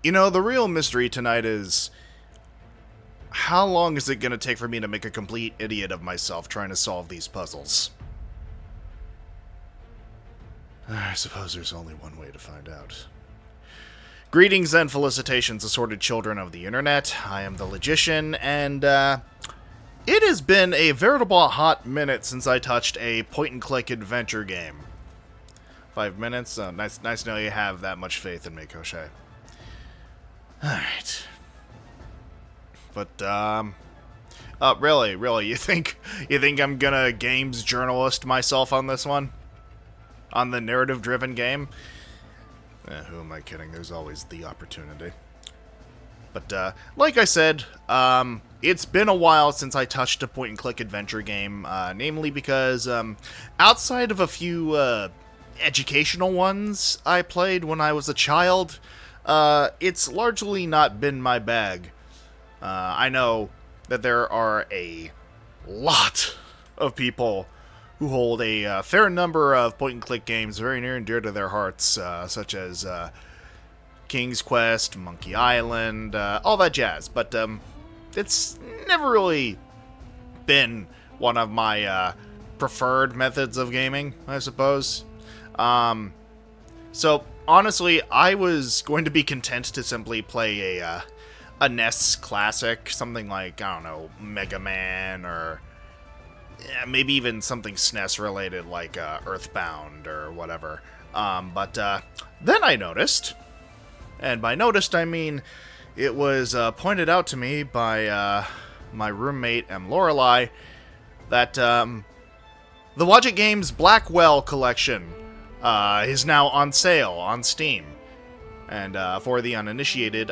You know, the real mystery tonight is how long is it going to take for me to make a complete idiot of myself trying to solve these puzzles? I suppose there's only one way to find out. Greetings and felicitations, assorted children of the internet. I am the Logician, and it has been a veritable hot minute since I touched a point-and-click adventure game. 5 minutes? Nice to know you have that much faith in me, Koshe. Alright. But, really, you think I'm gonna games journalist myself on this one? On the narrative-driven game? Who am I kidding? There's always the opportunity. But, like I said, it's been a while since I touched a point-and-click adventure game, namely because, outside of a few, educational ones I played when I was a child, it's largely not been my bag. I know that there are a lot of people who hold a fair number of point-and-click games very near and dear to their hearts, such as King's Quest, Monkey Island, all that jazz. But it's never really been one of my preferred methods of gaming, I suppose. So, honestly, I was going to be content to simply play a NES classic, something like, I don't know, Mega Man, or maybe even something SNES related like Earthbound or whatever. But then I noticed, and by noticed I mean it was pointed out to me by my roommate M. Lorelei, that the Wadget Games Blackwell collection is now on sale on Steam. And for the uninitiated,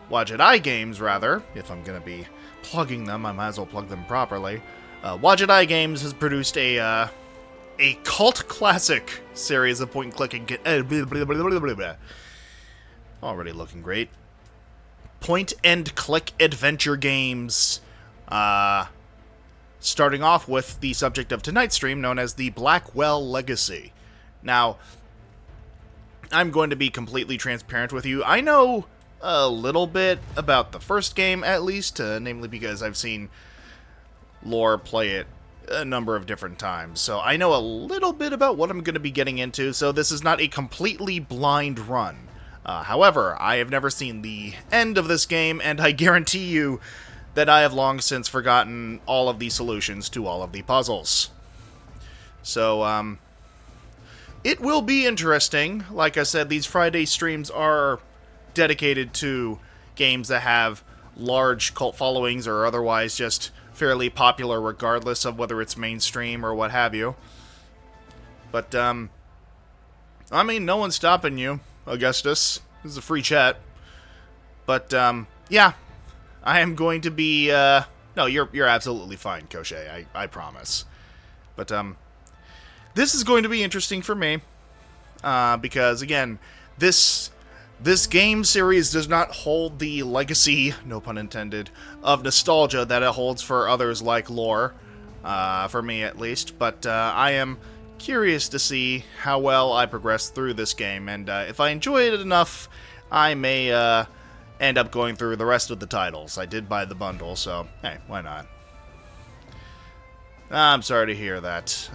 Wadget Eye Games, rather, if I'm going to be plugging them, I might as well plug them properly. Wadget Eye Games has produced a cult classic series of point-and-click already looking great. Point-and-click adventure games, starting off with the subject of tonight's stream, known as the Blackwell Legacy. Now, I'm going to be completely transparent with you. I know a little bit about the first game, at least, namely because I've seen Lore play it a number of different times. So I know a little bit about what I'm going to be getting into, so this is not a completely blind run. However, I have never seen the end of this game, and I guarantee you that I have long since forgotten all of the solutions to all of the puzzles. So, it will be interesting. Like I said, these Friday streams are dedicated to games that have large cult followings or otherwise just fairly popular regardless of whether it's mainstream or what have you. But, I mean, no one's stopping you, Augustus. This is a free chat. But, yeah, I am going to be, no, you're absolutely fine, Koshe, I promise. But, this is going to be interesting for me, because, again, this game series does not hold the legacy, no pun intended, of nostalgia that it holds for others like Lore, for me at least, but I am curious to see how well I progress through this game, and if I enjoy it enough, I may end up going through the rest of the titles. I did buy the bundle, so hey, why not? I'm sorry to hear that,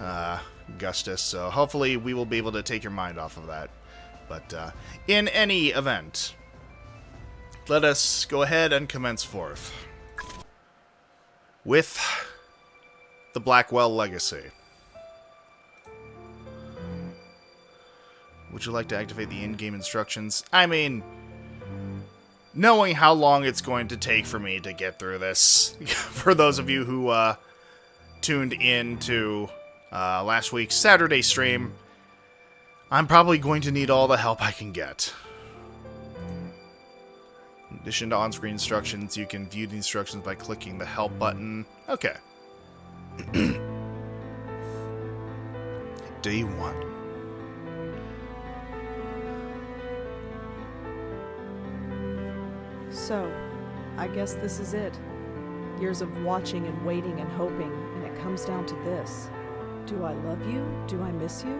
Augustus, so hopefully we will be able to take your mind off of that. But in any event, let us go ahead and commence forth with the Blackwell Legacy. Would you like to activate the in-game instructions? I mean, knowing how long it's going to take for me to get through this, for those of you who tuned in to last week's Saturday stream, I'm probably going to need all the help I can get. In addition to on-screen instructions, you can view the instructions by clicking the help button. Okay. Day 1. So, I guess this is it. Years of watching and waiting and hoping, and it comes down to this. Do I love you? Do I miss you?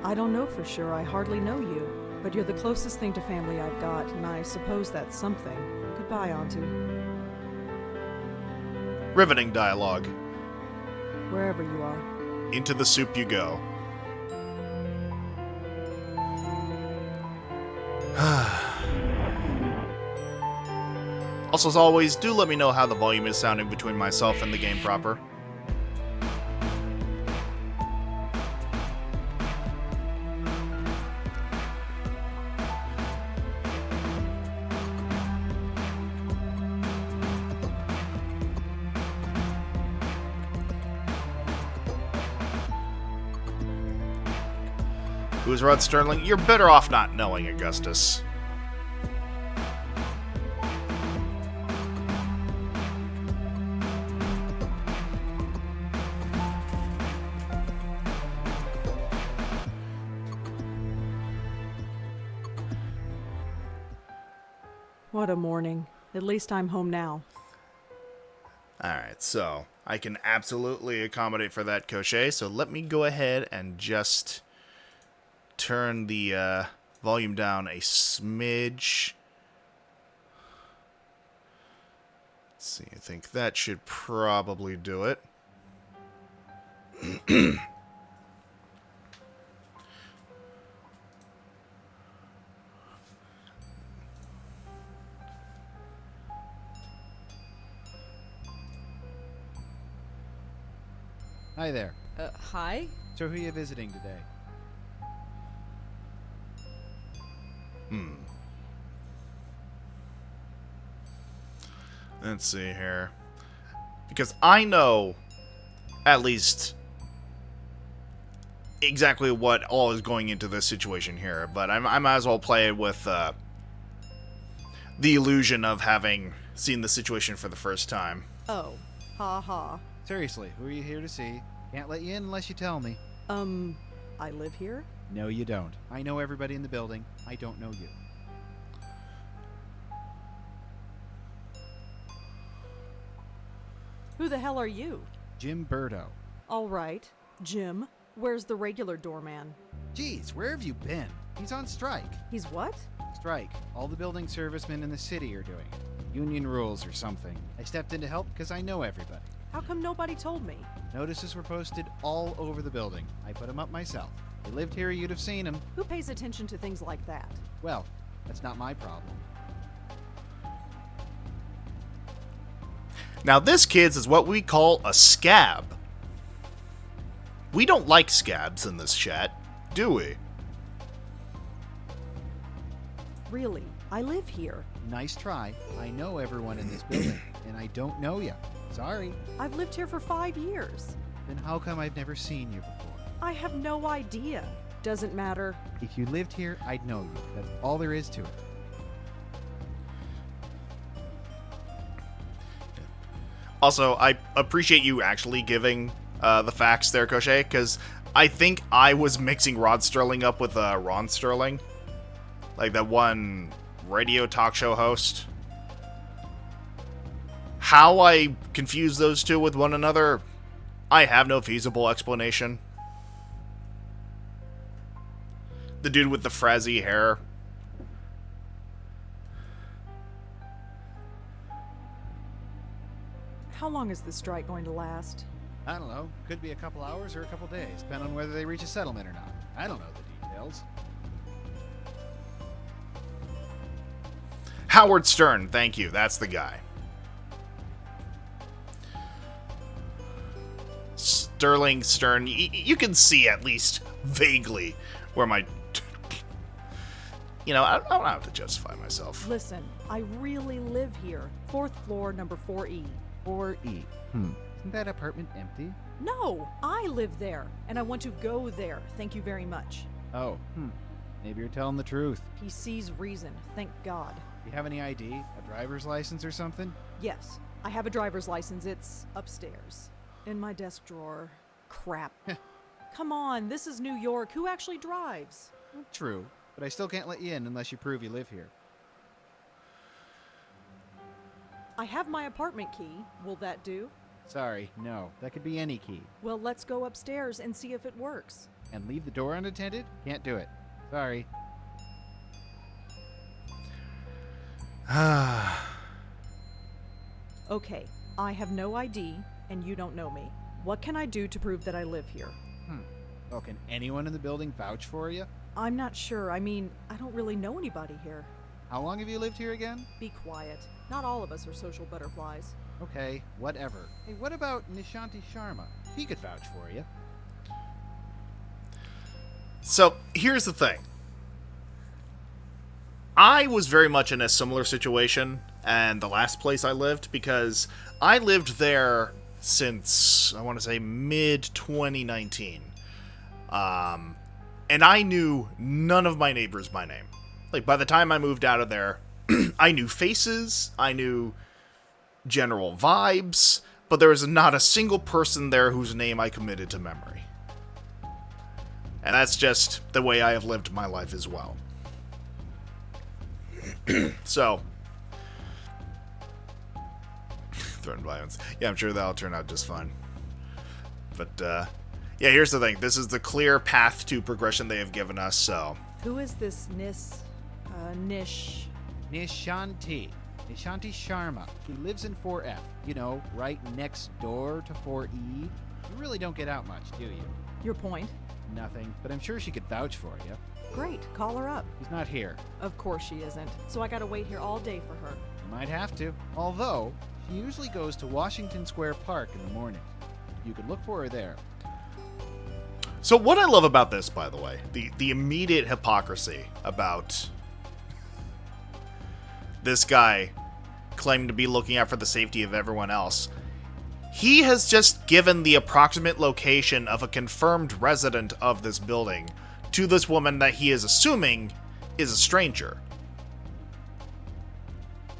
I don't know for sure. I hardly know you. But you're the closest thing to family I've got, and I suppose that's something. Goodbye, Auntie. Riveting dialogue. Wherever you are. Into the soup you go. Also, as always, do let me know how the volume is sounding between myself and the game proper. Who is Rod Sterling? You're better off not knowing, Augustus. What a morning. At least I'm home now. Alright, so I can absolutely accommodate for that, Cochet, so let me go ahead and just turn the volume down a smidge. Let's see, I think that should probably do it. Hi there. Hi? So who are you visiting today? Let's see here. Because I know at least exactly what all is going into this situation here, but I might as well play it with the illusion of having seen the situation for the first time. Oh, ha ha. Seriously, who are you here to see? Can't let you in unless you tell me. I live here? No, you don't. I know everybody in the building. I don't know you. Who the hell are you? Jim Burdo. All right. Jim, where's the regular doorman? Jeez, where have you been? He's on strike. He's what? Strike. All the building servicemen in the city are doing it. Union rules or something. I stepped in to help because I know everybody. How come nobody told me? Notices were posted all over the building. I put them up myself. If you lived here, you'd have seen them. Who pays attention to things like that? Well, that's not my problem. Now this, kids, is what we call a scab. We don't like scabs in this chat, do we? Really, I live here. Nice try. I know everyone in this building, and I don't know you. Sorry. I've lived here for 5 years. Then how come I've never seen you before? I have no idea. Doesn't matter. If you lived here, I'd know you. That's all there is to it. Also, I appreciate you actually giving the facts there, Cochet, because I think I was mixing Rod Sterling up with Ron Sterling. Like that one radio talk show host. How I confuse those two with one another, I have no feasible explanation. The dude with the frizzy hair. How long is this strike going to last? I don't know. Could be a couple hours or a couple days, depending on whether they reach a settlement or not. I don't know the details. Howard Stern, thank you. That's the guy. Sterling Stern. You can see at least vaguely where my... You know, I don't have to justify myself. Listen, I really live here. 4th floor, number 4E. 4E. Isn't that apartment empty? No, I live there, and I want to go there. Thank you very much. Oh, Maybe you're telling the truth. He sees reason, thank God. Do you have any ID? A driver's license or something? Yes, I have a driver's license. It's upstairs. In my desk drawer. Crap. Come on, this is New York. Who actually drives? True, but I still can't let you in unless you prove you live here. I have my apartment key. Will that do? Sorry, no. That could be any key. Well, let's go upstairs and see if it works. And leave the door unattended? Can't do it. Sorry. Okay, I have no ID, and you don't know me. What can I do to prove that I live here? Well, can anyone in the building vouch for you? I'm not sure. I mean, I don't really know anybody here. How long have you lived here again? Be quiet. Not all of us are social butterflies. Okay, whatever. Hey, what about Nishanti Sharma? He could vouch for you. So, here's the thing. I was very much in a similar situation and the last place I lived, because I lived there since, I want to say, mid-2019. And I knew none of my neighbors by name. Like, by the time I moved out of there, I knew faces, I knew general vibes, but there was not a single person there whose name I committed to memory. And that's just the way I have lived my life as well. So, threatened violence. Yeah, I'm sure that'll turn out just fine. But, yeah, here's the thing. This is the clear path to progression they have given us, so... Who is this Nish? Nishanti. Nishanti Sharma. He lives in 4F. You know, right next door to 4E. You really don't get out much, do you? Your point? Nothing, but I'm sure she could vouch for you. Great, call her up. She's not here. Of course she isn't. So I gotta wait here all day for her. You might have to. Although, she usually goes to Washington Square Park in the morning. You could look for her there. So what I love about this, by the way, the immediate hypocrisy about this guy claiming to be looking out for the safety of everyone else. He has just given the approximate location of a confirmed resident of this building to this woman that he is assuming is a stranger.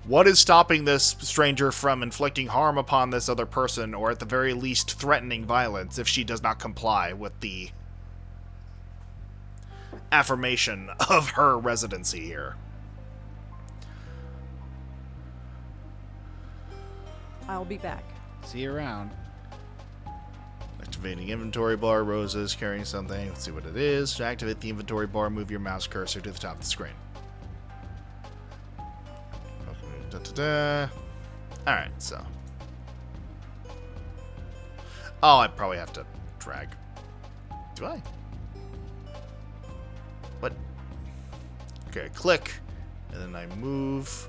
What is stopping this stranger from inflicting harm upon this other person, or at the very least threatening violence, if she does not comply with the affirmation of her residency here? I'll be back. See you around. Activating inventory bar, roses, carrying something. Let's see what it is. To activate the inventory bar, move your mouse cursor to the top of the screen. Alright, so. Oh, I probably have to drag. Do I? What? Okay, click. And then I move.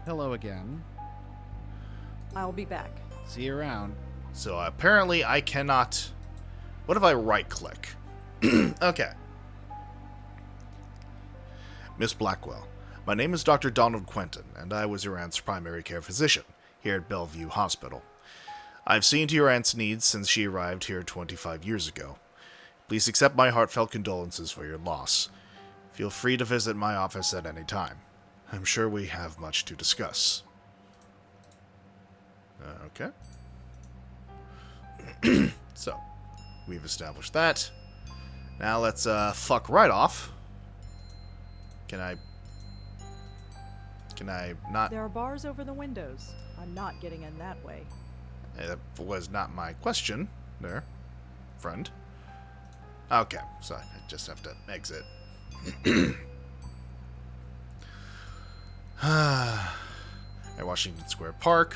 Hello again. I'll be back. See you around. So apparently I cannot... What if I right-click? Okay. Miss Blackwell, my name is Dr. Donald Quentin, and I was your aunt's primary care physician here at Bellevue Hospital. I've seen to your aunt's needs since she arrived here 25 years ago. Please accept my heartfelt condolences for your loss. Feel free to visit my office at any time. I'm sure we have much to discuss. Okay. So, we've established that. Now let's fuck right off. Can I not? There are bars over the windows. I'm not getting in that way. That was not my question there, friend. Okay, so I just have to exit. At Washington Square Park.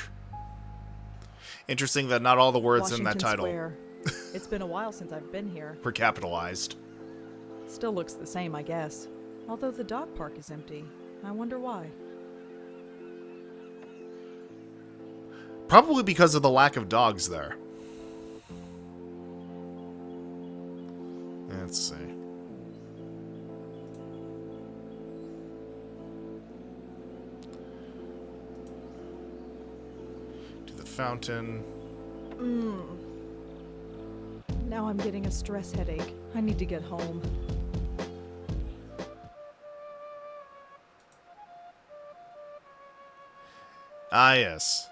Interesting that not all the words in that title Square. It's been a while since I've been here. were capitalized. Still looks the same, I guess. Although the dog park is empty. I wonder why. Probably because of the lack of dogs there. Let's see. To the fountain. Now I'm getting a stress headache. I need to get home. Ah, yes.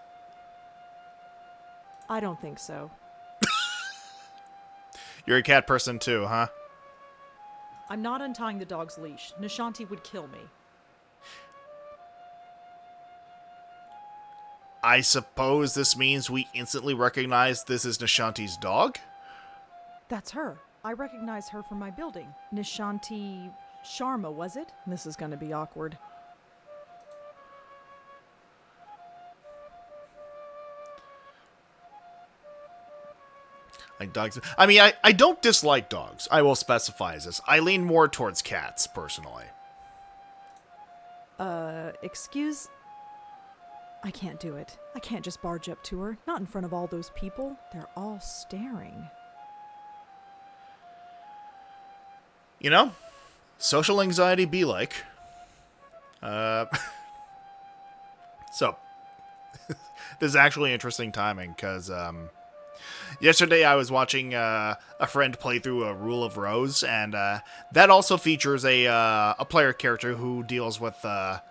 I don't think so. You're a cat person too, huh? I'm not untying the dog's leash. Nishanti would kill me. I suppose this means we instantly recognize this is Nishanti's dog? That's her. I recognize her from my building. Nishanti Sharma, was it? This is gonna be awkward. Like dogs. I mean, I don't dislike dogs. I will specify as this. I lean more towards cats, personally. Excuse? I can't do it. I can't just barge up to her. Not in front of all those people. They're all staring. You know, social anxiety be like. So, this is actually interesting timing, because, yesterday I was watching, a friend play through a Rule of Rose, and, that also features a player character who deals with, a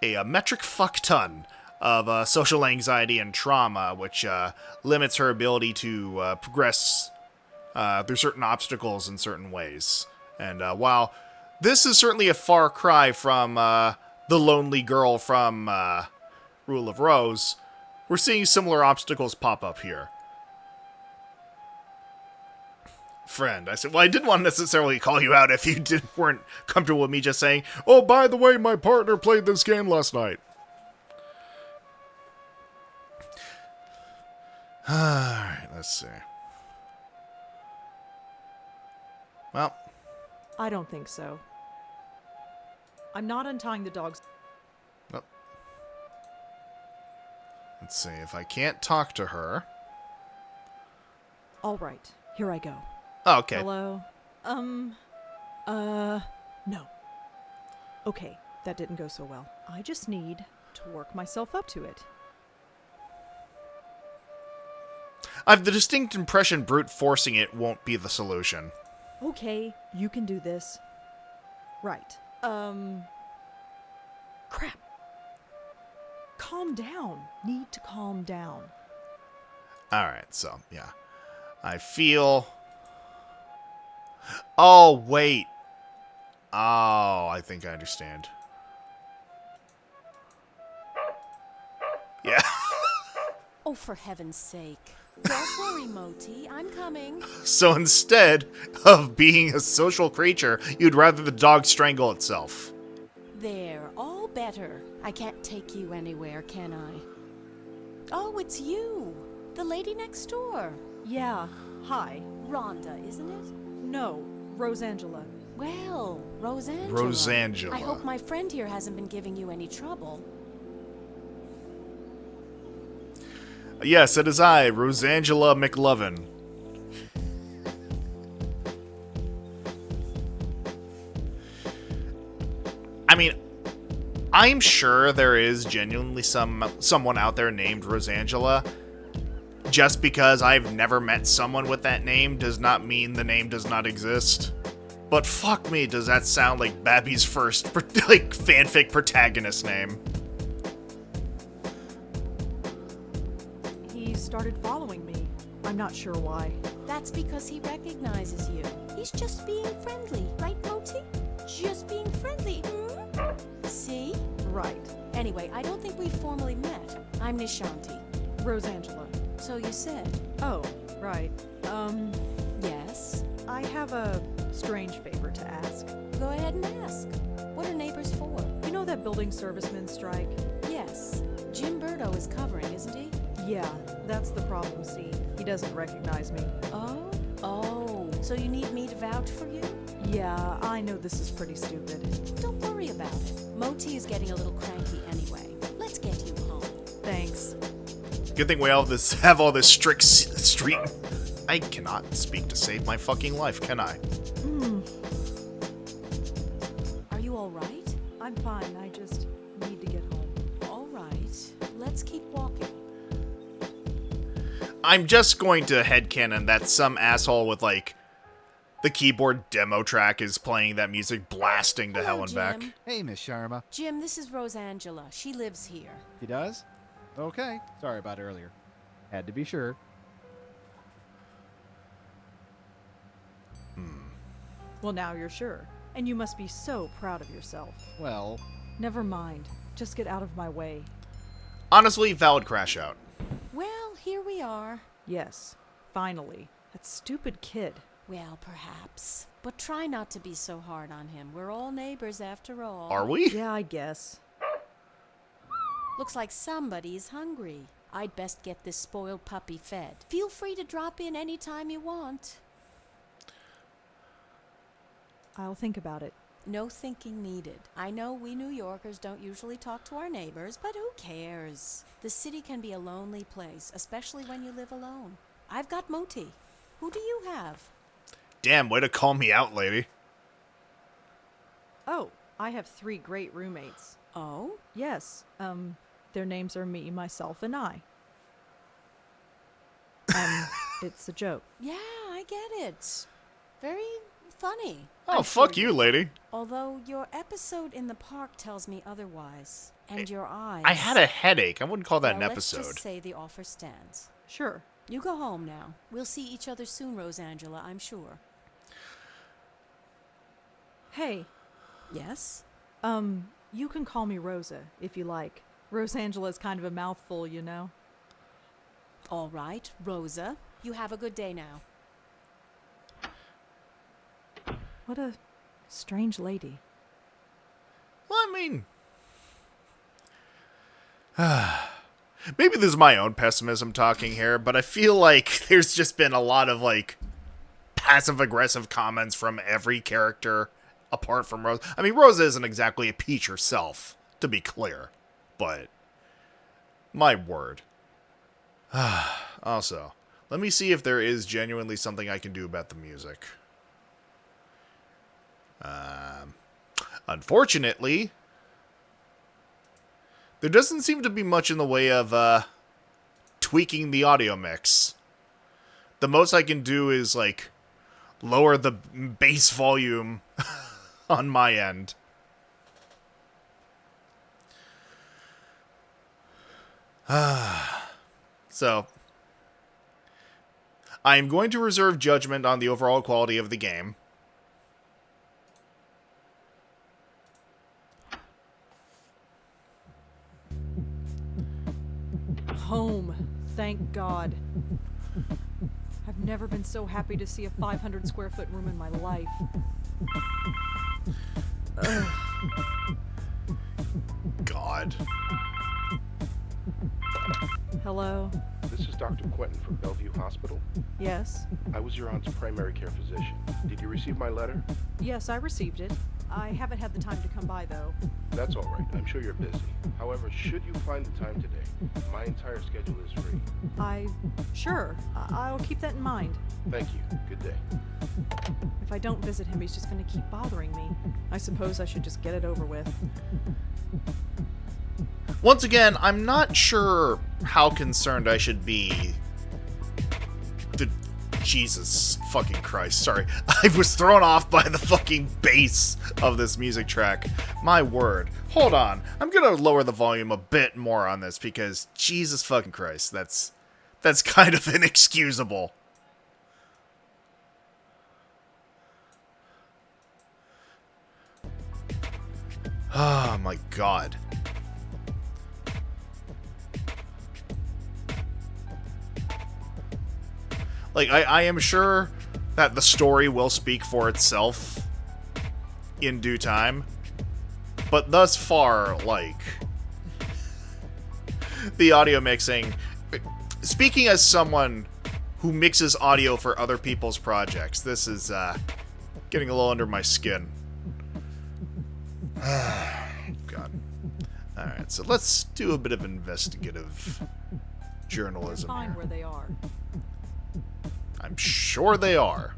metric fuck ton of, social anxiety and trauma, which, limits her ability to, progress, through certain obstacles in certain ways. And, while this is certainly a far cry from, the lonely girl from, Rule of Rose, we're seeing similar obstacles pop up here. Friend, I said, well, I didn't want to necessarily call you out if you weren't comfortable with me just saying, oh, by the way, my partner played this game last night. Alright, let's see. Well, I don't think so. I'm not untying the dogs. oh. Let's see, if I can't talk to her. All right, here I go. Oh, okay. Hello? No. Okay, that didn't go so well. I just need to work myself up to it. I've the distinct impression brute forcing it won't be the solution. Okay, you can do this. Right. Crap. Calm down. Need to calm down. Alright, so, yeah. I feel... Oh, wait. Oh, I think I understand. Yeah. Oh, for heaven's sake. Don't worry, Moti. I'm coming. So instead of being a social creature, you'd rather the dog strangle itself. There, all better. I can't take you anywhere, can I? Oh, it's you. The lady next door. Yeah, hi. Rhonda, isn't it? No, Rosangela. Well, Rosangela. Rosangela. I hope my friend here hasn't been giving you any trouble. Yes, it is I, Rosangela McLovin. I mean, I'm sure there is genuinely someone out there named Rosangela. Just because I've never met someone with that name does not mean the name does not exist. But fuck me, does that sound like Babby's first fanfic protagonist name? He started following me. I'm not sure why. That's because he recognizes you. He's just being friendly, right, Moti? Just being friendly, See? Right. Anyway, I don't think we've formally met. I'm Nishanti. Rosangela. So you said. Oh, right. Yes? I have a strange favor to ask. Go ahead and ask. What are neighbors for? You know that building servicemen strike? Yes. Jim Burdo is covering, isn't he? Yeah, that's the problem, see. He doesn't recognize me. Oh, so you need me to vouch for you? Yeah, I know this is pretty stupid. Don't worry about it. Moti is getting a little cranky anyway. Let's get you home. Thanks. Good thing we have all this strict street. I cannot speak to save my fucking life, can I? Are you all right? I'm fine, I just need to get home. All right. Let's keep walking. I'm just going to headcanon that some asshole with, the keyboard demo track is playing that music blasting to hell and back. Jim. Hey, Miss Sharma. Jim, this is Rosangela. She lives here. He does? Okay. Sorry about earlier. Had to be sure. Well, now you're sure. And you must be so proud of yourself. Well, Never mind. Just get out of my way. Honestly, valid crash out. Well, here we are. Yes, finally. That stupid kid. Well, perhaps. But try not to be so hard on him. We're all neighbors after all. Are we? Yeah, I guess. Looks like somebody's hungry. I'd best get this spoiled puppy fed. Feel free to drop in any time you want. I'll think about it. No thinking needed. I know we New Yorkers don't usually talk to our neighbors, but who cares? The city can be a lonely place, especially when you live alone. I've got Moti. Who do you have? Damn, way to call me out, lady. Oh, I have 3 great roommates. Oh? Yes, their names are me, myself, and I. It's a joke. Yeah, I get it. Very funny. Oh, I'm fuck sure you, lady. Although your episode in the park tells me otherwise. And your eyes. I had a headache. I wouldn't call that an Well, episode. Let's just say the offer stands. Sure. You go home now. We'll see each other soon, Rosangela, I'm sure. Hey, Yes? you can call me Rosa, if you like. Rosangela's kind of a mouthful, you know? All right, Rosa. You have a good day now. What a strange lady. Well, I mean... maybe this is my own pessimism talking here, but I feel like there's just been a lot of, like, passive-aggressive comments from every character apart from Rosa. I mean, Rosa isn't exactly a peach herself, to be clear, but... my word. Also, let me see if there is genuinely something I can do about the music. Unfortunately, there doesn't seem to be much in the way of tweaking the audio mix. The most I can do is, like, lower the bass volume on my end. So, I am going to reserve judgment on the overall quality of the game. Home. Thank God. I've never been so happy to see a 500 square foot room in my life. God. Hello? This is Dr. Quentin from Bellevue Hospital. Yes? I was your aunt's primary care physician. Did you receive my letter? Yes, I received it. I haven't had the time to come by, though. That's all right. I'm sure you're busy. However, should you find the time today, my entire schedule is free. Sure. I'll keep that in mind. Thank you. Good day. If I don't visit him, he's just going to keep bothering me. I suppose I should just get it over with. Once again, I'm not sure how concerned I should be. Jesus fucking Christ, sorry. I was thrown off by the fucking bass of this music track. My word. Hold on. I'm gonna lower the volume a bit more on this because Jesus fucking Christ, that's kind of inexcusable. Oh my God. Like, I am sure that the story will speak for itself in due time. But thus far, like, the audio mixing... Speaking as someone who mixes audio for other people's projects, this is, getting a little under my skin. God. Alright, so let's do a bit of investigative journalism Find here. where they are. I'm sure they are.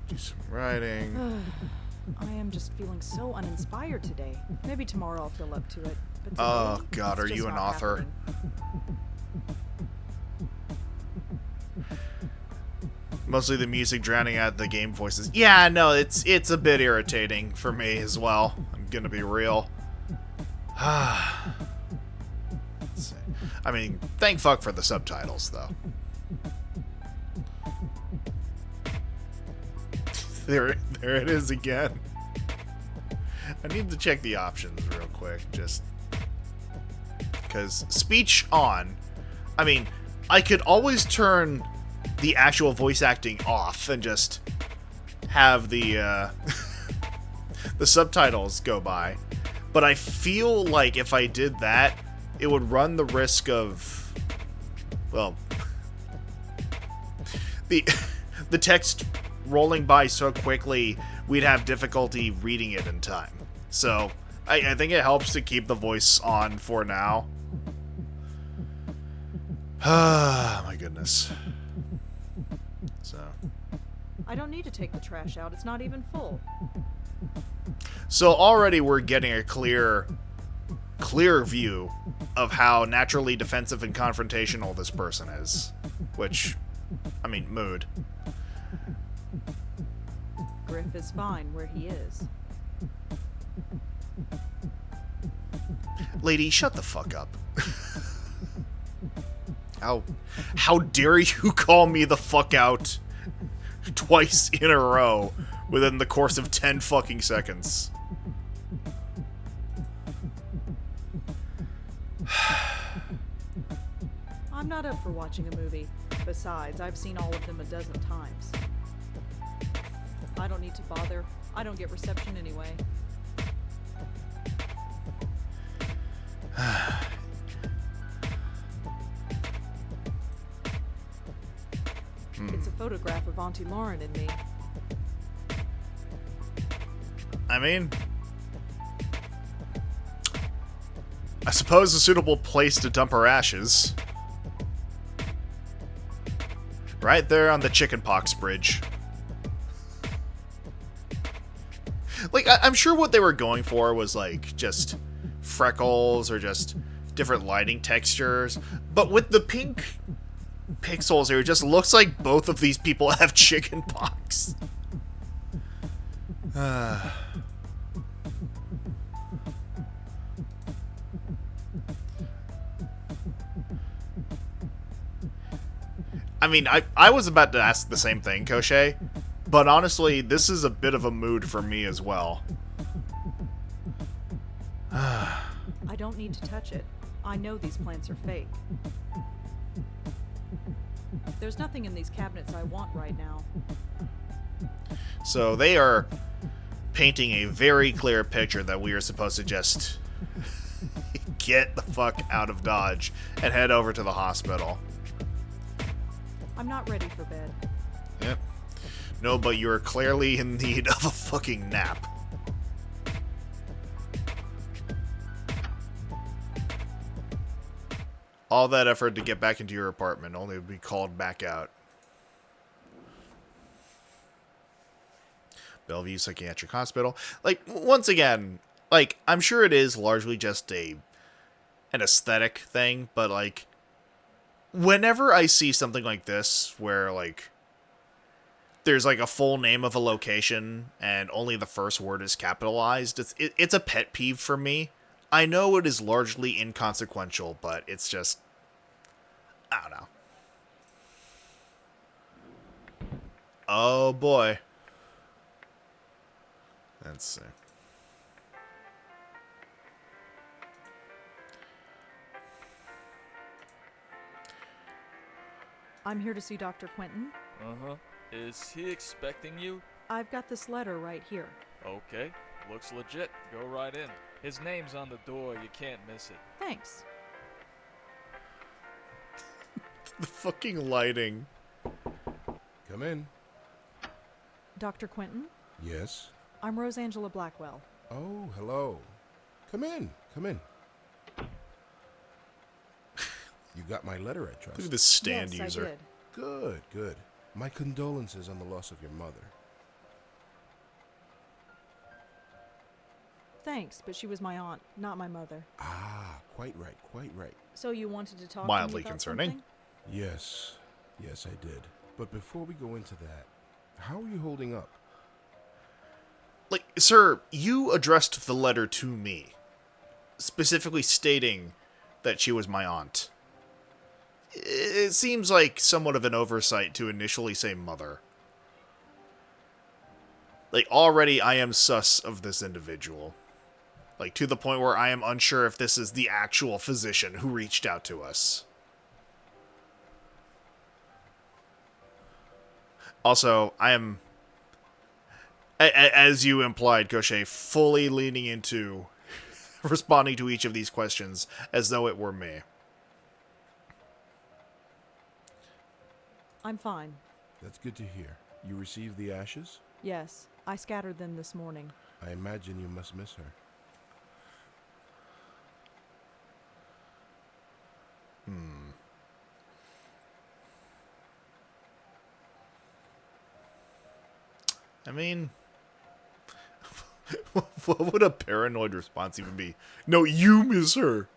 Do some writing. I am just feeling so uninspired today. Maybe tomorrow I'll feel up to it. But today, Oh, God, it's are just you an not author? happening. Mostly the music drowning out the game voices. Yeah, no, it's a bit irritating for me as well. I'm gonna be real. Let's see. I mean, thank fuck for the subtitles, though. There it is again. I need to check the options real quick, just because speech on. I mean, I could always turn the actual voice acting off and just have the the subtitles go by. But I feel like if I did that, it would run the risk of, well, the text rolling by so quickly, we'd have difficulty reading it in time. So, I think it helps to keep the voice on for now. Ah, my goodness. So. I don't need to take the trash out. It's not even full. So already we're getting a clear view of how naturally defensive and confrontational this person is. Which, I mean, mood. Griff is fine where he is. Lady, shut the fuck up. How dare you call me the fuck out twice in a row within the course of 10 fucking seconds. I'm not up for watching a movie. Besides, I've seen all of them a dozen times. I don't need to bother. I don't get reception anyway. It's a photograph of Auntie Lauren and me. I mean, I suppose a suitable place to dump her ashes. Right there on the chickenpox bridge. Like, I'm sure what they were going for was, like, just freckles or just different lighting textures. But with the pink pixels here, it just looks like both of these people have chickenpox. I mean, I was about to ask the same thing, Koshe, but honestly, this is a bit of a mood for me as well. I don't need to touch it. I know these plants are fake. There's nothing in these cabinets I want right now. So they are painting a very clear picture that we are supposed to just get the fuck out of Dodge and head over to the hospital. I'm not ready for bed. Yep. No, but you're clearly in need of a fucking nap. All that effort to get back into your apartment only to be called back out. Bellevue Psychiatric Hospital. Like, once again, like, I'm sure it is largely just an aesthetic thing, but, like, whenever I see something like this, where, like, there's, like, a full name of a location, and only the first word is capitalized, it's a pet peeve for me. I know it is largely inconsequential, but it's just, I don't know. Oh, boy. Let's see. I'm here to see Dr. Quentin. Uh-huh. Is he expecting you? I've got this letter right here. Okay. Looks legit. Go right in. His name's on the door. You can't miss it. Thanks. The fucking lighting. Come in. Dr. Quentin? Yes? I'm Rosangela Blackwell. Oh, hello. Come in. Come in. You got my letter, I trust. Look at this stand Yes, user. I did. Good, good. My condolences on the loss of your mother. Thanks, but she was my aunt, not my mother. Ah, quite right, quite right. So you wanted to talk Mildly to me about concerning. something? Yes, yes, I did. But before we go into that, how are you holding up? Like, sir, you addressed the letter to me, specifically stating that she was my aunt. It seems like somewhat of an oversight to initially say mother. Like, already I am sus of this individual. Like, to the point where I am unsure if this is the actual physician who reached out to us. Also, I am As you implied, Gaucher, fully leaning into responding to each of these questions as though it were me. I'm fine. That's good to hear. You received the ashes? Yes, I scattered them this morning. I imagine you must miss her. I mean, what would a paranoid response even be? No, you miss her.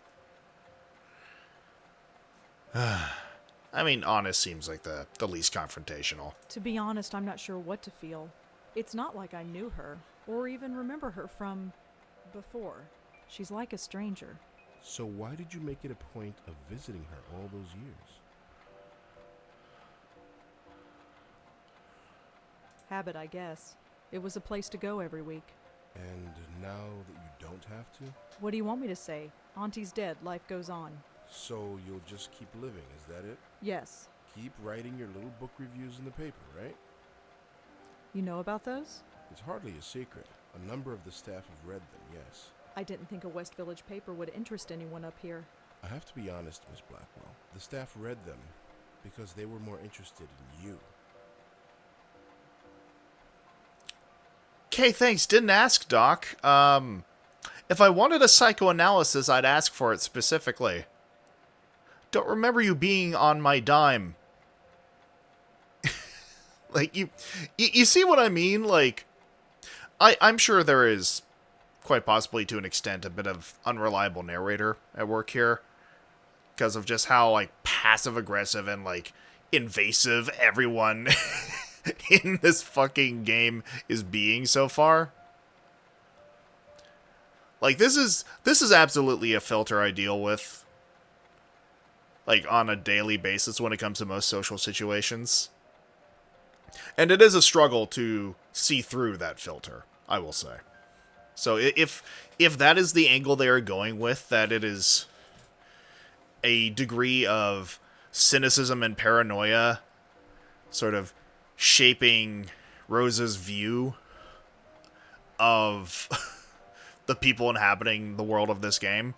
I mean, honest seems like the least confrontational. To be honest, I'm not sure what to feel. It's not like I knew her, or even remember her from before. She's like a stranger. So why did you make it a point of visiting her all those years? Habit, I guess. It was a place to go every week. And now that you don't have to? What do you want me to say? Auntie's dead, life goes on. So you'll just keep living, is that it? Yes. Keep writing your little book reviews in the paper, right? You know about those? It's hardly a secret. A number of the staff have read them, yes. I didn't think a West Village paper would interest anyone up here. I have to be honest, Miss Blackwell. The staff read them because they were more interested in you. Okay, thanks. Didn't ask, Doc. If I wanted a psychoanalysis, I'd ask for it specifically. Don't remember you being on my dime. Like, you see what I mean? Like, I'm sure there is, quite possibly to an extent, a bit of unreliable narrator at work here. Because of just how, like, passive-aggressive and, like, invasive everyone in this fucking game is being so far. Like, this is absolutely a filter I deal with, like, on a daily basis when it comes to most social situations. And it is a struggle to see through that filter, I will say. So if that is the angle they are going with, that it is a degree of cynicism and paranoia sort of shaping Rose's view of the people inhabiting the world of this game,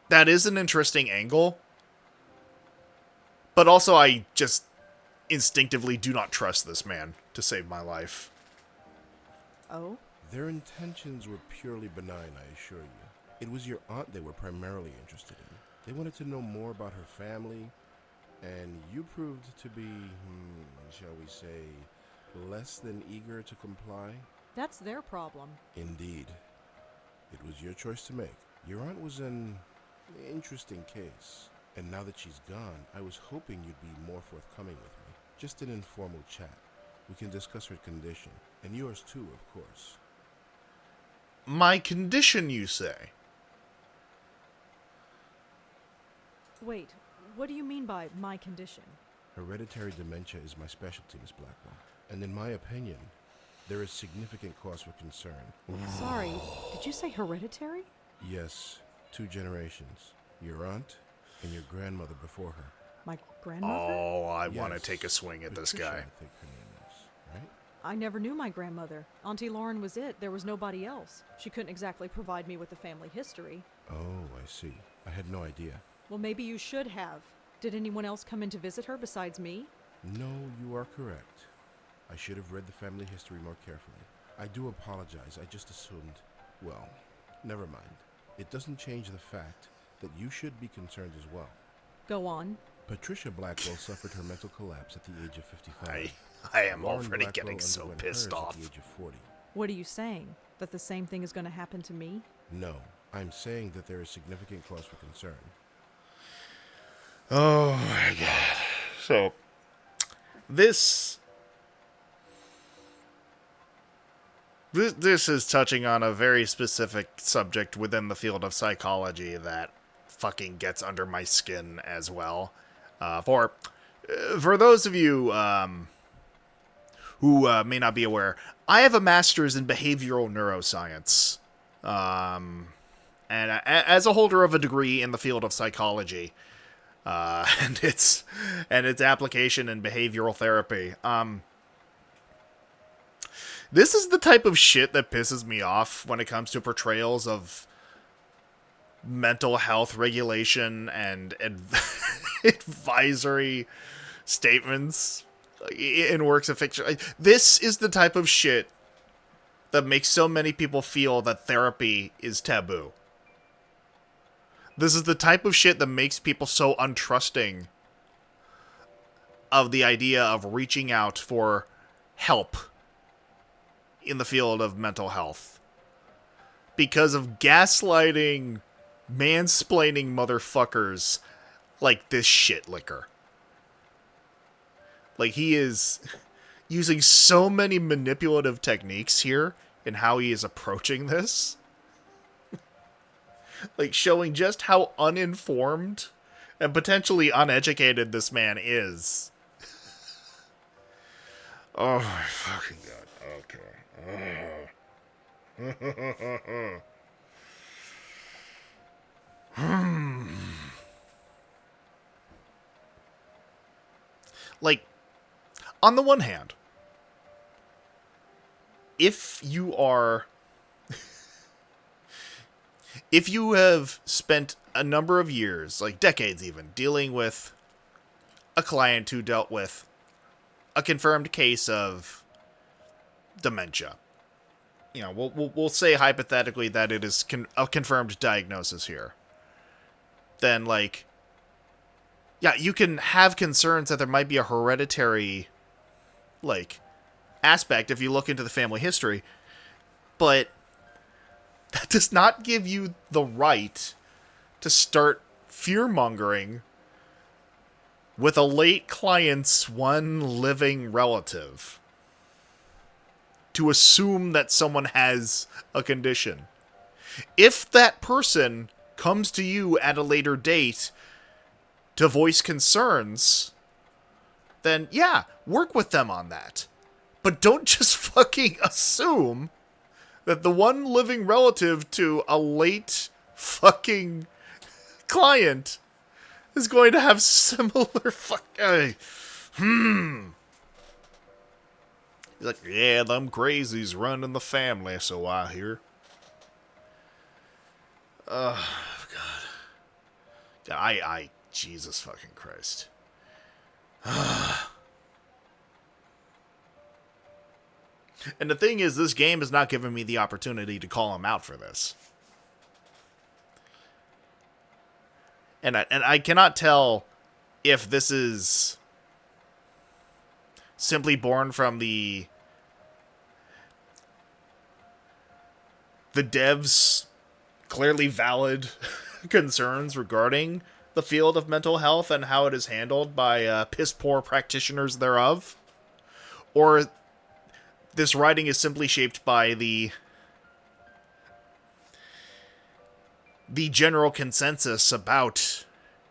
that is an interesting angle. But also, I just instinctively do not trust this man to save my life. Oh? Their intentions were purely benign, I assure you. It was your aunt they were primarily interested in. They wanted to know more about her family, and you proved to be, shall we say, less than eager to comply? That's their problem. Indeed. It was your choice to make. Your aunt was an interesting case, and now that she's gone, I was hoping you'd be more forthcoming with me. Just an informal chat. We can discuss her condition, and yours too, of course. My condition, you say? Wait, what do you mean by my condition? Hereditary dementia is my specialty, Miss Blackwell. And in my opinion, there is significant cause for concern. Sorry, did you say hereditary? Yes, 2 generations. Your aunt and your grandmother before her. My grandmother? Oh, I want to Yes, take a swing at this Patricia, guy. I think her name is, right? I never knew my grandmother. Auntie Lauren was it. There was nobody else. She couldn't exactly provide me with a family history. Oh, I see. I had no idea. Well, maybe you should have. Did anyone else come in to visit her besides me? No, you are correct. I should have read the family history more carefully. I do apologize. I just assumed. Well, never mind. It doesn't change the fact that you should be concerned as well. Go on. Patricia Blackwell suffered her mental collapse at the age of 55. I am Lauren already Blackwell getting so underwent pissed hers off. At the age of 40. What are you saying? That the same thing is going to happen to me? No, I'm saying that there is significant cause for concern. Oh my god. So, this is touching on a very specific subject within the field of psychology that fucking gets under my skin as well. For those of you who may not be aware, I have a master's in behavioral neuroscience. And as a holder of a degree in the field of psychology, and its application in behavioral therapy, This is the type of shit that pisses me off when it comes to portrayals of mental health regulation and advisory statements in works of fiction. This is the type of shit that makes so many people feel that therapy is taboo. This is the type of shit that makes people so untrusting of the idea of reaching out for help in the field of mental health. Because of gaslighting, mansplaining motherfuckers like this shit licker. Like, he is using so many manipulative techniques here in how he is approaching this. Like, showing just how uninformed and potentially uneducated this man is. Oh my fucking god. Okay. Like, on the one hand, if you are... if you have spent a number of years, like decades even, dealing with a client who dealt with a confirmed case of dementia, you know, we'll say hypothetically that it is a confirmed diagnosis here, then, like, yeah, you can have concerns that there might be a hereditary, like, aspect if you look into the family history, but that does not give you the right to start fear-mongering with a late client's one living relative. To assume that someone has a condition. If that person comes to you at a later date to voice concerns, then yeah, work with them on that. But don't just fucking assume that the one living relative to a late fucking client is going to have similar fucking... He's like, yeah, them crazies running the family, so I hear. Oh, God. Jesus fucking Christ. And the thing is, this game has not given me the opportunity to call him out for this. And I cannot tell if this is simply born from the devs' clearly valid concerns regarding the field of mental health and how it is handled by piss-poor practitioners thereof, or this writing is simply shaped by the general consensus about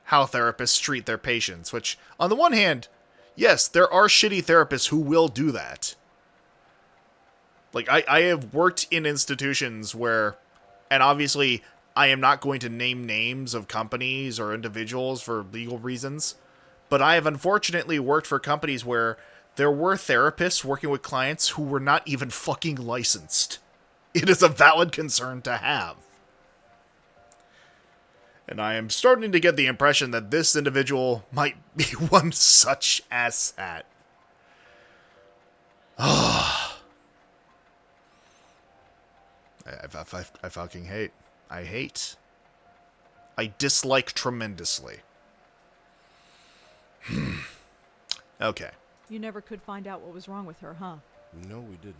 how therapists treat their patients, which, on the one hand, yes, there are shitty therapists who will do that. Like, I have worked in institutions where, and obviously I am not going to name names of companies or individuals for legal reasons, but I have unfortunately worked for companies where there were therapists working with clients who were not even fucking licensed. It is a valid concern to have. And I am starting to get the impression that this individual might be one such asshat. I fucking hate. I hate. I dislike tremendously. Okay. You never could find out what was wrong with her, huh? No, we didn't.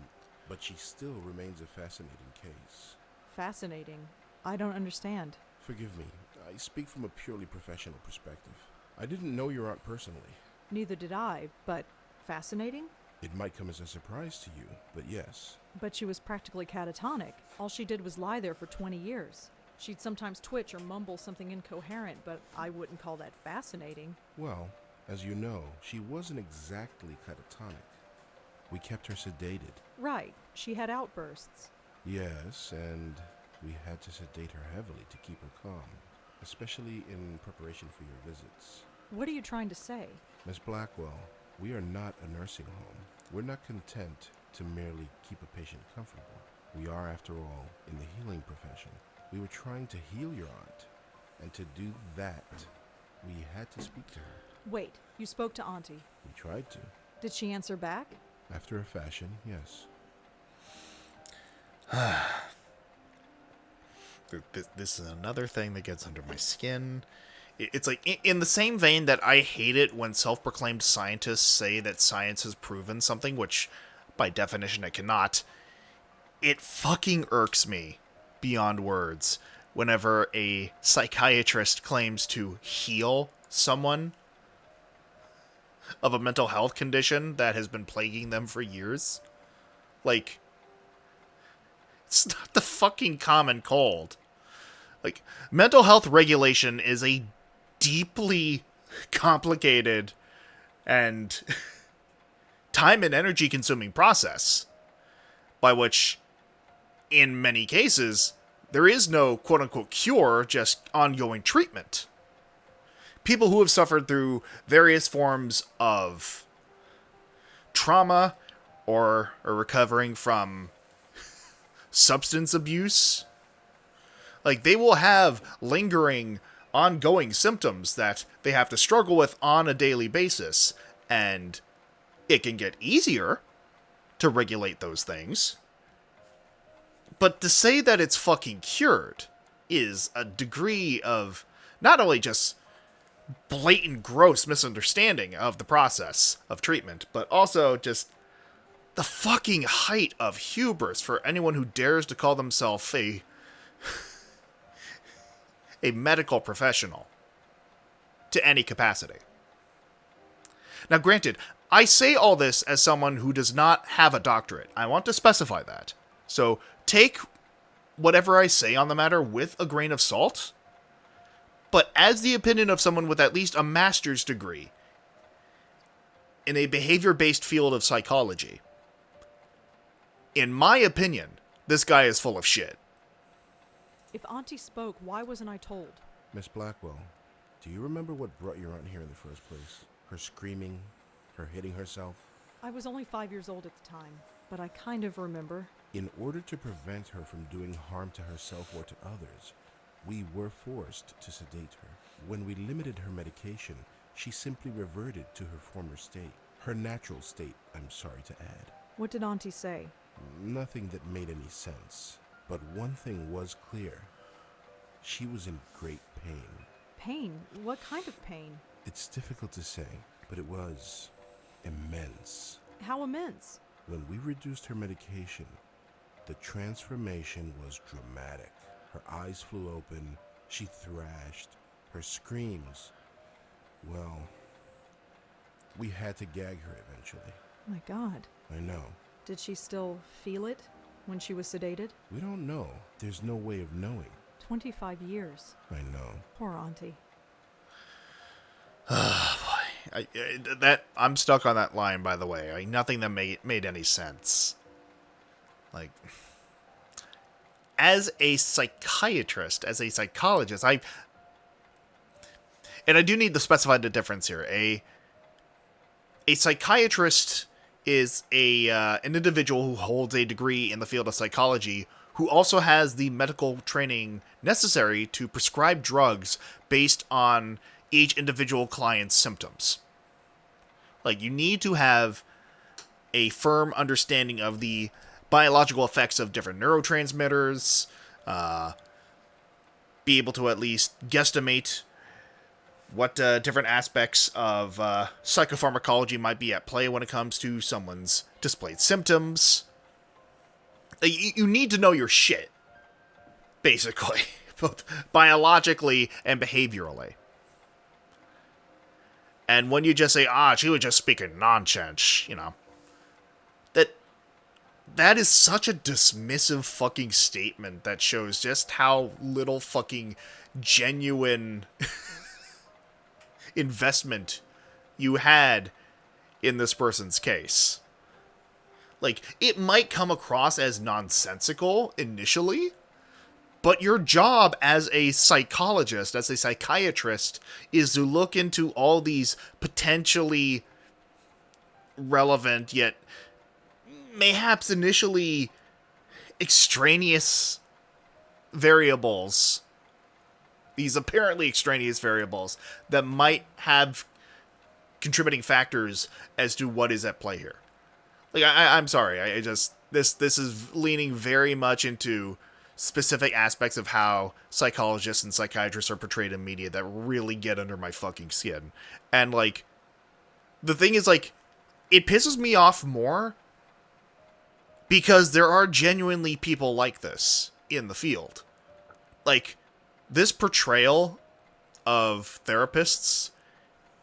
But she still remains a fascinating case. Fascinating. I don't understand. Forgive me. I speak from a purely professional perspective. I didn't know your aunt personally. Neither did I, but fascinating? It might come as a surprise to you, but yes. But she was practically catatonic. All she did was lie there for 20 years. She'd sometimes twitch or mumble something incoherent, but I wouldn't call that fascinating. Well, as you know, she wasn't exactly catatonic. We kept her sedated. Right. She had outbursts. Yes, and we had to sedate her heavily to keep her calm, especially in preparation for your visits. What are you trying to say? Miss Blackwell, we are not a nursing home. We're not content to merely keep a patient comfortable. We are, after all, in the healing profession. We were trying to heal your aunt, and to do that, we had to speak to her. Wait, you spoke to Auntie. We tried to. Did she answer back? After a fashion, yes. This is another thing that gets under my skin. It's like, in the same vein that I hate it when self-proclaimed scientists say that science has proven something, which, by definition, it cannot. It fucking irks me beyond words whenever a psychiatrist claims to heal someone of a mental health condition that has been plaguing them for years. Like, it's not the fucking common cold. Like, mental health regulation is a deeply complicated and time and energy consuming process by which, in many cases, there is no quote-unquote cure, just ongoing treatment. People who have suffered through various forms of trauma or are recovering from substance abuse, like, they will have lingering, ongoing symptoms that they have to struggle with on a daily basis, and it can get easier to regulate those things. But to say that it's fucking cured is a degree of not only just blatant, gross misunderstanding of the process of treatment, but also just the fucking height of hubris for anyone who dares to call themselves a medical professional to any capacity. Now, granted, I say all this as someone who does not have a doctorate. I want to specify that. So take whatever I say on the matter with a grain of salt, but as the opinion of someone with at least a master's degree in a behavior-based field of psychology, in my opinion, this guy is full of shit. If Auntie spoke, why wasn't I told? Miss Blackwell, do you remember what brought your aunt here in the first place? Her screaming, her hitting herself? I was only 5 years old at the time, but I kind of remember. In order to prevent her from doing harm to herself or to others, we were forced to sedate her. When we limited her medication, she simply reverted to her former state. Her natural state, I'm sorry to add. What did Auntie say? Nothing that made any sense. But one thing was clear. She was in great pain. Pain? What kind of pain? It's difficult to say, but it was immense. How immense? When we reduced her medication, the transformation was dramatic. Her eyes flew open, she thrashed, her screams. Well, we had to gag her eventually. My God. I know. Did she still feel it when she was sedated? We don't know. There's no way of knowing. 25 years. I know. Poor Auntie. I'm stuck on that line, by the way. Nothing that made any sense. Like, as a psychiatrist, as a psychologist, and I do need to specify the difference here. A psychiatrist is an individual who holds a degree in the field of psychology who also has the medical training necessary to prescribe drugs based on each individual client's symptoms. Like, you need to have a firm understanding of the biological effects of different neurotransmitters, be able to at least guesstimate what different aspects of psychopharmacology might be at play when it comes to someone's displayed symptoms. You need to know your shit, basically, both biologically and behaviorally. And when you just say, she was just speaking nonsense, that is such a dismissive fucking statement that shows just how little fucking genuine investment you had in this person's case. Like, it might come across as nonsensical initially, but your job as a psychologist, as a psychiatrist, is to look into all these potentially relevant yet mayhaps initially extraneous variables, these apparently extraneous variables that might have contributing factors as to what is at play here. Like, I'm sorry, I just, this is leaning very much into specific aspects of how psychologists and psychiatrists are portrayed in media that really get under my fucking skin. And, like, the thing is, like, it pisses me off more because there are genuinely people like this in the field. Like, this portrayal of therapists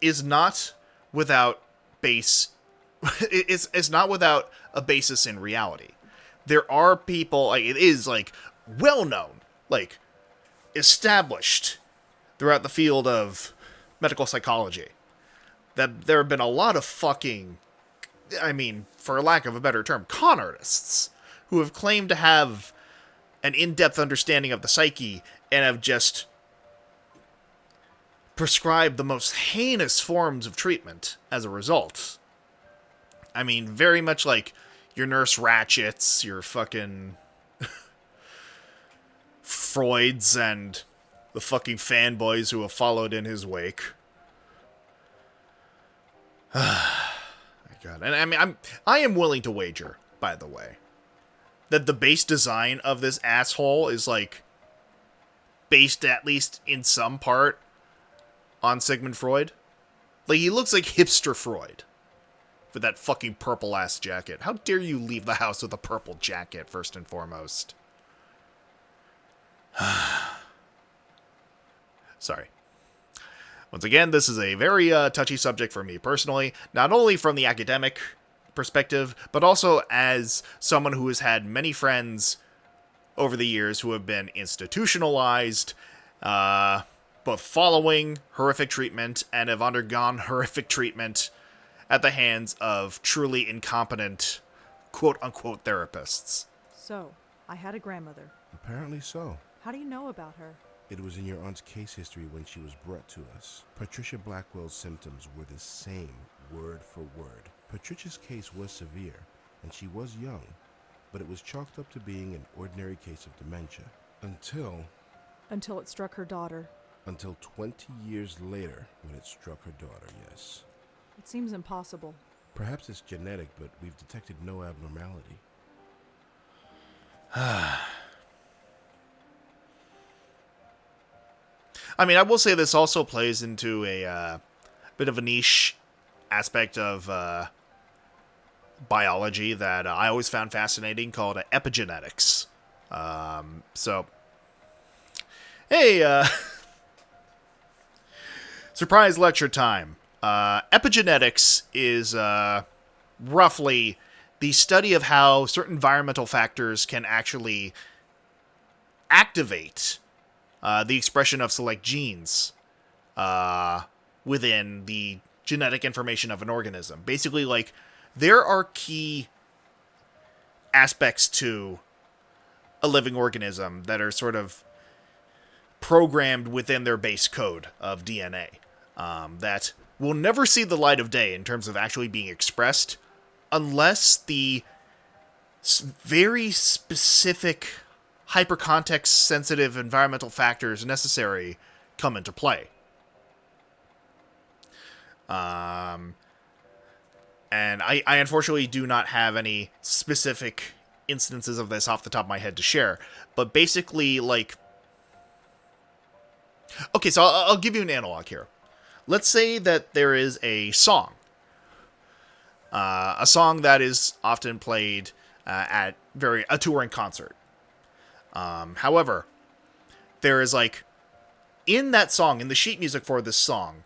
is not without base. It's not without a basis in reality. There are people, like, it is, like, well known, like, established throughout the field of medical psychology that there have been a lot of fucking, I mean, for lack of a better term, con artists who have claimed to have an in-depth understanding of the psyche and have just prescribed the most heinous forms of treatment as a result. I mean, very much like your Nurse Ratchets, your fucking Freuds, and the fucking fanboys who have followed in his wake. My God. And I mean, I am willing to wager, by the way, that the base design of this asshole is, like, based at least in some part on Sigmund Freud. Like, he looks like hipster Freud with that fucking purple ass jacket. How dare you leave the house with a purple jacket, first and foremost? Sorry. Once again, this is a very touchy subject for me personally, not only from the academic perspective, but also as someone who has had many friends over the years who have been institutionalized, both following horrific treatment and have undergone horrific treatment at the hands of truly incompetent, quote-unquote, therapists. So, I had a grandmother. Apparently so. How do you know about her? It was in your aunt's case history when she was brought to us. Patricia Blackwell's symptoms were the same, word for word. Patricia's case was severe, and she was young, but it was chalked up to being an ordinary case of dementia. Until it struck her daughter. Until 20 years later, when it struck her daughter, yes. It seems impossible. Perhaps it's genetic, but we've detected no abnormality. I mean, I will say this also plays into a bit of a niche aspect of biology that I always found fascinating, called epigenetics. So, hey, surprise lecture time. Epigenetics is roughly the study of how certain environmental factors can actually activate the expression of select genes within the genetic information of an organism. Basically, like, there are key aspects to a living organism that are sort of programmed within their base code of DNA that will never see the light of day in terms of actually being expressed unless the very specific hypercontext sensitive environmental factors necessary come into play. And I unfortunately do not have any specific instances of this off the top of my head to share, but basically, like, okay, so I'll give you an analog here. Let's say that there is a song that is often played at a touring concert. However, there is, like, in that song, in the sheet music for this song,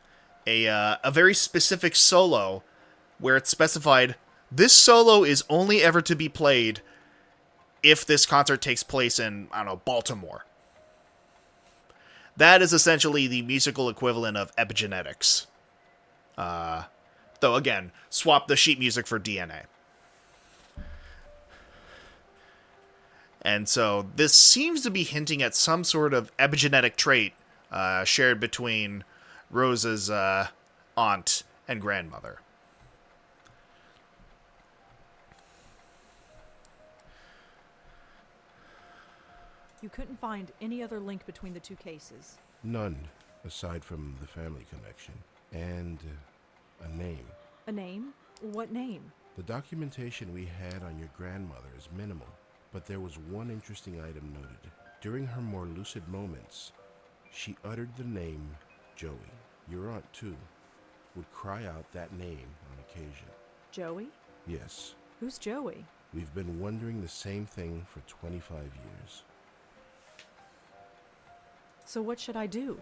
a very specific solo where it's specified, this solo is only ever to be played if this concert takes place in, I don't know, Baltimore. That is essentially the musical equivalent of epigenetics. Though, again, swap the sheet music for DNA. And so this seems to be hinting at some sort of epigenetic trait shared between Rose's aunt and grandmother. You couldn't find any other link between the two cases. None, aside from the family connection. And a name. A name? What name? The documentation we had on your grandmother is minimal, but there was one interesting item noted. During her more lucid moments, she uttered the name Joey. Your aunt, too, would cry out that name on occasion. Joey? Yes. Who's Joey? We've been wondering the same thing for 25 years. So what should I do?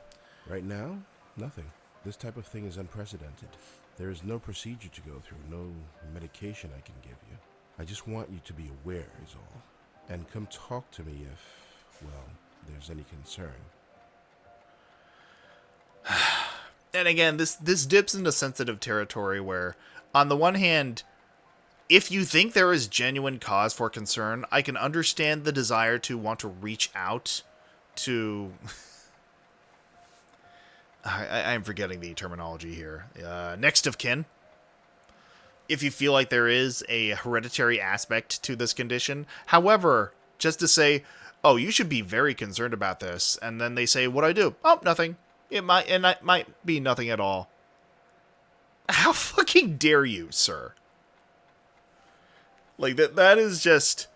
Right now, nothing. This type of thing is unprecedented. There is no procedure to go through, no medication I can give you. I just want you to be aware is all. And come talk to me if, well, there's any concern. And again, this dips into sensitive territory where, on the one hand, if you think there is genuine cause for concern, I can understand the desire to want to reach out to... I'm forgetting the terminology here. Next of kin. If you feel like there is a hereditary aspect to this condition. However, just to say, oh, you should be very concerned about this. And then they say, what do I do? Oh, nothing. It might be nothing at all. How fucking dare you, sir? Like, that is just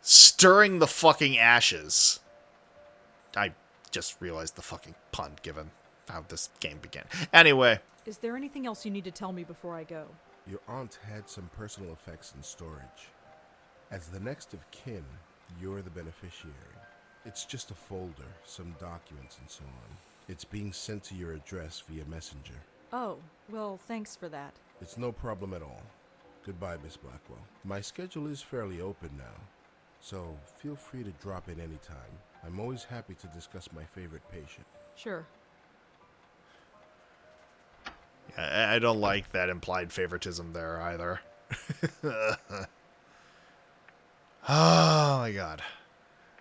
stirring the fucking ashes. I just realized the fucking pun, given how this game began. Anyway. Is there anything else you need to tell me before I go? Your aunt had some personal effects in storage. As the next of kin, you're the beneficiary. It's just a folder, some documents and so on. It's being sent to your address via messenger. Oh, well, thanks for that. It's no problem at all. Goodbye, Miss Blackwell. My schedule is fairly open now, so feel free to drop in anytime. I'm always happy to discuss my favorite patient. Sure. I don't like that implied favoritism there either. Oh my god.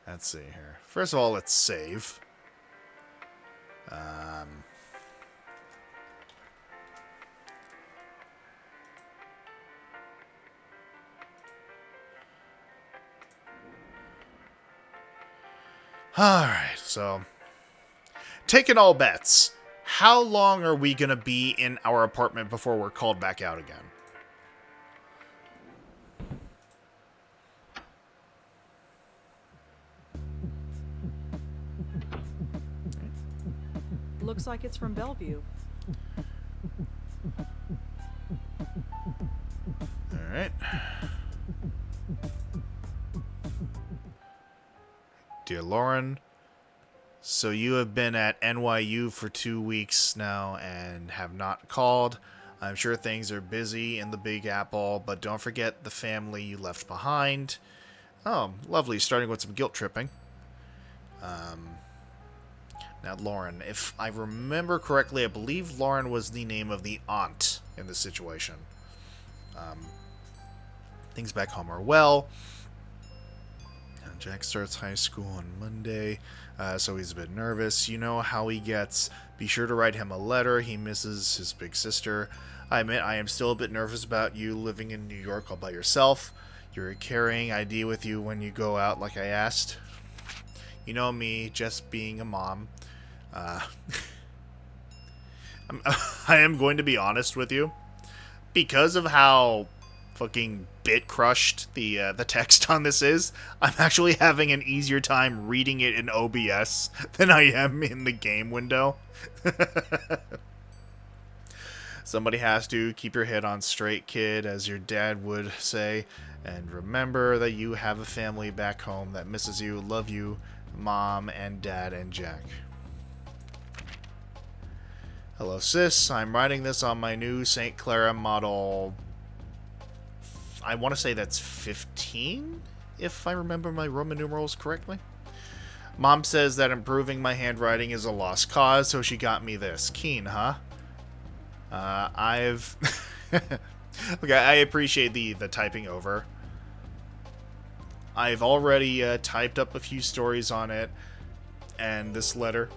Let's see here. First of all, let's save. Alright, so taking all bets. How long are we going to be in our apartment before we're called back out again? Looks like it's from Bellevue. Alright. Dear Lauren, so you have been at NYU for 2 weeks now and have not called. I'm sure things are busy in the Big Apple, but don't forget the family you left behind. Oh, lovely, starting with some guilt tripping. Now, Lauren, if I remember correctly, I believe Lauren was the name of the aunt in this situation. Things back home are well. Jack starts high school on Monday, so he's a bit nervous. You know how he gets. Be sure to write him a letter. He misses his big sister. I admit I am still a bit nervous about you living in New York all by yourself. You're carrying ID with you when you go out like I asked. You know me, just being a mom. I am going to be honest with you. Because of how fucking bit crushed the text on this is, I'm actually having an easier time reading it in OBS than I am in the game window. Somebody has to keep your head on straight, kid, as your dad would say, and remember that you have a family back home that misses you. Love you, Mom and Dad and Jack. Hello, sis. I'm writing this on my new St. Clara model. I want to say that's 15, if I remember my Roman numerals correctly. Mom says that improving my handwriting is a lost cause, so she got me this. Keen, huh? Okay, I appreciate the typing over. I've already typed up a few stories on it, and this letter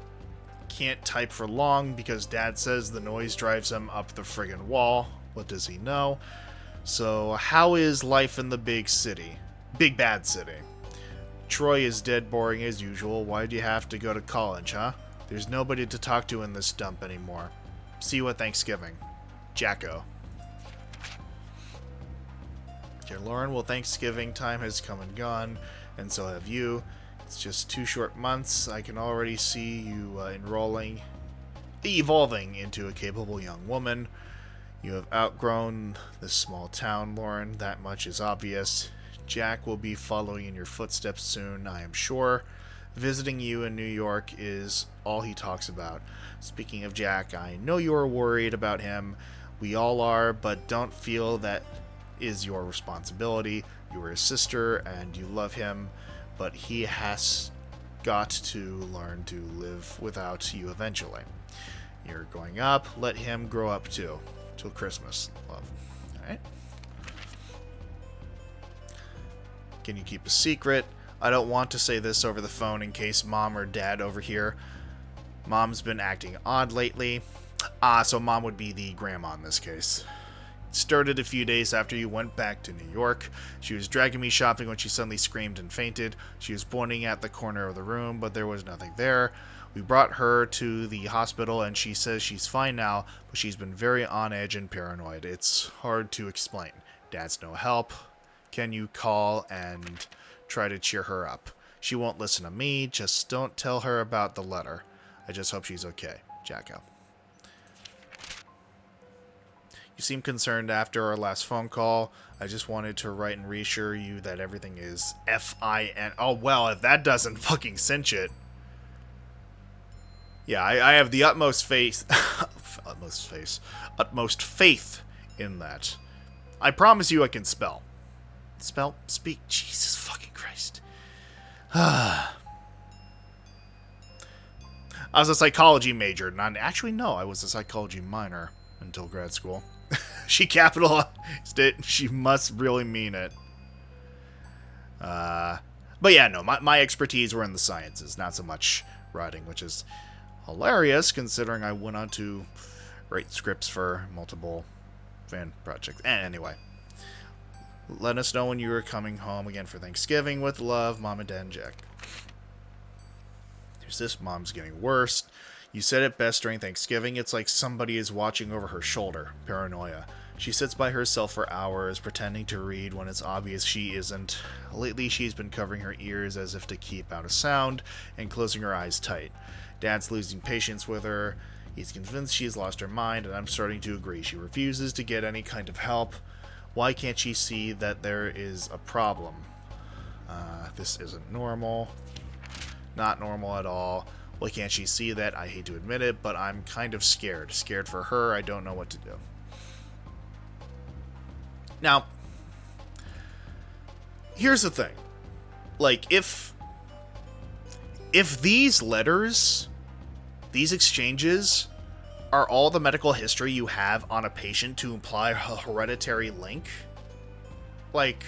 can't type for long because Dad says the noise drives him up the friggin' wall. What does he know? So, how is life in the big city? Big bad city. Troy is dead boring as usual. Why do you have to go to college, huh? There's nobody to talk to in this dump anymore. See you at Thanksgiving. Jacko. Dear Lauren, well, Thanksgiving time has come and gone, and so have you. It's just 2 short months. I can already see you evolving into a capable young woman. You have outgrown this small town, Lauren. That much is obvious. Jack will be following in your footsteps soon, I am sure. Visiting you in New York is all he talks about. Speaking of Jack, I know you are worried about him. We all are, but don't feel that is your responsibility. You are his sister, and you love him, but he has got to learn to live without you eventually. You're growing up. Let him grow up too. Till Christmas, love. Alright? Can you keep a secret? I don't want to say this over the phone in case Mom or Dad overhear. Mom's been acting odd lately. So Mom would be the grandma in this case. It started a few days after you went back to New York. She was dragging me shopping when she suddenly screamed and fainted. She was pointing at the corner of the room, but there was nothing there. We brought her to the hospital, and she says she's fine now, but she's been very on edge and paranoid. It's hard to explain. Dad's no help. Can you call and try to cheer her up? She won't listen to me. Just don't tell her about the letter. I just hope she's okay. Jacko. You seem concerned after our last phone call. I just wanted to write and reassure you that everything is fine. Oh, well, if that doesn't fucking cinch it. Yeah, I have the utmost faith. Utmost faith in that. I promise you I can spell. Speak. Jesus fucking Christ. I was a psychology major. Actually, no, I was a psychology minor until grad school. She capitalized it. She must really mean it. But yeah, no, my expertise were in the sciences, not so much writing, which is hilarious considering I went on to write scripts for multiple fan projects. Anyway, let us know when you are coming home again for Thanksgiving. With love, Mom and Dad and Jack. There's this. Mom's getting worse. You said it best during Thanksgiving. It's like somebody is watching over her shoulder. Paranoia. She sits by herself for hours, pretending to read when it's obvious she isn't. Lately, she's been covering her ears as if to keep out a sound, and closing her eyes tight. Dad's losing patience with her. He's convinced she's lost her mind, and I'm starting to agree. She refuses to get any kind of help. Why can't she see that there is a problem? This isn't normal. Not normal at all. Why can't she see that? I hate to admit it, but I'm kind of scared. Scared for her. I don't know what to do. Now, here's the thing. Like, if these letters, these exchanges, are all the medical history you have on a patient to imply a hereditary link, like,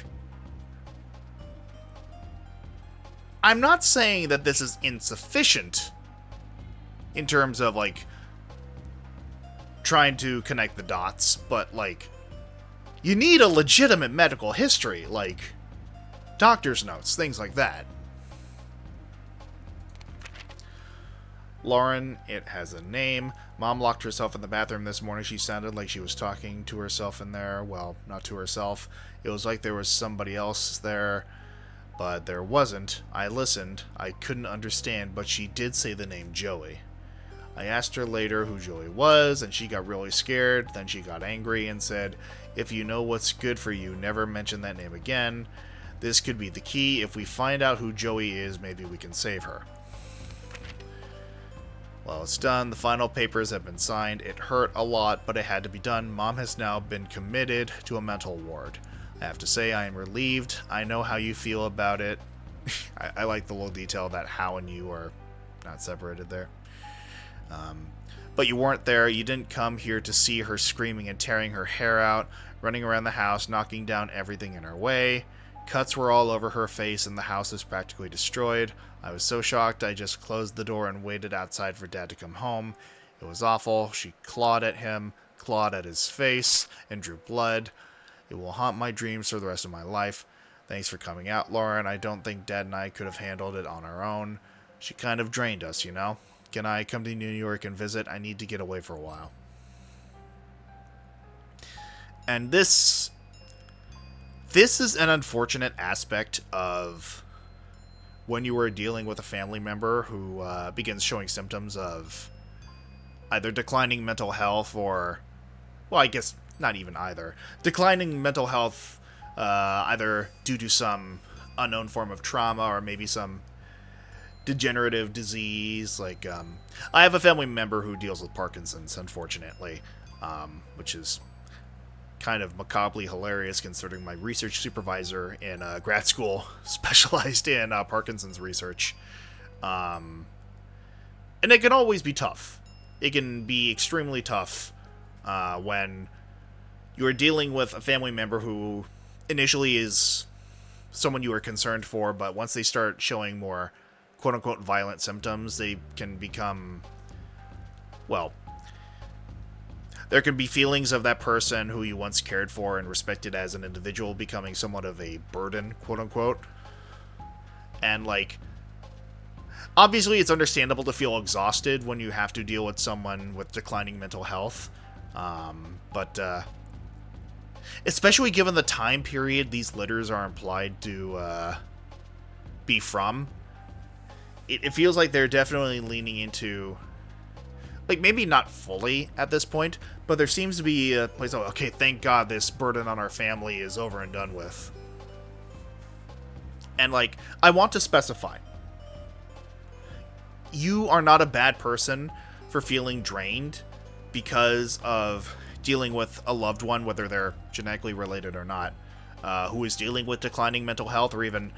I'm not saying that this is insufficient in terms of, like, trying to connect the dots, but, like, you need a legitimate medical history, like doctor's notes, things like that. Lauren, it has a name. Mom locked herself in the bathroom this morning. She sounded like she was talking to herself in there. Well, not to herself. It was like there was somebody else there, but there wasn't. I listened. I couldn't understand, but she did say the name Joey. I asked her later who Joey was, and she got really scared. Then she got angry and said, "If you know what's good for you, never mention that name again. This could be the key. If we find out who Joey is, maybe we can save her." Well, it's done. The final papers have been signed. It hurt a lot, but it had to be done. Mom has now been committed to a mental ward. I have to say, I am relieved. I know how you feel about it. I like the little detail that how and you are not separated there. But you weren't there. You didn't come here to see her screaming and tearing her hair out, running around the house, knocking down everything in her way. Cuts were all over her face, and the house was practically destroyed. I was so shocked, I just closed the door and waited outside for Dad to come home. It was awful. She clawed at him, clawed at his face, and drew blood. It will haunt my dreams for the rest of my life. Thanks for coming out, Lauren. I don't think Dad and I could have handled it on our own. She kind of drained us, you know? Can I come to New York and visit? I need to get away for a while. And this is an unfortunate aspect of when you are dealing with a family member who begins showing symptoms of either declining mental health or, well, I guess not even either. Declining mental health either due to some unknown form of trauma or maybe some degenerative disease. Like, I have a family member who deals with Parkinson's, unfortunately, which is kind of macabrely hilarious considering my research supervisor in grad school specialized in Parkinson's research. And it can always be tough. It can be extremely tough when you're dealing with a family member who initially is someone you are concerned for, but once they start showing more quote-unquote violent symptoms, they can become, well, there can be feelings of that person who you once cared for and respected as an individual becoming somewhat of a burden, quote-unquote. And, like, obviously it's understandable to feel exhausted when you have to deal with someone with declining mental health. But especially given the time period these letters are implied to be from, it feels like they're definitely leaning into, like, maybe not fully at this point, but there seems to be a place of, okay, thank God this burden on our family is over and done with. And, like, I want to specify, you are not a bad person for feeling drained because of dealing with a loved one, whether they're genetically related or not, who is dealing with declining mental health or even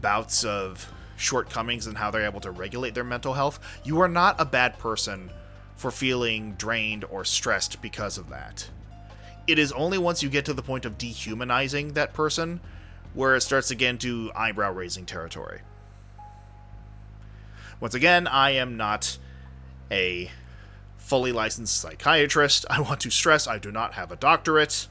bouts of shortcomings in how they're able to regulate their mental health. You are not a bad person for feeling drained or stressed because of that. It is only once you get to the point of dehumanizing that person where it starts again to eyebrow-raising territory. Once again, I am not a fully licensed psychiatrist. I want to stress I do not have a doctorate.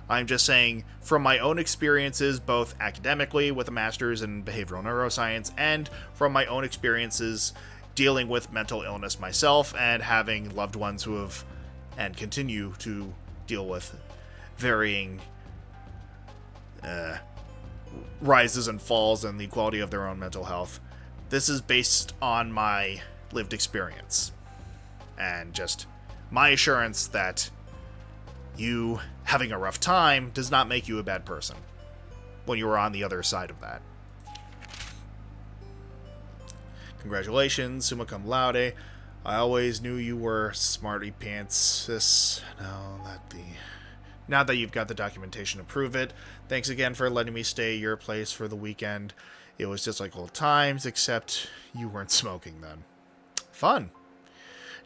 I'm just saying, from my own experiences, both academically with a master's in behavioral neuroscience and from my own experiences dealing with mental illness myself and having loved ones who have and continue to deal with varying rises and falls in the quality of their own mental health. This is based on my lived experience and just my assurance that you having a rough time does not make you a bad person when you are on the other side of that. Congratulations, summa cum laude. I always knew you were smarty pants, sis. Now that you've got the documentation to prove it, thanks again for letting me stay at your place for the weekend. It was just like old times, except you weren't smoking then. Fun.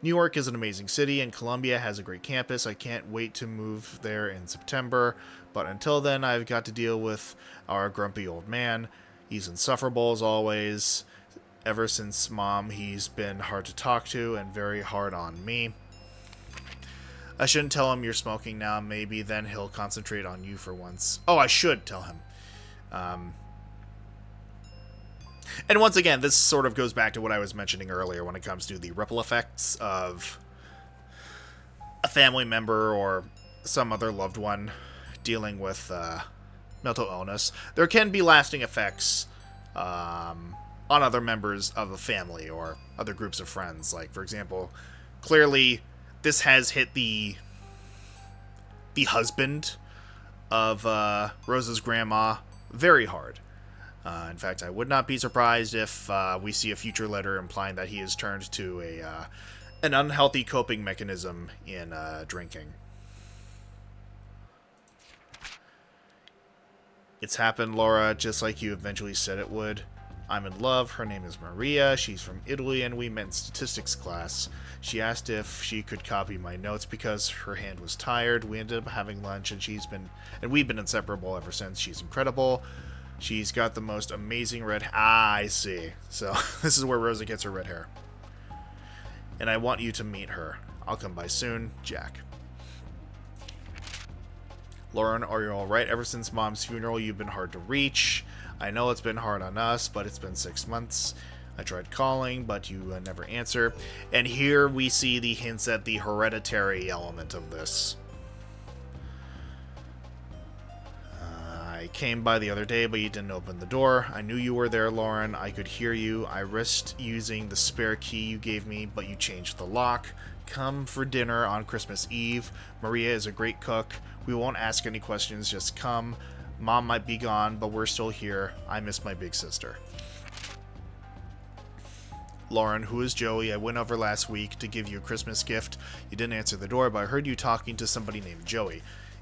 New York is an amazing city, and Columbia has a great campus. I can't wait to move there in September, but until then, I've got to deal with our grumpy old man. He's insufferable as always. Ever since Mom, he's been hard to talk to and very hard on me. I shouldn't tell him you're smoking now. Maybe then he'll concentrate on you for once. Oh, I should tell him. And once again, this sort of goes back to what I was mentioning earlier when it comes to the ripple effects of a family member or some other loved one dealing with mental illness. There can be lasting effects on other members of a family or other groups of friends. Like, for example, clearly this has hit the husband of Rosa's grandma very hard. In fact, I would not be surprised if we see a future letter implying that he has turned to an unhealthy coping mechanism in drinking. It's happened, Laura, just like you eventually said it would. I'm in love. Her name is Maria. She's from Italy, and we met in statistics class. She asked if she could copy my notes because her hand was tired. We ended up having lunch, and we've been inseparable ever since. She's incredible. She's got the most amazing red... I see. So, this is where Rosa gets her red hair. And I want you to meet her. I'll come by soon. Jack. Lauren, are you alright? Ever since Mom's funeral, you've been hard to reach. I know it's been hard on us, but it's been 6 months. I tried calling, but you never answer. And here we see the hints at the hereditary element of this. I came by the other day, but you didn't open the door. I knew you were there, Lauren. I could hear you. I risked using the spare key you gave me, but you changed the lock. Come for dinner on Christmas Eve. Maria is a great cook. We won't ask any questions, just come. Mom might be gone, but we're still here. I miss my big sister. Lauren, who is Joey? I went over last week to give you a Christmas gift. You didn't answer the door, but I heard you talking to somebody named Joey.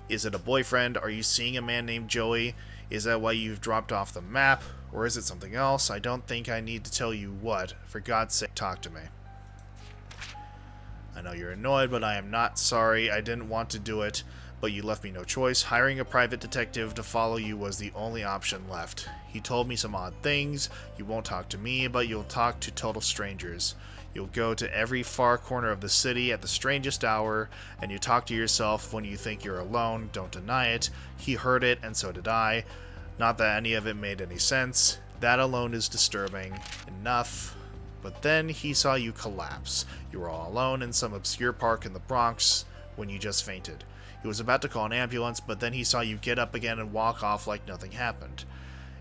Is it a boyfriend? Are you seeing a man named Joey? Is that why you've dropped off the map? Or is it something else? I don't think I need to tell you what. For God's sake, talk to me. I know you're annoyed, but I am not sorry. I didn't want to do it, but you left me no choice. Hiring a private detective to follow you was the only option left. He told me some odd things. You won't talk to me, but you'll talk to total strangers. You'll go to every far corner of the city at the strangest hour, and you talk to yourself when you think you're alone. Don't deny it. He heard it, and so did I. Not that any of it made any sense. That alone is disturbing enough. But then he saw you collapse. You were all alone in some obscure park in the Bronx when you just fainted. He was about to call an ambulance, but then he saw you get up again and walk off like nothing happened.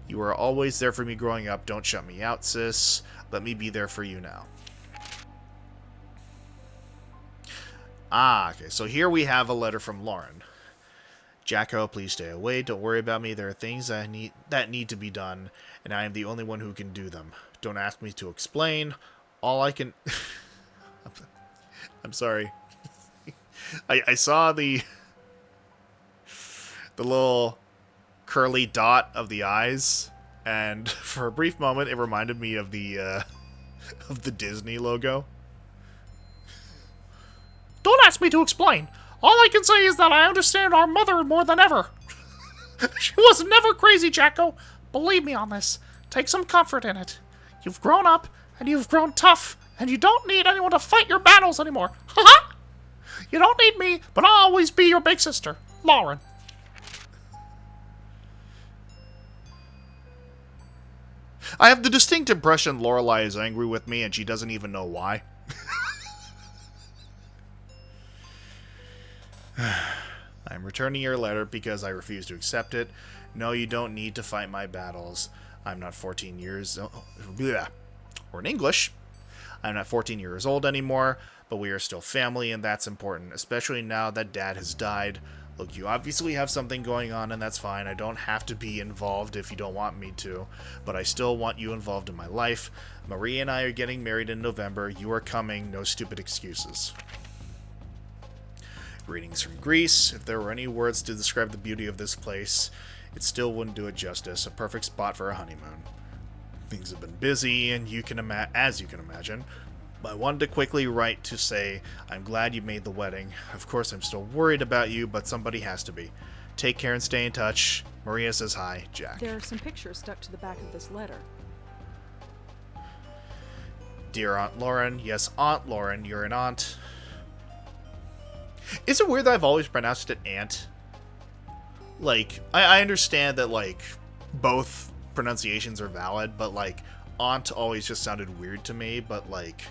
You were always there for me growing up. Don't shut me out, sis. Let me be there for you now. Okay, so here we have a letter from Lauren. Jacko, please stay away. Don't worry about me. There are things that need to be done, and I am the only one who can do them. Don't ask me to explain. All I can... I'm sorry. I saw the little curly dot of the eyes, and for a brief moment it reminded me of the Disney logo. Don't ask me to explain. All I can say is that I understand our mother more than ever. She was never crazy, Jacko. Believe me on this. Take some comfort in it. You've grown up, and you've grown tough, and you don't need anyone to fight your battles anymore. Ha-ha! You don't need me, but I'll always be your big sister, Lauren. I have the distinct impression Lorelai is angry with me, and she doesn't even know why. I'm returning your letter because I refuse to accept it. No, you don't need to fight my battles. I'm not 14 years... Or in English, I'm not 14 years old anymore, but we are still family, and that's important, especially now that Dad has died. Look, you obviously have something going on, and that's fine. I don't have to be involved if you don't want me to, but I still want you involved in my life. Marie and I are getting married in November. You are coming. No stupid excuses. Greetings from Greece. If there were any words to describe the beauty of this place, it still wouldn't do it justice. A perfect spot for a honeymoon. Things have been busy, and as you can imagine. I wanted to quickly write to say, I'm glad you made the wedding. Of course, I'm still worried about you, but somebody has to be. Take care and stay in touch. Maria says hi, Jack. There are some pictures stuck to the back of this letter. Dear Aunt Lauren. Yes, Aunt Lauren, you're an aunt. Is it weird that I've always pronounced it aunt? Like, I understand that, like, both pronunciations are valid, but, like, aunt always just sounded weird to me, but, like...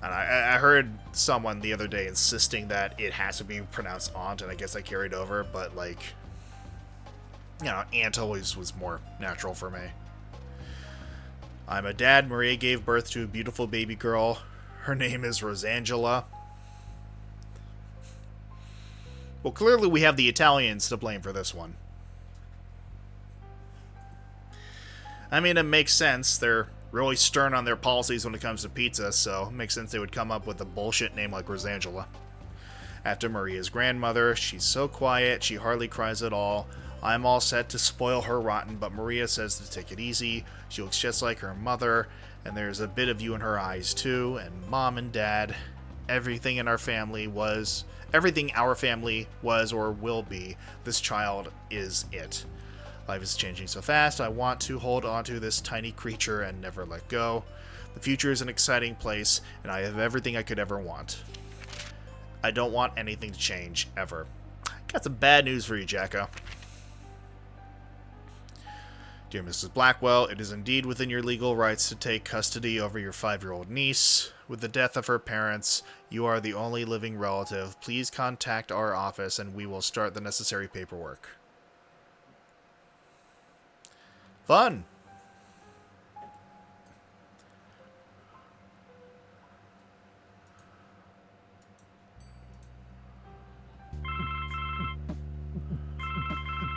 And I heard someone the other day insisting that it has to be pronounced aunt, and I guess I carried over, but, like... You know, aunt always was more natural for me. I'm a dad. Maria gave birth to a beautiful baby girl. Her name is Rosangela. Well, clearly we have the Italians to blame for this one. I mean, it makes sense. They're really stern on their policies when it comes to pizza, so it makes sense they would come up with a bullshit name like Rosangela. After Maria's grandmother, she's so quiet, she hardly cries at all. I'm all set to spoil her rotten, but Maria says to take it easy. She looks just like her mother, and there's a bit of you in her eyes, too, and Mom and Dad. Everything our family was or will be, this child is it. Life is changing so fast, I want to hold on to this tiny creature and never let go. The future is an exciting place, and I have everything I could ever want. I don't want anything to change, ever. Got some bad news for you, Jacko. Dear Mrs. Blackwell, it is indeed within your legal rights to take custody over your 5-year-old niece. With the death of her parents, you are the only living relative. Please contact our office and we will start the necessary paperwork. Fun!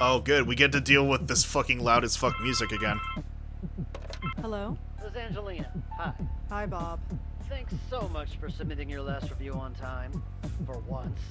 Oh, good. We get to deal with this fucking loud as fuck music again. Hello? This is Angelina. Hi. Hi, Bob. Thanks so much for submitting your last review on time. For once.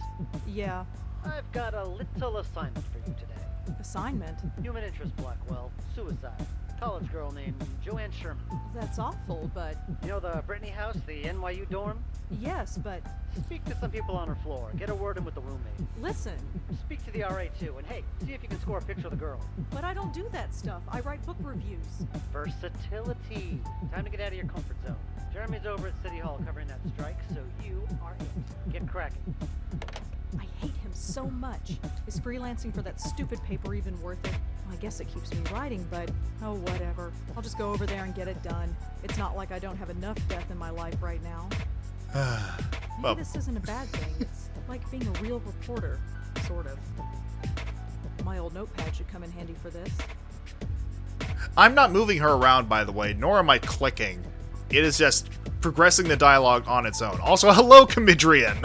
Yeah. I've got a little assignment for you today. Assignment? Human interest Blackwell. Suicide. College girl named Joanne Sherman. That's awful, but... You know the Brittany house, the NYU dorm? Yes, but... Speak to some people on her floor. Get a word in with the roommate. Listen. Speak to the RA too, and hey, see if you can score a picture of the girl. But I don't do that stuff. I write book reviews. Versatility. Time to get out of your comfort zone. Jeremy's over at City Hall covering that strike, so you are it. Get cracking. I hate him so much. Is freelancing for that stupid paper even worth it? Well, I guess it keeps me writing, but oh, whatever. I'll just go over there and get it done. It's not like I don't have enough death in my life right now. Maybe Well, this isn't a bad thing. It's like being a real reporter, sort of. My old notepad should come in handy for this. I'm not moving her around, by the way, nor am I clicking. It is just progressing the dialogue on its own. Also, hello, Comedrian!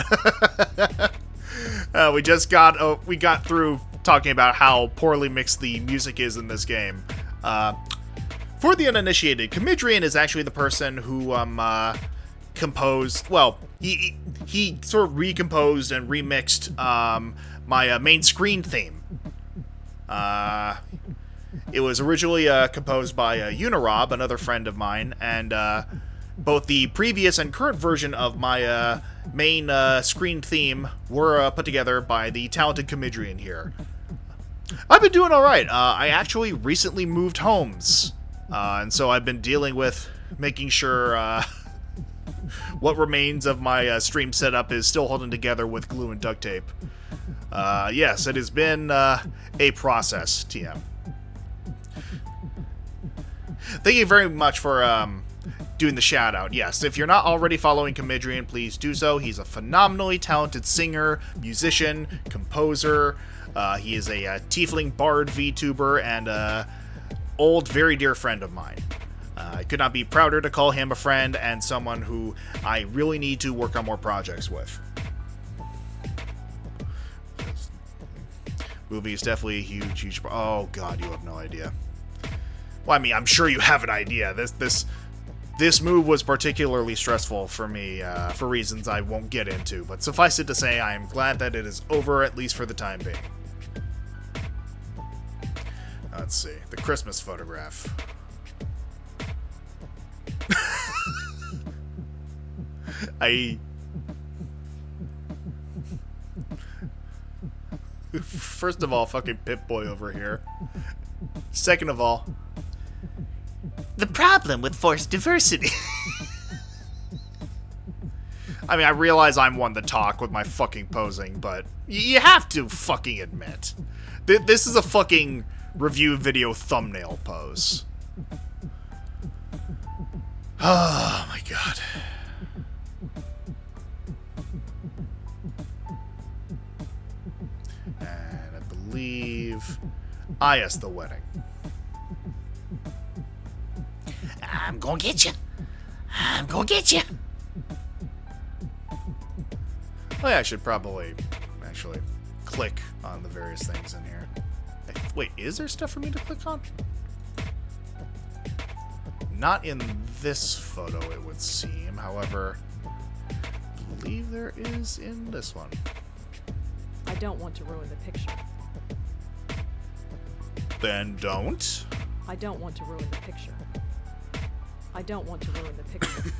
We got through talking about how poorly mixed the music is in this game. For the uninitiated, Comedrian is actually the person who composed. Well, he sort of recomposed and remixed my main screen theme. It was originally composed by Unirob, another friend of mine, and both the previous and current version of my main screen theme were put together by the talented Comedrian here. I've been doing alright. I actually recently moved homes, and so I've been dealing with making sure what remains of my stream setup is still holding together with glue and duct tape. Yes, it has been a process, TM. Thank you very much for doing the shout out. Yes, if you're not already following Comedrian, please do so. He's a phenomenally talented singer, musician, composer. He is a tiefling bard VTuber and a old, very dear friend of mine. I could not be prouder to call him a friend and someone who I really need to work on more projects with. Movie is definitely a huge. Oh God, you have no idea. Well, I mean, I'm sure you have an idea. This move was particularly stressful for me for reasons I won't get into. But suffice it to say, I am glad that it is over, at least for the time being. Let's see, the Christmas photograph. First of all, fucking Pip-Boy over here. Second of all, the problem with forced diversity. I mean, I realize I'm one to talk with my fucking posing, but you have to fucking admit. This is a fucking review video thumbnail pose. Oh my God. And I believe... yes, the wedding. I'm gonna get you. I'm gonna get you. Oh yeah, I should probably actually click on the various things in here. Wait, is there stuff for me to click on? Not in this photo, it would seem. However, I believe there is in this one. I don't want to ruin the picture. Then don't. I don't want to ruin the picture. I don't want to ruin the picture.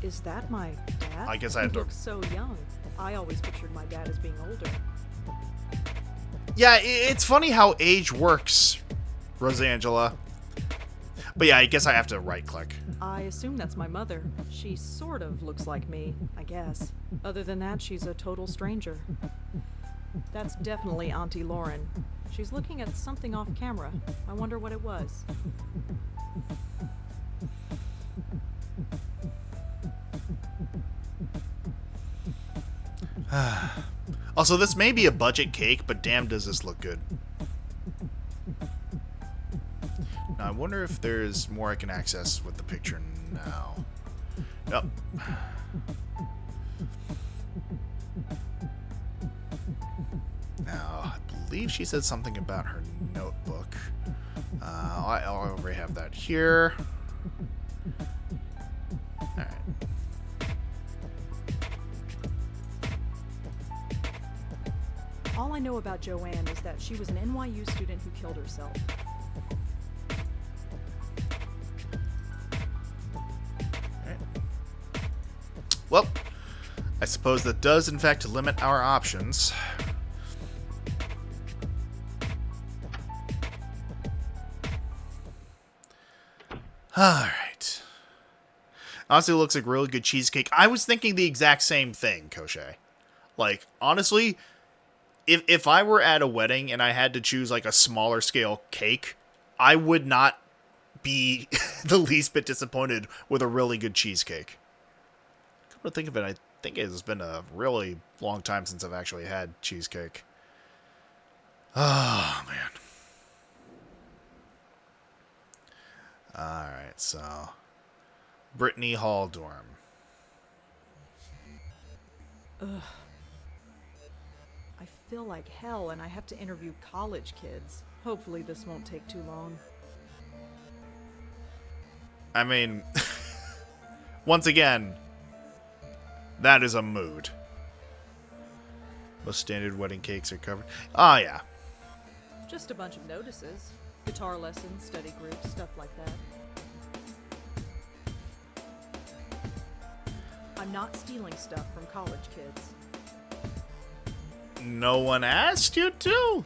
Is that my dad? I guess I have He to... looks so young. I always pictured my dad as being older. Yeah, it's funny how age works, Rosangela. But yeah, I guess I have to right-click. I assume that's my mother. She sort of looks like me, I guess. Other than that, she's a total stranger. That's definitely Auntie Lauren. She's looking at something off camera. I wonder what it was. Also, this may be a budget cake, but damn does this look good. Now, I wonder if there's more I can access with the picture now. Yep. Now, I believe she said something about her notebook. I already have that here. Alright. All I know about Joanne is that she was an NYU student who killed herself. Well, I suppose that does, in fact, limit our options. Alright. Honestly, it looks like really good cheesecake. I was thinking the exact same thing, Koshe. Like, honestly, if I were at a wedding and I had to choose, like, a smaller scale cake, I would not be the least bit disappointed with a really good cheesecake. Come to think of it, I think it's been a really long time since I've actually had cheesecake. Oh, man. Alright, so Brittany Hall dorm. Ugh. I feel like hell and I have to interview college kids. Hopefully this won't take too long. I mean, once again, that is a mood. Most standard wedding cakes are covered. Ah, yeah. Just a bunch of notices. Guitar lessons, study groups, stuff like that. I'm not stealing stuff from college kids. No one asked you to?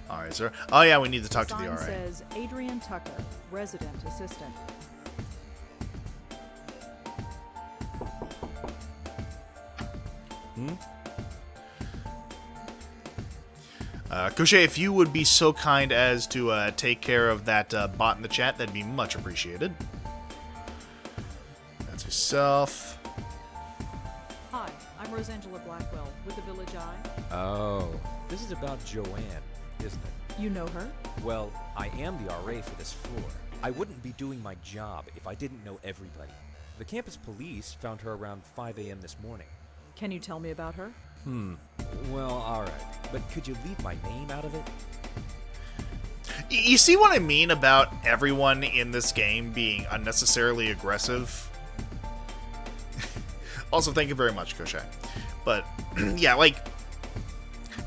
Alright, sir. Oh, yeah, we need to talk to the Sign RA. says Adrian Tucker, resident assistant. Koshe, if you would be so kind as to take care of that bot in the chat, that'd be much appreciated. That's yourself. Hi, I'm Rosangela Blackwell with the Village Eye. Oh, this is about Joanne, isn't it? You know her? Well, I am the RA for this floor. I wouldn't be doing my job if I didn't know everybody. The campus police found her around 5 a.m. this morning. Can you tell me about her? Well, alright. But could you leave my name out of it? You see what I mean about everyone in this game being unnecessarily aggressive? Also, thank you very much, Koshe. But, yeah, like,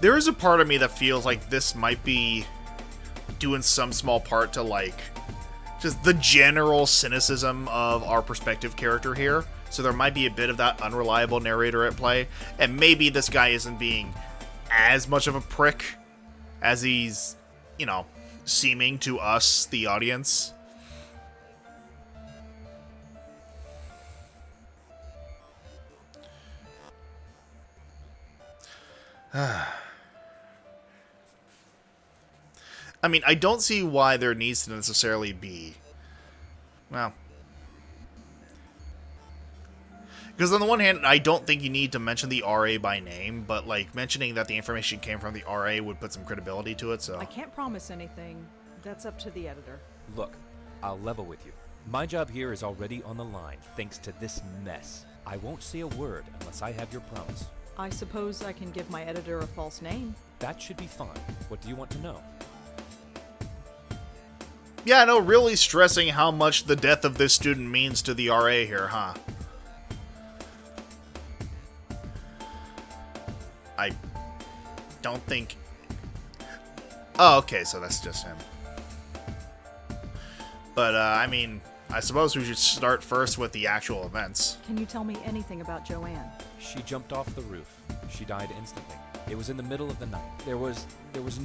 there is a part of me that feels like this might be doing some small part to, like, just the general cynicism of our perspective character here. So there might be a bit of that unreliable narrator at play. And maybe this guy isn't being as much of a prick as he's, you know, seeming to us, the audience. I mean, I don't see why there needs to necessarily be... Well... Because on the one hand, I don't think you need to mention the RA by name, but, like, mentioning that the information came from the RA would put some credibility to it, so... I can't promise anything. That's up to the editor. Look, I'll level with you. My job here is already on the line, thanks to this mess. I won't say a word unless I have your promise. I suppose I can give my editor a false name. That should be fine. What do you want to know? Yeah, no, really stressing how much the death of this student means to the RA here, huh? I don't think... Oh, okay, so that's just him. But, I mean, I suppose we should start first with the actual events. Can you tell me anything about Joanne? She jumped off the roof. She died instantly. It was in the middle of the night. There was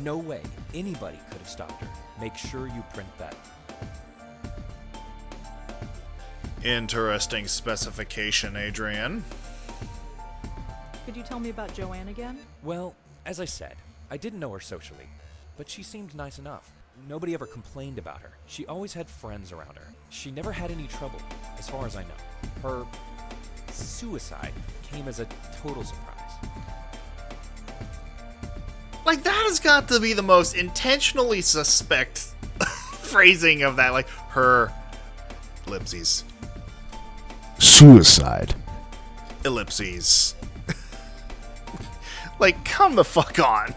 no way anybody could have stopped her. Make sure you print that. Interesting specification, Adrian. Could you tell me about Joanne again? Well, as I said, I didn't know her socially, but she seemed nice enough. Nobody ever complained about her. She always had friends around her. She never had any trouble, as far as I know. Her suicide came as a total surprise. Like, that has got to be the most intentionally suspect phrasing of that. Like, her ellipses. Suicide. Ellipses. Like, come the fuck on.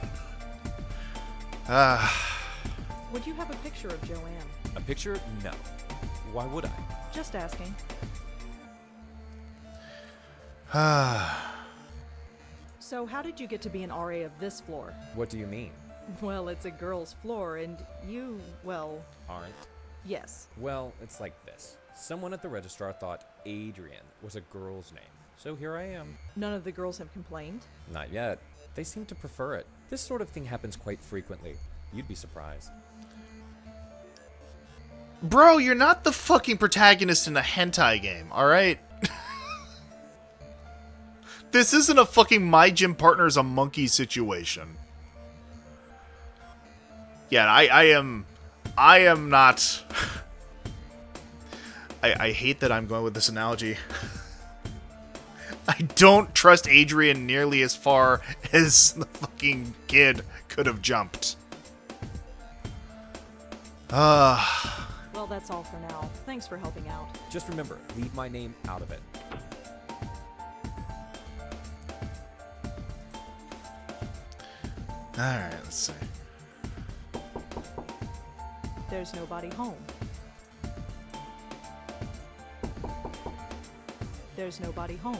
Would you have a picture of Joanne? A picture? No. Why would I? Just asking. So how did you get to be an RA of this floor? What do you mean? Well, it's a girl's floor, and you, well, Aren't? yes. Well, it's like this. Someone at the registrar thought Adrian was a girl's name. So here I am. None of the girls have complained? Not yet. They seem to prefer it. This sort of thing happens quite frequently. You'd be surprised. Bro, you're not the fucking protagonist in a hentai game, alright? This isn't a fucking My Gym Partner's a Monkey situation. Yeah, I am not... I hate that I'm going with this analogy. I don't trust Adrian nearly as far as the fucking kid could have jumped. Well, that's all for now. Thanks for helping out. Just remember, leave my name out of it. Alright, let's see. There's nobody home. There's nobody home.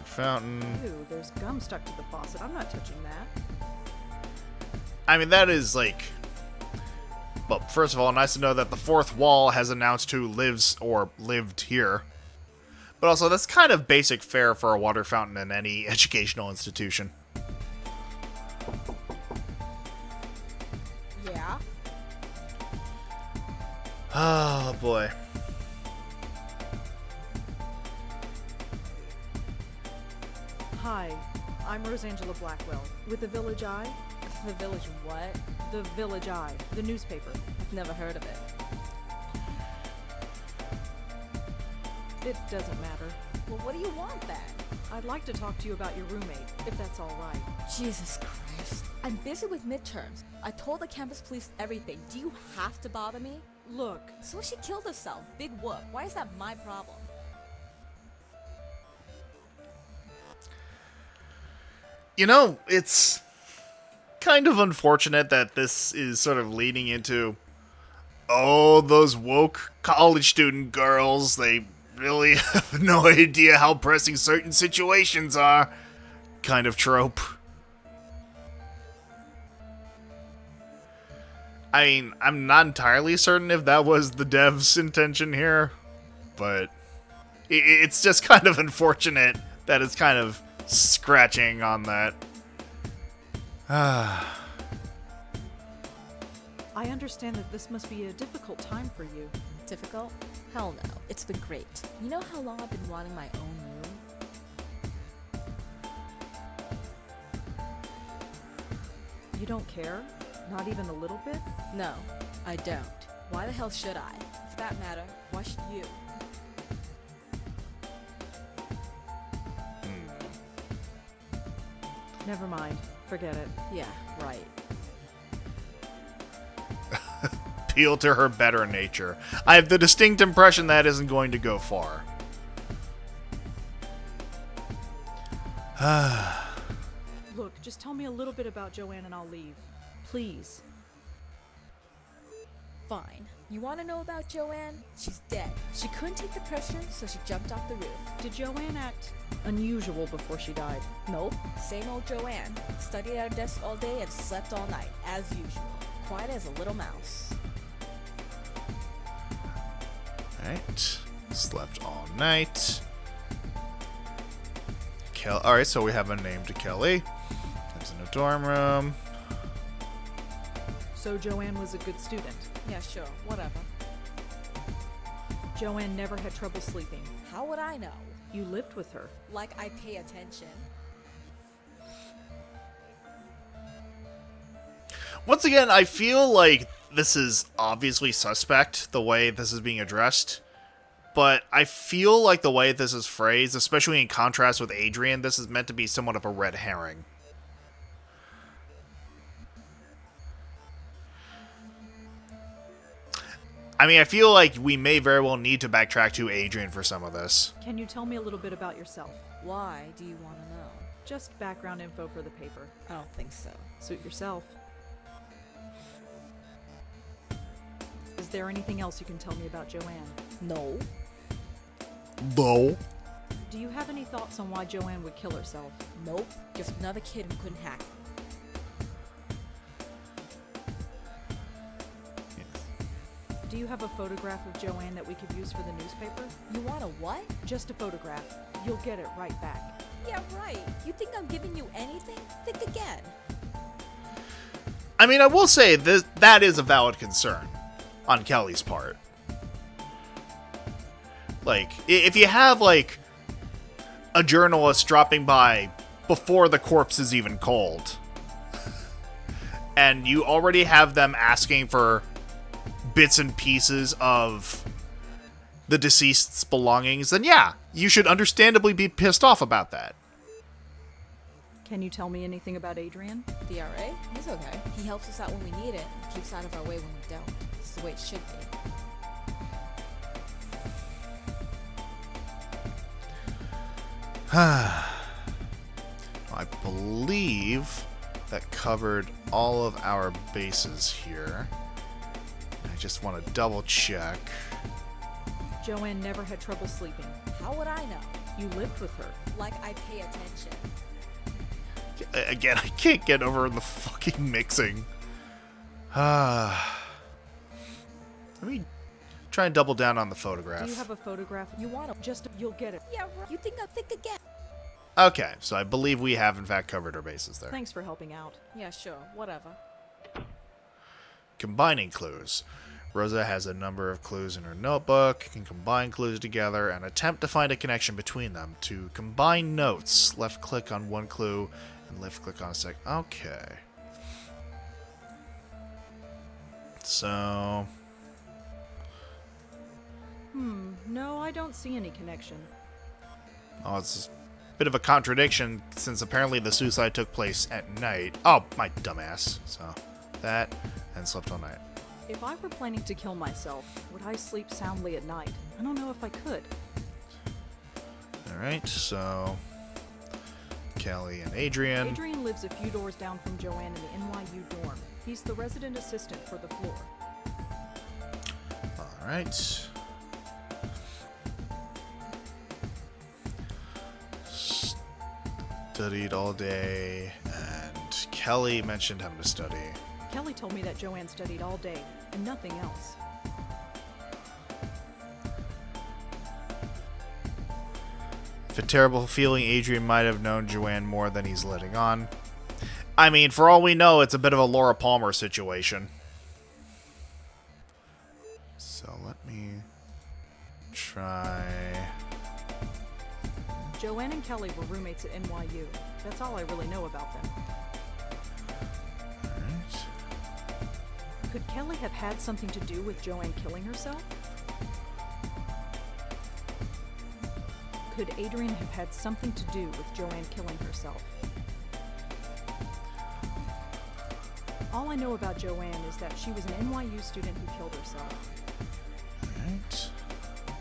Fountain. Ew, there's gum stuck to the faucet. I'm not touching that. I mean, that is like... Well, first of all, nice to know that the fourth wall has announced who lives or lived here. But also, that's kind of basic fare for a water fountain in any educational institution. Yeah? Oh, boy. Hi, I'm Rosangela Blackwell, with the Village Eye. The village what? The Village Eye, the newspaper. I've never heard of it. It doesn't matter. Well, what do you want then? I'd like to talk to you about your roommate, if that's all right. Jesus Christ. I'm busy with midterms. I told the campus police everything. Do you have to bother me? Look, So she killed herself. Big whoop. Why is that my problem? You know, it's kind of unfortunate that this is sort of leading into, oh, those woke college student girls, they really have no idea how pressing certain situations are, kind of trope. I mean, I'm not entirely certain if that was the dev's intention here, but it's just kind of unfortunate that it's kind of scratching on that. I understand that this must be a difficult time for you. Difficult? Hell no. It's been great. You know how long I've been wanting my own room? You don't care? Not even a little bit? No, I don't. Why the hell should I? For that matter, why should you? Never mind. Forget it. Yeah, right. Appeal to her better nature. I have the distinct impression that isn't going to go far. Look, just tell me a little bit about Joanne and I'll leave. Please. Fine. You want to know about Joanne? She's dead. She couldn't take the pressure, so she jumped off the roof. Did Joanne act unusual before she died? Nope. Same old Joanne. Studied at her desk all day and slept all night, as usual. Quiet as a little mouse. Alright. Slept all night. Alright, so we have a name to Kelly. Lives in a dorm room. So Joanne was a good student. Yeah, sure. Whatever. Joanne never had trouble sleeping. How would I know? You lived with her. Like I pay attention. Once again, I feel like this is obviously suspect, the way this is being addressed. But I feel like the way this is phrased, especially in contrast with Adrian, this is meant to be somewhat of a red herring. I mean, I feel like we may very well need to backtrack to Adrian for some of this. Can you tell me a little bit about yourself? Why do you want to know? Just background info for the paper. I don't think so. Suit yourself. Is there anything else you can tell me about Joanne? No. No. Do you have any thoughts on why Joanne would kill herself? Nope. Just another kid who couldn't hack. Do you have a photograph of Joanne that we could use for the newspaper? You want a what? Just a photograph. You'll get it right back. Yeah, right. You think I'm giving you anything? Think again. I mean, I will say that is a valid concern on Kelly's part. Like, if you have, like, a journalist dropping by before the corpse is even cold, and you already have them asking for bits and pieces of the deceased's belongings, then yeah, you should understandably be pissed off about that. Can you tell me anything about Adrian? The RA? He's okay. He helps us out when we need it and keeps out of our way when we don't. It's the way it should be. I believe that covered all of our bases here. I just want to double check. Joanne never had trouble sleeping. How would I know? You lived with her. Like I pay attention. Again, I can't get over the fucking mixing. Let me try and double down on the photograph. Do you have a photograph? You want to Just, you'll get it. Yeah, right. You think I'll think again? Okay, so I believe we have in fact covered our bases there. Thanks for helping out. Yeah, sure. Whatever. Combining clues. Rosa has a number of clues in her notebook, can combine clues together, and attempt to find a connection between them. To combine notes, left click on one clue, and left click on a second. Okay. So... No, I don't see any connection. Oh, it's a bit of a contradiction, since apparently the suicide took place at night. Oh, my dumbass. So, that, and slept all night. If I were planning to kill myself, would I sleep soundly at night? I don't know if I could. Alright, so... Kelly and Adrian. Adrian lives a few doors down from Joanne in the NYU dorm. He's the resident assistant for the floor. Alright. Studied all day, and Kelly mentioned having to study. Kelly told me that Joanne studied all day, and nothing else. If a terrible feeling, Adrian might have known Joanne more than he's letting on. I mean, for all we know, it's a bit of a Laura Palmer situation. So let me try... Joanne and Kelly were roommates at NYU. That's all I really know about them. Alright. Could Kelly have had something to do with Joanne killing herself? Could Adrian have had something to do with Joanne killing herself? All I know about Joanne is that she was an NYU student who killed herself. Alright.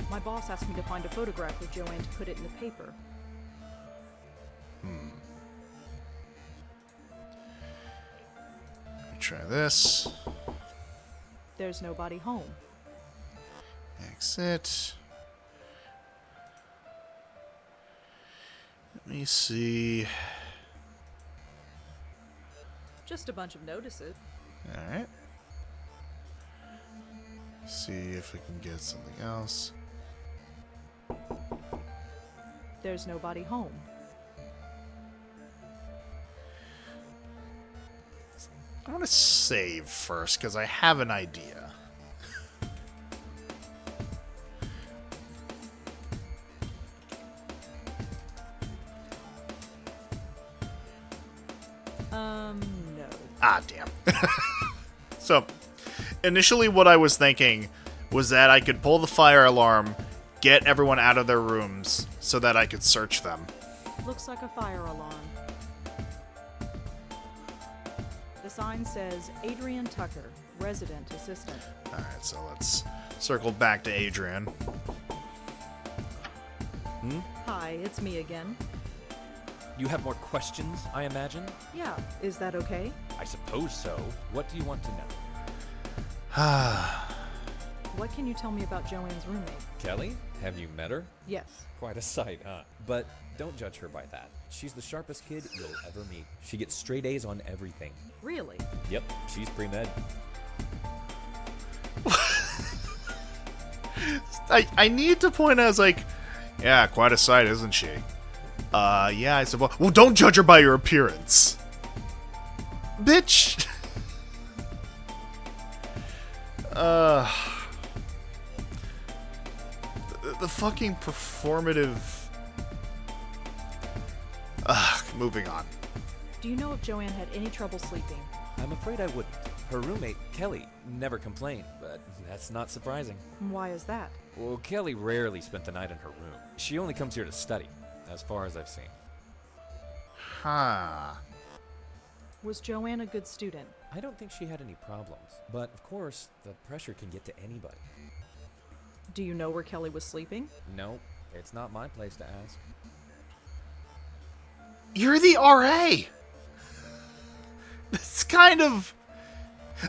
My boss asked me to find a photograph of Joanne to put it in the paper. Let me try this. There's nobody home. Exit. Let me see. Just a bunch of notices. Alright. See if we can get something else. There's nobody home. I want to save first, because I have an idea. Ah, damn. So, initially what I was thinking was that I could pull the fire alarm, get everyone out of their rooms, so that I could search them. Looks like a fire alarm. The sign says Adrian Tucker, resident assistant. Alright, so let's circle back to Adrian. Hi, it's me again. You have more questions, I imagine? Yeah, is that okay? I suppose so. What do you want to know? What can you tell me about Joanne's roommate? Kelly? Have you met her? Yes. Quite a sight, huh? But don't judge her by that. She's the sharpest kid you'll ever meet. She gets straight A's on everything. Really? Yep, she's pre-med. I need to point out, I was like, yeah, quite a sight, isn't she? Yeah, I suppose. Well, don't judge her by your appearance. Bitch! The fucking performative... moving on. Do you know if Joanne had any trouble sleeping? I'm afraid I wouldn't. Her roommate, Kelly, never complained, but that's not surprising. Why is that? Well, Kelly rarely spent the night in her room. She only comes here to study, as far as I've seen. Huh. Was Joanne a good student? I don't think she had any problems, but of course, the pressure can get to anybody. Do you know where Kelly was sleeping? No, it's not my place to ask. You're the RA! It's kind of...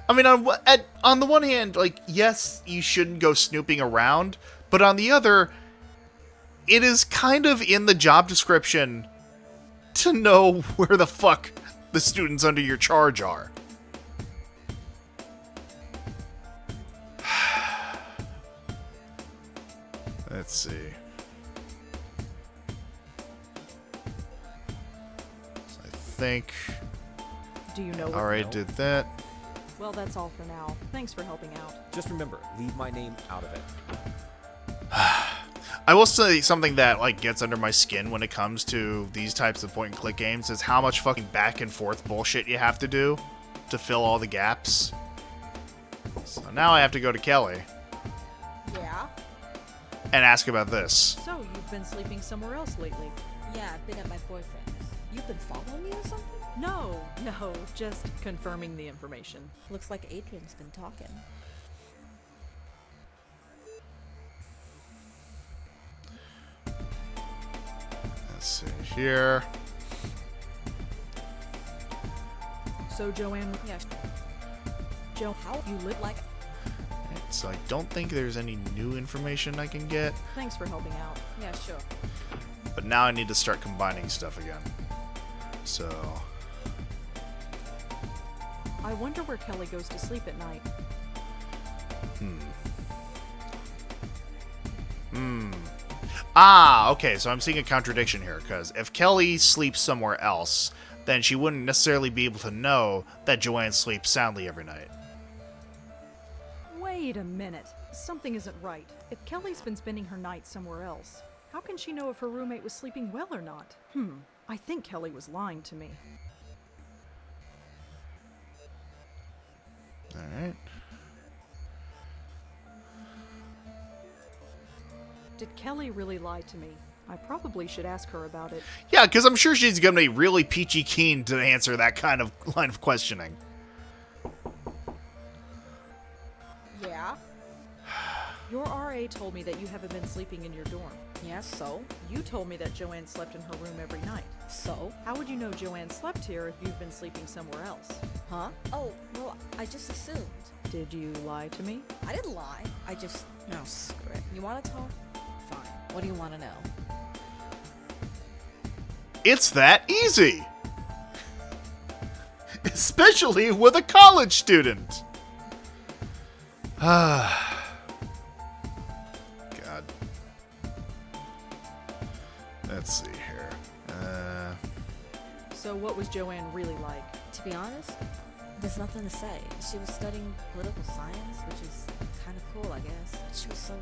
I mean, on the one hand, like, yes, you shouldn't go snooping around, but on the other, it is kind of in the job description to know where the fuck the students under your charge are. Let's see. So I think... Do you know where... Alright, did that. Well, that's all for now. Thanks for helping out. Just remember, leave my name out of it. I will say something that like gets under my skin when it comes to these types of point and click games is how much fucking back and forth bullshit you have to do to fill all the gaps. So now I have to go to Kelly Yeah? and ask about this. So, you've been sleeping somewhere else lately? Yeah, I've been at my boyfriend's. You've been following me or something? No, just confirming the information. Looks like Adrian's been talking. Let's see here. So, Joanne... Yeah. Joe, how you live like... So I don't think there's any new information I can get, Thanks for helping out. Yeah, sure. but now I need to start combining stuff again. So... I wonder where Kelly goes to sleep at night. Ah, okay, so I'm seeing a contradiction here, because if Kelly sleeps somewhere else, then she wouldn't necessarily be able to know that Joanne sleeps soundly every night. Wait a minute. Something isn't right. If Kelly's been spending her night somewhere else, how can she know if her roommate was sleeping well or not? I think Kelly was lying to me. Alright. Did Kelly really lie to me? I probably should ask her about it. Yeah, because I'm sure she's going to be really peachy keen to answer that kind of line of questioning. Yeah? Your RA told me that you haven't been sleeping in your dorm. Yeah, so? You told me that Joanne slept in her room every night. So? How would you know Joanne slept here if you've been sleeping somewhere else? Huh? Oh, well, I just assumed. Did you lie to me? I didn't lie. I just... No, screw it. You want to talk? Fine. What do you want to know? It's that easy! Especially with a college student! God. Let's see here. So what was Joanne really like? To be honest, there's nothing to say. She was studying political science, which is kind of cool, I guess. She was so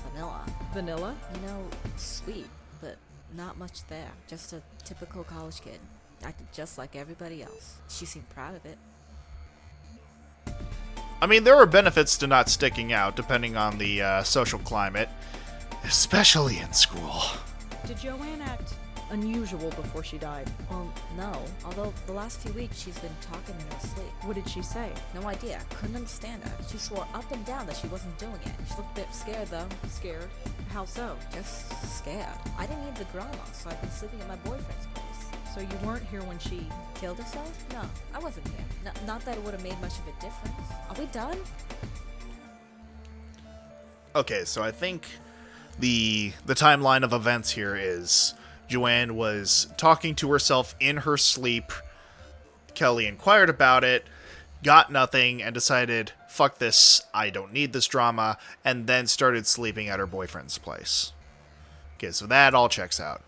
vanilla. Vanilla? You know, sweet, but not much there. Just a typical college kid. Acted just like everybody else. She seemed proud of it. I mean, there are benefits to not sticking out, depending on the social climate, especially in school. Did Joanne act unusual before she died? Well, no. Although the last few weeks she's been talking in her sleep. What did she say? No idea. Couldn't understand her. She swore up and down that she wasn't doing it. She looked a bit scared though. Scared? How so? Just scared. I didn't need the drama, so I've been sleeping at my boyfriend's place. So you weren't here when she... Killed herself? No, I wasn't here. Not that it would have made much of a difference. Are we done? Okay, so I think the timeline of events here is Joanne was talking to herself in her sleep. Kelly inquired about it, got nothing, and decided, fuck this, I don't need this drama, and then started sleeping at her boyfriend's place. Okay, so that all checks out.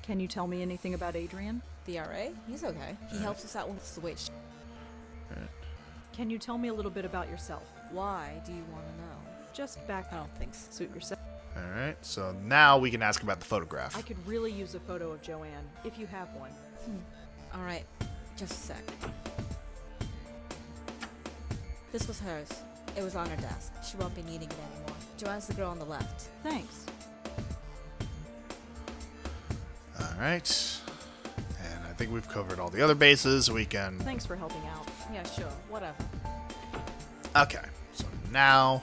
Can you tell me anything about Adrian? The RA? He's okay. He helps us out with the witch. Can you tell me a little bit about yourself? Why do you want to know? Just back I don't think so. suit yourself. Alright, so now we can ask about the photograph. I could really use a photo of Joanne, if you have one. Alright, just a sec. This was hers. It was on her desk. She won't be needing it anymore. Joanne's the girl on the left. Thanks. Alright. And I think we've covered all the other bases. We can... Thanks for helping out. Yeah, sure. Whatever. Okay, so now...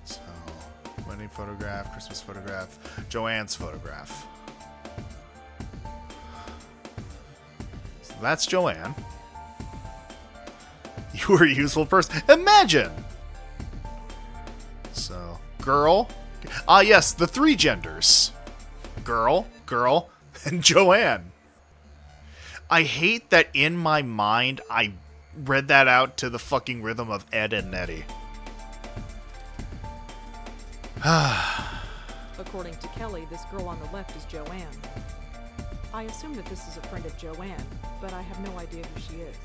So, wedding photograph, Christmas photograph, Joanne's photograph. So that's Joanne. You were a useful person. Imagine! So, girl. Ah, yes, the three genders. Girl, and Joanne. I hate that in my mind I read that out to the fucking rhythm of Ed and Nettie. According to Kelly, this girl on the left is Joanne. I assume that this is a friend of Joanne, but I have no idea who she is.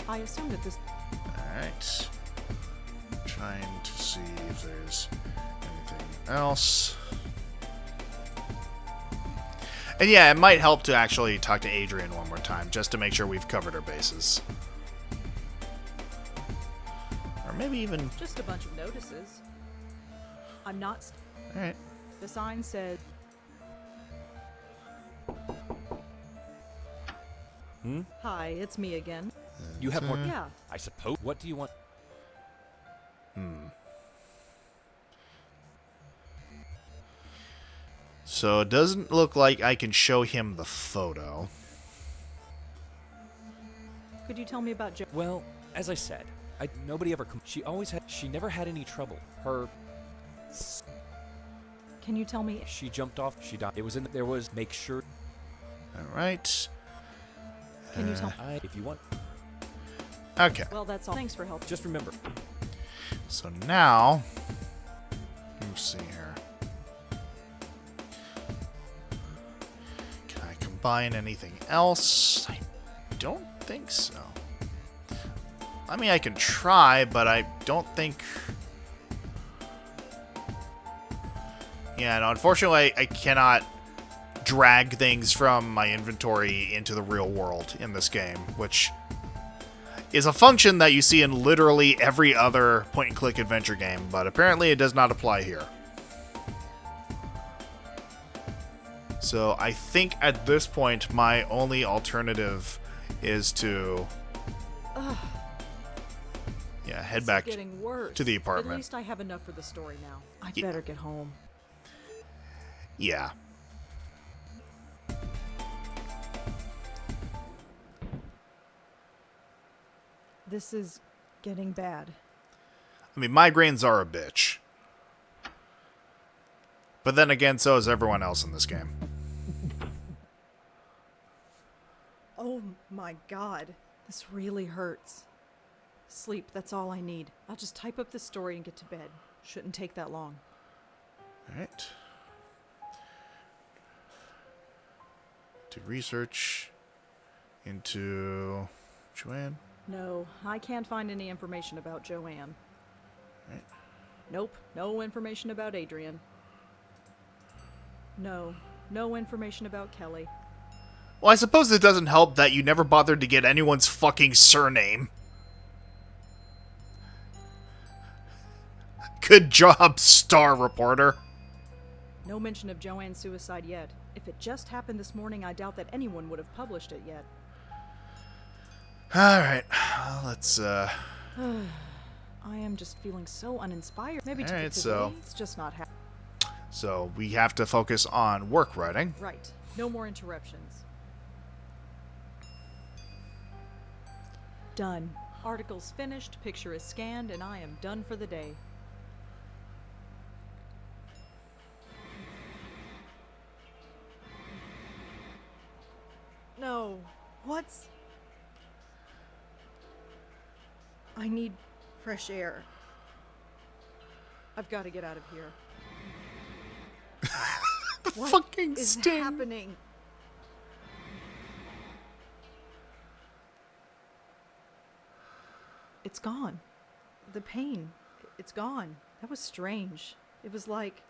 I assume that this... Alright. Trying to see if there's anything else. And yeah, it might help to actually talk to Adrian one more time, just to make sure we've covered our bases. Or maybe even... Just a bunch of notices. I'm not... Alright. The sign said... Hi, it's me again. You have more. Yeah. I suppose. What do you want? So it doesn't look like I can show him the photo. Could you tell me about Jo... Well, as I said, nobody ever. She never had any trouble. Can you tell me... She jumped off. She died. It was in. There was. Make sure. Alright. Can you tell... If you want. Okay. Well, that's all. Thanks for helping. Just remember. So now... Let's see here. Can I combine anything else? I don't think so. I mean, I can try, but I don't think... Yeah, no, unfortunately, I cannot drag things from my inventory into the real world in this game, which is a function that you see in literally every other point-and-click adventure game, but apparently it does not apply here. So I think at this point, my only alternative is to... Yeah, head back Getting worse. to the apartment. At least I have enough for the story now. I better get home. Yeah. This is getting bad. I mean, migraines are a bitch. But then again, so is everyone else in this game. Oh my god. This really hurts. Sleep, that's all I need. I'll just type up the story and get to bed. Shouldn't take that long. Alright. Do research into Joanne. No, I can't find any information about Joanne. Right. Nope, no information about Adrian. No, No information about Kelly. Well, I suppose it doesn't help that you never bothered to get anyone's fucking surname. Good job, Star Reporter. No mention of Joanne's suicide yet. If it just happened this morning, I doubt that anyone would have published it yet. Alright, let's, I am just feeling so uninspired. Maybe Alright, today, so- it's just not happening. So, we have to focus on work writing. Right. No more interruptions. Done. Article's finished, picture is scanned, and I am done for the day. No. What's... I need fresh air. I've got to get out of here. The What fucking is sting. happening? It's gone. The pain, it's gone. That was strange. It was like...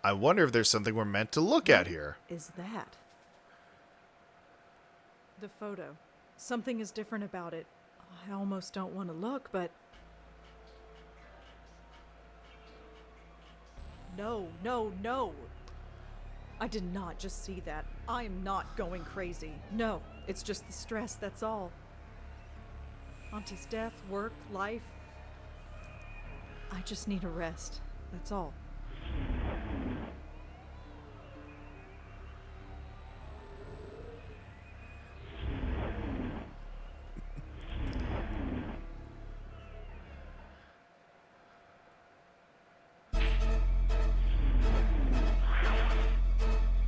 I wonder if there's something we're meant to look at here. Is that? The photo. Something is different about it. I almost don't want to look, but... No, no, no! I did not just see that. I am not going crazy. No, it's just the stress, that's all. Auntie's death, work, life. I just need a rest. That's all.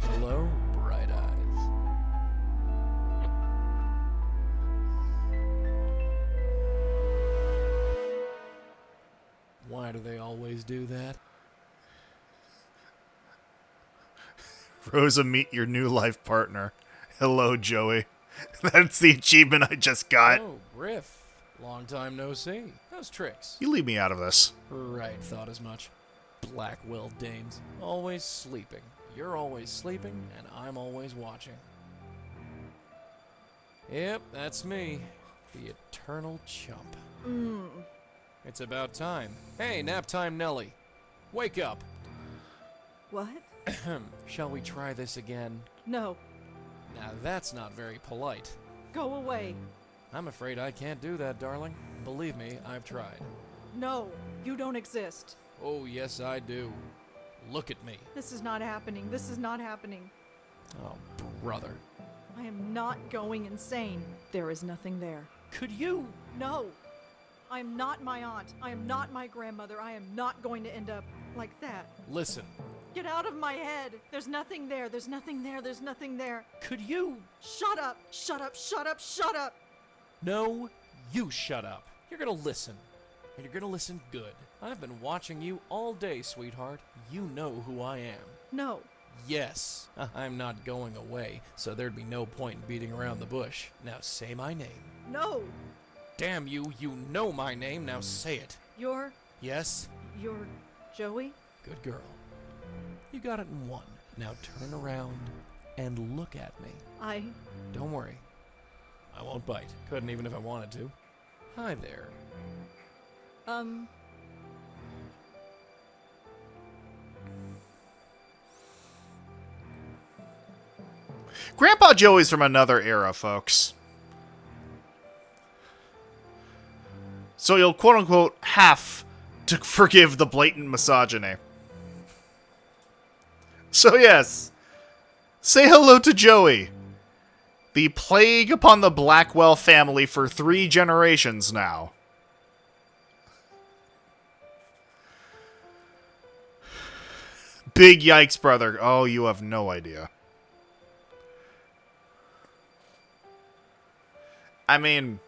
Hello, bright eyes. Why do they always do that? Rosa, meet your new life partner. Hello, Joey. That's the achievement I just got. Oh, Griff. Long time no see. How's tricks? You leave me out of this. Right, thought as much. Blackwell dames. Always sleeping. You're always sleeping, and I'm always watching. Yep, that's me. The eternal chump. It's about time. Hey, nap time Nelly. Wake up. What? Shall we try this again? No. Now that's not very polite. Go away. I'm afraid I can't do that, darling. Believe me, I've tried. No, you don't exist. Oh, yes, I do. Look at me. This is not happening. This is not happening. Oh, brother. I am not going insane. There is nothing there. Could you? No. I am not my aunt. I am not my grandmother. I am not going to end up like that. Listen. Get out of my head. There's nothing there. There's nothing there. There's nothing there. Could you? Shut up. Shut up. Shut up. Shut up. No, you shut up. You're gonna listen. And you're gonna listen good. I've been watching you all day, sweetheart. You know who I am. No. Yes, I'm not going away, so there'd be no point in beating around the bush. Now say my name. No. Damn you, you know my name, now say it. You're Yes? Joey? Good girl. You got it in one. Now turn around and look at me. Don't worry. I won't bite. Couldn't even if I wanted to. Hi there. Grandpa Joey's from another era, folks. So you'll quote-unquote have to forgive the blatant misogyny. So yes, say hello to Joey. The plague upon the Blackwell family for 3 generations now. Big yikes, brother. Oh, you have no idea. I mean,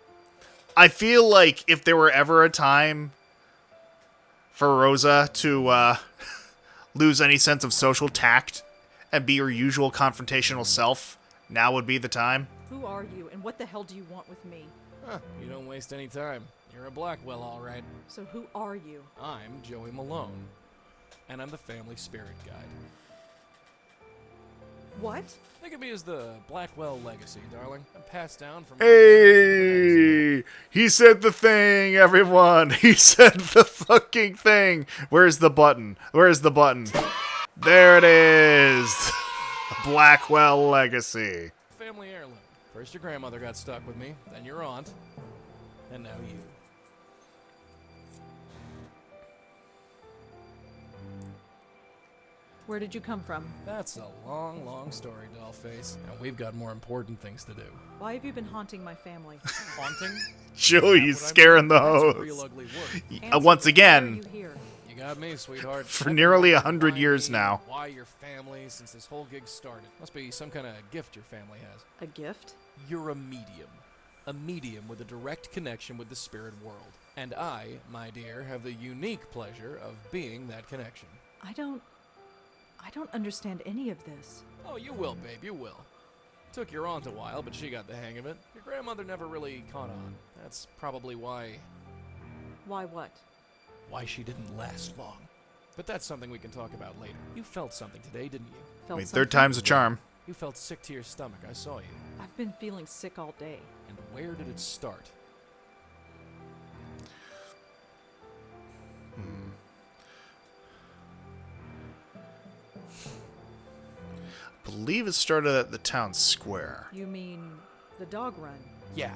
I feel like if there were ever a time for Rosa to lose any sense of social tact and be her usual confrontational self, now would be the time. Who are you, and what the hell do you want with me? Huh, you don't waste any time. You're a Blackwell, all right. So who are you? I'm Joey Malone. and I'm the family spirit guide. What? Think of me as the Blackwell legacy, darling. I'm passed down from... Hey! He said the thing, everyone! He said the fucking thing! Where's the button? Where's the button? There it is! Blackwell legacy. Family heirloom. First your grandmother got stuck with me, then your aunt, and now you. Where did you come from? That's a long, long story, Dollface. And we've got more important things to do. Why have you been haunting my family? Haunting? Joey's scaring the That's a hose. real ugly word. Answer Once me, again, why are you here? You got me, sweetheart. for Tell me nearly why 100 years me, now. Why your family since this whole gig started. Must be some kind of gift your family has. A gift? You're a medium. A medium with a direct connection with the spirit world. And I, my dear, have the unique pleasure of being that connection. I don't understand any of this. Oh, you will, babe, you will. Took your aunt a while, but she got the hang of it. Your grandmother never really caught on. That's probably why Why what? she didn't last long. But that's something we can talk about later. You felt something today, didn't you? Felt Wait, something? third time's a charm. You felt sick to your stomach, I saw you. I've been feeling sick all day. And where did it start? Believe it started at the town square. You mean the dog run? Yeah,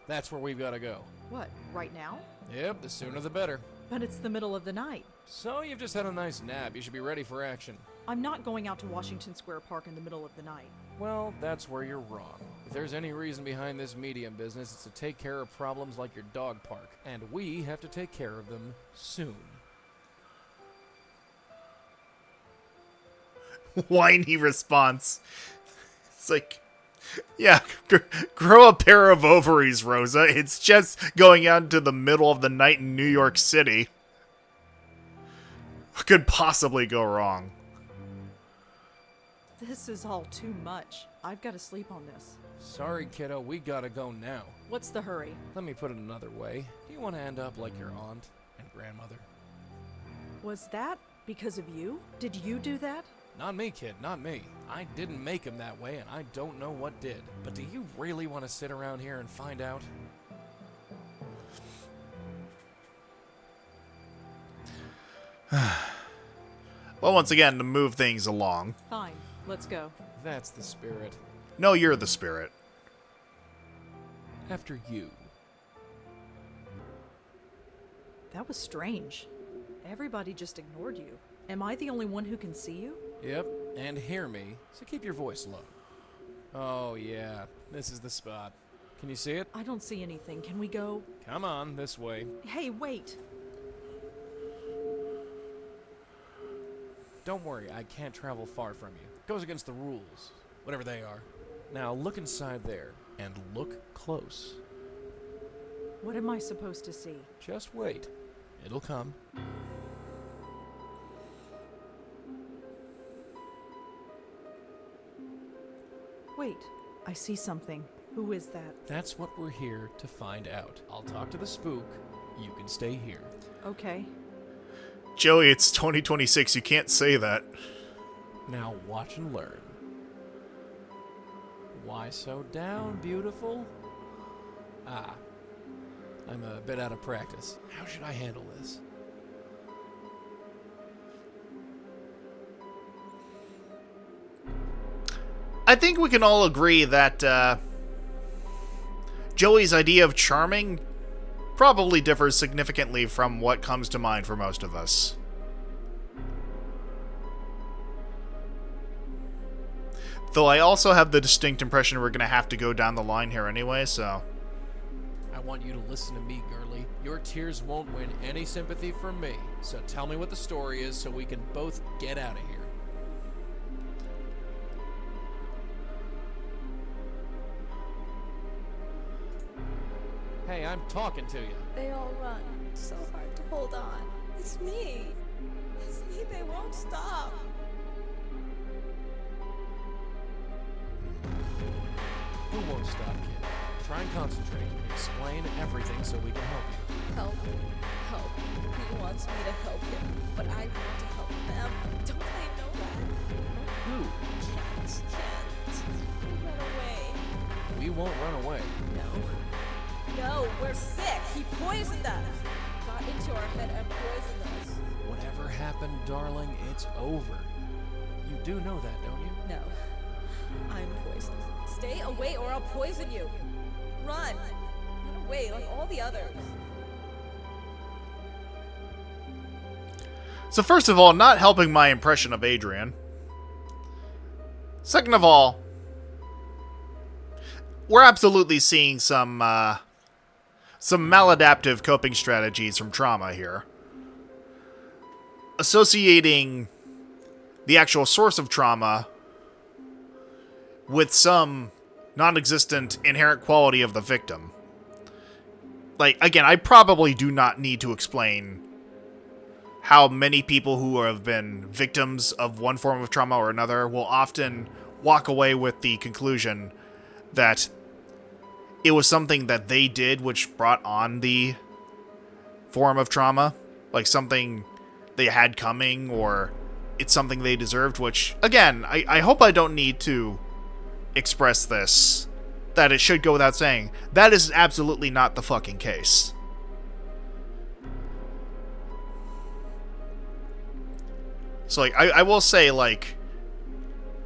that's where we've got to go. What, right now? Yep, the sooner the better. But it's the middle of the night. So you've just had a nice nap. You should be ready for action. I'm not going out to Washington Square Park in the middle of the night. Well, that's where you're wrong. If there's any reason behind this medium business, it's to take care of problems like your dog park. And we have to take care of them soon. Whiny response. It's like, yeah, grow a pair of ovaries, Rosa. It's just going out into the middle of the night in New York City. What could possibly go wrong? This is all too much. I've got to sleep on this. Sorry, kiddo, we gotta go now. What's the hurry? Let me put it another way. Do you want to end up like your aunt and grandmother? Was that because of you? Did you do that? Not me, kid, not me. I didn't make him that way, and I don't know what did. But do you really want to sit around here and find out? Well, once again, to move things along. Fine, let's go. That's the spirit. No, you're the spirit. After you. That was strange. Everybody just ignored you. Am I the only one who can see you? Yep, and hear me, so keep your voice low. Oh, yeah, this is the spot. Can you see it? I don't see anything. Can we go? Come on, this way. Hey, wait. Don't worry, I can't travel far from you. Goes against the rules, whatever they are. Now look inside there, and look close. What am I supposed to see? Just wait. It'll come. Wait, I see something. Who is that? That's what we're here to find out. I'll talk to the spook. You can stay here. Okay. Joey, it's 2026. You can't say that. Now watch and learn. Why so down, beautiful? Ah, I'm a bit out of practice. How should I handle this? I think we can all agree that Joey's idea of charming probably differs significantly from what comes to mind for most of us. Though I also have the distinct impression we're going to have to go down the line here anyway, so... I want you to listen to me, girlie. Your tears won't win any sympathy from me. So tell me what the story is so we can both get out of here. Hey, I'm talking to you. They all run. So hard to hold on. It's me. It's me. They won't stop. Who won't stop, kid? Try and concentrate. Explain everything so we can help you. Help. Help. He wants me to help him, but I want to help them. Don't they know that? Who? Can't run away. We won't run away. No, we're sick. He poisoned us. Got into our head and poisoned us. Whatever happened, darling, it's over. You do know that, don't you? No, I'm poisoned. Stay away or I'll poison you. Run. Run away like all the others. So first of all, not helping my impression of Adrian. Second of all, we're absolutely seeing some maladaptive coping strategies from trauma here. Associating the actual source of trauma with some non-existent inherent quality of the victim. Like, again, I probably do not need to explain how many people who have been victims of one form of trauma or another will often walk away with the conclusion that it was something that they did which brought on the form of trauma. Like something they had coming, or it's something they deserved, which, again, I hope I don't need to express this, that it should go without saying. That is absolutely not the fucking case. So, like, I will say, like,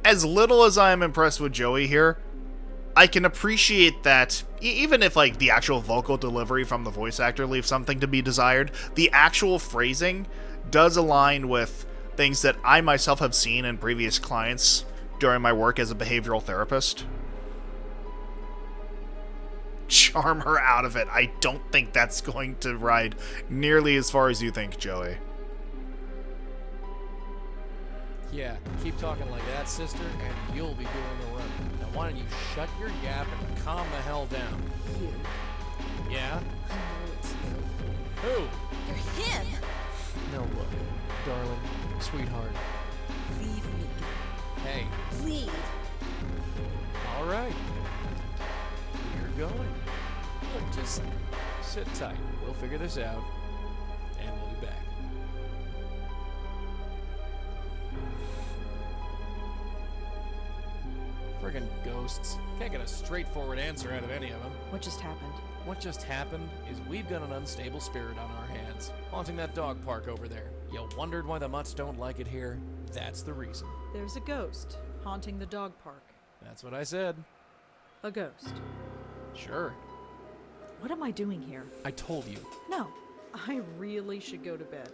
as little as I am impressed with Joey here, I can appreciate that, even if, like, the actual vocal delivery from the voice actor leaves something to be desired, the actual phrasing does align with things that I myself have seen in previous clients during my work as a behavioral therapist. Charm her out of it. I don't think that's going to ride nearly as far as you think, Joey. Yeah, keep talking like that, sister, and you'll be doing the running. Now why don't you shut your yap and calm the hell down? You. Yeah? I know it's you. Who? You're him. No, look, darling, sweetheart. Leave me. Hey, Leave. all right. You're going. Look, just sit tight. We'll figure this out, and we'll be back. Friggin' ghosts. Can't get a straightforward answer out of any of them. What just happened? What just happened is we've got an unstable spirit on our hands, haunting that dog park over there. You wondered why the mutts don't like it here? That's the reason. There's a ghost haunting the dog park. That's what I said. A ghost. Sure. What am I doing here? I told you. No, I really should go to bed.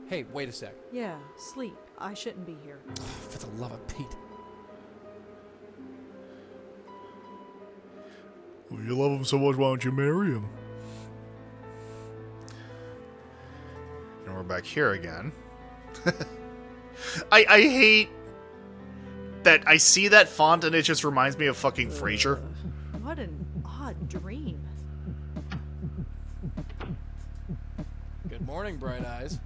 Hey, wait a sec. Yeah, sleep. I shouldn't be here. For the love of Pete. Well, you love him so much, why don't you marry him? And we're back here again. I hate that I see that font and it just reminds me of fucking Frasier. What an odd dream. Good morning, Bright Eyes.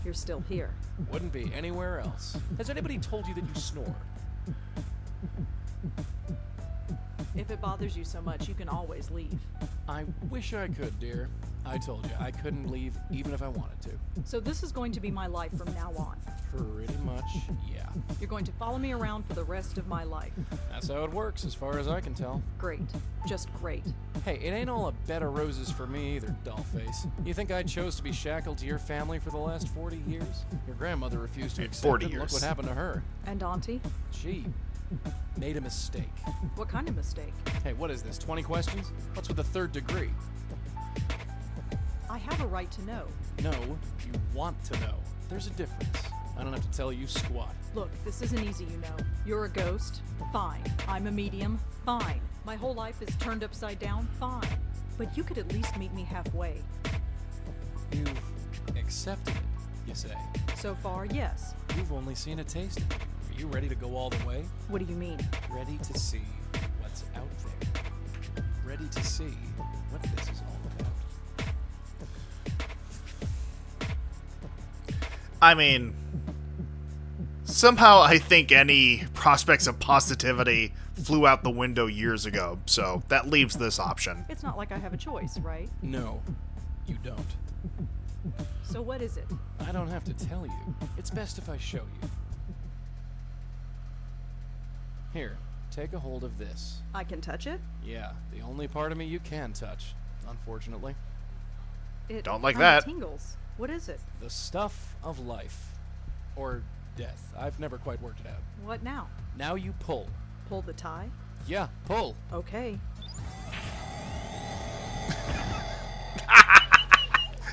You're still here. Wouldn't be anywhere else. Has anybody told you that you snore? If it bothers you so much, you can always leave. I wish I could, dear. I told you, I couldn't leave even if I wanted to. So this is going to be my life from now on. Pretty much, yeah. You're going to follow me around for the rest of my life. That's how it works, as far as I can tell. Great. Just great. Hey, it ain't all a bed of roses for me either, dollface. You think I chose to be shackled to your family for the last 40 years? Your grandmother refused to accept 40 it. Look years. what happened to her. And Auntie? She made a mistake. What kind of mistake? Hey, what is this, 20 questions? What's with the third degree? I have a right to know. No, you want to know. There's a difference. I don't have to tell you squat. Look, this isn't easy, you know. You're a ghost? Fine. I'm a medium? Fine. My whole life is turned upside down? Fine. But you could at least meet me halfway. You've accepted it, you say. So far, yes. You've only seen a taste of it. Are you ready to go all the way? What do you mean? Ready to see what's out there. Ready to see what this is all about. I mean, somehow I think any prospects of positivity flew out the window years ago, so that leaves this option. It's not like I have a choice, right? No. You don't. So what is it? I don't have to tell you. It's best if I show you. Here, take a hold of this. I can touch it? Yeah, the only part of me you can touch, unfortunately. It Don't like kinda that. tingles. What is it? The stuff of life. Or death. I've never quite worked it out. What now? Now you pull. Pull the tie? Yeah, pull. Okay.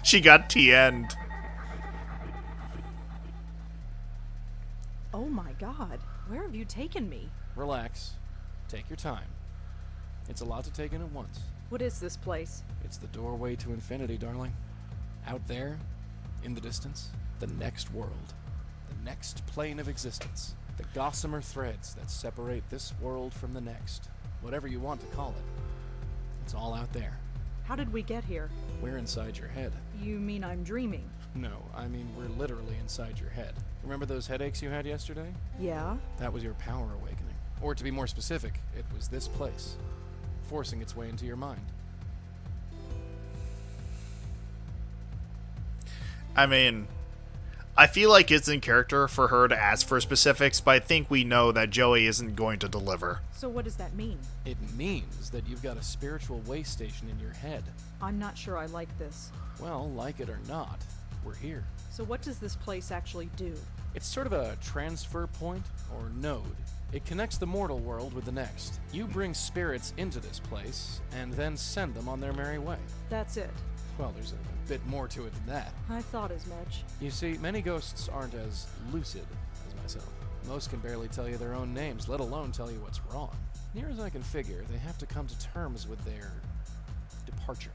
She got TN'd. Oh my god. Where have you taken me? Relax. Take your time. It's a lot to take in at once. What is this place? It's the doorway to infinity, darling. Out there, in the distance, the next world. The next plane of existence. The gossamer threads that separate this world from the next. Whatever you want to call it. It's all out there. How did we get here? We're inside your head. You mean I'm dreaming? No, I mean we're literally inside your head. Remember those headaches you had yesterday? Yeah? That was your power awakening. Or to be more specific, it was this place, forcing its way into your mind. I mean, I feel like it's in character for her to ask for specifics, but I think we know that Joey isn't going to deliver. So what does that mean? It means that you've got a spiritual way station in your head. I'm not sure I like this. Well, like it or not, we're here. So what does this place actually do? It's sort of a transfer point, or node. It connects the mortal world with the next. You bring spirits into this place, and then send them on their merry way. That's it. Well, there's a bit more to it than that. I thought as much. You see, many ghosts aren't as lucid as myself. Most can barely tell you their own names, let alone tell you what's wrong. Near as I can figure, they have to come to terms with their departure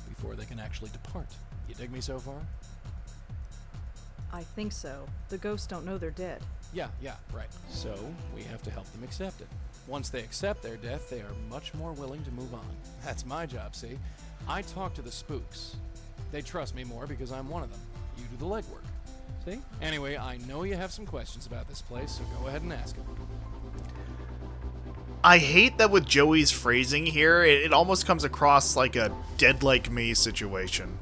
before they can actually depart. You dig me so far? I think so. The ghosts don't know they're dead. Yeah, right. So, we have to help them accept it. Once they accept their death, they are much more willing to move on. That's my job, see? I talk to the spooks. They trust me more because I'm one of them. You do the legwork. See? Anyway, I know you have some questions about this place, so go ahead and ask them. I hate that with Joey's phrasing here, it almost comes across like a Dead Like Me situation.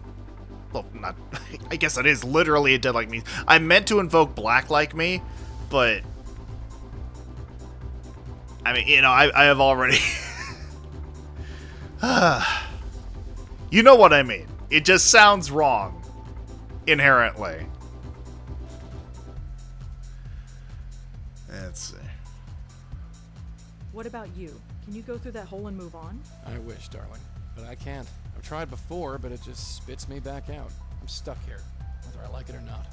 Well, not... I guess it is literally a Dead Like Me. I meant to invoke Black Like Me, but... I mean, you know, I have already... You know what I mean. It just sounds wrong. Inherently. Let's see. What about you? Can you go through that hole and move on? I wish, darling, but I can't. I've tried before, but it just spits me back out. I'm stuck here, whether I like it or not.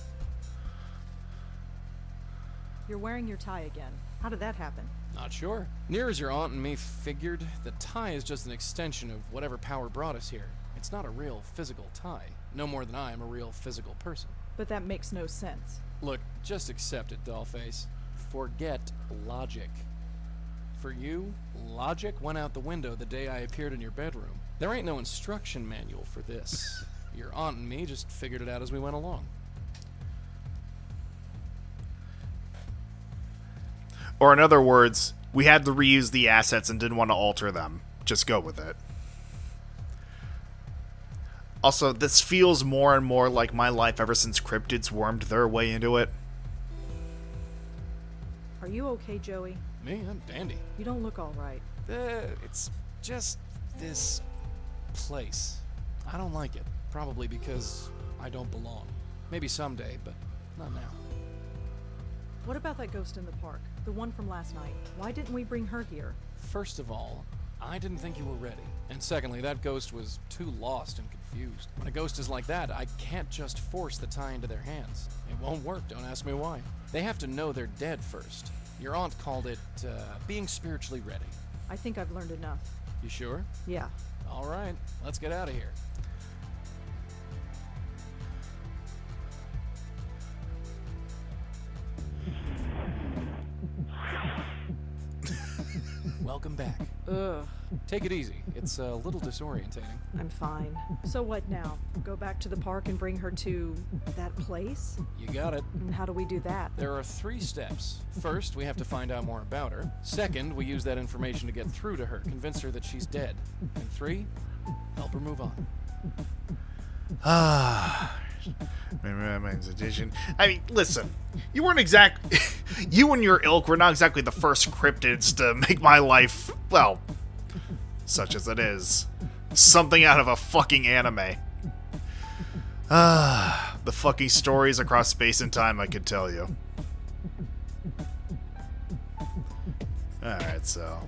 You're wearing your tie again. How did that happen? Not sure. Near as your aunt and me figured, the tie is just an extension of whatever power brought us here. It's not a real physical tie, no more than I am a real physical person. But that makes no sense. Look, just accept it, dollface. Forget logic. For you, logic went out the window the day I appeared in your bedroom. There ain't no instruction manual for this. Your aunt and me just figured it out as we went along. Or in other words, we had to reuse the assets and didn't want to alter them. Just go with it. Also, this feels more and more like my life ever since cryptids wormed their way into it. Are you okay, Joey? Me? I'm dandy. You don't look all right. It's just this place. I don't like it. Probably because I don't belong. Maybe someday, but not now. What about that ghost in the park? The one from last night. Why didn't we bring her here? First of all, I didn't think you were ready. And secondly, that ghost was too lost and confused. When a ghost is like that, I can't just force the tie into their hands. It won't work, don't ask me why. They have to know they're dead first. Your aunt called it, being spiritually ready. I think I've learned enough. You sure? Yeah. All right, let's get out of here. Welcome back. Ugh. Take it easy. It's a little disorientating. I'm fine. So what now? Go back to the park and bring her to that place? You got it. And how do we do that? There are 3 steps. First, we have to find out more about her. Second, we use that information to get through to her, convince her that she's dead. And 3, help her move on. Man's edition. I mean, listen, you weren't you and your ilk were not exactly the first cryptids to make my life, well, such as it is, something out of a fucking anime. The fucking stories across space and time I could tell you. Alright, so.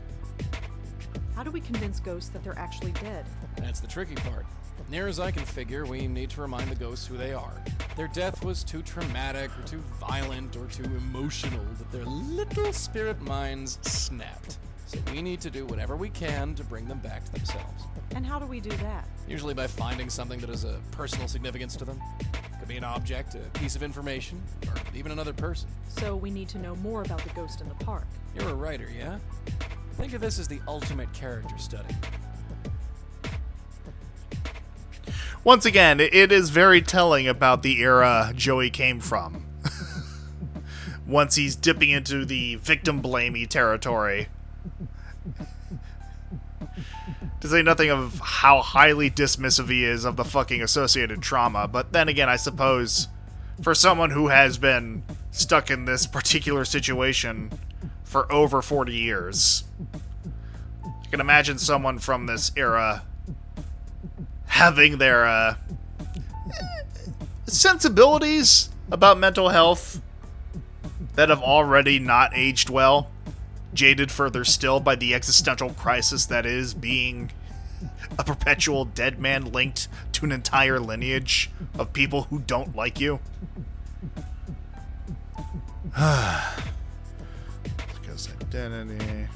How do we convince ghosts that they're actually dead? That's the tricky part. Near as I can figure, we need to remind the ghosts who they are. Their death was too traumatic, or too violent, or too emotional that their little spirit minds snapped. So we need to do whatever we can to bring them back to themselves. And how do we do that? Usually by finding something that has a personal significance to them. Could be an object, a piece of information, or even another person. So we need to know more about the ghost in the park. You're a writer, yeah? Think of this as the ultimate character study. Once again, it is very telling about the era Joey came from. Once he's dipping into the victim-blamey territory. To say nothing of how highly dismissive he is of the fucking associated trauma. But then again, I suppose, for someone who has been stuck in this particular situation for over 40 years, I can imagine someone from this era having their sensibilities about mental health that have already not aged well, jaded further still by the existential crisis that is being a perpetual dead man linked to an entire lineage of people who don't like you. Because identity.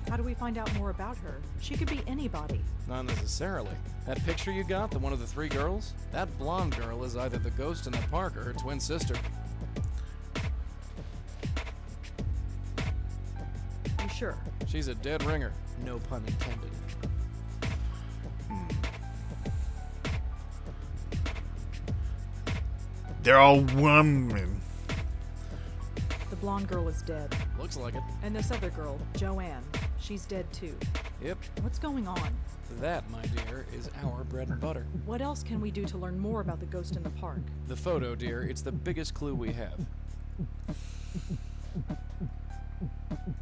How do we find out more about her? She could be anybody. Not necessarily. That picture you got, the one of the three girls? That blonde girl is either the ghost in the park or her twin sister. You sure? She's a dead ringer. No pun intended. They're all women. The blonde girl is dead. Looks like it. And this other girl, Joanne, she's dead too. Yep. What's going on? That, my dear, is our bread and butter. What else can we do to learn more about the ghost in the park? The photo, dear, it's the biggest clue we have.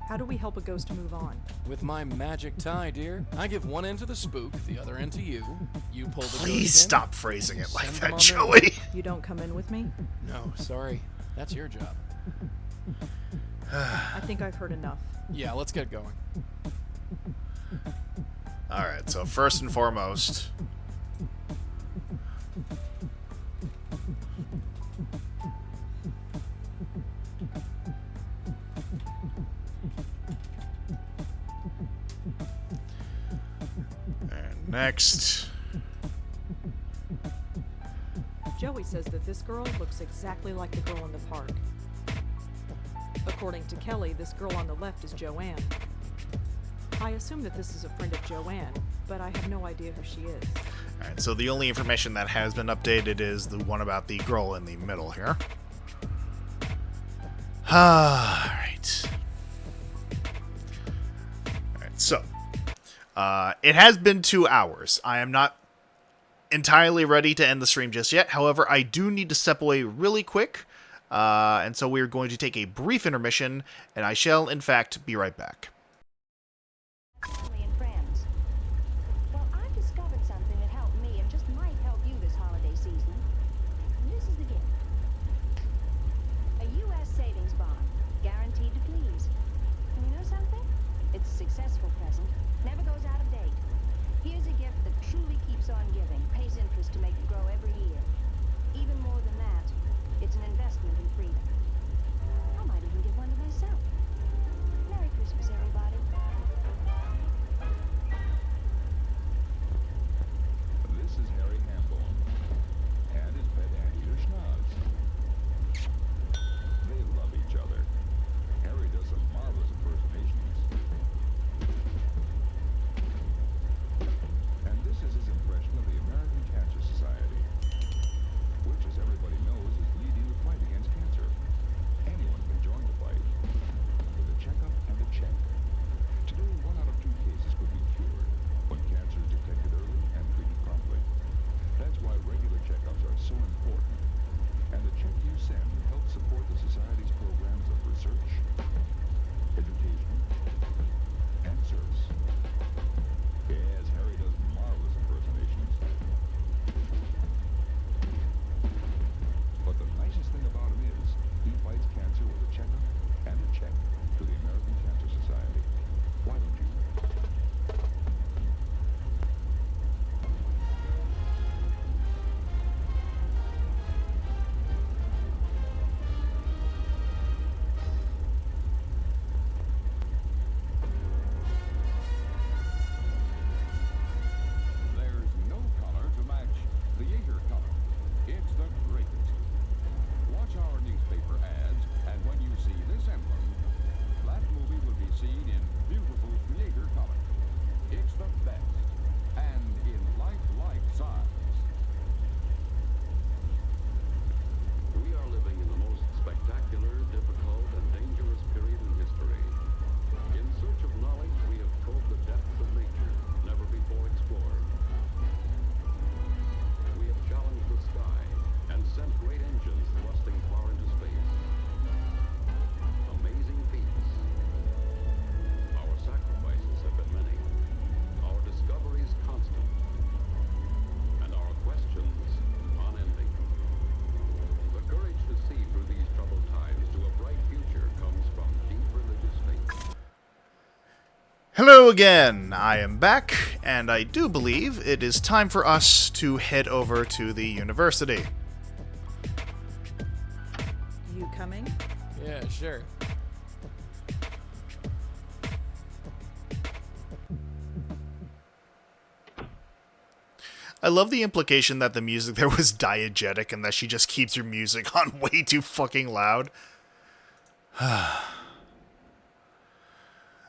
How do we help a ghost move on? With my magic tie, dear. I give one end to the spook, the other end to you. You pull the Please ghost stop phrasing it like send them that, on Joey. You don't come in with me? No, sorry. That's your job. I think I've heard enough. Yeah, let's get going. Alright, so first and foremost, and next, Joey says that this girl looks exactly like the girl in the park. According to Kelly, this girl on the left is Joanne. I assume that this is a friend of Joanne, but I have no idea who she is. alright, so the only information that has been updated is the one about the girl in the middle here. Alright. Alright, so, it has been 2 hours. I am not entirely ready to end the stream just yet. However, I do need to step away really quick. And so we're going to take a brief intermission, and I shall, in fact, be right back. Family and friends. Well, I've discovered something that helped me and just might help you this holiday season. And this is the gift. A U.S. savings bond, guaranteed to please. And you know something? It's a successful present, never goes out of date. Here's a gift that truly keeps on giving, pays interest to make it grow every year. Even more than that, it's an investment in freedom. I might even give one to myself. Merry Christmas, everybody. This is Harry Hambone, and his pet anteater Schnoz. They love each other. Harry does some marvelous impersonations. And this is his impression of the American Cancer Society, which, as everybody knows, is leading the fight against cancer. Anyone can join the fight. Hello again, I am back, and I do believe it is time for us to head over to the university. You coming? Yeah, sure. I love the implication that the music there was diegetic and that she just keeps her music on way too fucking loud.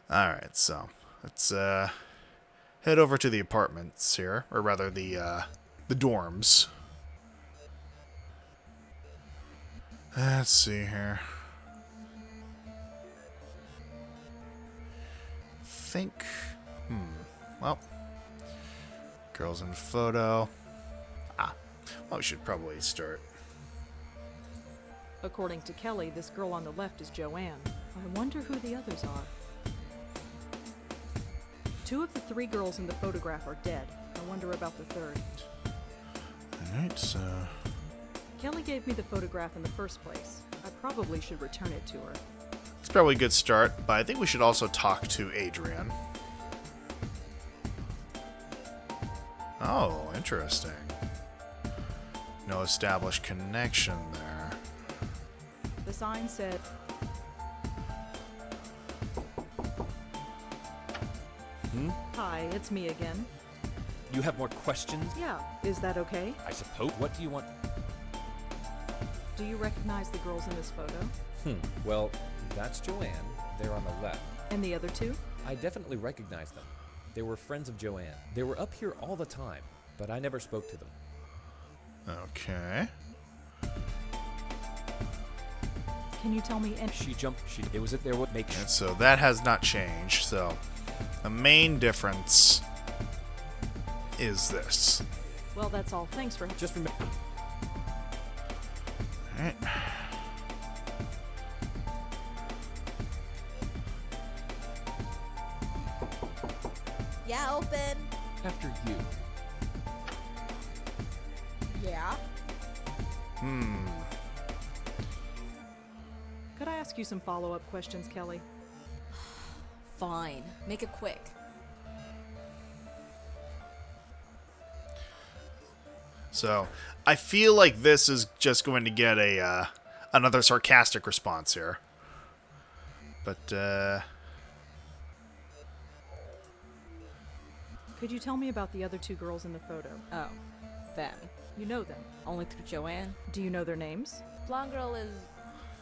Alright, so let's head over to the apartments here, or rather the dorms. Let's see here. Well, girls in photo. Well, we should probably start. According to Kelly, this girl on the left is Joanne. I wonder who the others are. 2 of the 3 girls in the photograph are dead. I wonder about the third. Alright, so... Kelly gave me the photograph in the first place. I probably should return it to her. It's probably a good start, but I think we should also talk to Adrian. Oh, interesting. No established connection there. The sign said... Hi, it's me again. You have more questions? Yeah, is that okay? I suppose. What do you want? Do you recognize the girls in this photo? Well, that's Joanne. They're on the left. And the other 2? I definitely recognize them. They were friends of Joanne. They were up here all the time, but I never spoke to them. Okay. Can you tell me any... She jumped. It was it there what makes... And so that has not changed, so... The main difference is this. Well, that's all. Thanks for... Just remember... Alright. Yeah, open. After you. Yeah. Could I ask you some follow-up questions, Kelly? Fine. Make it quick. So, I feel like this is just going to get a another sarcastic response here. But, Could you tell me about the other 2 girls in the photo? Oh, them. You know them. Only through Joanne. Do you know their names? Blonde girl is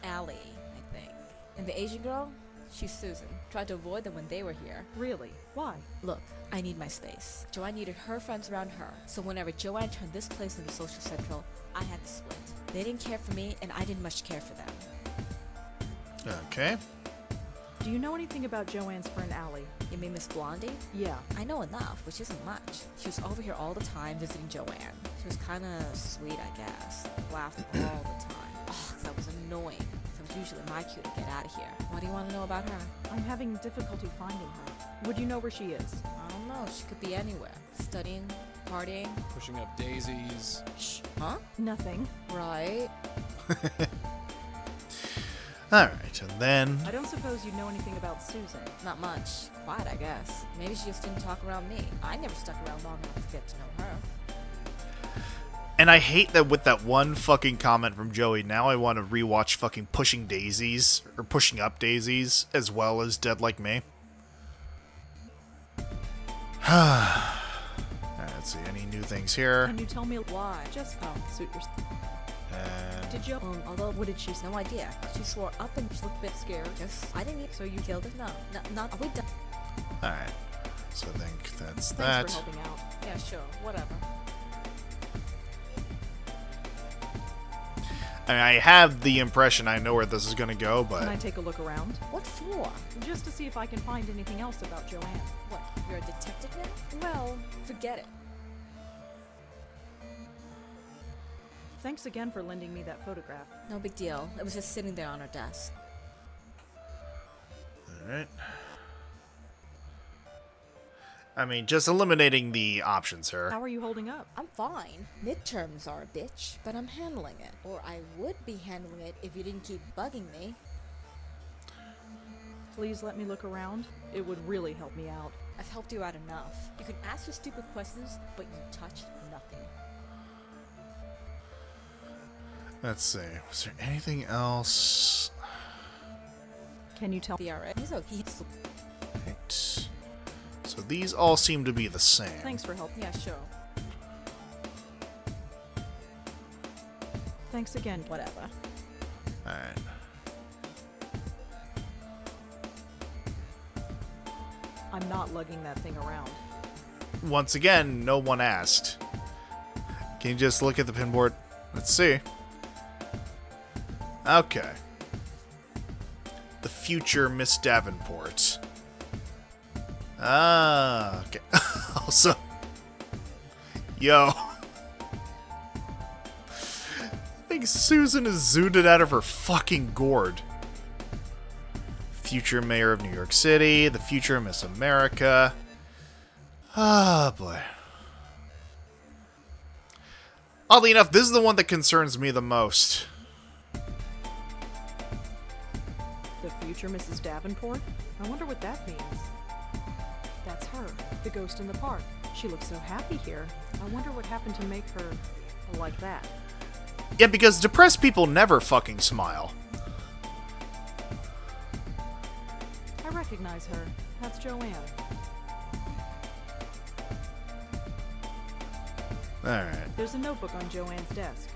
Allie, I think. And the Asian girl? She's Susan. Tried to avoid them when they were here. Really? Why? Look, I need my space. Joanne needed her friends around her. So whenever Joanne turned this place into social central, I had to split. They didn't care for me, and I didn't much care for them. okay. Do you know anything about Joanne's friend Allie? You mean Miss Blondie? Yeah. I know enough, which isn't much. She was over here all the time visiting Joanne. She was kinda sweet, I guess. Laughed all the time. Oh, that was annoying. It was usually my cue to get out of here. What do you want to know about her? I'm having difficulty finding her. Would you know where she is? I don't know. She could be anywhere. Studying, partying. Pushing up daisies. Shh. Huh? Nothing. Right. Alright, and then... I don't suppose you know anything about Susan. Not much. Quiet, I guess. Maybe she just didn't talk around me. I never stuck around long enough to get to know her. And I hate that with that one fucking comment from Joey, now I want to rewatch fucking Pushing Daisies, or Pushing Up Daisies, as well as Dead Like Me. Alright, let's see, any new things here? Can you tell me why? Just suit yourself. And... Did you? Although, what did she say? No idea. She swore up and she looked a bit scared. Just, I didn't eat. So you killed her? No, not. Are we done? Alright, so I think that's Thanks that. for helping out. Yeah, sure. Whatever. I mean, I have the impression I know where this is going to go, but... Can I take a look around? What for? Just to see if I can find anything else about Joanne. What? You're a detective now? Well, forget it. Thanks again for lending me that photograph. No big deal. It was just sitting there on her desk. Alright. I mean, just eliminating the options here. How are you holding up? I'm fine. Midterms are a bitch, but I'm handling it. Or I would be handling it if you didn't keep bugging me. Please let me look around. It would really help me out. I've helped you out enough. You can ask your stupid questions, but you touch nothing. Let's see. Was there anything else? Can you tell? The RA. Right. So these all seem to be the same. Thanks for helping. Yeah, sure. Thanks again. Whatever. Alright. I'm not lugging that thing around. Once again, no one asked. Can you just look at the pinboard? Let's see. Okay. The future Miss Davenport. Ah, okay. Also, yo. I think Susan is zooted out of her fucking gourd. Future mayor of New York City, the future Miss America. Ah, boy. Oddly enough, this is the one that concerns me the most. The future Mrs. Davenport? I wonder what that means. That's her, the ghost in the park. She looks so happy here. I wonder what happened to make her like that. Yeah, because depressed people never fucking smile. I recognize her. That's Joanne. Alright. There's a notebook on Joanne's desk.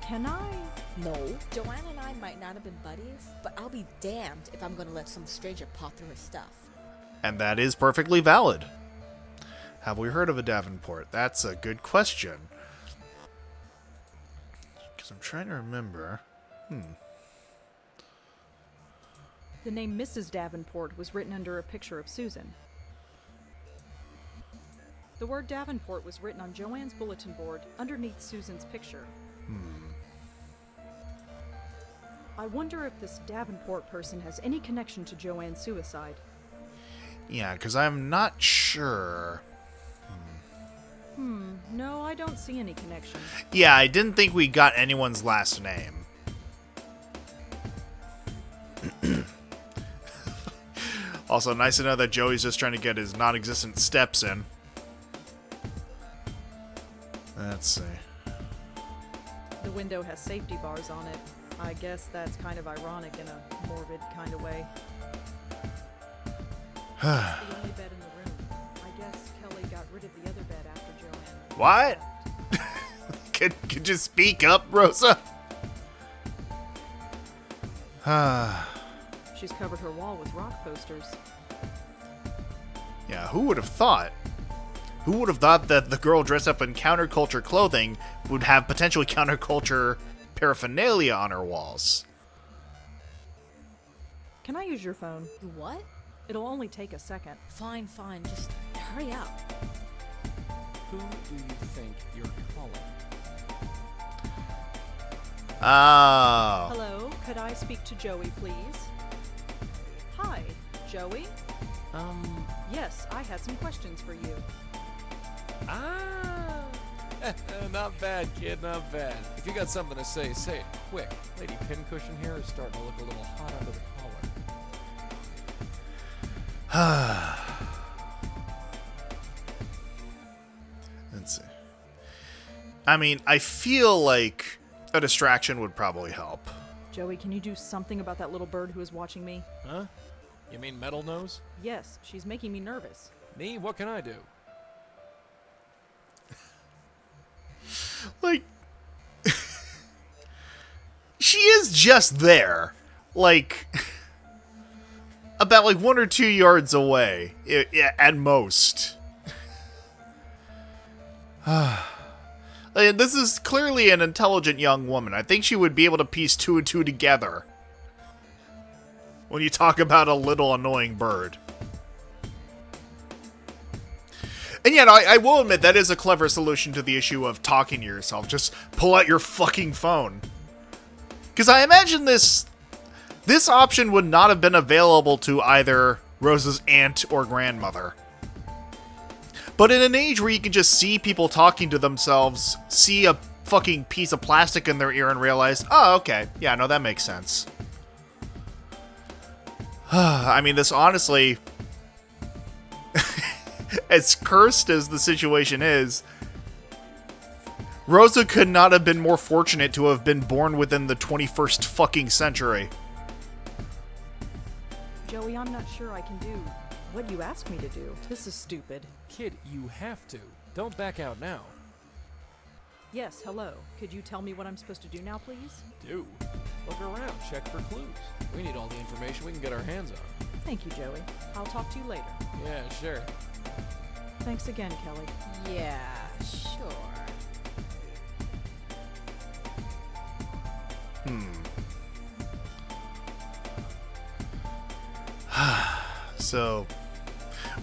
Can I? No. Joanne and I might not have been buddies, but I'll be damned if I'm gonna let some stranger paw through her stuff. And that is perfectly valid. Have we heard of a Davenport? That's a good question. Because I'm trying to remember. The name Mrs. Davenport was written under a picture of Susan. The word Davenport was written on Joanne's bulletin board underneath Susan's picture. I wonder if this Davenport person has any connection to Joanne's suicide. Yeah, because I'm not sure. No, I don't see any connection. Yeah, I didn't think we got anyone's last name. Also, nice to know that Joey's just trying to get his non-existent steps in. Let's see. The window has safety bars on it. I guess that's kind of ironic in a morbid kind of way. It's the only bed in the room. I guess Kelly got rid of the other bed after Joanne. What? Could you speak up, Rosa? She's covered her wall with rock posters. Yeah, who would have thought? Who would have thought that the girl dressed up in counterculture clothing would have potentially counterculture paraphernalia on her walls? Can I use your phone? What? It'll only take a second. Fine, just hurry up. Who do you think you're calling? Oh. Hello, could I speak to Joey, please? Hi, Joey? Yes, I had some questions for you. Not bad, kid, not bad. If you got something to say, say it quick. Lady Pincushion here is starting to look a little hot under the collar. Let's see. I mean, I feel like a distraction would probably help. Joey, can you do something about that little bird who is watching me? Huh? You mean Metal Nose? Yes, she's making me nervous. Me? What can I do? Like, she is just there. Like, about like 1 or 2 yards away, at most. This is clearly an intelligent young woman. I think she would be able to piece 2 and 2 together when you talk about a little annoying bird. And yet, I will admit that is a clever solution to the issue of talking to yourself. Just pull out your fucking phone. Because I imagine this option would not have been available to either Rose's aunt or grandmother. But in an age where you can just see people talking to themselves, see a fucking piece of plastic in their ear and realize, oh, okay, yeah, no, that makes sense. I mean, this honestly, as cursed as the situation is, Rosa could not have been more fortunate to have been born within the 21st fucking century. Joey, I'm not sure I can do what you asked me to do. This is stupid. Kid, you have to. Don't back out now. Yes, hello. Could you tell me what I'm supposed to do now, please? Do. Look around, check for clues. We need all the information we can get our hands on. Thank you, Joey. I'll talk to you later. Yeah, sure. Thanks again, Kelly. Yeah, sure. So,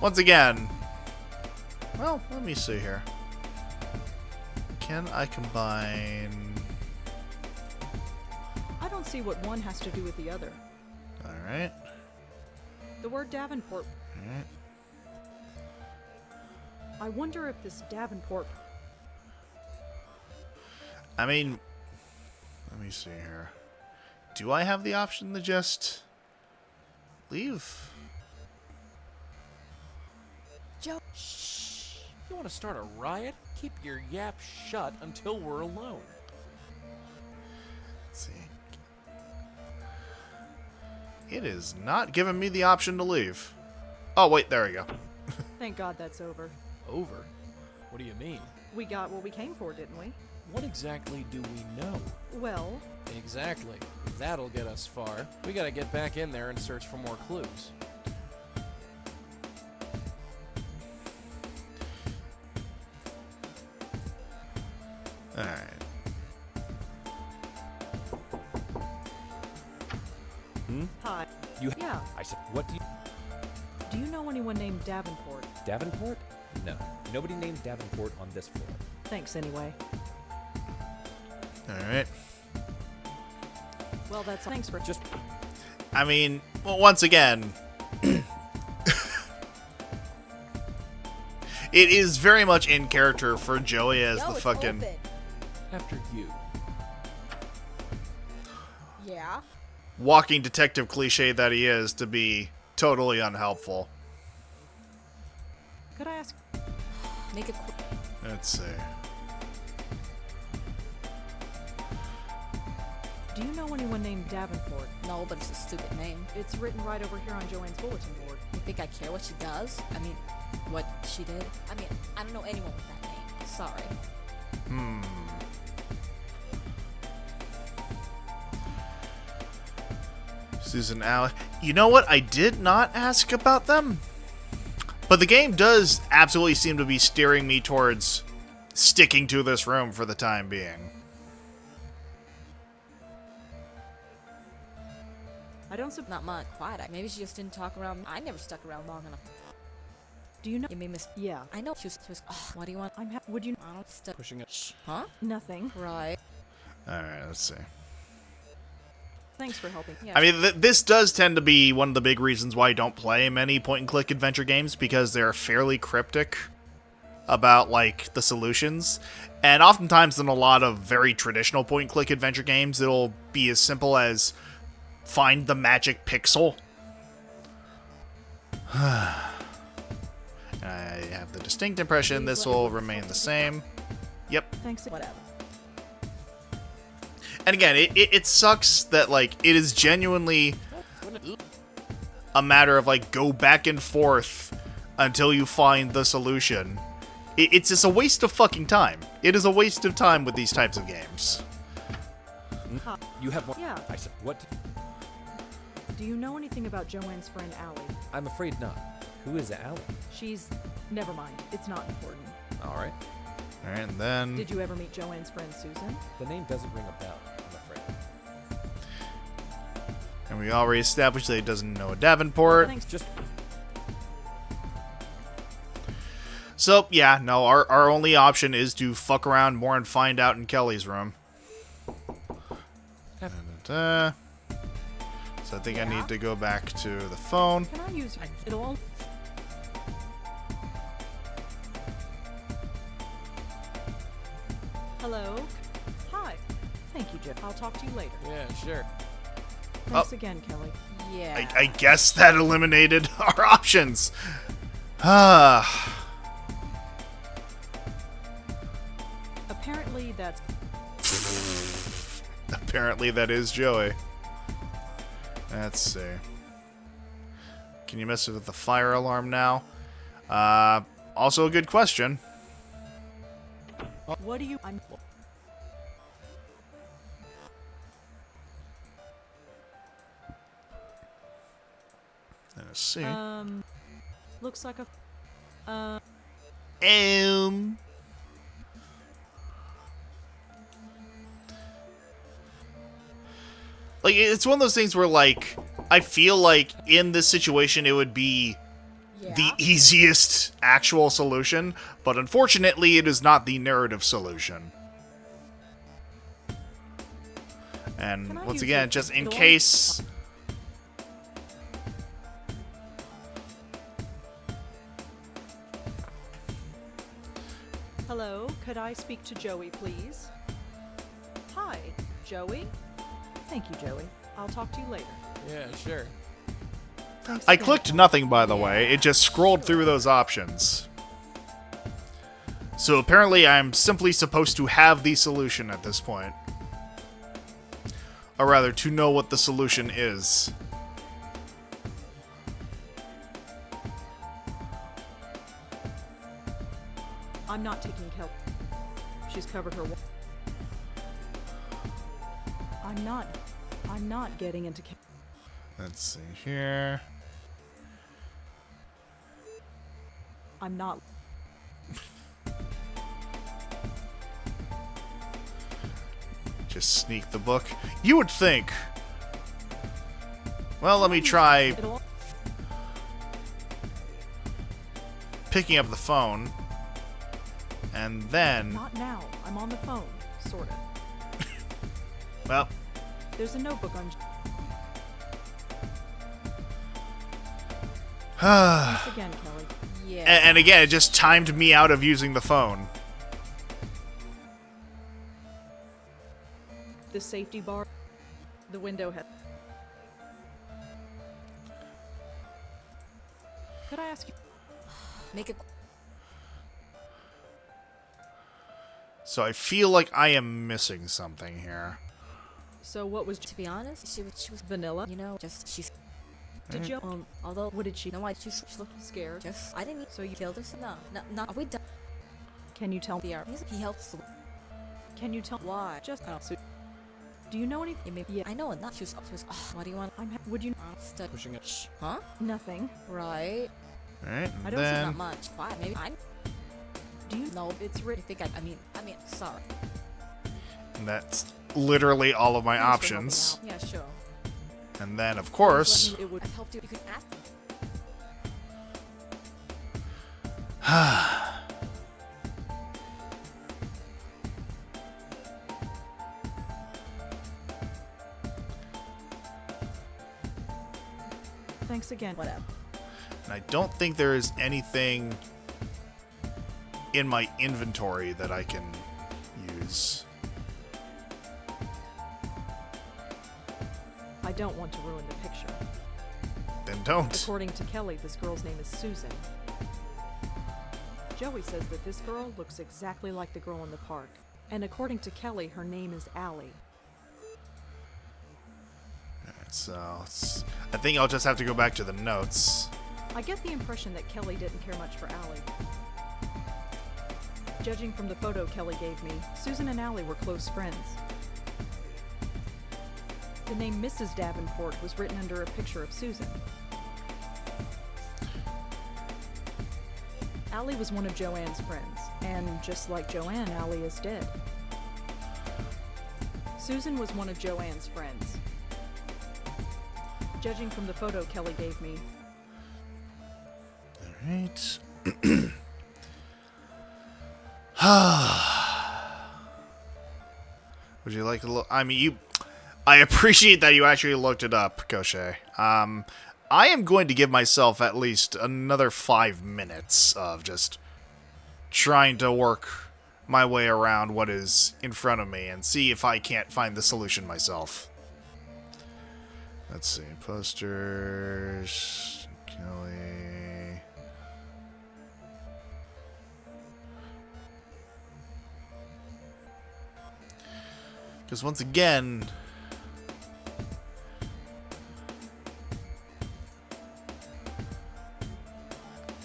once again, well, let me see here. Can I combine... I don't see what one has to do with the other. Alright. The word Davenport. Alright. I wonder if this Davenport... I mean, let me see here. Do I have the option to just leave? Joe. Shh. You want to start a riot? Keep your yap shut until we're alone. Let's see. It is not giving me the option to leave. Oh, wait, there we go. Thank God that's over. Over? What do you mean? We got what we came for, didn't we? What exactly do we know? Well... Exactly. That'll get us far. We gotta get back in there and search for more clues. Alright. Hi. You Yeah. I said, what do you... Do you know anyone named Davenport? Davenport? No. Nobody named Davenport on this floor. Thanks anyway. Alright. Well, that's... Thanks for... Just... I mean, well, once again... It is very much in character for Joey as the fucking... After you. Yeah? walking detective cliche that he is to be totally unhelpful. Could I ask... Make it quick. Let's see. Do you know anyone named Davenport? No, but it's a stupid name. It's written right over here on Joanne's bulletin board. You think I care what she does? I mean, what she did? I mean, I don't know anyone with that name. Sorry. Susan Allen. You know what? I did not ask about them. But the game does absolutely seem to be steering me towards sticking to this room for the time being. I don't Not much. Quiet. Maybe she just didn't talk around. I never stuck around long enough. Do you know? You made miss. Yeah. I know. She was what do you want? Would you... I don't stuck. Pushing it. Huh? Nothing. Right. Alright, let's see. Thanks for helping. Yeah. I mean, this does tend to be one of the big reasons why I don't play many point-and-click adventure games, because they're fairly cryptic about, like, the solutions. And oftentimes in a lot of very traditional point-and-click adventure games, it'll be as simple as find the magic pixel. I have the distinct impression this will remain the same. Yep. Thanks. Whatever. And again, it sucks that, like, it is genuinely a matter of, like, go back and forth until you find the solution. It's just a waste of fucking time. It is a waste of time with these types of games. You have more. Yeah. I said, what? Do you know anything about Joanne's friend Allie? I'm afraid not. Who is Allie? She's... Never mind. It's not important. Alright. Alright, and then... Did you ever meet Joanne's friend Susan? The name doesn't ring a bell, I'm afraid. And we already established that he doesn't know a Davenport. Thanks. Just... So, yeah, no, our only option is to fuck around more and find out in Kelly's room. So I think I need to go back to the phone. Can I use... It'll all... Hello? Hi. Thank you, Jeff. I'll talk to you later. Yeah, sure. Thanks again, Kelly. Yeah. I guess that eliminated our options. Ah. Apparently that's... Apparently that is Joey. Let's see. Can you mess with the fire alarm now? Also a good question. What do you... I'm... Let's see. Looks like a... Like, it's one of those things where, like, I feel like in this situation it would be the easiest actual solution, but unfortunately it is not the narrative solution. And once again, just in case... Hello, could I speak to Joey, please? Hi, Joey? Thank you, Joey. I'll talk to you later. Yeah, sure. Thanks I again, clicked Kelly. nothing, by the way. It just scrolled through those options. So apparently I'm simply supposed to have the solution at this point. Or rather, to know what the solution is. I'm not taking Kelly. She's covered her... I'm not getting into... Let's see here. I'm not... Just sneak the book. You would think. Well, let me try picking up the phone. And then... Not now. I'm on the phone. Sort of. Well... There's a notebook on... Once again, Kelly. Yeah. And again, it just timed me out of using the phone. The safety bar... The window head... Could I ask you... Make it... So I feel like I am missing something here. So what was... To be honest, she was vanilla? You know, just she's... Did you... although... What did she... No, she looked scared. Just... I didn't... So you killed her? No. Are we done? Can you tell... He helps... Can you tell... Why? Just... Do you know anything? Yeah, I know enough. She was what do you want? Would you... Stuck. Pushing it. Shh. Huh? Nothing. Right. Alright, I don't see that much. Why? Maybe I'm... Do you... No, it's written. I mean, sorry. And that's literally all of my options. Yeah, sure. And then, of course... It would have helped you. You can ask... Thanks again. Whatever. And I don't think there is anything in my inventory that I can use. I don't want to ruin the picture. Then don't. According to Kelly, this girl's name is Susan. Joey says that this girl looks exactly like the girl in the park. And according to Kelly, her name is Allie. Alright, so I think I'll just have to go back to the notes. I get the impression that Kelly didn't care much for Allie. Judging from the photo Kelly gave me, Susan and Allie were close friends. The name Mrs. Davenport was written under a picture of Susan. Allie was one of Joanne's friends, and just like Joanne, Allie is dead. Susan was one of Joanne's friends. Judging from the photo Kelly gave me. Alright. Would you like to look? I mean, I appreciate that you actually looked it up, Koshe. I am going to give myself at least another 5 minutes of just trying to work my way around what is in front of me and see if I can't find the solution myself. Let's see. Posters. Kelly. Because once again...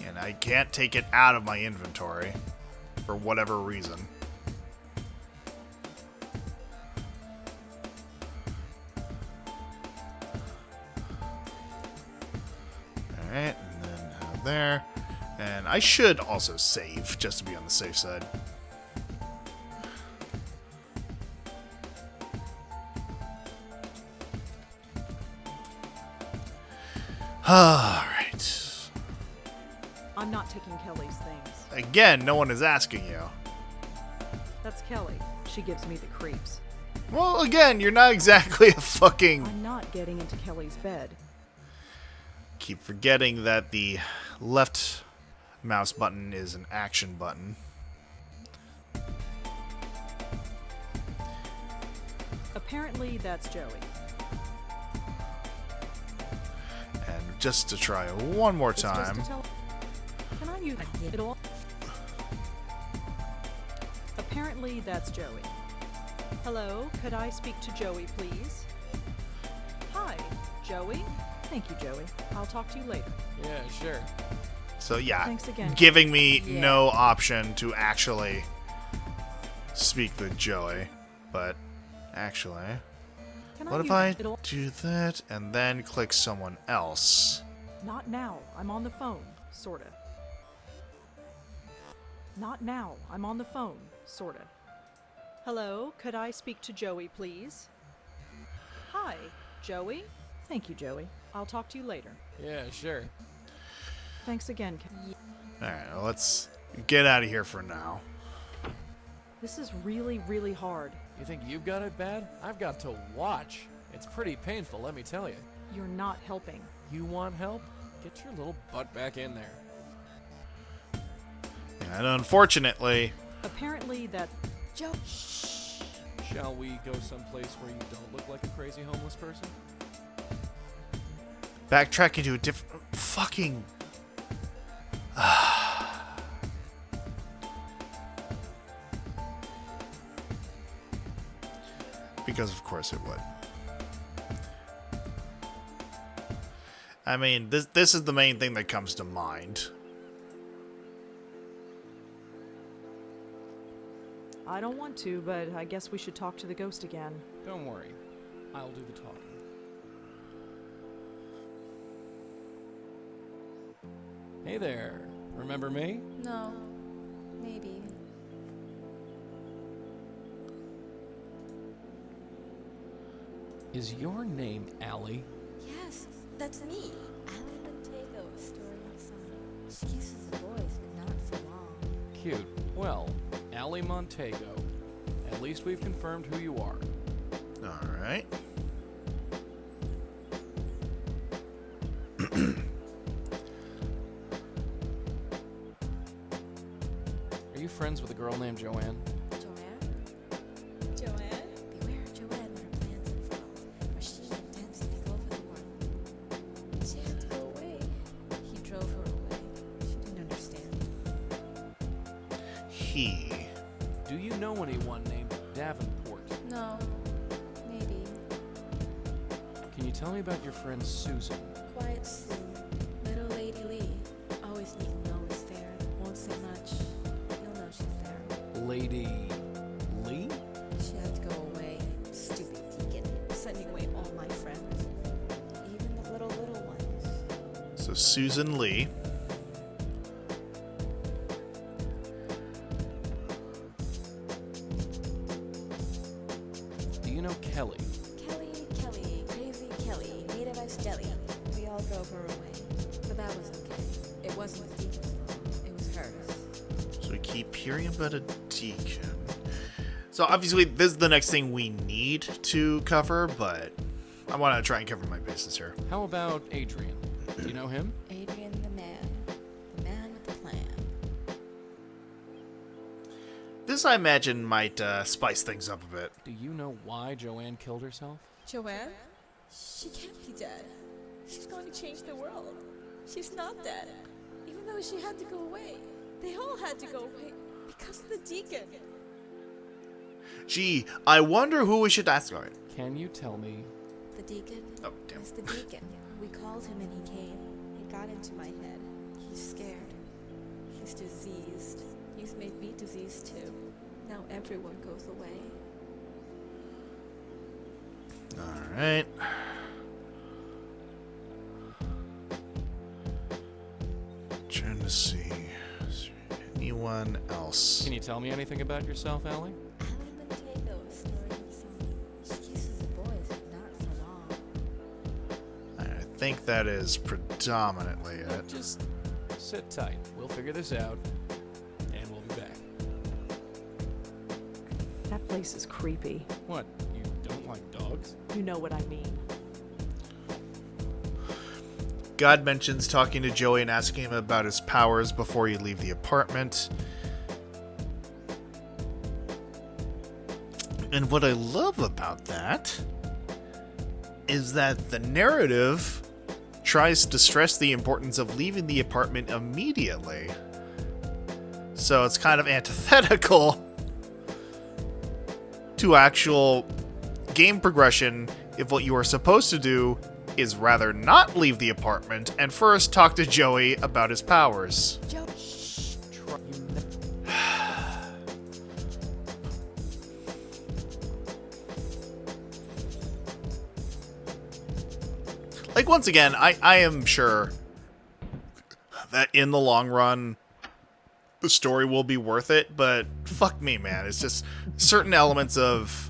and I can't take it out of my inventory. For whatever reason. Alright, and then out of there. And I should also save, just to be on the safe side. Alright. I'm not taking Kelly's things. Again, no one is asking you. That's Kelly. She gives me the creeps. Well, again, you're not exactly a fucking... I'm not getting into Kelly's bed. Keep forgetting that the left mouse button is an action button. Apparently, that's Joey. And just to try one more It's just time. to tell- Can I use it'll? Apparently, that's Joey. Hello, could I speak to Joey, please? Hi, Joey. Thank you, Joey. I'll talk to you later. Yeah, sure. So yeah, Thanks again. giving me no option to actually speak with Joey. But actually, Can what if use I it'll? do that and then click someone else? Not now. I'm on the phone. Sorta. Not now. I'm on the phone. Sorta. Hello, could I speak to Joey, please? Hi, Joey. Thank you, Joey. I'll talk to you later. Yeah, sure. Thanks again. Alright, well, let's get out of here for now. This is really, really hard. You think you've got it bad? I've got to watch. It's pretty painful, let me tell you. You're not helping. You want help? Get your little butt back in there. And unfortunately, Apparently that... Joe. Shall we go someplace where you don't look like a crazy homeless person? backtracking to a different fucking... Because of course it would. I mean, this is the main thing that comes to mind. I don't want to, but I guess we should talk to the ghost again. Don't worry. I'll do the talking. Hey there. Remember me? No. Maybe. Is your name Allie? Yes, that's me. Allie Montego, story and song. She uses the voice, but not for long. Cute. Well, Allie Montego. At least we've confirmed who you are. Alright. Are you friends with a girl named Joanne? Joanne? Joanne? Beware of Joanne when her plans unfold, for she intends to take over the world. She had to go away. He drove her away. She didn't understand. He. Do you know anyone named Davenport? No. Maybe. Can you tell me about your friend Susan? Quiet Sue. Little Lady Lee. Always need to know is there. Won't say much. You'll know she's there. Lady Lee? She had to go away. Stupid deacon. Sending away all my friends. Even the little ones. So Susan Lee. Do you know Kelly? Kelly, crazy Kelly, native ice jelly. We all drove her away. But that was okay. It wasn't the deacon's fault. It was hers. So we keep hearing about a deacon. So obviously this is the next thing we need to cover, but I want to try and cover my bases here. How about Adrian? Do you know him? Adrian the man. The man with the plan. This, I imagine, might spice things up a bit. Do you know why Joanne killed herself? Joanne? She can't be dead. She's going to change the world. She's not dead. Even though she had to go away. They all had to go away because of the deacon. Gee, I wonder who we should ask. All right. Can you tell me? The deacon? Oh, damn. It's the deacon. We called him and he came. He got into my head. He's scared. He's diseased. He's made me diseased too. Now everyone goes away. All right. Trying to see. Is there anyone else? Can you tell me anything about yourself, Allie? Allie Diego, story inside. She kisses the boys, but not for long. I think that is predominantly it. Just sit tight. We'll figure this out, and we'll be back. That place is creepy. What? You don't like dogs? You know what I mean. God mentions talking to Joey and asking him about his powers before you leave the apartment. And what I love about that is that the narrative tries to stress the importance of leaving the apartment immediately. So it's kind of antithetical to actual game progression if what you are supposed to do is rather not leave the apartment and first talk to Joey about his powers. Joe. Like, once again, I am sure that in the long run, the story will be worth it, but fuck me, man. It's just certain elements of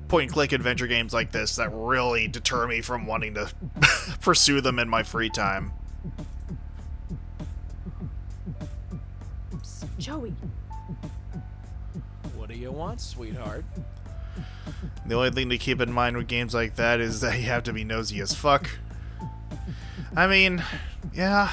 point-and-click adventure games like this that really deter me from wanting to pursue them in my free time. Joey. What do you want, sweetheart? The only thing to keep in mind with games like that is that you have to be nosy as fuck. I mean, yeah.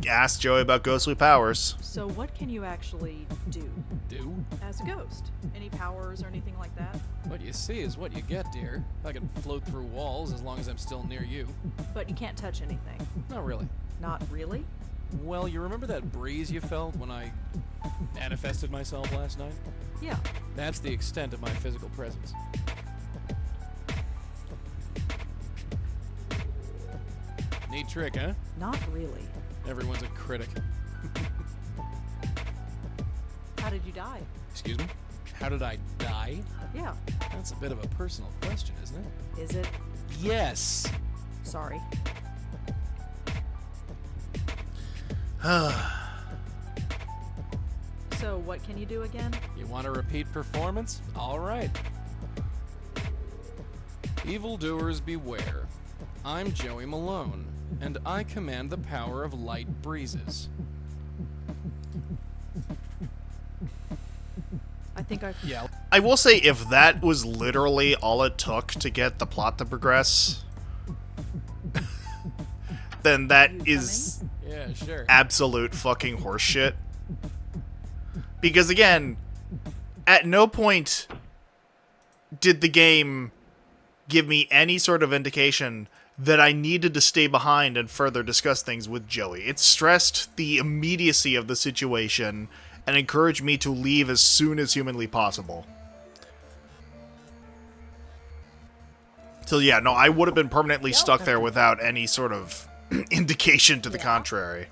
Ask Joey about ghostly powers. So what can you actually do? Do? As a ghost? Any powers or anything like that? What you see is what you get, dear. I can float through walls as long as I'm still near you. But you can't touch anything. Not really. Not really? Well, you remember that breeze you felt when I manifested myself last night? Yeah. That's the extent of my physical presence. Neat trick, huh? Not really. Everyone's a critic. How did you die? Excuse me? How did I die? Yeah. That's a bit of a personal question, isn't it? Is it? Yes! Sorry. So what can you do again? You want a repeat performance? All right. Evildoers beware. I'm Joey Malone, and I command the power of light breezes. I think I... Yeah. I will say, if that was literally all it took to get the plot to progress, then that is Yeah, sure. absolute fucking horseshit. Because again, at no point did the game give me any sort of indication that I needed to stay behind and further discuss things with Joey. It stressed the immediacy of the situation and encouraged me to leave as soon as humanly possible. So yeah, no, I would have been permanently stuck there without any sort of indication to the contrary.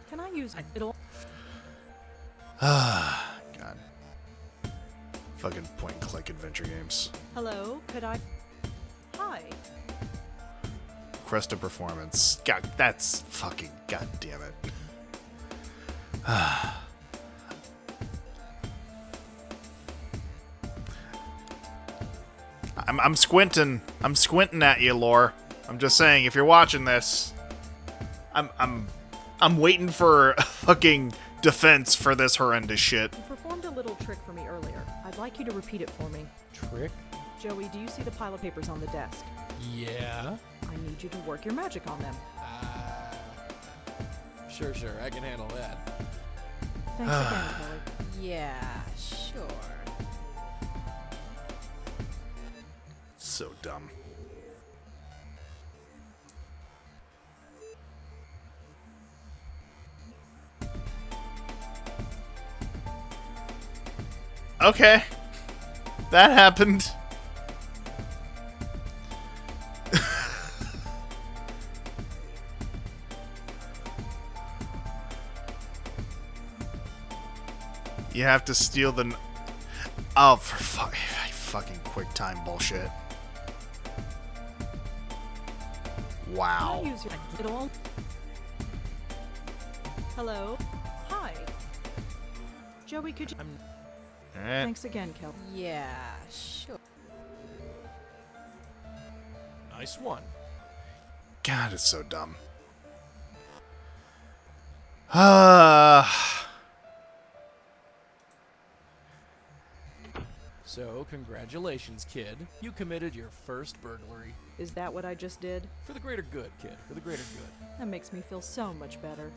Can I use it'll? God. Fucking point-and-click adventure games. Hello, could I? Hi. Cresta performance. God, that's fucking goddamn it. I'm squinting. I'm squinting at you, Lore. I'm just saying, if you're watching this, I'm waiting for a fucking defense for this horrendous shit. You performed a little trick for me earlier. I'd like you to repeat it for me. Trick? Joey, do you see the pile of papers on the desk? Yeah. I need you to work your magic on them. Sure, I can handle that. Thanks again, Chloe. Yeah, sure. So dumb. Okay. That happened. You have to steal the... Oh, for fucking quick time bullshit. Wow. Can I use your it'll... Hello? Hi. Joey, could you... Alright. Thanks again, Kel. Yeah, sure. Nice one. God, it's so dumb. So, congratulations, kid. You committed your first burglary. Is that what I just did? For the greater good, kid. For the greater good. That makes me feel so much better.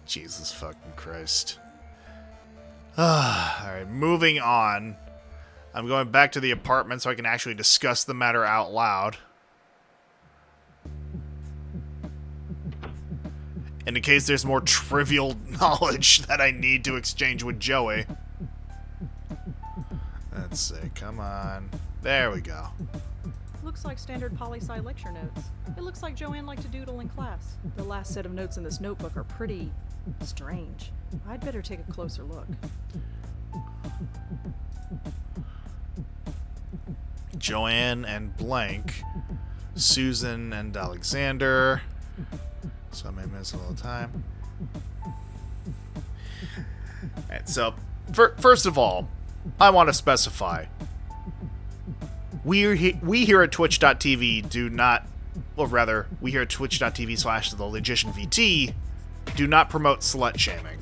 Jesus fucking Christ. Alright, moving on. I'm going back to the apartment so I can actually discuss the matter out loud. In case there's more trivial knowledge that I need to exchange with Joey. Let's see, come on. There we go. Looks like standard poli-sci lecture notes. It looks like Joanne liked to doodle in class. The last set of notes in this notebook are pretty strange. I'd better take a closer look. Joanne and blank. Susan and Alexander. So I may miss a little time. Alright, so first of all, I want to specify. We here at Twitch.tv do not, or rather, we here at Twitch.tv/The Logician VT do not promote slut shaming.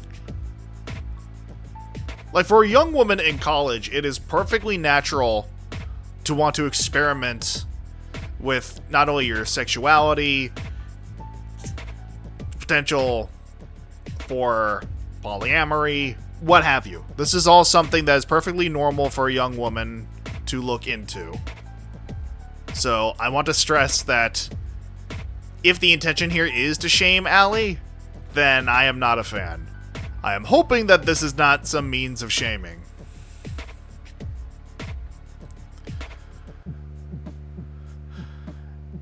Like, for a young woman in college, it is perfectly natural to want to experiment with not only your sexuality, potential for polyamory, what have you. This is all something that is perfectly normal for a young woman to look into. So I want to stress that if the intention here is to shame Allie, then I am not a fan. I am hoping that this is not some means of shaming.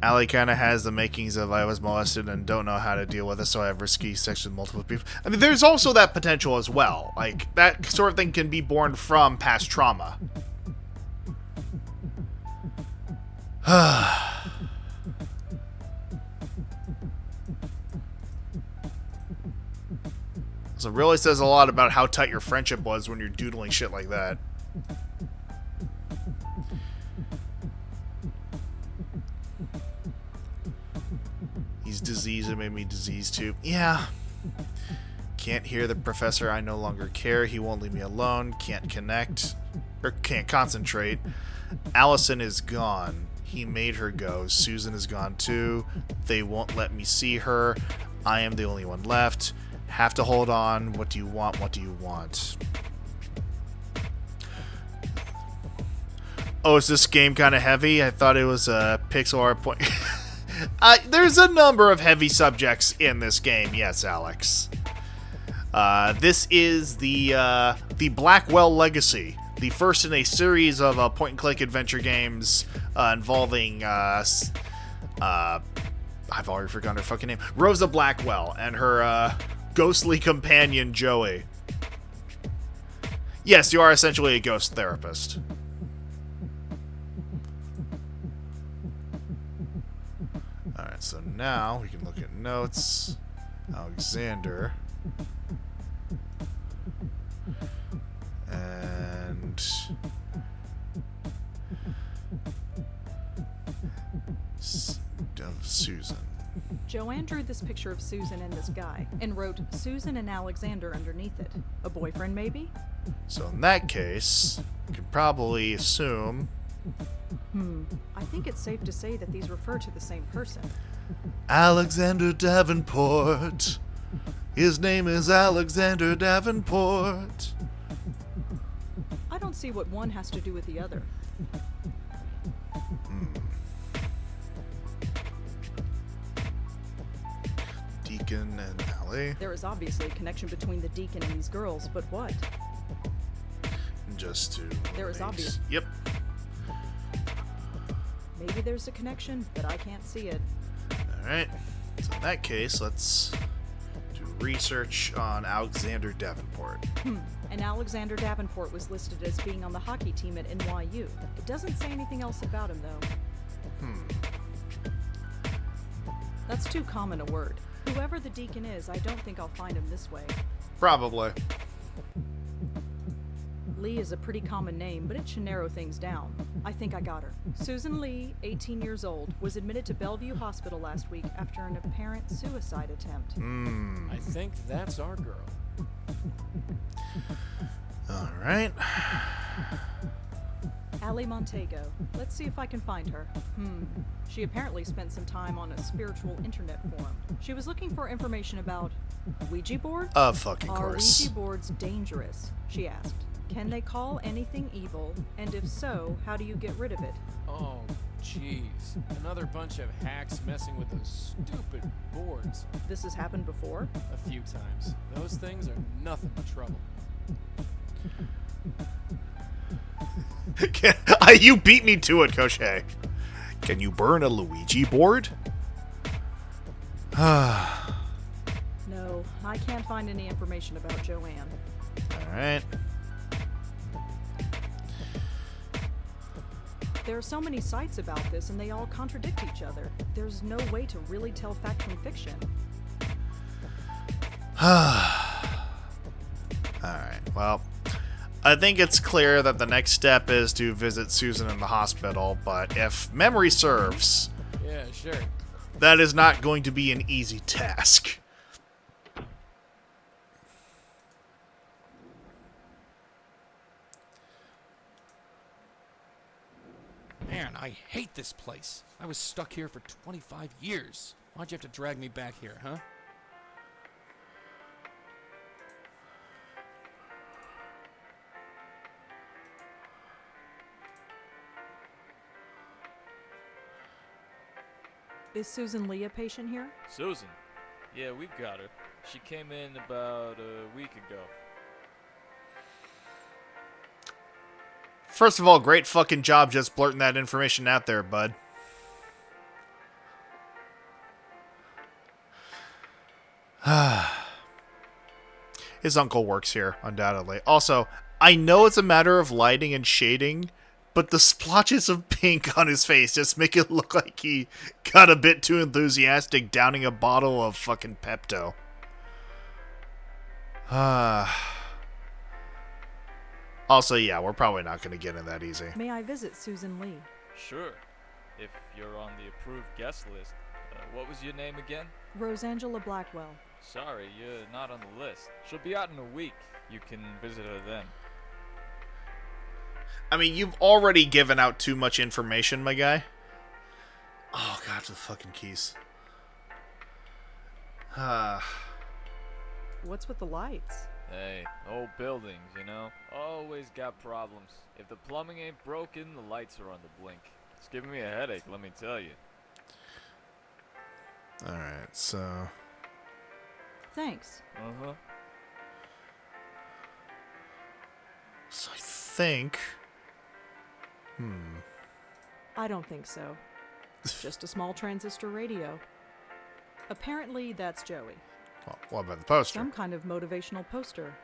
Allie kind of has the makings of I was molested and don't know how to deal with it, so I have risky sex with multiple people. I mean, there's also that potential as well. Like, that sort of thing can be born from past trauma. So it really says a lot about how tight your friendship was when you're doodling shit like that. He's diseased, it made me diseased too. Yeah. Can't hear the professor, I no longer care. He won't leave me alone. Can't connect. Or can't concentrate. Allison is gone. He made her go. Susan is gone too. They won't let me see her. I am the only one left. Have to hold on. What do you want? What do you want? Oh, is this game kind of heavy? I thought it was a pixel art point. There's a number of heavy subjects in this game. Yes, Alex. This is the Blackwell Legacy. The first in a series of point-and-click adventure games involving, I've already forgotten her fucking name. Rosa Blackwell and her, ghostly companion, Joey. Yes, you are essentially a ghost therapist. Alright, so now we can look at notes. Alexander. And Susan. Joanne drew this picture of Susan and this guy, and wrote Susan and Alexander underneath it. A boyfriend, maybe? So in that case, you can probably assume... I think it's safe to say that these refer to the same person. Alexander Davenport. His name is Alexander Davenport. I don't see what one has to do with the other. Deacon and Allie. There is obviously a connection between the Deacon and these girls, but what? Just to... There is obvious. Yep. Maybe there's a connection, but I can't see it. Alright. So in that case, let's do research on Alexander Davenport. And Alexander Davenport was listed as being on the hockey team at NYU. It doesn't say anything else about him, though. That's too common a word. Whoever the Deacon is, I don't think I'll find him this way. Probably. Lee is a pretty common name, but it should narrow things down. I think I got her. Susan Lee, 18 years old, was admitted to Bellevue Hospital last week after an apparent suicide attempt. I think that's our girl. Alright. Allie Montego. Let's see if I can find her. She apparently spent some time on a spiritual internet forum. She was looking for information about Ouija board? Of fucking Are course. Ouija boards dangerous? She asked. Can they call anything evil? And if so, how do you get rid of it? Oh, jeez. Another bunch of hacks messing with those stupid boards. This has happened before? A few times. Those things are nothing but trouble. You beat me to it, Koshe. Can you burn a Luigi board? No, I can't find any information about Joanne. Alright. There are so many sites about this, and they all contradict each other. There's no way to really tell fact from fiction. Alright, well, I think it's clear that the next step is to visit Susan in the hospital, but if memory serves, Yeah, sure. that is not going to be an easy task. Man, I hate this place. I was stuck here for 25 years. Why'd you have to drag me back here, huh? Is Susan Lee a patient here? Susan? Yeah, we've got her. She came in about a week ago. First of all, great fucking job just blurting that information out there, bud. His uncle works here, undoubtedly. Also, I know it's a matter of lighting and shading, but the splotches of pink on his face just make it look like he got a bit too enthusiastic downing a bottle of fucking Pepto. Also, yeah, we're probably not going to get in that easy. May I visit Susan Lee? Sure. If you're on the approved guest list. What was your name again? Rosangela Blackwell. Sorry, you're not on the list. She'll be out in a week. You can visit her then. I mean, you've already given out too much information, my guy. Oh, God, the fucking keys. What's with the lights? Hey, old buildings, you know? Always got problems. If the plumbing ain't broken, the lights are on the blink. It's giving me a headache, let me tell you. Alright, so... Thanks. Uh-huh. So I think... I don't think so. Just a small transistor radio. Apparently, that's Joey. Well, what about the poster? Some kind of motivational poster.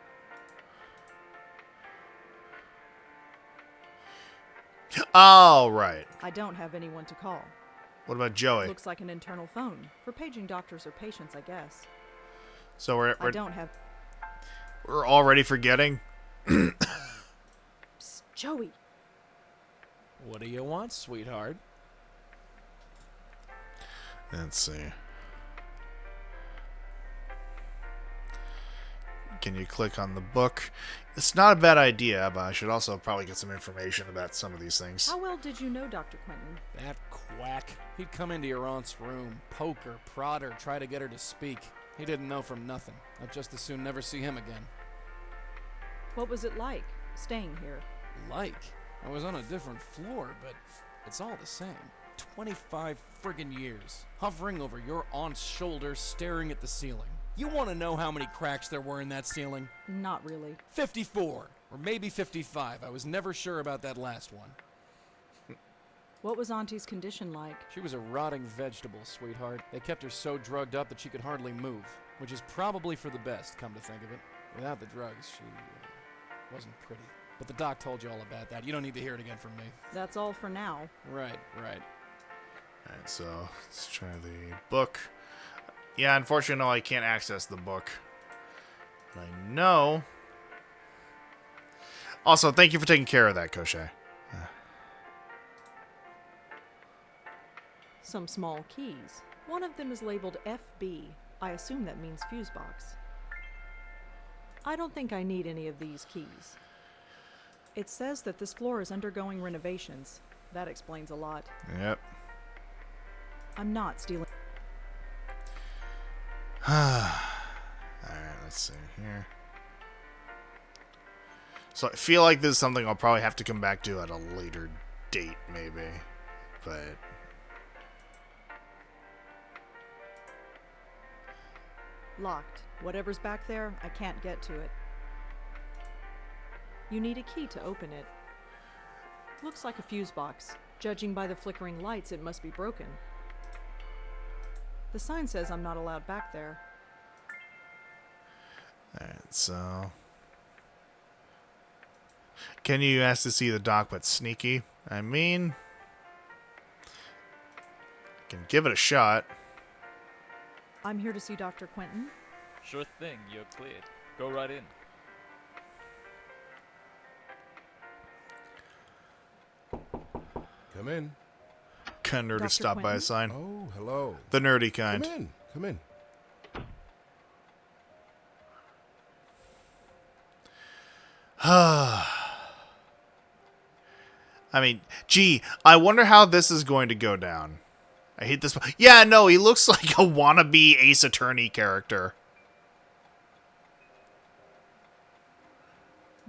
Oh, right. I don't have anyone to call. What about Joey? Looks like an internal phone. For paging doctors or patients, I guess. So I don't have... We're already forgetting? Psst, Joey. What do you want, sweetheart? Let's see. Can you click on the book? It's not a bad idea, but I should also probably get some information about some of these things. How well did you know Dr. Quentin? That quack. He'd come into your aunt's room, poke her, prod her, try to get her to speak. He didn't know from nothing. I'd just as soon never see him again. What was it like, staying here? Like? I was on a different floor, but it's all the same. 25 friggin' years, hovering over your aunt's shoulder, staring at the ceiling. You want to know how many cracks there were in that ceiling? Not really. 54, or maybe 55. I was never sure about that last one. What was Auntie's condition like? She was a rotting vegetable, sweetheart. They kept her so drugged up that she could hardly move, which is probably for the best, come to think of it. Without the drugs, she wasn't pretty. But the doc told you all about that. You don't need to hear it again from me. That's all for now. Right. Alright, so let's try the book. Yeah, unfortunately, no, I can't access the book. But I know. Also, thank you for taking care of that, Koshe. Some small keys. One of them is labeled FB. I assume that means fuse box. I don't think I need any of these keys. It says that this floor is undergoing renovations. That explains a lot. Yep. I'm not stealing. Alright, let's see here. So I feel like this is something I'll probably have to come back to at a later date, maybe. But Locked. Whatever's back there, I can't get to it. You need a key to open it. Looks like a fuse box. Judging by the flickering lights, it must be broken. The sign says I'm not allowed back there. alright, so can you ask to see the doc but sneaky? I mean, can give it a shot. I'm here to see Dr. Quentin. Sure thing, you're cleared. Go right in. Come in. Kind of nerd to Dr. stop by a Quentin? sign. Oh, hello. The nerdy kind. Come in. Come in. I mean, gee, I wonder how this is going to go down. I hate this. Yeah, no, he looks like a wannabe Ace Attorney character.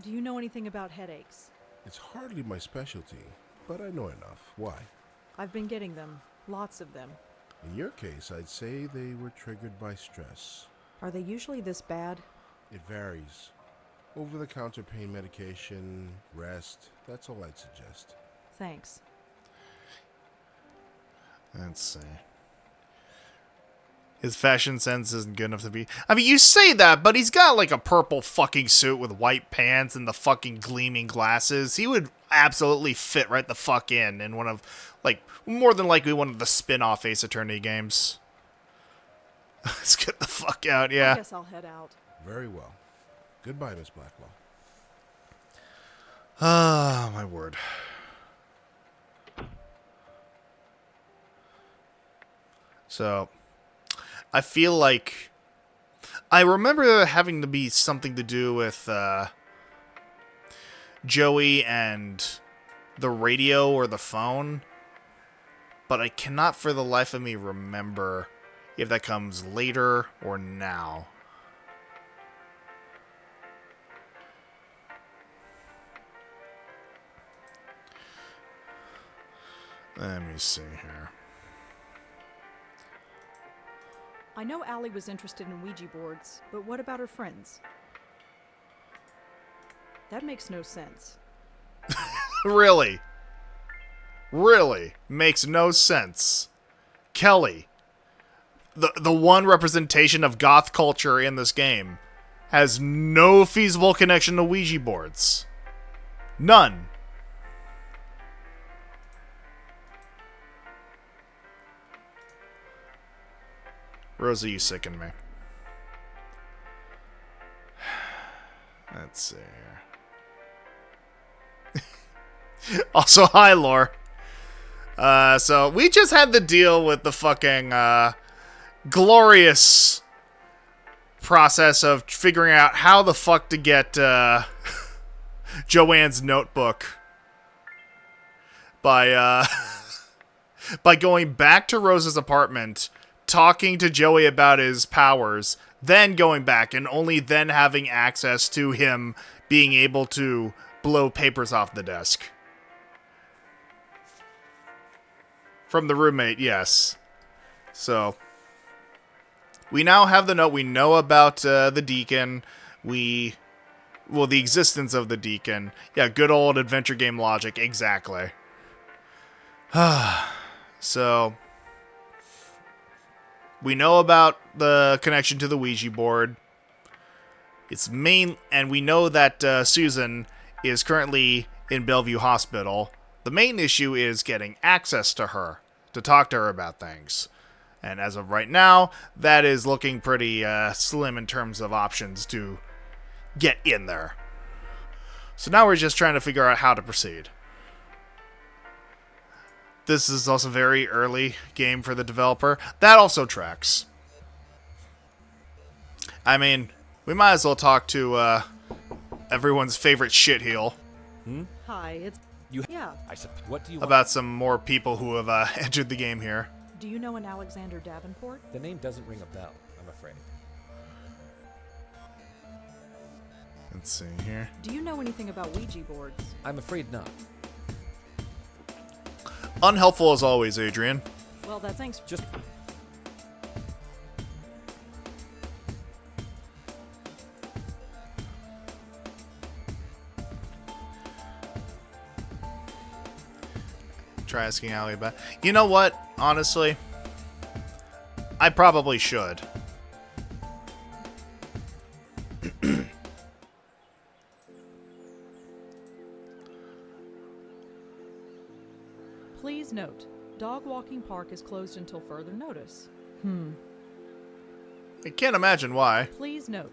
Do you know anything about headaches? It's hardly my specialty, but I know enough. Why? I've been getting them. Lots of them. In your case, I'd say they were triggered by stress. Are they usually this bad? It varies. Over-the-counter pain medication, rest, that's all I'd suggest. Thanks. Let's see. His fashion sense isn't good enough to be... I mean, you say that, but he's got like a purple fucking suit with white pants and the fucking gleaming glasses. He would absolutely fit right the fuck in one of, like, more than likely one of the spin-off Ace Attorney games. Let's get the fuck out, I yeah. guess I'll head out. Very well. Goodbye, Miss Blackwell. Ah, my word. So, I feel like I remember there having to be something to do with Joey and the radio or the phone, but I cannot for the life of me remember if that comes later or now. Let me see here. I know Allie was interested in Ouija boards, but what about her friends? That makes no sense. Really? Really? Makes no sense. Kelly, the one representation of goth culture in this game, has no feasible connection to Ouija boards. None. Rosa, you sicken me. Let's see here. Also, hi, Lore. So, we just had to deal with the fucking, glorious process of figuring out how the fuck to get, Joanne's notebook. By going back to Rosa's apartment, talking to Joey about his powers, then going back and only then having access to him being able to blow papers off the desk. From the roommate, yes. So, we now have the note. We know about the deacon. Well, the existence of the deacon. Yeah, good old adventure game logic. Exactly. So, we know about the connection to the Ouija board. And we know that Susan is currently in Bellevue Hospital. The main issue is getting access to her, to talk to her about things. And as of right now, that is looking pretty slim in terms of options to get in there. So now we're just trying to figure out how to proceed. This is also very early game for the developer. That also tracks. I mean, we might as well talk to everyone's favorite shitheel. Hi, it's... Yeah. What do you about some more people who have entered the game here. Do you know an Alexander Davenport? The name doesn't ring a bell, I'm afraid. Let's see here. Do you know anything about Ouija boards? I'm afraid not. Unhelpful as always, Adrian. Well, that thanks. Just... Try asking Allie about... You know what? Honestly, I probably should. Please note, dog walking park is closed until further notice. I can't imagine why. Please note.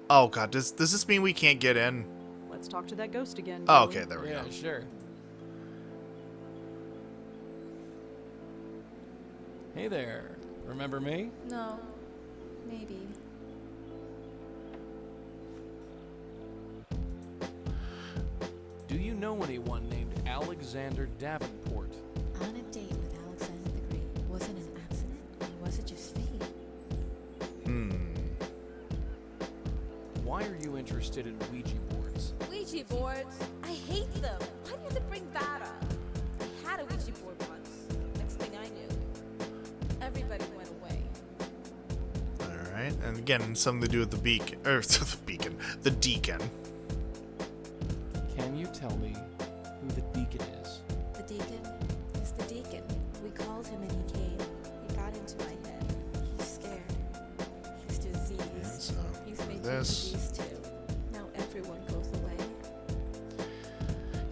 Oh god, does this mean we can't get in? Let's talk to that ghost again. Oh, Julie. okay, there we go. Yeah, sure. Hey there. Remember me? No. Maybe. Do you know anyone named Alexander Davenport? On a date with Alexander the Great. Was it an accident? Or was it just fate? Why are you interested in Ouija boards? Ouija boards? I hate them. Why do you have to bring that up? I had a Ouija board once. Next thing I knew, everybody went away. Alright, and again, something to do with the beacon. The deacon. Can you tell me who the deacon is? The deacon? It's the deacon. We called him and he came. He got into my head. He's scared. He's diseased. Yeah, so He's made this. disease too. Now everyone goes away.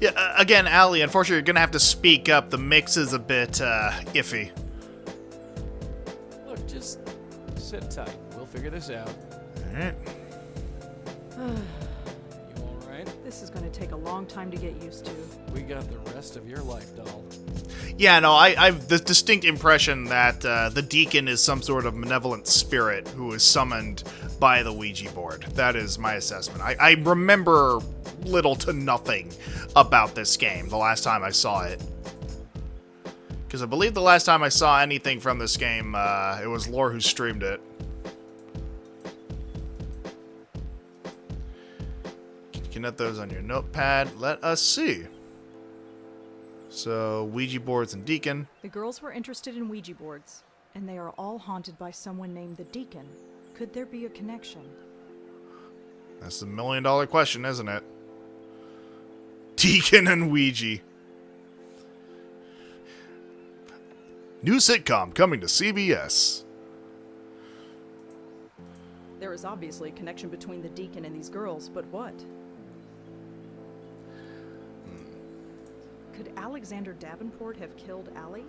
Yeah, again, Allie, unfortunately, you're gonna have to speak up. The mix is a bit iffy. Look, just sit tight. We'll figure this out. Alright. You alright? This is going to take a long time to get used to. We got the rest of your life, doll. Yeah, no, I've the distinct impression that the deacon is some sort of malevolent spirit who is summoned by the Ouija board. That is my assessment. I remember little to nothing about this game the last time I saw it. Because I believe the last time I saw anything from this game, it was Lore who streamed it. You can note those on your notepad. Let us see. So, Ouija boards and Deacon. The girls were interested in Ouija boards, and they are all haunted by someone named the Deacon. Could there be a connection? That's the $1 million question, isn't it? Deacon and Ouija. New sitcom coming to CBS. There is obviously a connection between the Deacon and these girls, but what? Could Alexander Davenport have killed Allie?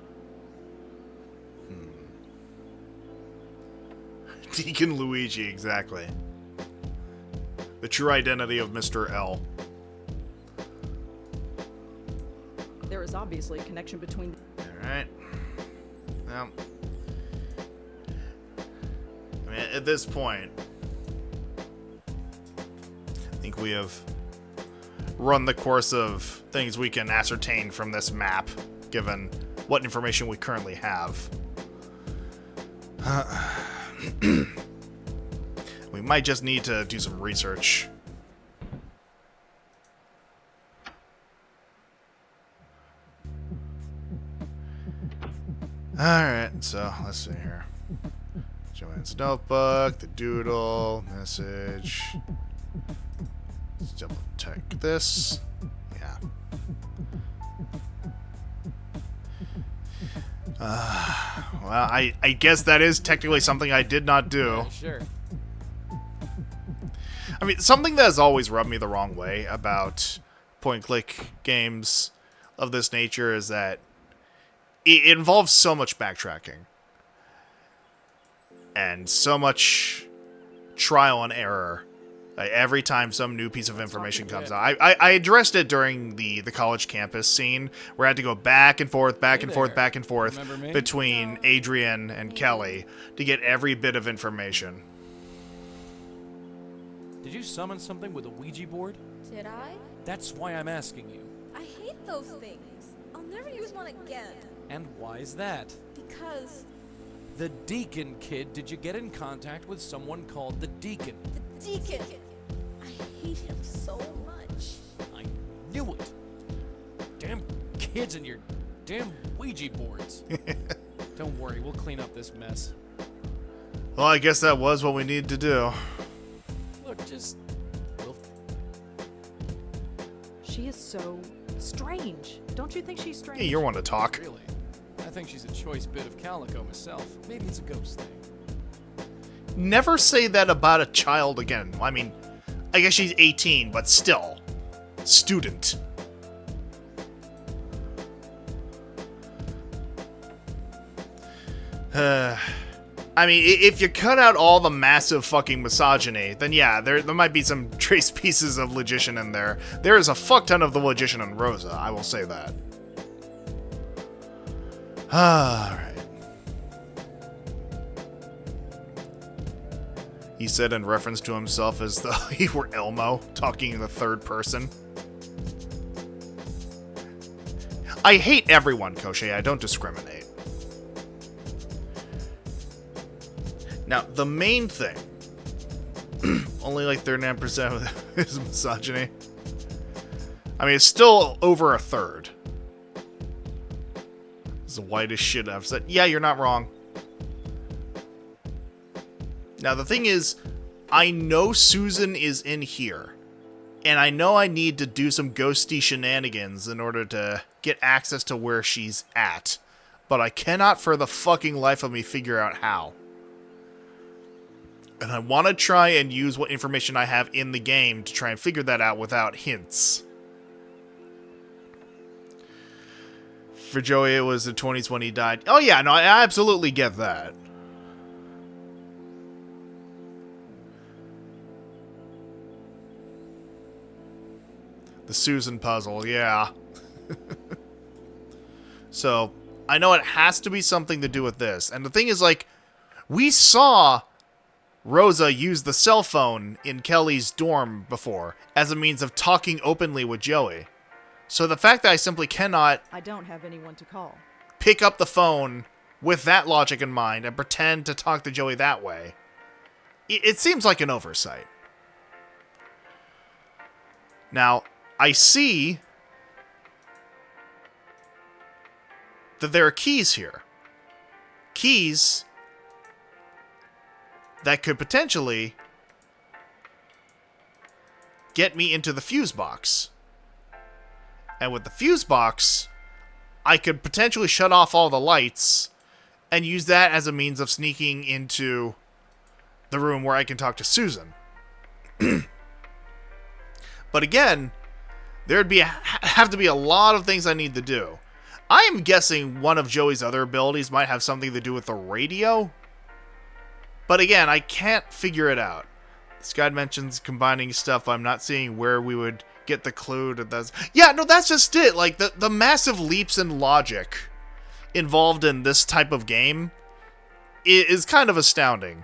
Deacon Luigi, exactly. The true identity of Mr. L. There is obviously a connection between... Alright. Now, I mean, at this point, I think we have run the course of things we can ascertain from this map, given what information we currently have. We might just need to do some research. Alright, so let's see here. Joanne's notebook, the doodle, message. Let's double check this. Yeah. Well, I guess that is technically something I did not do. Yeah, sure. I mean, something that has always rubbed me the wrong way about point-click games of this nature is that it involves so much backtracking. And so much trial and error. Like, every time some new piece of information comes out. I addressed it during the college campus scene, where I had to go back and forth, back and forth between Adrian and Kelly to get every bit of information. Did you summon something with a Ouija board? Did I? That's why I'm asking you. I hate those things. I'll never use one again. And why is that? Because The Deacon kid, did you get in contact with someone called the Deacon? the Deacon. I hate him so much. I knew it. Damn kids and your damn Ouija boards. Don't worry, we'll clean up this mess. Well, I guess that was what we needed to do. Look, just... She is so strange. Don't you think she's strange? Hey, you're one to talk. Really? I think she's a choice bit of calico myself. Maybe it's a ghost thing. Never say that about a child again. I mean, I guess she's 18, but still. Student. I mean, if you cut out all the massive fucking misogyny, then yeah, there might be some trace pieces of Logician in there. There is a fuck ton of the Logician in Rosa, I will say that. Alright. He said in reference to himself as though he were Elmo, talking in the third person. I hate everyone, Koshei. I don't discriminate. Now, the main thing, only like 39% of it is misogyny. I mean, it's still over a third. It's the whitest shit I've said. Yeah, you're not wrong. Now, the thing is, I know Susan is in here. And I know I need to do some ghosty shenanigans in order to get access to where she's at. But I cannot for the fucking life of me figure out how. And I want to try and use what information I have in the game to try and figure that out without hints. For Joey, it was the 20s when he died. Oh yeah, no, I absolutely get that. The Susan puzzle, yeah. So, I know it has to be something to do with this. And the thing is, like, we saw Rosa used the cell phone in Kelly's dorm before as a means of talking openly with Joey. So the fact that I simply cannot... I don't have anyone to call. ...pick up the phone with that logic in mind and pretend to talk to Joey that way, it seems like an oversight. Now, I see that there are keys here. Keys that could potentially get me into the fuse box. And with the fuse box, I could potentially shut off all the lights and use that as a means of sneaking into the room where I can talk to Susan. But again, there'd have to be a lot of things I need to do. I am guessing one of Joey's other abilities might have something to do with the radio. But again, I can't figure it out. This guy mentions combining stuff. I'm not seeing where we would get the clue to this. Yeah, no, that's just it. Like, the massive leaps in logic involved in this type of game is kind of astounding.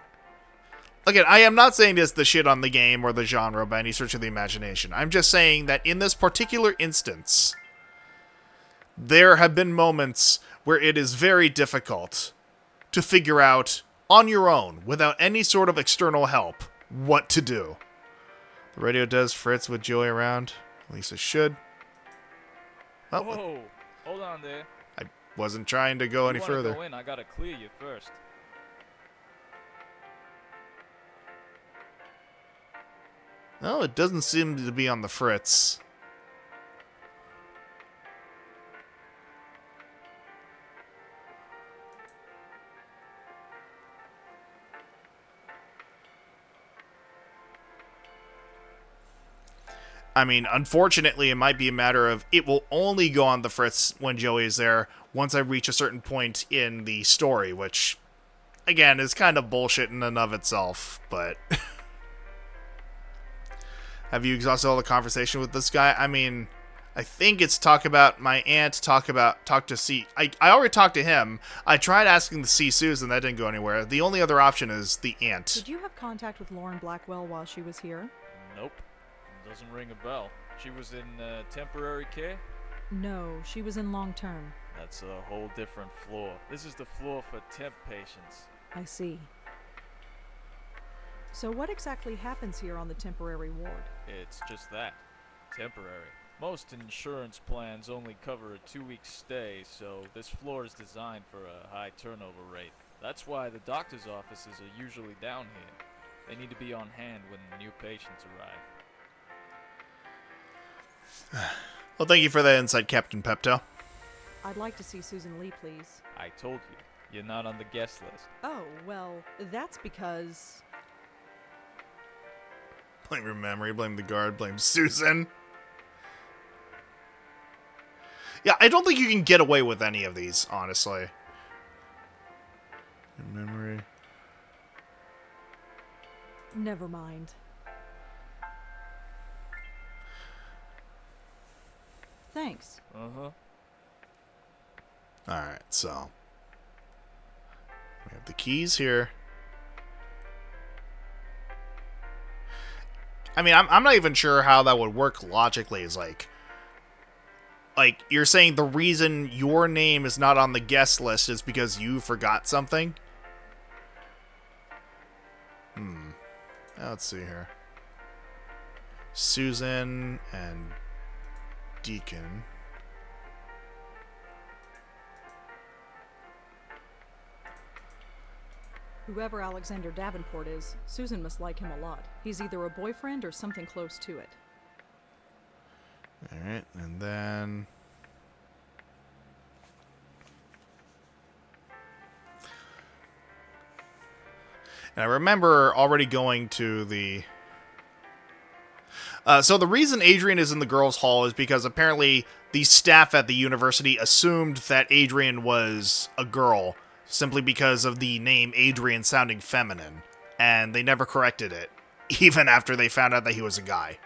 Again, I am not saying this the shit on the game or the genre by any stretch of the imagination. I'm just saying that in this particular instance, there have been moments where it is very difficult to figure out on your own, without any sort of external help, what to do. The radio does fritz with Joey around. At least it should. Oh, whoa, hold on there. wasn't trying to go any If you wanna further. go in, I gotta clear you first. No, it doesn't seem to be on the fritz. I mean, unfortunately, it might be a matter of it will only go on the fritz when Joey is there once I reach a certain point in the story, which, again, is kind of bullshit in and of itself, but... Have you exhausted all the conversation with this guy? I mean, I think it's talk about my aunt, talk to see... I already talked to him. I tried asking to see Susan, that didn't go anywhere. The only other option is the aunt. Did you have contact with Lauren Blackwell while she was here? Nope. Doesn't ring a bell. She was in temporary care? No, she was in long-term. That's a whole different floor. This is the floor for temp patients. I see. So what exactly happens here on the temporary ward? It's just that. Temporary. Most insurance plans only cover a 2-week stay, so this floor is designed for a high turnover rate. That's why the doctor's offices are usually down here. They need to be on hand when new patients arrive. Well, thank you for that insight, Captain Pepto. I'd like to see Susan Lee, please. I told you, you're not on the guest list. Oh, well, that's because... Blame your memory, blame the guard, blame Susan. Yeah, I don't think you can get away with any of these, honestly. Your memory. Never mind. Thanks. Uh-huh. Alright, so... we have the keys here. I mean, I'm not even sure how that would work logically. Is like, you're saying the reason your name is not on the guest list is because you forgot something? Let's see here. Susan and Deacon. Whoever Alexander Davenport is, Susan must like him a lot. He's either a boyfriend or something close to it. Alright, and then... and I remember already going to the... so the reason Adrian is in the girls' hall is because apparently the staff at the university assumed that Adrian was a girl, simply because of the name Adrian sounding feminine, and they never corrected it, even after they found out that he was a guy.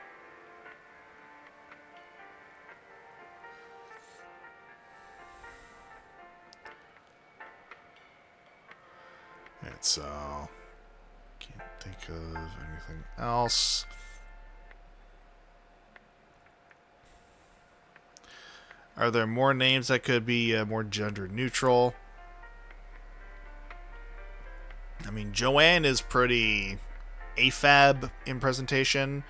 And so... can't think of anything else. Are there more names that could be more gender neutral? I mean, Joanne is pretty AFAB in presentation,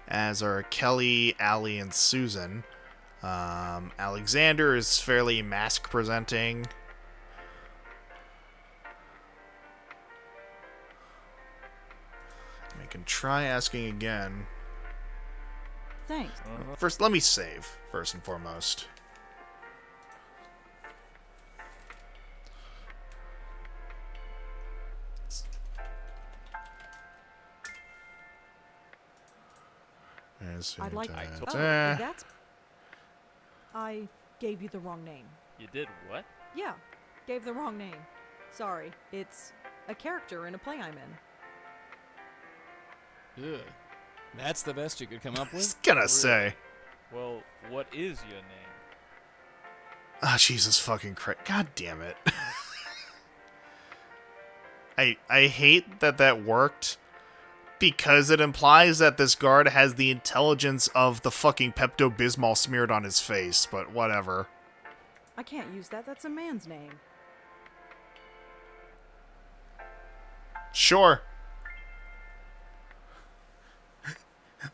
as are Kelly, Allie, and Susan. Alexander is fairly mask presenting. I can try asking again. Thanks. First, let me save, first and foremost. I'd like... told that's... I gave you the wrong name. You did what? Yeah, gave the wrong name. Sorry, it's a character in a play I'm in. Ugh. That's the best you could come up I was with? gonna say. Well, what is your name? Ah, Jesus fucking Christ. God damn it. I hate that that worked, because it implies that this guard has the intelligence of the fucking Pepto-Bismol smeared on his face, but whatever. I can't use that, that's a man's name. Sure.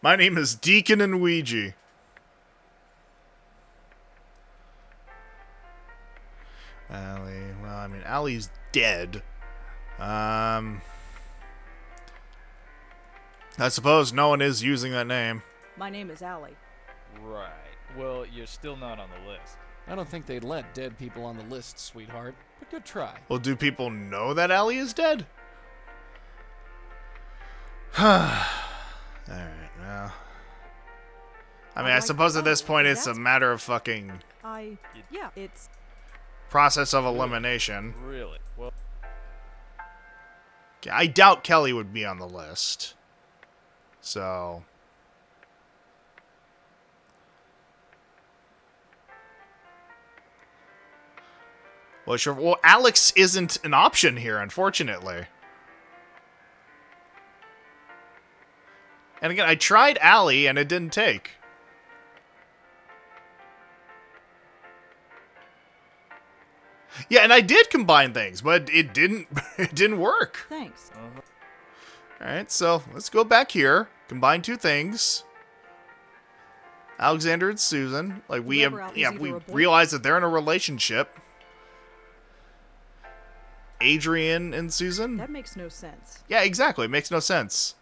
My name is Deacon and Ouija. Allie. Well, I mean, Allie's dead. I suppose no one is using that name. My name is Allie. Right. Well, you're still not on the list. I don't think they'd let dead people on the list, sweetheart. But good try. Well, do people know that Allie is dead? Alright, well. I mean, I suppose at this point it's a matter of fucking Yeah, it's... process of elimination. Really? Well, Okay, I doubt Kelly would be on the list. So... Well, sure. Well, Alex isn't an option here, unfortunately. And again, I tried Allie, and it didn't take. Yeah, and I did combine things, but it didn't. It didn't work. Thanks. All right, so let's go back here. Combine two things. Alexander and Susan, like we Whoever out is either we a boy- realize that they're in a relationship. Adrian and Susan. That makes no sense. Yeah, exactly. It makes no sense.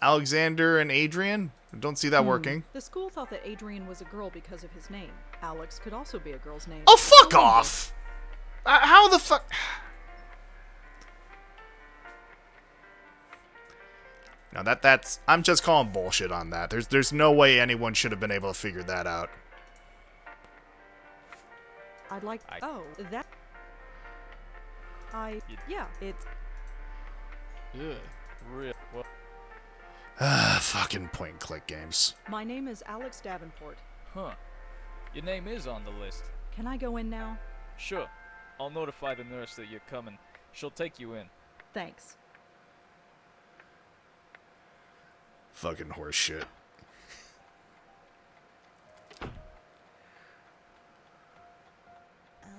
Alexander and Adrian. I don't see that working. The school thought that Adrian was a girl because of his name. Alex could also be a girl's name. Oh, fuck off! How the fuck? No, that's. I'm just calling bullshit on that. There's no way anyone should have been able to figure that out. I'd like... Oh, that... Yeah, it's... Ugh. real. Well, Fucking point and click games. My name is Alex Davenport. huh. Your name is on the list. Can I go in now? Sure. I'll notify the nurse that you're coming. She'll take you in. Thanks. Fucking horse shit.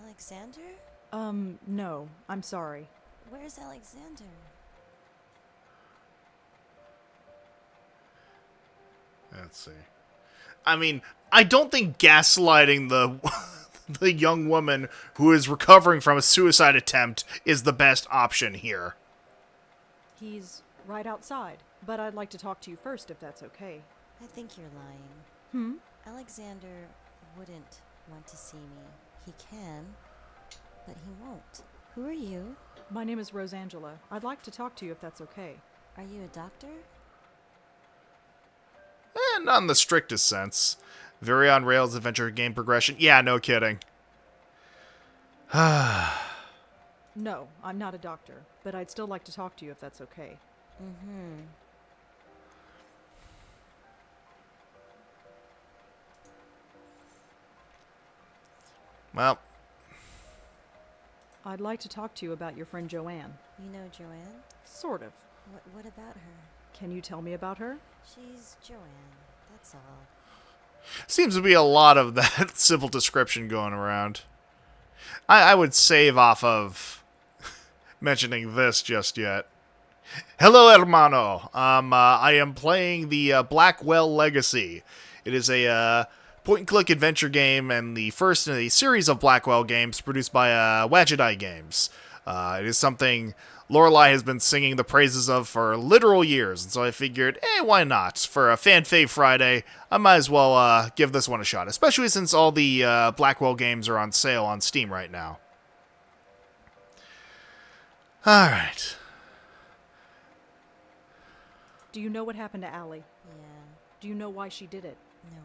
Alexander? No. I'm sorry. Where's Alexander? Let's see. I mean, I don't think gaslighting the the young woman who is recovering from a suicide attempt is the best option here. He's right outside, but I'd like to talk to you first if that's okay. I think you're lying. Alexander wouldn't want to see me. He can, but he won't. Who are you? My name is Rosangela. I'd like to talk to you if that's okay. Are you a doctor? Not in the strictest sense. Very on rails adventure game progression. Yeah, no kidding. No, I'm not a doctor, but I'd still like to talk to you if that's okay. Well, I'd like to talk to you about your friend Joanne. You know Joanne? Sort of. What about her? Can you tell me about her? She's Joanne, that's all. seems to be a lot of that simple description going around. I would save off of mentioning this just yet. Hello, hermano. I am playing the Blackwell Legacy. It is a point-and-click adventure game and the first in a series of Blackwell games produced by Wadget Eye Games. It is something Lorelei has been singing the praises of for literal years, and so I figured, why not? For a Fan Fave Friday, I might as well give this one a shot, especially since all the Blackwell games are on sale on Steam right now. Alright. Do you know what happened to Allie? Yeah, Do you know why she did it? no.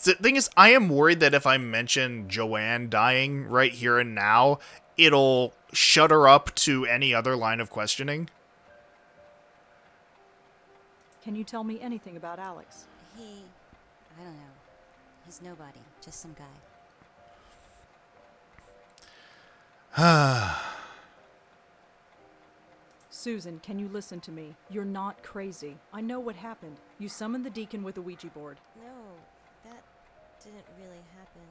The thing is, I am worried that if I mention Joanne dying right here and now, it'll shut her up to any other line of questioning. Can you tell me anything about Alex? I don't know. He's nobody, just some guy. Susan, can you listen to me? You're not crazy. I know what happened. You summoned the deacon with a Ouija board. No, that didn't really happen.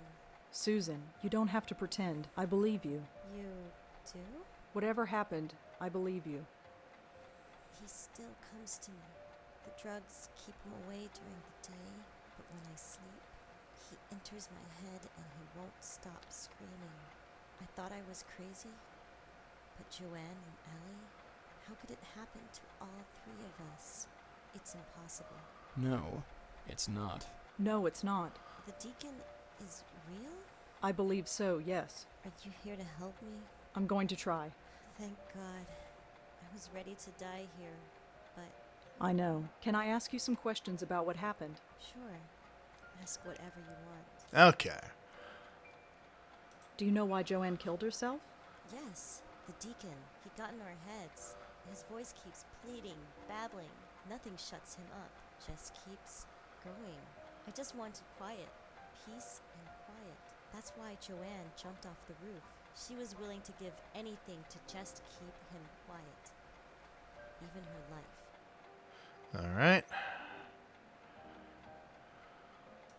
Susan, you don't have to pretend. I believe you. You do? Whatever happened, I believe you. He still comes to me. The drugs keep him away during the day, but when I enters my head and he won't stop screaming. I thought I was crazy, but Joanne and Allie, how could it happen to all three of us? It's impossible. No, it's not. No, it's not. The deacon is real? I believe so, yes. Are you here to help me? I'm going to try. Thank God. I was ready to die here, but... I know. Can I ask you some questions about what happened? Sure. Ask whatever you want. Okay. Do you know why Joanne killed herself? Yes, the deacon. He got in our heads. His voice keeps pleading, babbling. Nothing shuts him up. Just keeps going. I just wanted quiet. Peace and quiet. That's why Joanne jumped off the roof. She was willing to give anything to just keep him quiet. Even her life. All right.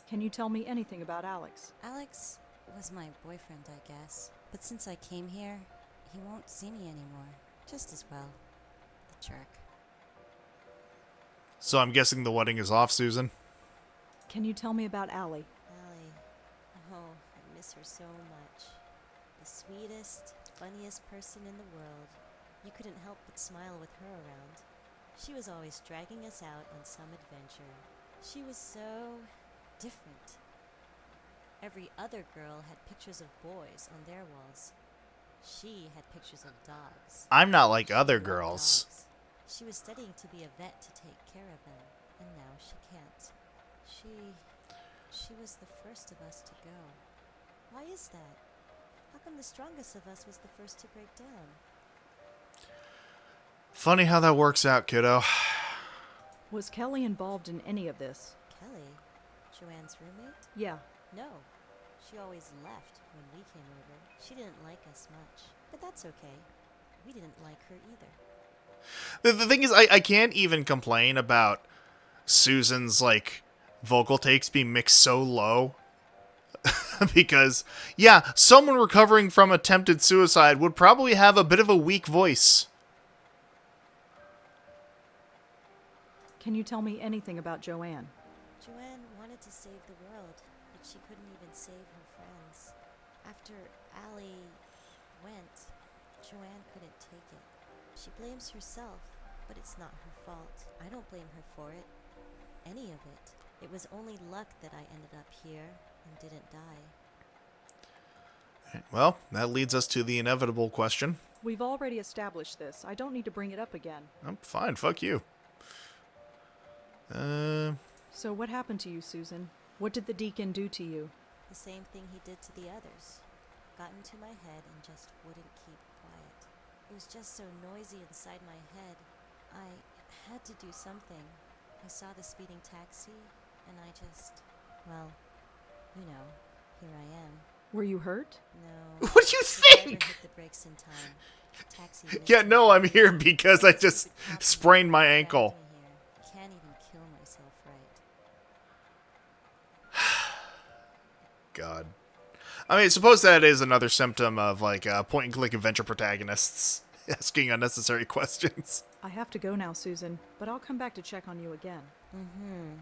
Can you tell me anything about Alex? Alex was my boyfriend, I guess. But since I came here, he won't see me anymore. Just as well. The jerk. So I'm guessing the wedding is off, Susan? Can you tell me about Allie? Allie. Oh, I miss her so much. The sweetest, funniest person in the world. You couldn't help but smile with her around. She was always dragging us out on some adventure. She was so different. Every other girl had pictures of boys on their walls. She had pictures of dogs. I'm not like other She loved girls. dogs. She was studying to be a vet to take care of them, and now she can't. She was the first of us to go. Why is that? How come the strongest of us was the first to break down? Funny how that works out, kiddo. Was Kelly involved in any of this? Kelly? Joanne's roommate? Yeah. No. She always left when we came over. She didn't like us much. But that's okay. We didn't like her either. The thing is, I can't even complain about Susan's, like, vocal takes being mixed so low. Because, yeah, someone recovering from attempted suicide would probably have a bit of a weak voice. Can you tell me anything about Joanne? Joanne wanted to save the world, but she couldn't even save her friends. After Allie went, Joanne couldn't take it. She blames herself, but it's not her fault. I don't blame her for it. Any of it. It was only luck that I ended up here and didn't die. Well, that leads us to the inevitable question. We've already established this. I don't need to bring it up again. I'm fine, fuck you. So what happened to you, Susan? What did the deacon do to you? The same thing he did to the others. Got into my head and just wouldn't keep quiet. It was just so noisy inside my head. I had to do something. I saw the speeding taxi, and I just, well, you know, here I am. Were you hurt? No. What do you The driver think? hit the brakes in time. The taxi missed Yeah, me. no, I'm here because I just Stupid cop sprained my dragged me ankle. here. Can't even kill myself right. God. I mean, suppose that is another symptom of, like, point-and-click adventure protagonists asking unnecessary questions. I have to go now, Susan, but I'll come back to check on you again. Mm-hmm.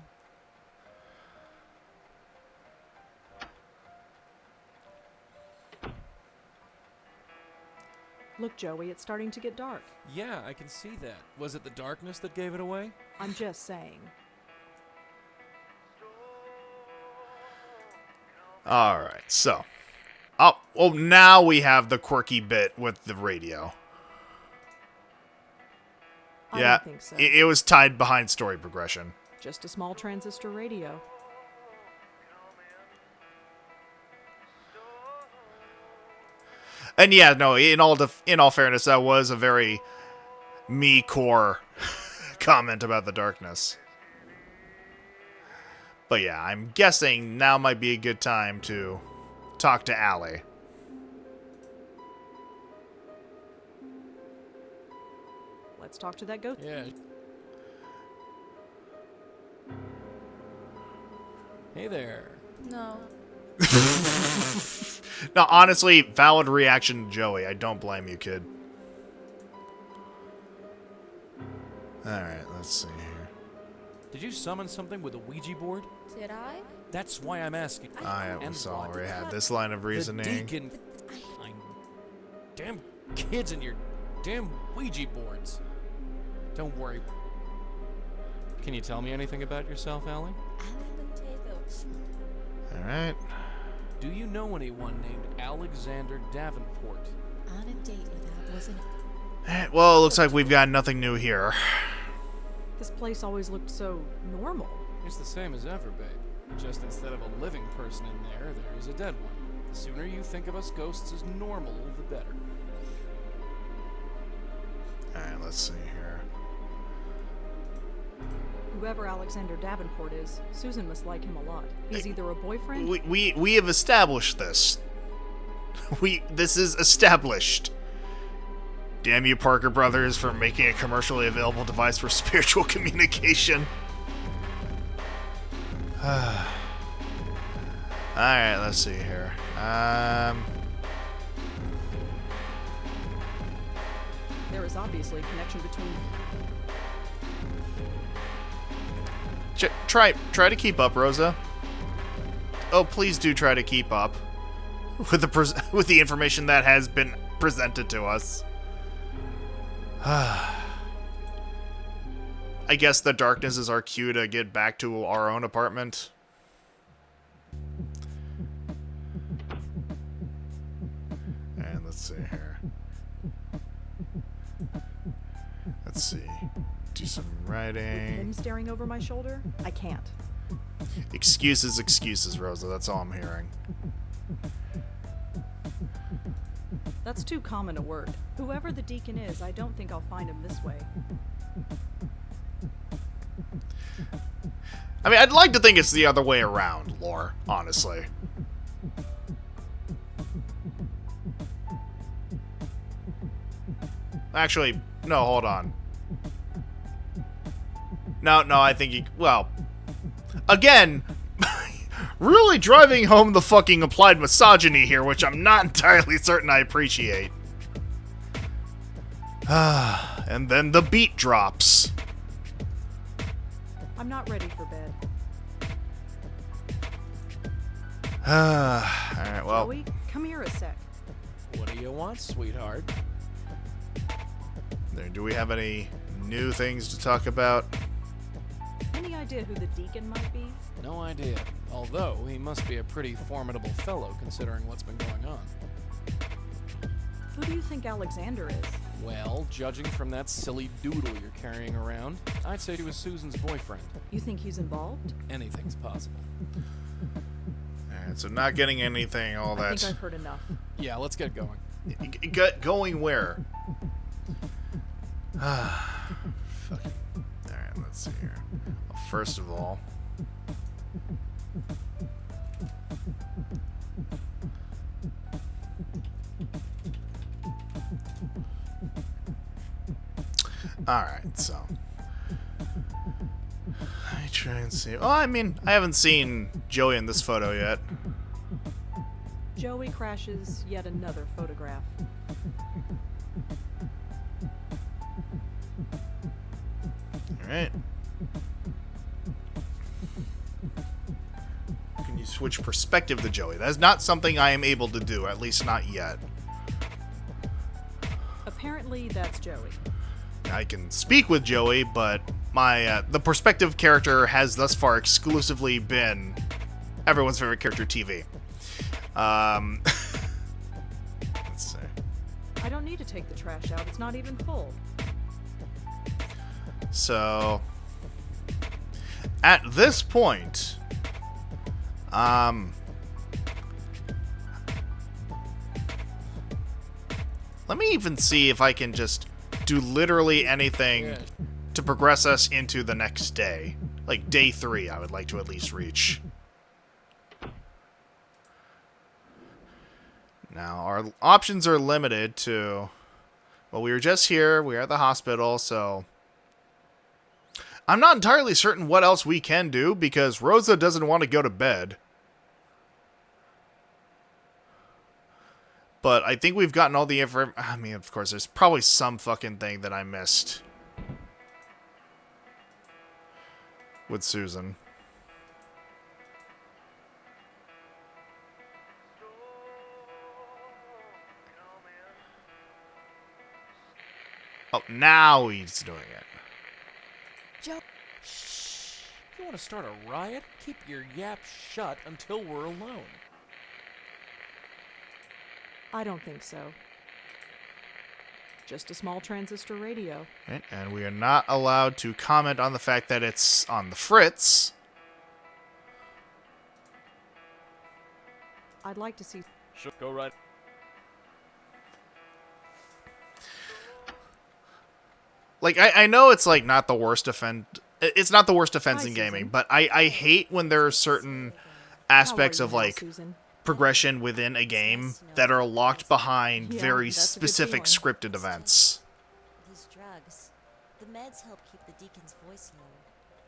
Look, Joey, it's starting to get dark. Yeah, I can see that. Was it the darkness that gave it away? I'm just saying. Alright, so. Oh, well, now we have the quirky bit with the radio. I Yeah, don't think so. it was tied behind story progression. Just a small transistor radio. And yeah, no, in all fairness, that was a very me core comment about the darkness. But yeah, I'm guessing now might be a good time to talk to Allie. Let's talk to that ghost. Yeah. Hey there. No. Now, honestly, valid reaction to Joey. I don't blame you, kid. Alright, let's see here. Did you summon something with a Ouija board? Did I? That's why I'm asking. I And almost what? already had this line of reasoning. The deacon. Damn kids and your damn Ouija boards. Don't worry. Can you tell me anything about yourself, Allie? Alright. Do you know anyone named Alexander Davenport? On a date without wasn't Well, it looks like we've got nothing new here. This place always looked so normal. It's the same as ever, babe. Just instead of a living person in there, there is a dead one. The sooner you think of us ghosts as normal, the better. Alright, let's see here. Whoever Alexander Davenport is, Susan must like him a lot. He's either a boyfriend... We have established this. This is established. Damn you, Parker Brothers, for making a commercially available device for spiritual communication. Alright, let's see here. There is obviously a connection between... Try to keep up, Rosa. Oh, please do try to keep up with the information that has been presented to us. I guess the darkness is our cue to get back to our own apartment. And let's see here. Let's see. Do some writing. Him staring over my shoulder? I can't. Excuses, Rosa. That's all I'm hearing. That's too common a word. Whoever the deacon is, I don't think I'll find him this way. I mean, I'd like to think it's the other way around, Lore, honestly. Actually, no, hold on. No, I think you... Well, again, really driving home the fucking applied misogyny here, which I'm not entirely certain I appreciate. And then the beat drops. I'm not ready for bed. Alright, well... Joey, come here a sec. What do you want, sweetheart? Do we have any new things to talk about? Any idea who the deacon might be? No idea. Although, he must be a pretty formidable fellow, considering what's been going on. Who do you think Alexander is? Well, judging from that silly doodle you're carrying around, I'd say he was Susan's boyfriend. You think he's involved? Anything's possible. Alright, so not getting anything, all that... I think I've heard enough. Yeah, let's get going. Going where? Fucking... Alright, let's see here. Well, first of all... Alright, so... Let me try and see... Oh, I mean, I haven't seen Joey in this photo yet. Joey crashes yet another photograph. Alright. Can you switch perspective to Joey? That's not something I am able to do, at least not yet. Apparently, that's Joey. I can speak with Joey, but my the perspective character has thus far exclusively been everyone's favorite character, TV. Let's see. I don't need to take the trash out. It's not even full. So, at this point, let me even see if I can just do literally anything to progress us into the next day. Like day 3, I would like to at least reach. Now, our options are limited to... Well, we were just here, we are at the hospital, so... I'm not entirely certain what else we can do, because Rosa doesn't want to go to bed. But I think we've gotten all the information. I mean, of course, there's probably some fucking thing that I missed. with Susan. Oh, now he's doing it. Joe, shh. You want to start a riot? Keep your yap shut until we're alone. I don't think so. Just a small transistor radio. Right, and we are not allowed to comment on the fact that it's on the fritz. I'd like to see... Sure, go right. Like, I know it's, like, not the worst it's not the worst offense Hi, in gaming, Susan. but I hate when there are certain aspects How are of, you now, like, Susan? progression within a game that are locked behind Yeah, very that's a good specific feeling. scripted events. These drugs, the meds help keep the deacon's voice low,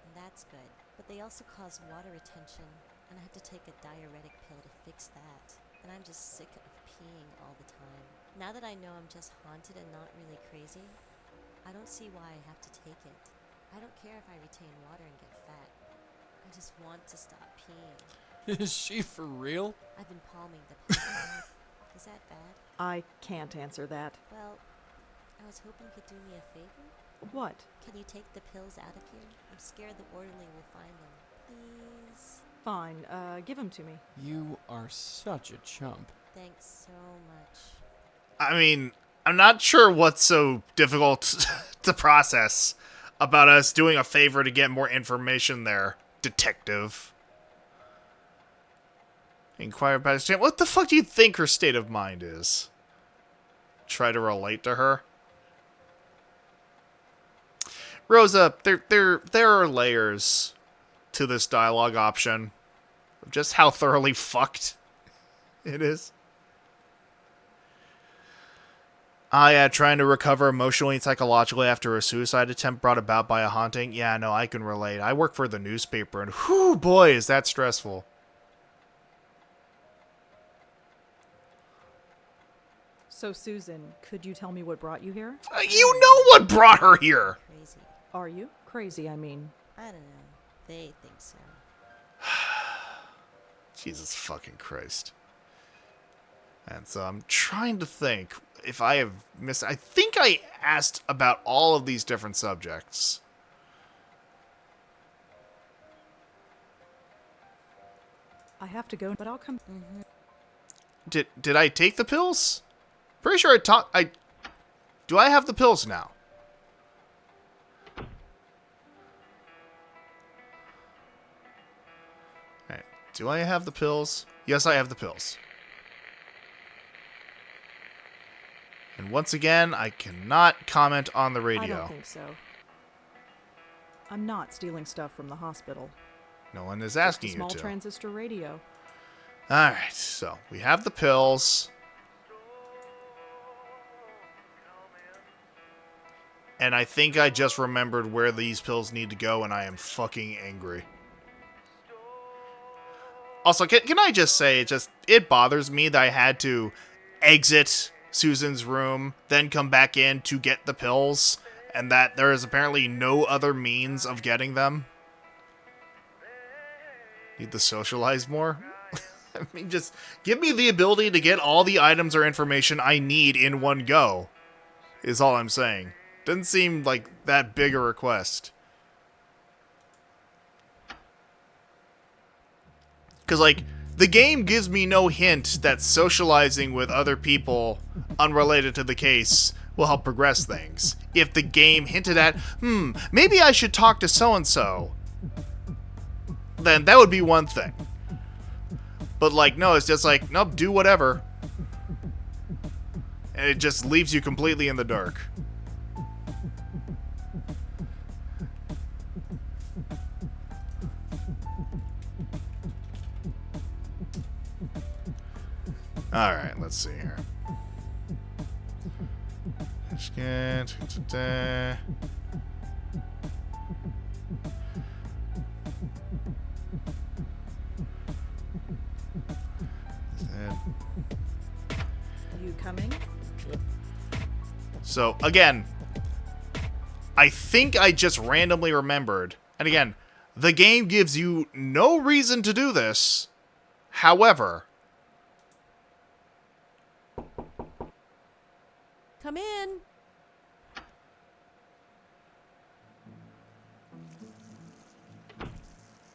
and that's good. But they also cause water retention, and I have to take a diuretic pill to fix that. And I'm just sick of peeing all the time. Now that I know I'm just haunted and not really crazy, I don't see why I have to take it. I don't care if I retain water and get fat. I just want to stop peeing. Is she for real? I've been palming the pill. Is that bad? I can't answer that. Well, I was hoping you could do me a favor. What? Can you take the pills out of here? I'm scared the orderly will find them. Please? Fine, give them to me. You are such a chump. Thanks so much. I mean, I'm not sure what's so difficult to process about us doing a favor to get more information there, detective. Inquire about his... What the fuck do you think her state of mind is? Try to relate to her? Rosa, there are layers to this dialogue option of just how thoroughly fucked it is. Ah, yeah, trying to recover emotionally and psychologically after a suicide attempt brought about by a haunting. Yeah, no, I can relate. I work for the newspaper, and whew, boy, is that stressful. So, Susan, could you tell me what brought you here? You know what brought her here! Crazy. Are you? Crazy, I mean. I don't know. They think so. Jesus fucking Christ. And so I'm trying to think if I have missed... I think I asked about all of these different subjects. I have to go, but I'll come... Did I take the pills? Pretty sure do I have the pills now? Alright, do I have the pills? Yes, I have the pills. And once again, I cannot comment on the radio. I don't think so. I'm not stealing stuff from the hospital. No one is asking Just a you small to. transistor radio. Alright, so we have the pills. And I think I just remembered where these pills need to go, and I am fucking angry. Also, can I just say, it bothers me that I had to exit Susan's room, then come back in to get the pills, and that there is apparently no other means of getting them. Need to socialize more? I mean, just give me the ability to get all the items or information I need in one go, is all I'm saying. Doesn't seem like that big a request. Because, like, the game gives me no hint that socializing with other people unrelated to the case will help progress things. If the game hinted at, maybe I should talk to so-and-so, then that would be one thing. But, like, no, it's just like, nope, do whatever. And it just leaves you completely in the dark. Alright, let's see here. You coming? So, again, I think I just randomly remembered, and again, The game gives you no reason to do this. However, Come in.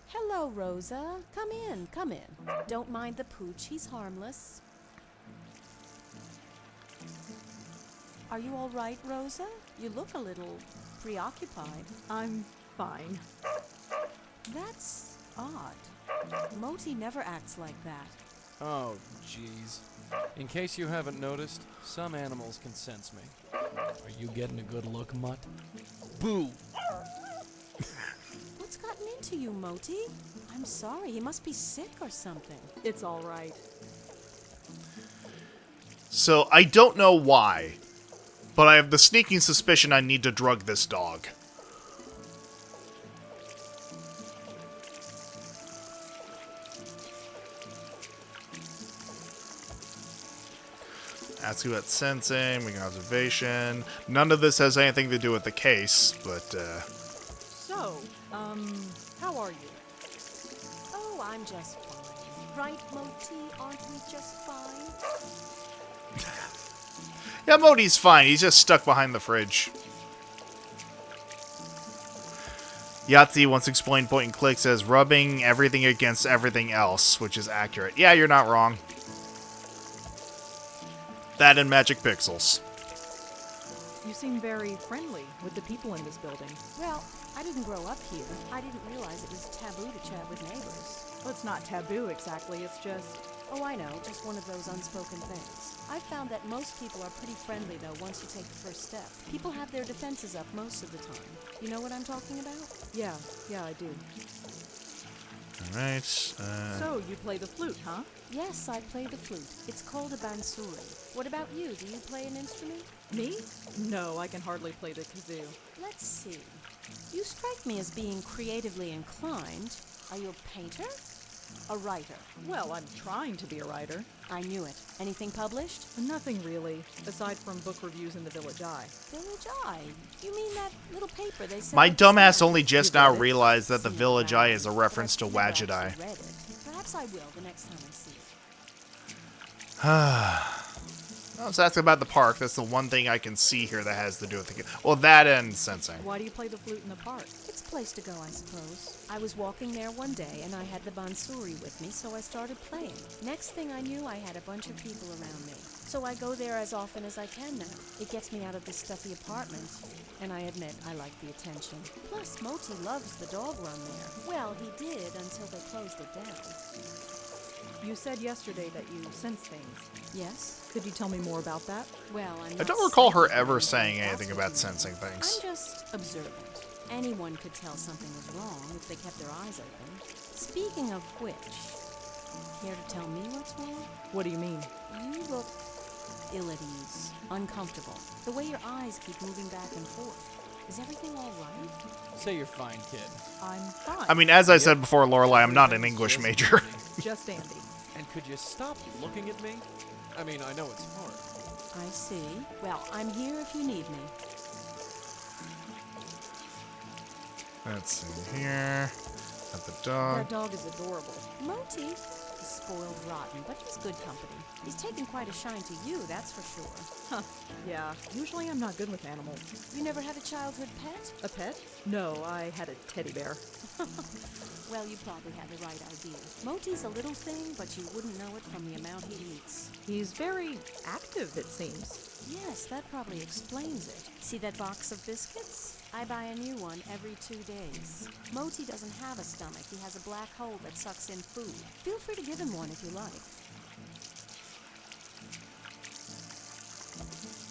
Hello, Rosa. Come in, come in. Don't mind the pooch, he's harmless. Are you all right, Rosa? You look a little preoccupied. I'm fine. That's odd. Moti never acts like that. Oh, jeez. In case you haven't noticed, some animals can sense me. Are you getting a good look, Mutt? Boo! What's gotten into you, Moti? I'm sorry, he must be sick or something. It's all right. so I don't know why, but I have the sneaking suspicion I need to drug this dog. Ask you about sensing, making observation. None of this has anything to do with the case, but, So, how are you? Oh, I'm just fine. Right, Moti? Aren't we just fine? yeah, Moti's fine. He's just stuck behind the fridge. Yahtzee once explained point and clicks as rubbing everything against everything else, which is accurate. Yeah, you're not wrong. That and magic pixels. You seem very friendly with the people in this building. Well, I didn't grow up here. I didn't realize it was taboo to chat with neighbors. Well, it's not taboo exactly, it's just... Oh, I know, just one of those unspoken things. I've found that most people are pretty friendly, though, once you take the first step. People have their defenses up most of the time. You know what I'm talking about? Yeah, I do. Alright, So, you play the flute, huh? Yes, I play the flute. It's called a bansuri. What about you? Do you play an instrument? Me? No, I can hardly play the kazoo. Let's see. You strike me as being creatively inclined. Are you a painter? A writer? Well, I'm trying to be a writer. I knew it. Anything published? Nothing really, aside from book reviews in the Village Eye. Village Eye? You mean that little paper they sent? my out to dumbass students? only just You now read it? realized that the Seen it Village around, Eye is a but reference to I've never Wadget Eye. actually read it. Perhaps I will the next time I see it. I was asking about the park. That's the one thing I can see here that has to do with the... Well, that and sensing. Why do you play the flute in the park? It's a place to go, I suppose. I was walking there one day and I had the bansuri with me, so I started playing. Next thing I knew, I had a bunch of people around me. So I go there as often as I can now. It gets me out of this stuffy apartment. And I admit, I like the attention. Plus, Moti loves the dog run there. Well, he did until they closed it down. You said yesterday that you sense things. Yes? Could you tell me more about that? Well, I'm I not don't recall her psychic or ever anything, saying that's anything what about you sensing mean. things. I'm just observant. Anyone could tell something was wrong if they kept their eyes open. Speaking of which, care to tell me what's wrong? What do you mean? You look ill at ease, uncomfortable. The way your eyes keep moving back and forth. Is everything all right? Say you're fine, kid. I'm fine. I mean, as I said before, Lorelai, I'm not an English major. Just Andy. And could you stop looking at me? I mean, I know it's hard. I see. Well, I'm here if you need me. Let's see here. Got the dog. That dog is adorable. Moti is spoiled rotten, but he's good company. He's taken quite a shine to you, that's for sure. Huh. Yeah, usually I'm not good with animals. You never had a childhood pet? A pet? No, I had a teddy bear. Well, you probably had the right idea. Moti's a little thing, but you wouldn't know it from the amount he eats. He's very active, it seems. Yes, that probably explains it. See that box of biscuits? I buy a new one every 2 days. Moti doesn't have a stomach. He has a black hole that sucks in food. Feel free to give him one if you like.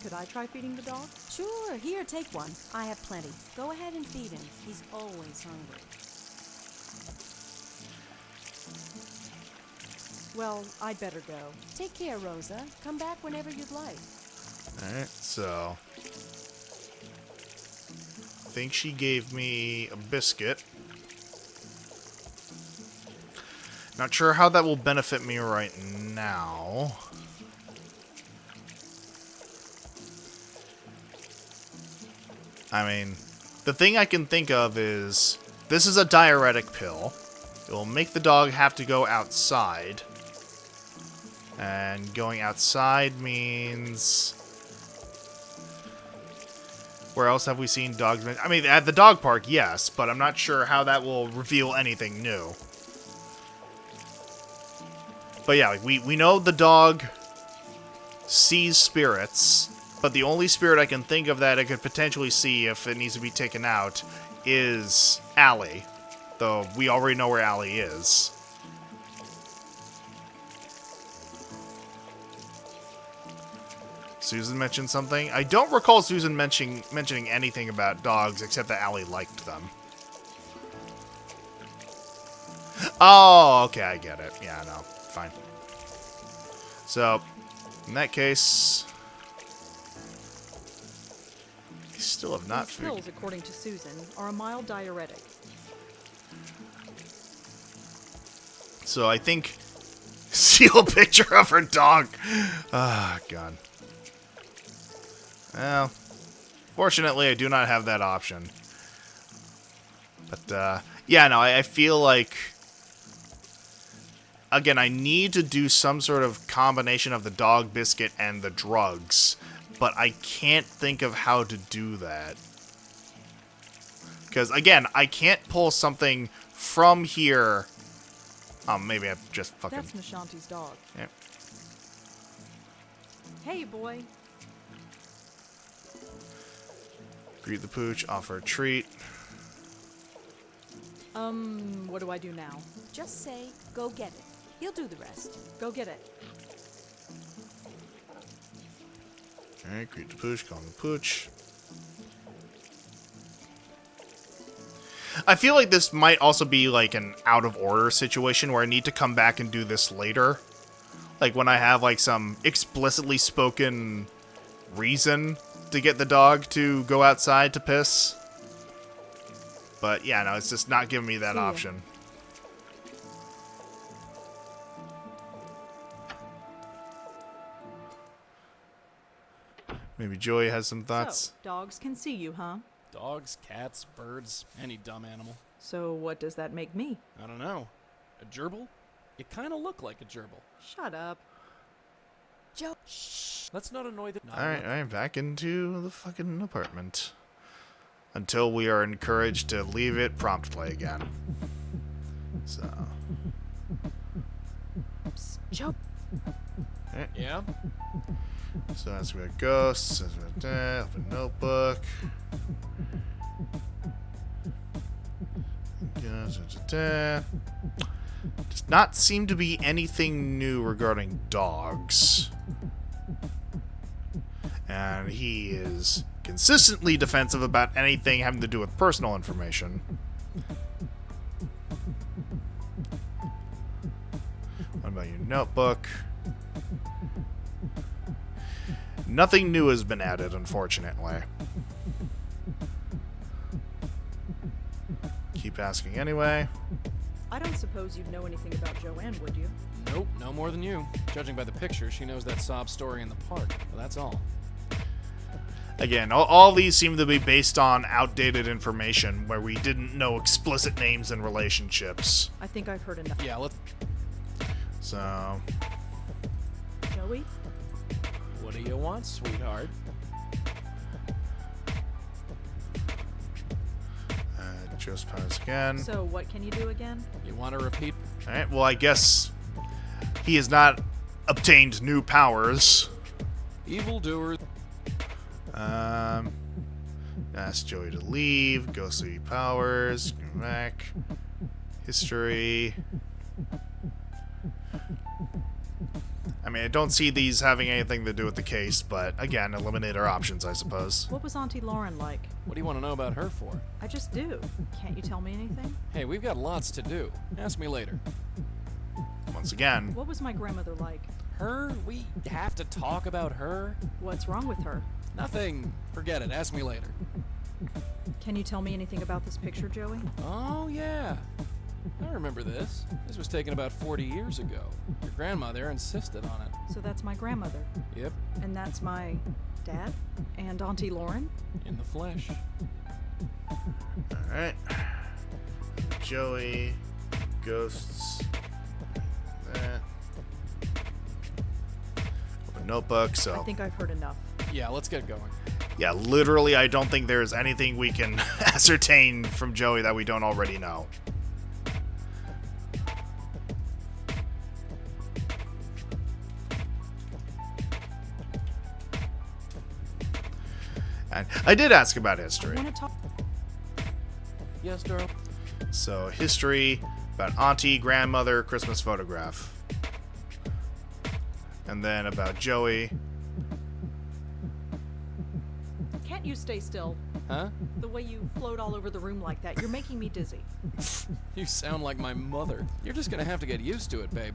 Could I try feeding the dog? Sure, here, take one. I have plenty. Go ahead and feed him. He's always hungry. Well, I'd better go. Take care, Rosa. Come back whenever you'd like. Alright, so... I think she gave me a biscuit. Not sure how that will benefit me right now. I mean, the thing I can think of is this is a diuretic pill. It will make the dog have to go outside. And going outside means... Where else have we seen dogs? I mean, at the dog park, yes, but I'm not sure how that will reveal anything new. But yeah, like we know the dog sees spirits, but the only spirit I can think of that it could potentially see if it needs to be taken out is Allie. Though we already know where Allie is. Susan mentioned something. I don't recall Susan mentioning anything about dogs except that Allie liked them. Oh, okay, I get it. Yeah, no, fine. So, in that case, I still have not These pills, according to Susan, are a mild diuretic. So I think seal a picture of her dog. Ah, God. Well, fortunately, I do not have that option. But, yeah, no, I feel like... Again, I need to do some sort of combination of the dog biscuit and the drugs. But I can't think of how to do that. Because, again, I can't pull something from here... maybe I just fucking... That's Nishanti's dog. Yep. Hey, boy. Greet the pooch, offer a treat. What do I do now? Just say, go get it. He'll do the rest. Go get it. Alright, greet the pooch, call him the pooch. I feel like this might also be like an out of order situation where I need to come back and do this later. Like when I have like some explicitly spoken reason to get the dog to go outside to piss. But yeah, no, it's just not giving me that option. Maybe Joey has some thoughts. So, dogs can see you, huh? Dogs, cats, birds, any dumb animal. So what does that make me? I don't know. A gerbil? You kind of look like a gerbil. Shut up. Joe. Shh. Let's not annoy the... Alright, I'm back into the fucking apartment. Until we are encouraged to leave it prompt play again. So. Psst, Joe. Okay. Yeah? So that's about ghosts, that's about that, open notebook. Does not seem to be anything new regarding dogs. And he is consistently defensive about anything having to do with personal information. What about your notebook? Nothing new has been added, unfortunately. Keep asking anyway. I don't suppose you'd know anything about Joanne, would you? Nope, no more than you. Judging by the picture, she knows that sob story in the park. Well, that's all. Again, all these seem to be based on outdated information where we didn't know explicit names and relationships. I think I've heard enough. Yeah, let's... So... Joey? What do you want, sweetheart? Just pause again. So, what can you do again? You want to repeat? Alright, well, I guess he has not obtained new powers. Evildoer. Ask Joey to leave. Ghostly powers. Go back. History. I mean, I don't see these having anything to do with the case, but again, eliminate our options, I suppose. What was Auntie Lauren like? What do you want to know about her for? I just do. Can't you tell me anything? Hey, we've got lots to do. Ask me later. Once again. What was my grandmother like? Her? We have to talk about her? What's wrong with her? Nothing. Forget it. Ask me later. Can you tell me anything about this picture, Joey? Oh, yeah. I remember this. This was taken about 40 years ago. Your grandmother insisted on it. So that's my grandmother. Yep. And that's my dad? And Auntie Lauren? In the flesh. Alright. Joey, ghosts, that. Open notebook, so. I think I've heard enough. Yeah, let's get going. Yeah, literally, I don't think there's anything we can ascertain from Joey that we don't already know. And I did ask about I history. want to talk. Yes, Daryl? So, history about auntie, grandmother, Christmas photograph. And then about Joey. Can't you stay still? Huh? The way you float all over the room like that, you're making me dizzy. You sound like my mother. You're just gonna have to get used to it, babe.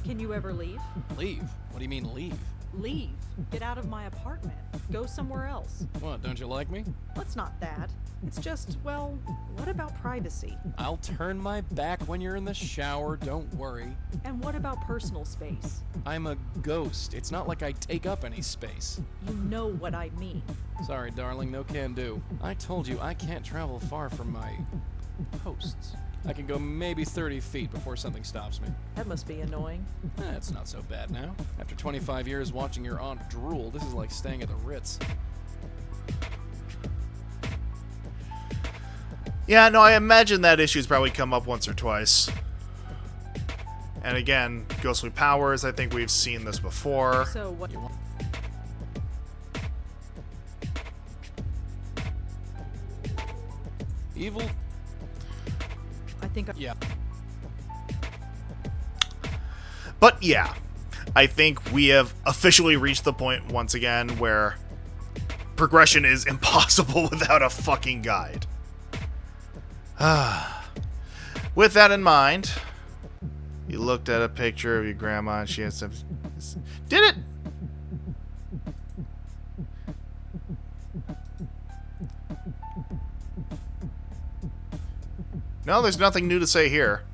Can you ever leave? Leave? What do you mean, leave? Leave. Get out of my apartment. Go somewhere else. What, don't you like me? It's not that. It's just, well, what about privacy? I'll turn my back when you're in the shower, don't worry. And what about personal space? I'm a ghost. It's not like I take up any space. You know what I mean. Sorry, darling, no can do. I told you I can't travel far from my posts. I can go maybe 30 feet before something stops me. That must be annoying. It's not so bad now. After 25 years watching your aunt drool, this is like staying at the Ritz. Yeah, no, I imagine that issue's probably come up once or twice. And again, ghostly powers, I think we've seen this before. So what? You want? Evil? I think. Yeah. But yeah, I think we have officially reached the point once again where progression is impossible without a fucking guide. With that in mind, you looked at a picture of your grandma and she had some... Did it? No, there's nothing new to say here.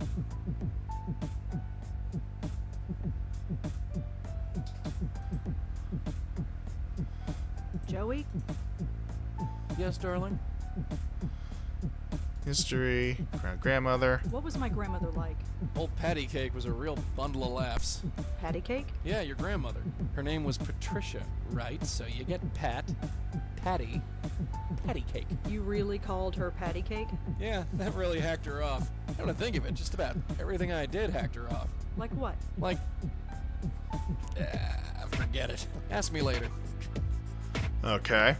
Joey? Yes, darling? History, grandmother. What was my grandmother like? Old Patty Cake was a real bundle of laughs. Patty cake? Yeah, your grandmother. Her name was Patricia, right? So you get Pat, Patty, Patty Cake. You really called her patty cake? Yeah, that really hacked her off. Come to think of it, just about everything I did hacked her off. Like what? Like... forget it. Ask me later. Okay.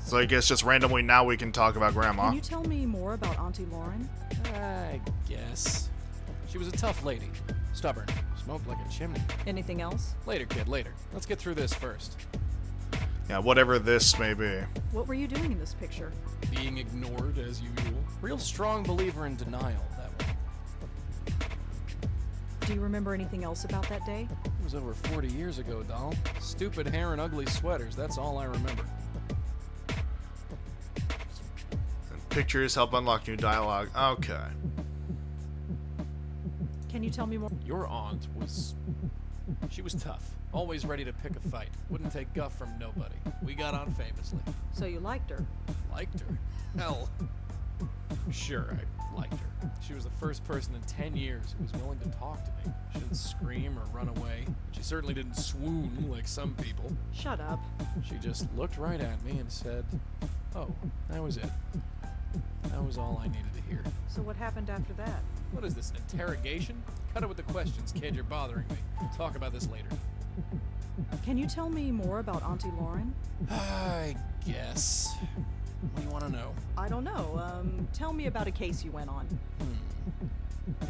So I guess just randomly now we can talk about grandma. Can you tell me more about Auntie Lauren? I guess. She was a tough lady. Stubborn. Smoked like a chimney. Anything else? Later, kid, later. Let's get through this first. Yeah, whatever this may be. What were you doing in this picture? Being ignored, as usual. Real strong believer in denial, that way. Do you remember anything else about that day? It was over 40 years ago, doll. Stupid hair and ugly sweaters, that's all I remember. And pictures help unlock new dialogue. Okay. Can you tell me more? Your aunt was... She was tough. Always ready to pick a fight. Wouldn't take guff from nobody. We got on famously. So you liked her? Liked her? Hell. Sure, I liked her. She was the first person in 10 years who was willing to talk to me. She didn't scream or run away. She certainly didn't swoon like some people. Shut up. She just looked right at me and said, "Oh, that was it." That was all I needed to hear. So what happened after that? What is this, an interrogation? Cut it with the questions, kid. You're bothering me. We'll talk about this later. Can you tell me more about Auntie Lauren? I guess. What do you want to know? I don't know. Tell me about a case you went on.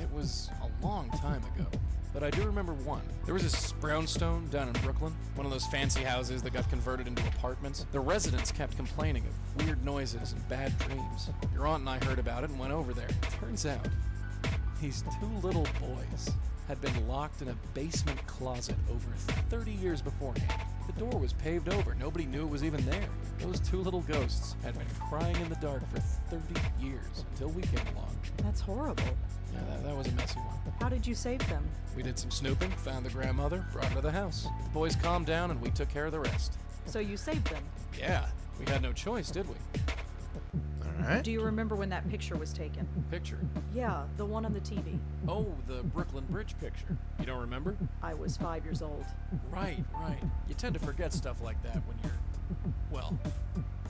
It was a long time ago, but I do remember one. There was this brownstone down in Brooklyn, one of those fancy houses that got converted into apartments. The residents kept complaining of weird noises and bad dreams. Your aunt and I heard about it and went over there. Turns out, these two little boys had been locked in a basement closet over 30 years beforehand. The door was paved over. Nobody knew it was even there. Those two little ghosts had been crying in the dark for 30 years until we came along. That's horrible. Yeah, that was a messy one. How did you save them? We did some snooping, found the grandmother, brought her to the house. The boys calmed down and we took care of the rest. So you saved them? Yeah, we had no choice, did we? Alright. Do you remember when that picture was taken? Picture? Yeah, the one on the TV. Oh, the Brooklyn Bridge picture. You don't remember? I was 5 years old. Right. You tend to forget stuff like that when you're, well,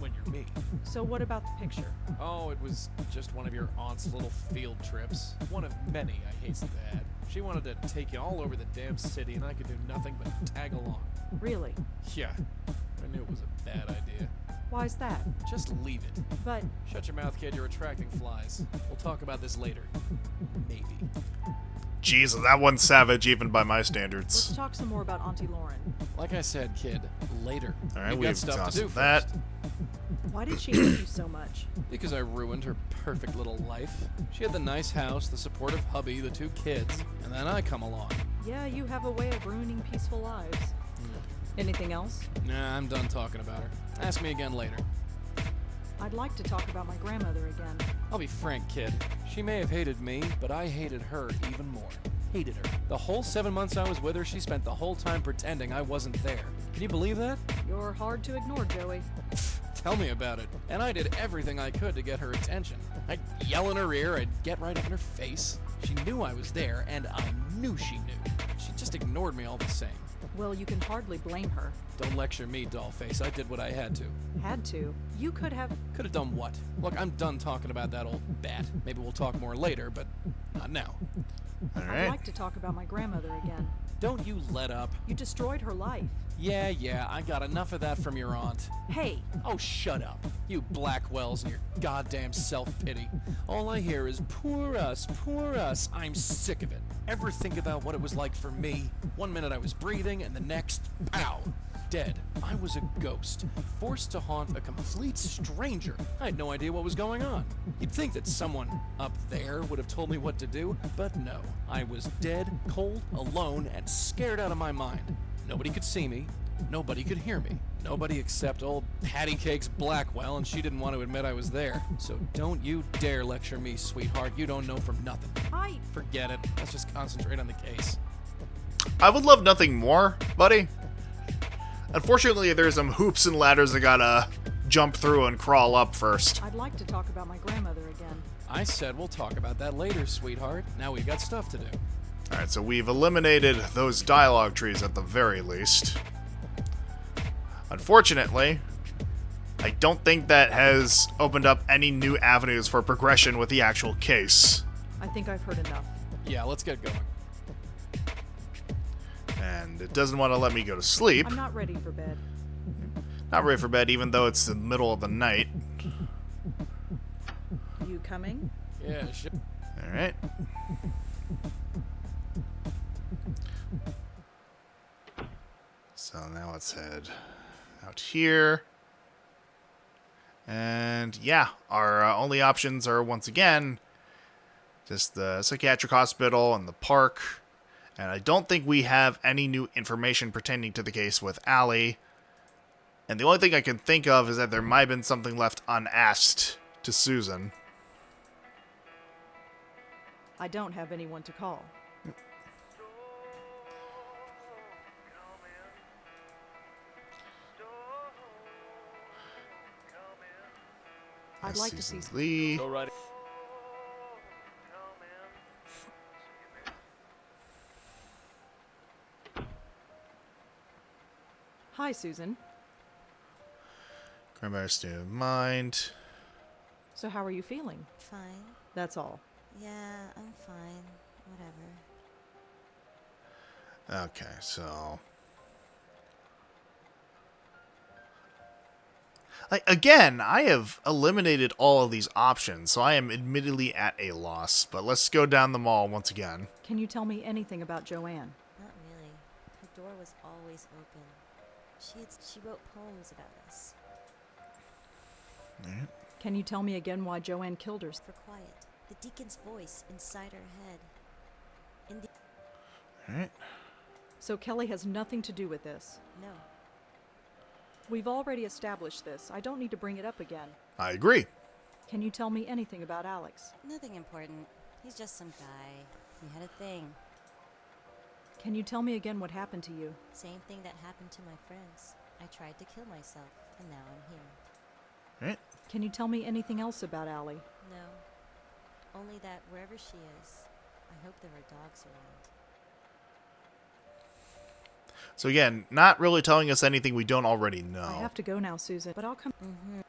when you're me. So what about the picture? Oh, it was just one of your aunt's little field trips. One of many, I hasten to add. She wanted to take you all over the damn city, and I could do nothing but tag along. Really? Yeah, I knew it was a bad idea. Why's that? Just leave it. But... Shut your mouth, kid. You're attracting flies. We'll talk about this later. Maybe. Jesus, that one's savage even by my Let's standards. talk some more about Auntie Lauren. Like I said, kid, later. Alright, We've we've got stuff to do exhausted that. first. Why did she hate you so much? Because I ruined her perfect little life. She had the nice house, the supportive hubby, the 2 kids, and then I come along. Yeah, you have a way of ruining peaceful lives. Anything else? Nah, I'm done talking about her. Ask me again later. I'd like to talk about my grandmother again. I'll be frank, kid. She may have hated me, but I hated her even more. Hated her. The whole 7 months I was with her, she spent the whole time pretending I wasn't there. Can you believe that? You're hard to ignore, Joey. Tell me about it. And I did everything I could to get her attention. I'd yell in her ear, I'd get right up in her face. She knew I was there, and I knew she knew. She just ignored me all the same. Well, you can hardly blame her. Don't lecture me, dollface. I did what I had to. Had to? You could have... Could have done what? Look, I'm done talking about that old bat. Maybe we'll talk more later, but not now. I'd Alright. like to talk about my grandmother again. Don't you let up. You destroyed her life. Yeah, I got enough of that from your aunt. Hey! Oh, shut up. You Blackwells and your goddamn self-pity. All I hear is, poor us, poor us. I'm sick of it. Ever think about what it was like for me? One minute I was breathing, and the next, pow! Dead. I was a ghost, forced to haunt a complete stranger. I had no idea what was going on. You'd think that someone up there would have told me what to do, but no. I was dead, cold, alone, and scared out of my mind. Nobody could see me. Nobody could hear me. Nobody except old Patty Cakes Blackwell, and she didn't want to admit I was there. So don't you dare lecture me, sweetheart. You don't know from nothing. Hi! Forget it. Let's just concentrate on the case. I would love nothing more, buddy. Unfortunately, there's some hoops and ladders I gotta jump through and crawl up first. I'd like to talk about my grandmother again. I said we'll talk about that later, sweetheart. Now we've got stuff to do. Alright, so we've eliminated those dialogue trees at the very least. Unfortunately, I don't think that has opened up any new avenues for progression with the actual case. I think I've heard enough. Yeah, let's get going. And it doesn't want to let me go to sleep. I'm not ready for bed. Not ready for bed, even though it's the middle of the night. You coming? Yeah, shit. Alright. So now let's head out here. And yeah, our only options are once again just the psychiatric hospital and the park. And I don't think we have any new information pertaining to the case with Allie. And the only thing I can think of is that there might have been something left unasked to Susan. I don't have anyone to call. I'd like to see... Lee. Go right. Hi, Susan. Grandmother state of mind. So how are you feeling? Fine. That's all. Yeah, I'm fine. Whatever. Okay, so... Again, I have eliminated all of these options, so I am admittedly at a loss. But let's go down the mall once again. Can you tell me anything about Joanne? Not really. Her door was always open. She wrote poems about us. Alright. Can you tell me again why Joanne killed her? For quiet. The deacon's voice inside her head. In the Alright. So Kelly has nothing to do with this? No. We've already established this. I don't need to bring it up again. I agree. Can you tell me anything about Alex? Nothing important. He's just some guy. He had a thing. Can you tell me again what happened to you? Same thing that happened to my friends. I tried to kill myself, and now I'm here. Right? Can you tell me anything else about Allie? No. Only that wherever she is, I hope there are dogs around. So again, not really telling us anything we don't already know. I have to go now, Susan, but I'll come. Mm-hmm.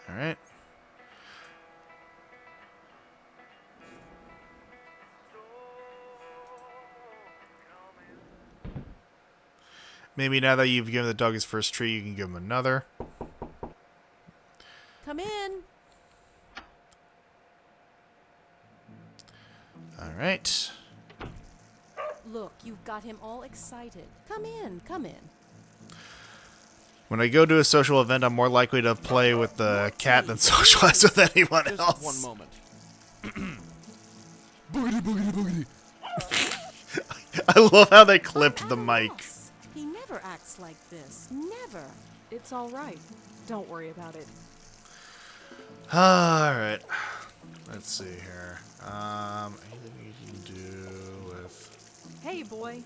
All right. Maybe now that you've given the dog his first treat, you can give him another. Come in. All right. Look, you've got him all excited. Come in, come in. When I go to a social event, I'm more likely to play with the cat than socialize with anyone Just else. one moment. Boogity, boogity, boogity. I love how they clipped the mic. He never acts like this. Never. It's all right. Don't worry about it. All right. Let's see here. Anything you can do with Hey, boy.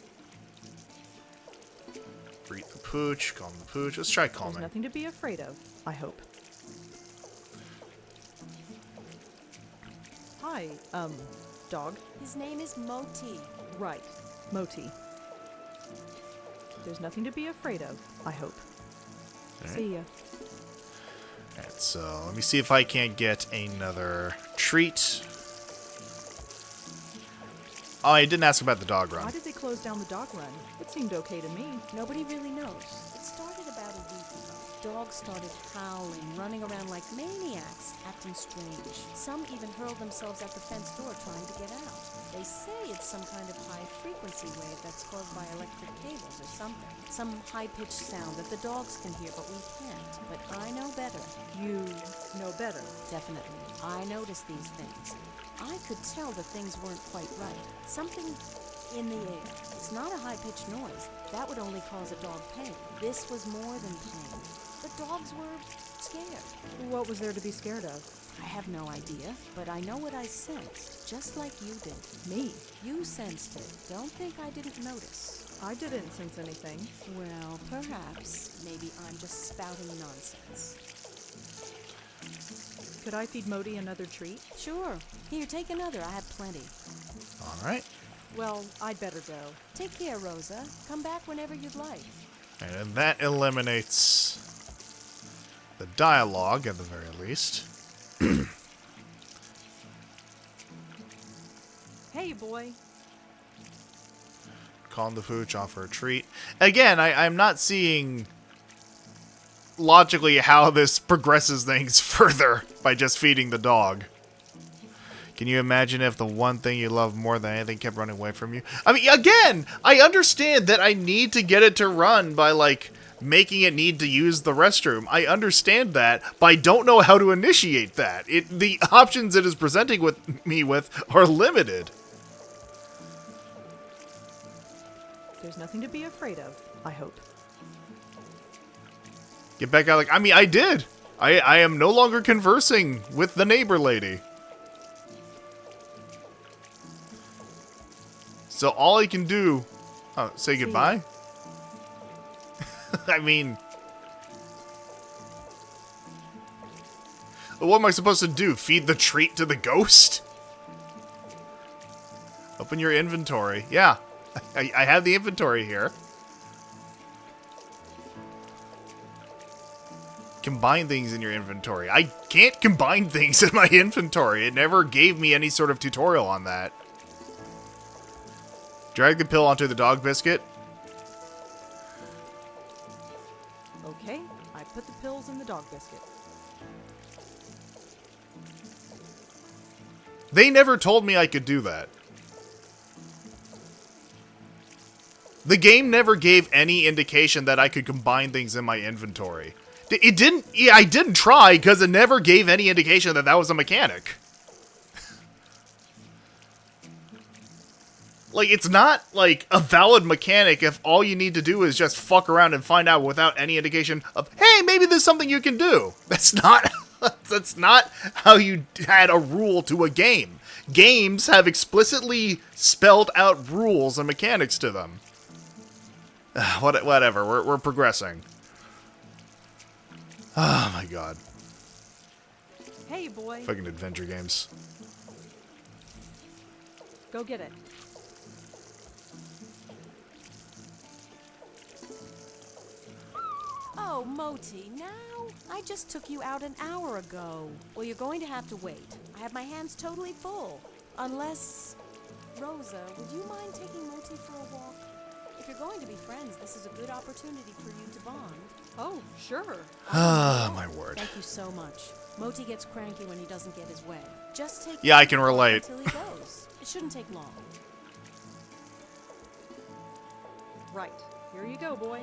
greet the pooch, calm the pooch. Let's try There's calming. nothing to be afraid of, I hope. Hi, dog. His name is Moti. Right, Moti. There's nothing to be afraid of, I hope. All right. See ya. Alright, so let me see if I can't get another treat. Oh, I didn't ask about the dog run. Why did they close down the dog run? It seemed okay to me. Nobody really knows. It started about a week ago. Dogs started howling, running around like maniacs, acting strange. Some even hurled themselves at the fence door trying to get out. They say it's some kind of high-frequency wave that's caused by electric cables or something. Some high-pitched sound that the dogs can hear, but we can't. But I know better. You know better. Definitely. I noticed these things. I could tell that things weren't quite right. Something in the air. It's not a high-pitched noise. That would only cause a dog pain. This was more than pain. The dogs were scared. What was there to be scared of? I have no idea, but I know what I sensed, just like you did. Me? You sensed it. Don't think I didn't notice. I didn't sense anything. Well, perhaps. Maybe I'm just spouting nonsense. Could I feed Moti another treat? Sure. Here, take another. I have plenty. Alright. Well, I'd better go. Take care, Rosa. Come back whenever you'd like. And that eliminates the dialogue, at the very least. Hey, boy. Calm the pooch, offer a treat. Again, I'm not seeing logically how this progresses things further by just feeding the dog. Can you imagine if the one thing you love more than anything kept running away from you? I mean, again, I understand that I need to get it to run by, like, making it need to use the restroom. I understand that, but I don't know how to initiate that. The options it is presenting me with are limited. There's nothing to be afraid of, I hope. Get back out, like, I mean, I did. I am no longer conversing with the neighbor lady. So all I can do... Oh, say goodbye? I mean... What am I supposed to do? Feed the treat to the ghost? Open your inventory. Yeah, I have the inventory here. Combine things in your inventory. I can't combine things in my inventory. It never gave me any sort of tutorial on that. Drag the pill onto the dog biscuit. Okay, I put the pills in the dog biscuit. They never told me I could do that. The game never gave any indication that I could combine things in my inventory. It didn't... Yeah, I didn't try because it never gave any indication that that was a mechanic. Like, it's not, like, a valid mechanic if all you need to do is just fuck around and find out without any indication of, hey, maybe there's something you can do. That's not... That's not how you add a rule to a game. games have explicitly spelled out rules and mechanics to them. Whatever, we're progressing. Oh my god. Hey, boy. Fucking adventure games. Go get it. Oh, Moti, now? I just took you out an hour ago. Well, you're going to have to wait. I have my hands totally full. Unless... Rosa, would you mind taking Moti for a walk? If you're going to be friends, this is a good opportunity for you to bond. Oh, sure. Ah, my word. Thank you so much. Moti gets cranky when he doesn't get his way. Just take Yeah, I can relate. until he goes. It shouldn't take long. Right. Here you go, boy.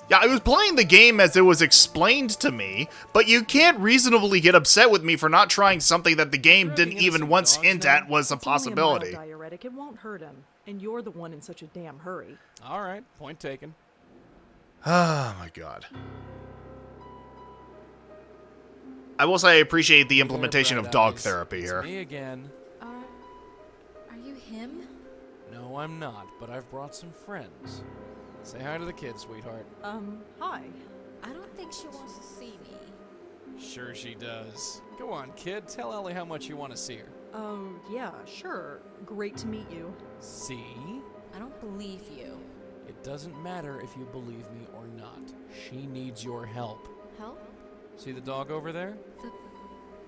Yeah, I was playing the game as it was explained to me, but you can't reasonably get upset with me for not trying something that the game didn't even once hint at was a It's only a possibility. mild diuretic. It won't hurt him. And you're the one in such a damn hurry. All right, point taken. Oh my god. I will say I appreciate the implementation of dog therapy It's here. me again. Are you him? No, I'm not, but I've brought some friends. Say hi to the kids, sweetheart. Hi. I don't think she wants to see me. Sure she does. Go on, kid. Tell Ellie how much you want to see her. Yeah, sure. Great to meet you. See? I don't believe you. It doesn't matter if you believe me or not. She needs your help. Help? See the dog over there? The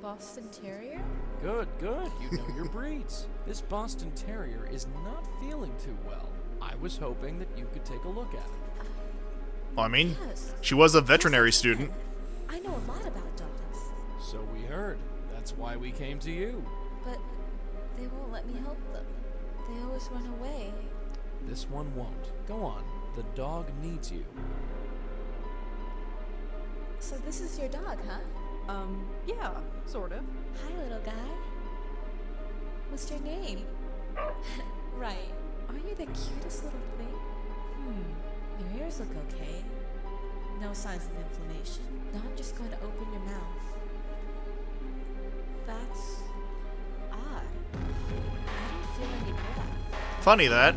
Boston Terrier? Good, good. You know your breeds. This Boston Terrier is not feeling too well. I was hoping that you could take a look at it. Well, I mean, Yes. she was a veterinary student. I know a lot about dogs, So we heard. That's why we came to you. but they won't let me help them. They always run away. This one won't. Go on. The dog needs you. So this is your dog, huh? Yeah, sort of. Hi, little guy. What's your name? Right. Aren't you the cutest little thing? Your ears look okay. No signs of inflammation. Now I'm just going to open your mouth. That's odd. I don't feel any breath. Funny that.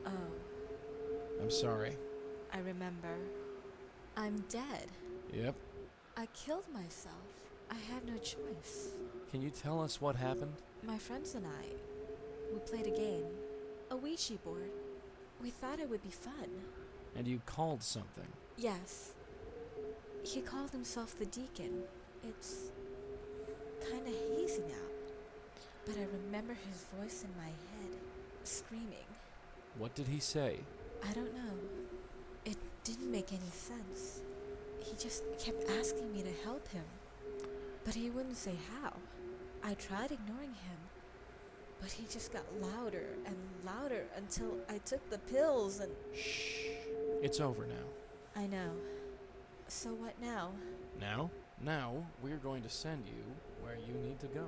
Oh, I'm sorry. I remember. I'm dead. Yep. I killed myself. I had no choice. Can you tell us what happened? My friends and I, we played a game. A Ouija board. We thought it would be fun. And you called something. Yes. He called himself the Deacon. It's kind of hazy now. But I remember his voice in my head, screaming. What did he say? I don't know. It didn't make any sense. He just kept asking me to help him. But he wouldn't say how. I tried ignoring him. But he just got louder and louder until I took the pills and... Shh. It's over now. I know. So what now? Now? Now, we're going to send you where you need to go.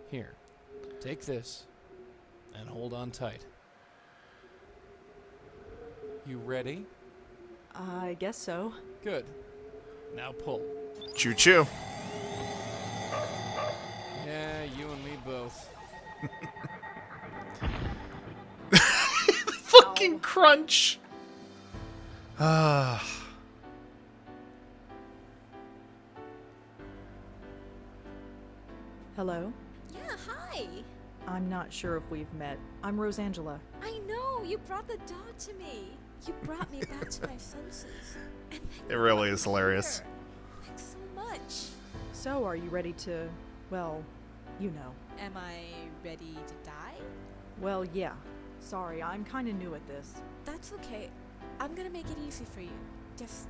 Here. Take this. And hold on tight. You ready? I guess so. Good. Now pull. Choo choo. Yeah, you and me both. Fucking crunch. Ah. Hello? Yeah, hi. I'm not sure if we've met. I'm Rosangela. I know. You brought the dog to me. You brought me back to my senses. And then It you really brought is me hilarious. here. Thanks so much. So, are you ready to, well, you know. Am I ready to die? Well, yeah. Sorry, I'm kind of new at this. That's okay. I'm gonna make it easy for you. Just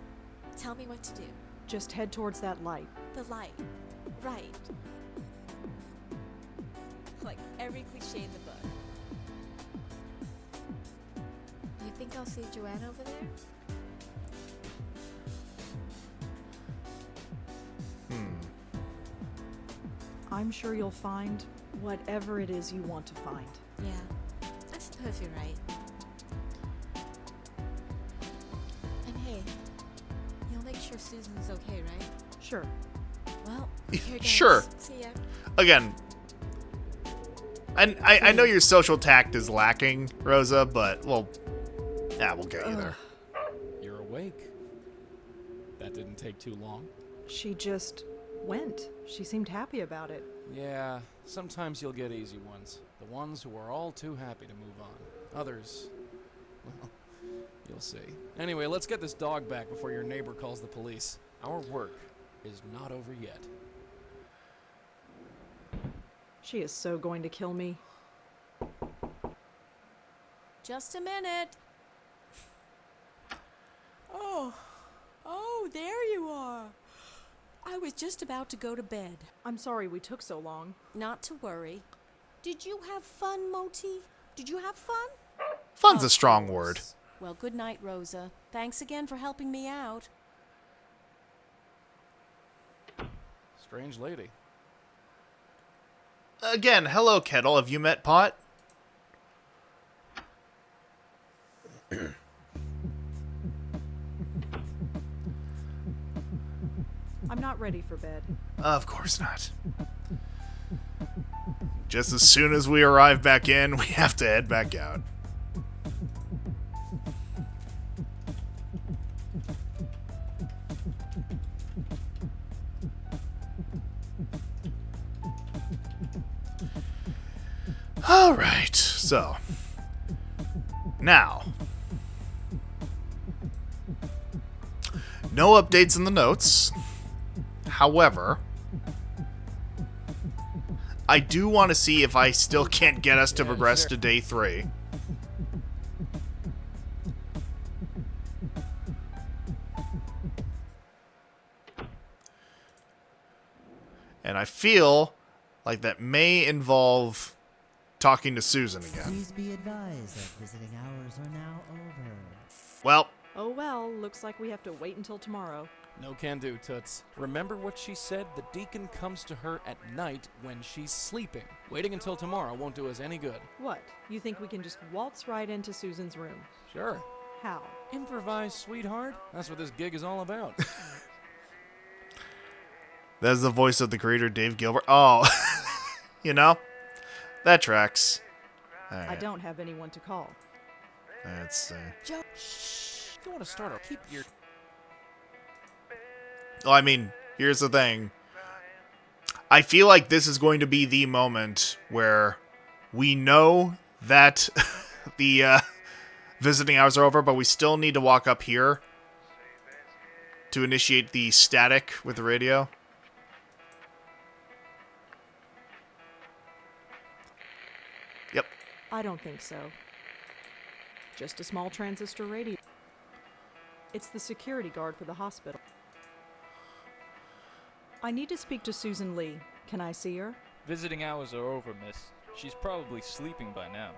tell me what to do. Just head towards that light. The light. Right. Like every cliche in the book. You think I'll see Joanne over there? I'm sure you'll find whatever it is you want to find. Yeah. I suppose you're right. Susan's okay, right? Sure. Well, here goes. Sure. See ya. Again, I know your social tact is lacking, Rosa, but, well, yeah, we'll get you there. You're awake. That didn't take too long. She just went. She seemed happy about it. Yeah, sometimes you'll get easy ones. The ones who are all too happy to move on. Others, well, you'll see. Anyway, let's get this dog back before your neighbor calls the police. Our work is not over yet. She is so going to kill me. Just a minute. Oh, there you are. I was just about to go to bed. I'm sorry we took so long. Not to worry. Did you have fun, Moti? Did you have fun? Fun's a strong word. Well, good night, Rosa. Thanks again for helping me out. Strange lady. Again, hello, Kettle. Have you met Pot? I'm not ready for bed. Of course not. Just as soon as we arrive back in, we have to head back out. Alright, so. Now. No updates in the notes. However, I do want to see if I still can't get us to progress to day 3. And I feel like that may involve talking to Susan again. Please be advised that visiting hours are now over. Well. Oh well, looks like we have to wait until tomorrow. No can do, Toots. Remember what she said? The deacon comes to her at night when she's sleeping. Waiting until tomorrow won't do us any good. What? You think we can just waltz right into Susan's room? Sure. How? Improvise, sweetheart. That's what this gig is all about. That's the voice of the creator, Dave Gilbert. Oh, you know, that tracks. Right. I don't have anyone to call. Let's Joe, shh. You want to start or keep your... Well, I mean, here's the thing. I feel like this is going to be the moment where we know that the visiting hours are over, but we still need to walk up here to initiate the static with the radio. Yep. I don't think so. Just a small transistor radio. It's the security guard for the hospital. I need to speak to Susan Lee. Can I see her? Visiting hours are over, miss. She's probably sleeping by now.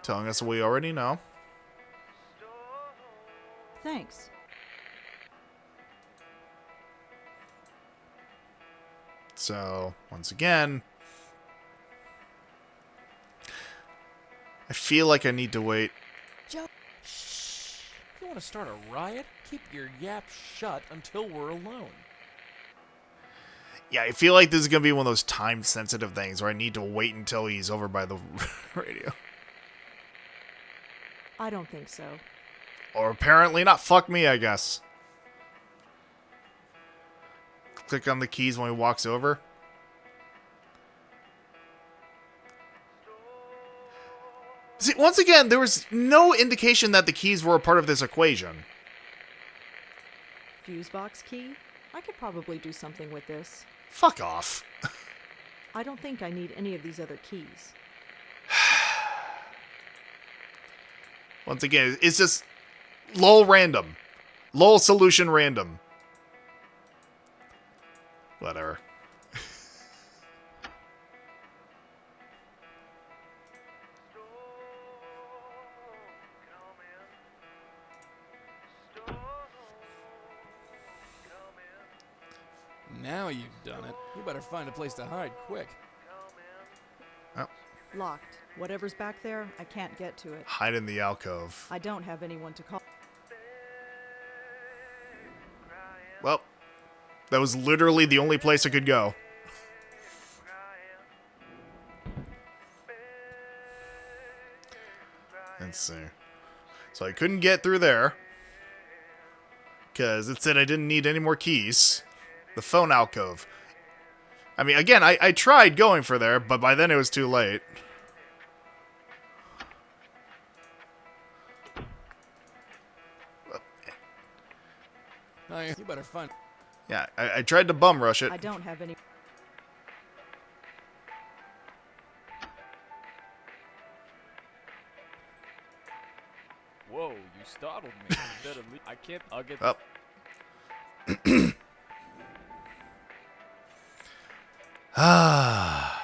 Telling us what we already know. Thanks. So, once again, I feel like I need to wait. Joe, shh. You want to start a riot? Keep your yap shut until we're alone. Yeah, I feel like this is going to be one of those time-sensitive things where I need to wait until he's over by the radio. I don't think so. Or apparently not. Fuck me, I guess. Click on the keys when he walks over. See, once again, there was no indication that the keys were a part of this equation. Fuse box key? I could probably do something with this. Fuck off. I don't think I need any of these other keys. Once again, it's just lol random. Lol solution random. Whatever. Now you've done it. You better find a place to hide quick. Oh. Locked. Whatever's back there, I can't get to it. Hide in the alcove. I don't have anyone to call. Well, That was literally the only place I could go. Let's see. So I couldn't get through there. Because it said I didn't need any more keys. The phone alcove. I mean, again, I tried going for there, but by then it was too late. You better find. Yeah, I tried to bum rush it. I don't have any. Whoa, you startled me. You better leave. I can't. I'll get. Up. Ah.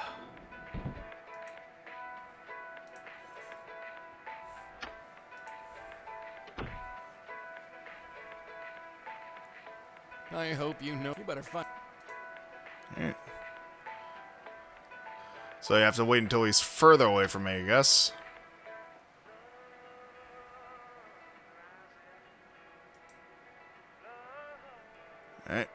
I hope you know. You better find. Alright. So you have to wait until he's further away from me, I guess. Alright.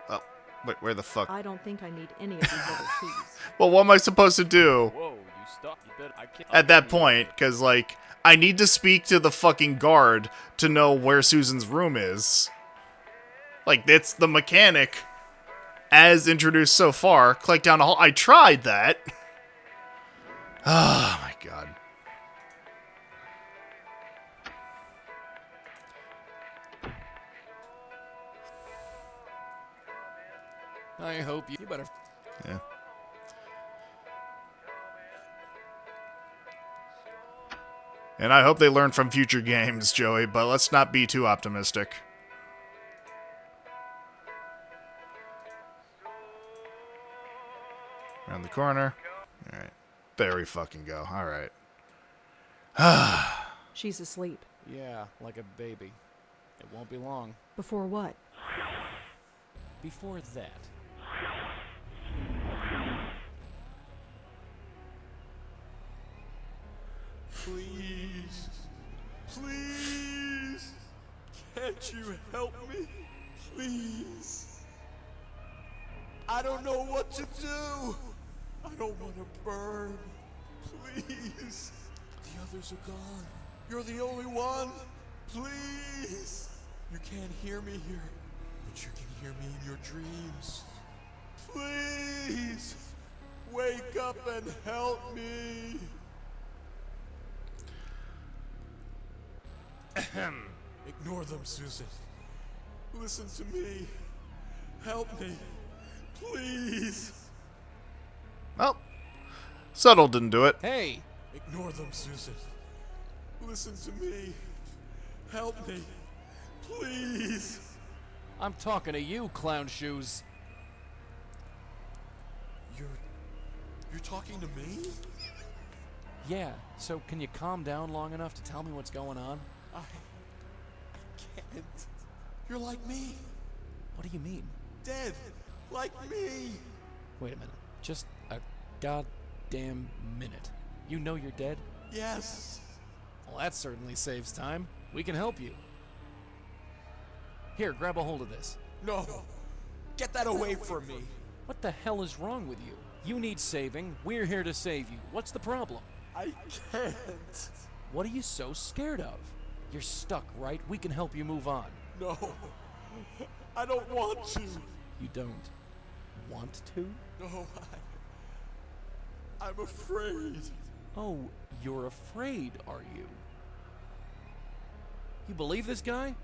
Oh, wait, where the fuck? I don't think I need any of these other keys. Well, what am I supposed to do Whoa, you stop. You better. I can't. at that point? Because, like, I need to speak to the fucking guard to know where Susan's room is. Like, it's the mechanic as introduced so far. Click down the hall. I tried that. Oh, my God. I hope you better. Yeah. And I hope they learn from future games, Joey, but let's not be too optimistic. Around the corner. Alright. There we fucking go. Alright. She's asleep. Yeah, like a baby. It won't be long. Before what? Before that. Please. Please. Can't you help me? Please. I don't know what to do. I don't want to burn. Please. The others are gone. You're the only one. Please. You can't hear me here, but you can hear me in your dreams. Please. Wake up and help me. Ignore them, Susan. Listen to me. Help me. Please. Well, subtle didn't do it. Hey! Ignore them, Susan. Listen to me. Help me. Please. I'm talking to you, clown shoes. You're talking to me? Yeah, so can you calm down long enough to tell me what's going on? I can't. You're like me. What do you mean? Dead. Like me. Wait a minute. Just a goddamn minute. You know you're dead? Yes. Well, that certainly saves time. We can help you. Here, grab a hold of this. No. Get that away from me. What the hell is wrong with you? You need saving. We're here to save you. What's the problem? I can't. What are you so scared of? You're stuck, right? We can help you move on. No. I don't want to. You don't want to? No, I'm afraid. Oh, you're afraid, are you? You believe this guy?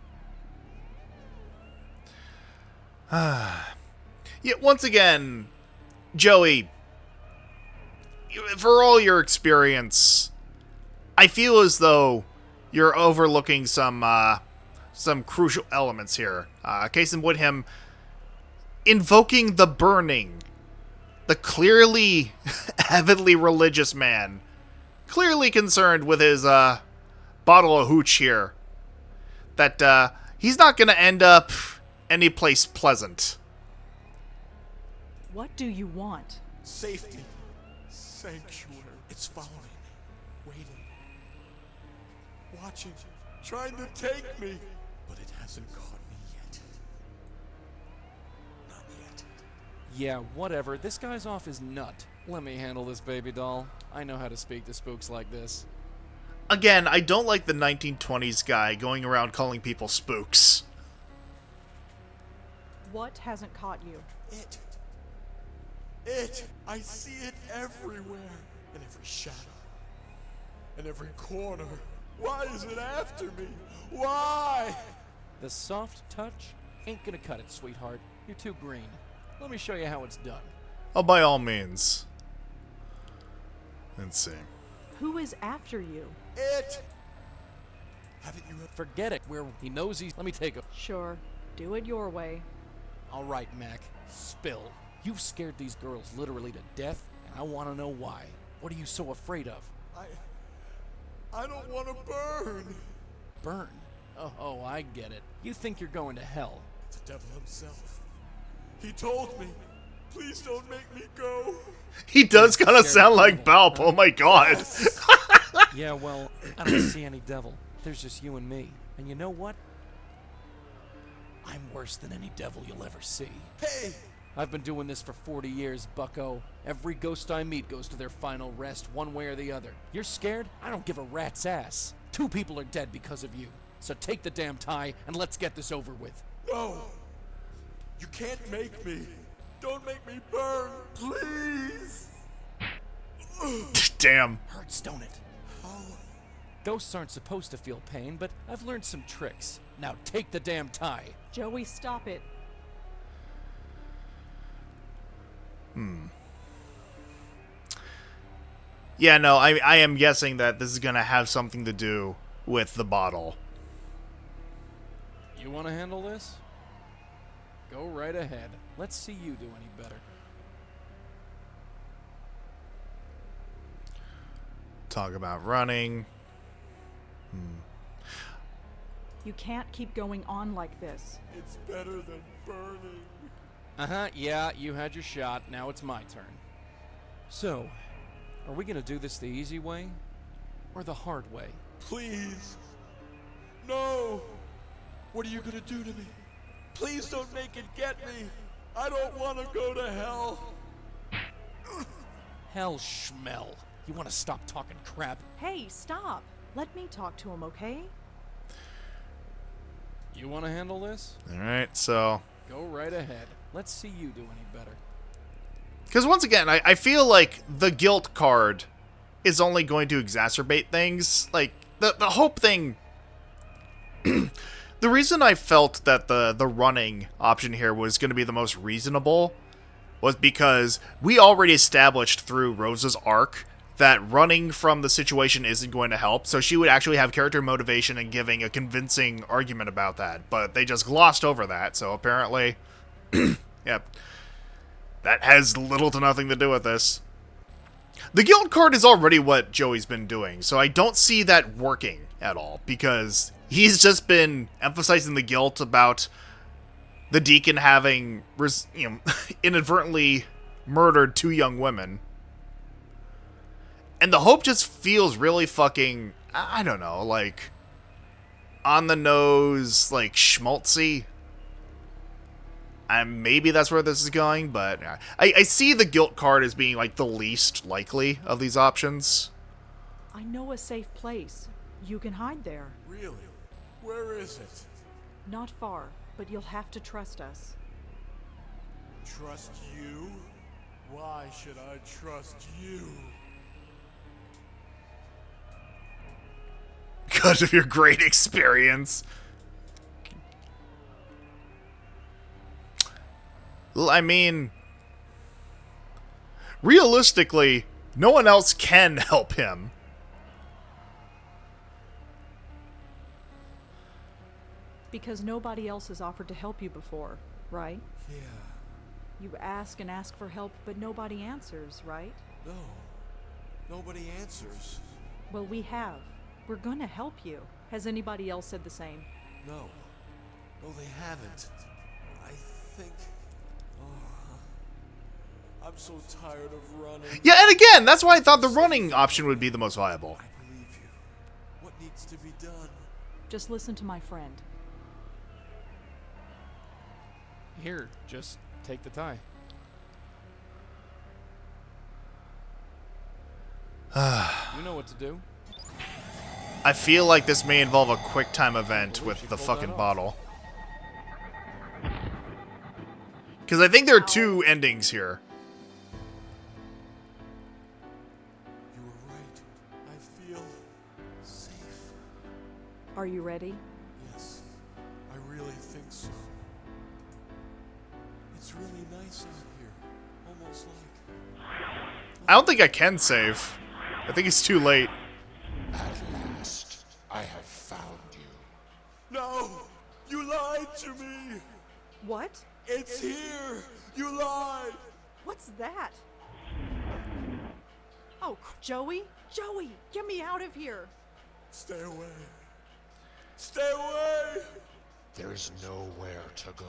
Yeah, once again, Joey, for all your experience, I feel as though you're overlooking some crucial elements here. Case in point, him invoking the burning. The clearly, avidly religious man. Clearly concerned with his, bottle of hooch here. That, he's not gonna end up any place pleasant. What do you want? Safety. Sanctuary. It's following me. Waiting. Watching. trying to take me, but it hasn't caught me yet. Not yet. Yeah, whatever. This guy's off his nut. Let me handle this, baby doll. I know how to speak to spooks like this. Again, I don't like the 1920s guy going around calling people spooks. What hasn't caught you? It. I see it everywhere. In every shadow. In every corner. Why is it after me? Why? The soft touch ain't gonna cut it, sweetheart. You're too green. Let me show you how it's done. Oh, by all means. Let's see. Who is after you? It. Haven't you? Forget it. Where he knows he's. Let me take a. Sure. Do it your way. All right, Mac. Spill. You've scared these girls literally to death, and I want to know why. What are you so afraid of? I don't want to burn. Burn? Oh, I get it. You think you're going to hell. The devil himself. He told me, please don't make me go. He does kind of sound like Balp. Oh my god. Yes. Yeah, well, I don't see any devil. There's just you and me. And you know what? I'm worse than any devil you'll ever see. Hey! I've been doing this for 40 years, bucko. Every ghost I meet goes to their final rest, one way or the other. You're scared? I don't give a rat's ass. 2 people are dead because of you. So take the damn tie and let's get this over with. No! You can't make me. Don't make me burn, please! Damn. Hurts, don't it? Ghosts aren't supposed to feel pain, but I've learned some tricks. Now take the damn tie. Joey, stop it. Yeah, no, I am guessing that this is going to have something to do with the bottle. You want to handle this? Go right ahead. Let's see you do any better. Talk about running. You can't keep going on like this. It's better than burning. Uh-huh, yeah, you had your shot. Now it's my turn. So, are we gonna do this the easy way? Or the hard way? Please. No! What are you gonna do to me? Please don't make it get me. I don't want to go to hell. Hell, schmel. You wanna stop talking crap? Hey, stop. Let me talk to him, okay? You wanna handle this? Alright, so... Go right ahead. Let's see you do any better. Because once again, I feel like the guilt card is only going to exacerbate things. Like, the hope thing... The reason I felt that the running option here was going to be the most reasonable was because we already established through Rosa's arc that running from the situation isn't going to help, so she would actually have character motivation and giving a convincing argument about that, but they just glossed over that, so apparently, yep, that has little to nothing to do with this. The guilt card is already what Joey's been doing, so I don't see that working at all, because he's just been emphasizing the guilt about the deacon having, inadvertently murdered 2 young women. And the hope just feels really fucking, I don't know, like, on the nose, like, schmaltzy. And maybe that's where this is going, but I see the guilt card as being, like, the least likely of these options. I know a safe place. You can hide there. Really? Where is it? Not far, but you'll have to trust us. Trust you? Why should I trust you? Because of your great experience. I mean, realistically, no one else can help him. Because nobody else has offered to help you before, right? Yeah. You ask and ask for help, but nobody answers, right? No. Nobody answers. Well, we have. We're gonna help you. Has anybody else said the same? No. No, they haven't. I think... Oh, I'm so tired of running. Yeah, and again, that's why I thought the running option would be the most viable. I believe you. What needs to be done? Just listen to my friend. Here, just take the tie. You know what to do. I feel like this may involve a quick time event with the fucking bottle. Because I think there are two endings here. You were right. I feel safe. Are you ready? Yes, I really think so. It's really nice out here. Almost like... I don't think I can save. I think it's too late. At last, I have found you. No! You lied to me! What? It's here! You lied! What's that? Oh, Joey? Joey, get me out of here! Stay away. Stay away! There is nowhere to go.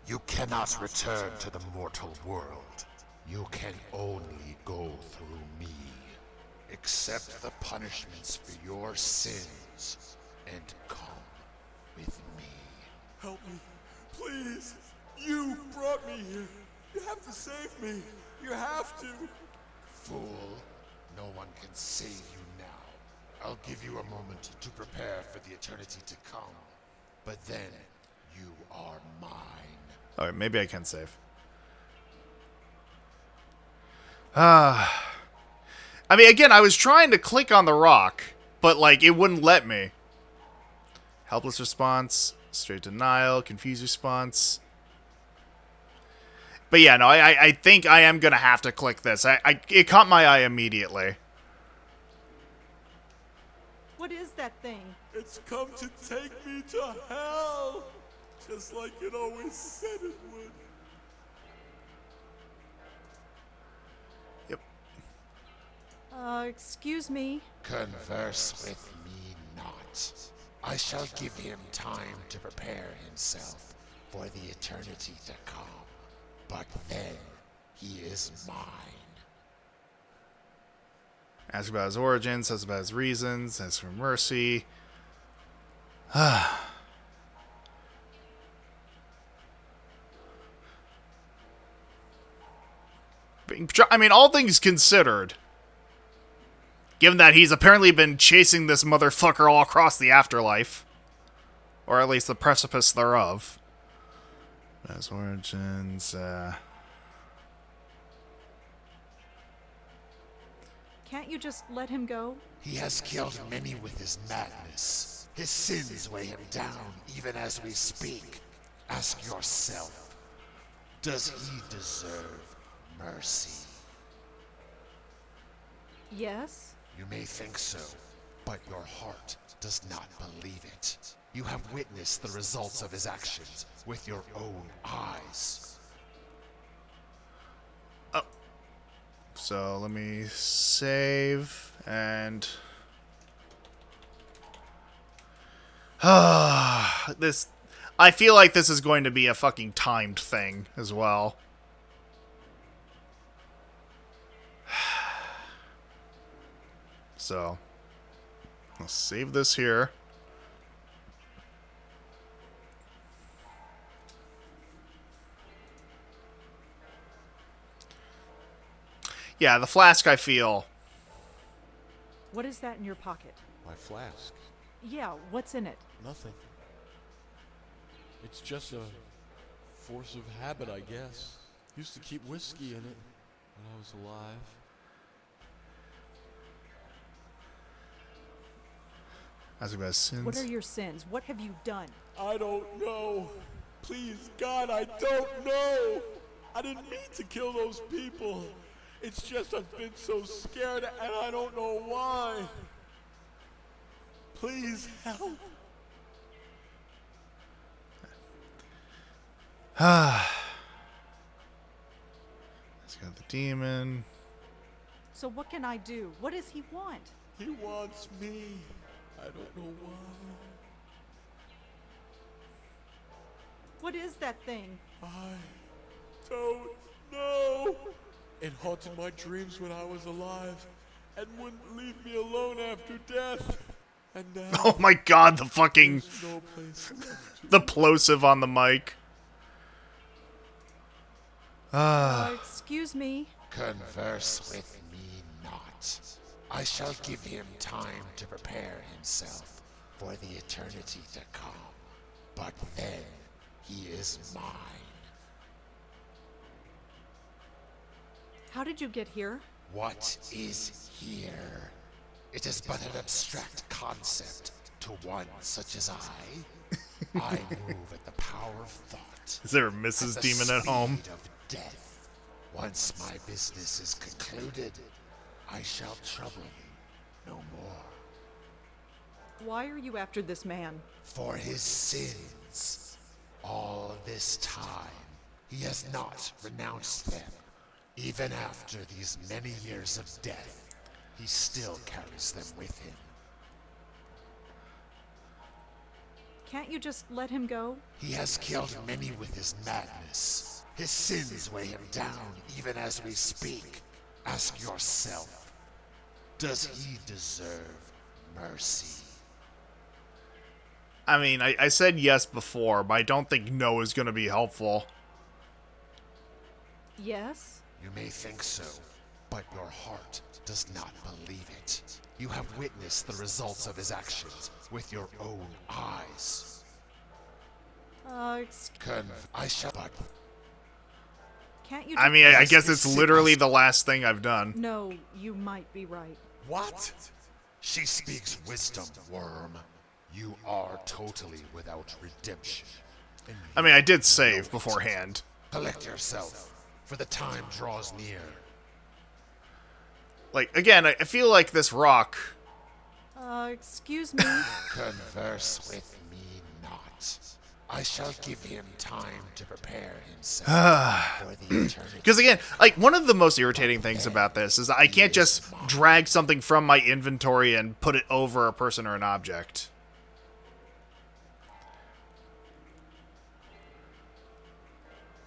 You cannot return to the mortal world. You can only go through me. Accept the punishments for your sins and come with me. Help me. Please. You brought me here. You have to save me. You have to. Fool, no one can save you now. I'll give you a moment to prepare for the eternity to come. But then, you are mine. Alright, maybe I can save. I mean, again, I was trying to click on the rock, but, like, it wouldn't let me. Helpless response, straight denial, confused response. But yeah, no, I think I am gonna have to click this. It caught my eye immediately. What is that thing? It's come to take me to hell. Just like it always said it would. Excuse me? Converse with me not. I shall give him time to prepare himself for the eternity to come. But then, he is mine. Ask about his origins, says about his reasons, asks for mercy. I mean, all things considered, given that he's apparently been chasing this motherfucker all across the afterlife, or at least the precipice thereof. His origins, Can't you just let him go? He has killed many with his madness. His sins weigh him down even as we speak. Ask yourself, does he deserve mercy? Yes? You may think so, but your heart does not believe it. You have witnessed the results of his actions with your own eyes. Oh. So let me save and... this... I feel like this is going to be a fucking timed thing as well. So, let's save this here. Yeah, the flask, I feel. What is that in your pocket? My flask. Yeah, what's in it? Nothing. It's just a force of habit, I guess. Used to keep whiskey in it when I was alive. Ask about sins. What are your sins? What have you done? I don't know. Please, God, I don't know. I didn't mean to kill those people. It's just I've been so scared and I don't know why. Please help. He's got the demon. So what can I do? What does he want? He wants me. I don't know why. What is that thing? I don't know. It haunted my dreams when I was alive and wouldn't leave me alone after death. And now Oh my god, the fucking... there's no place left to the plosive on the mic. Excuse me. Converse with me not. I shall give him time to prepare himself for the eternity to come. But then he is mine. How did you get here? What is here? It is but an abstract concept to one such as I. I move at the power of thought. Is there a Mrs. Demon at home? Speed of death. Once my business is concluded, I shall trouble you no more. Why are you after this man? For his sins. All this time, he has not renounced them. Even after these many years of death, he still carries them with him. Can't you just let him go? He has killed many with his madness. His sins weigh him down even as we speak. Ask yourself, does he deserve mercy? I mean, I said yes before, but I don't think no is going to be helpful. Yes? You may think so, but your heart does not believe it. You have witnessed the results of his actions with your own eyes. I shall but... Can't you I mean, I guess it's literally the last thing I've done. No, you might be right. What? She speaks wisdom, worm. You are totally without redemption. I mean, I did save beforehand. Collect yourself, for the time draws near. Like, again, I feel like this rock... Excuse me. Converse with me not. I shall give him time to prepare himself for the eternity. Because again, like, one of the most irritating things about this is I can't just drag something from my inventory and put it over a person or an object.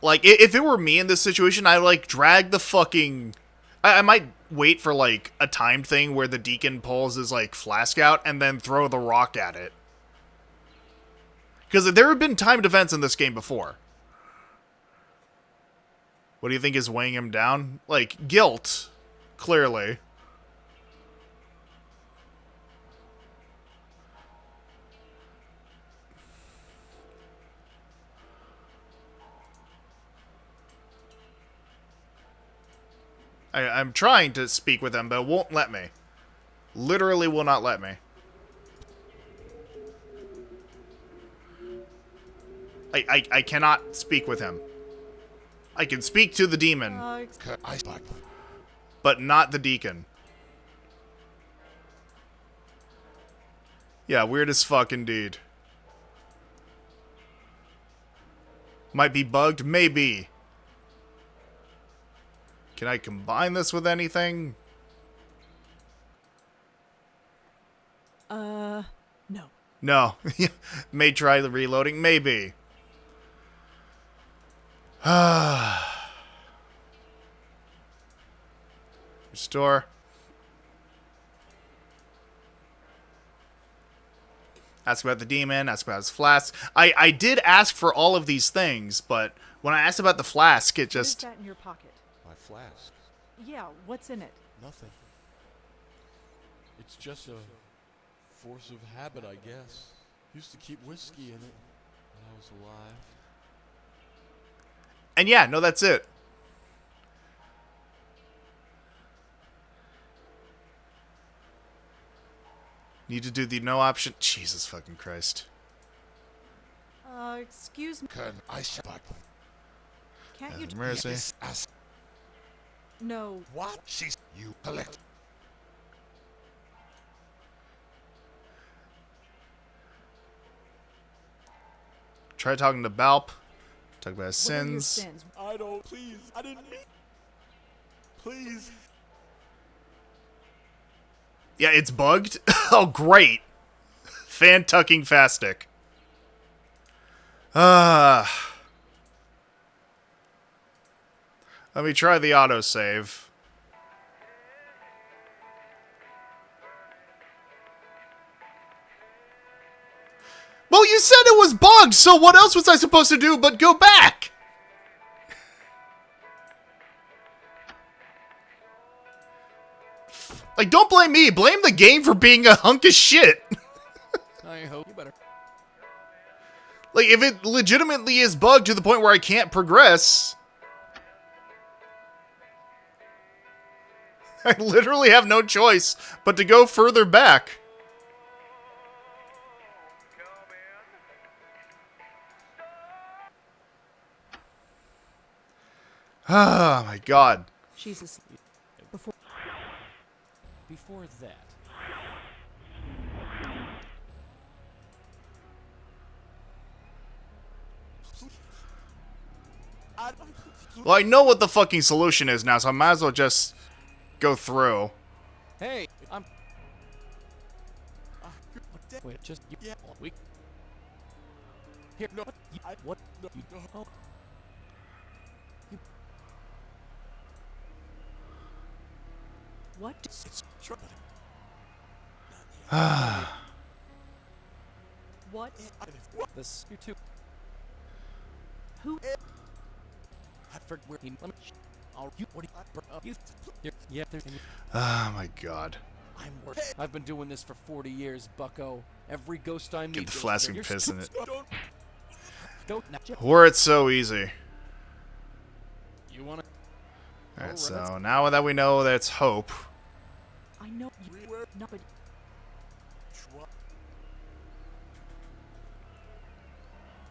Like, if it were me in this situation, I'd, like, drag the fucking... I might wait for, like, a timed thing where the deacon pulls his, like, flask out and then throw the rock at it. Because there have been timed events in this game before. What do you think is weighing him down? Like, guilt. Clearly. I'm trying to speak with him, but it won't let me. Literally will not let me. I cannot speak with him. I can speak to the demon, but not the deacon. Yeah, weird as fuck indeed. Might be bugged? Maybe. Can I combine this with anything? No. No. May try the reloading? Maybe. Restore. Ask about the demon, ask about his flask. I did ask for all of these things, but when I asked about the flask, it just... What is that in your pocket? My flask. Yeah, what's in it? Nothing. It's just a force of habit, I guess. Used to keep whiskey in it when I was alive. And yeah, no, that's it. Need to do the no option. Jesus fucking Christ. Excuse me. I shall but... Can't you... Mercy. No. What? She's... You collect... Try talking to Balp. Talk about his What are your sins. sins? I don't... Please, I didn't mean... Please. Yeah, it's bugged? Oh, great. Fan-tucking-fastic. Let me try the autosave. Well, you said it was bugged, so what else was I supposed to do but go back? Like, don't blame me. Blame the game for being a hunk of shit. I hope you better. Like, if it legitimately is bugged to the point where I can't progress, I literally have no choice but to go further back. Oh my god. She's asleep. Before that. Well, I know what the fucking solution is now, so I might as well just go through. Hey, I'm. Wait, just yeah. We. Here, no. What? No, you don't. Oh. What? It's trouble. What? This you too. Who? I forgot where he. Let me. Oh, you. What? You. Yeah. There's. Oh my god. I'm working. I've been doing this for 40 years, Bucko. Every ghost I meet. Get the flask and piss in it. Don't. Were it so easy. You wanna? Alright, so now that we know that's hope. I know you were not, but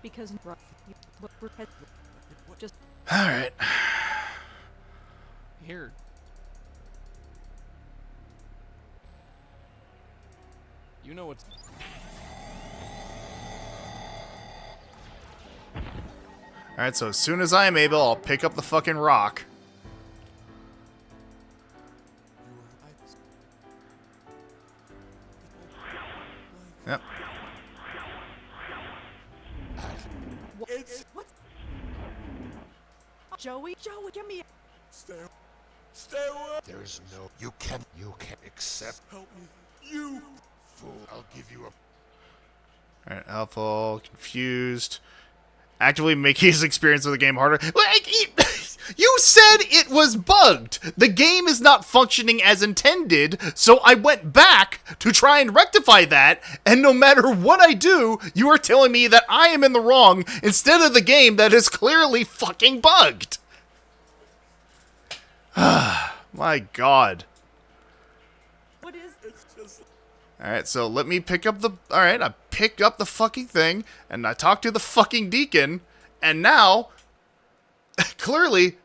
because just Alright. Here. You know what's. Alright, so as soon as I am able, I'll pick up the fucking rock. Yep. what? Joey, give me. Stay away. There's no. You can accept. Help me. You. Fool. I'll give you a. Alright, helpful, confused. Actively making his experience of the game harder. Like, you said it was bugged. The game is not functioning as intended, so I went back to try and rectify that, and no matter what I do, you are telling me that I am in the wrong instead of the game that is clearly fucking bugged. My god. What is It's just. Alright, so let me pick up the... Alright, I picked up the fucking thing, and I talked to the fucking deacon, and now, clearly,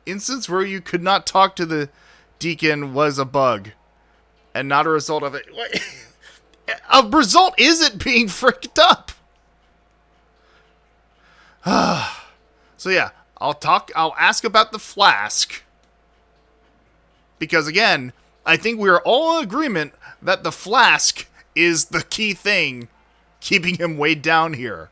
instance where you could not talk to the deacon was a bug, and not a result of it. A result is it being fricked up. So yeah, I'll ask about the flask. Because again, I think we are all in agreement that the flask is the key thing keeping him weighed down here.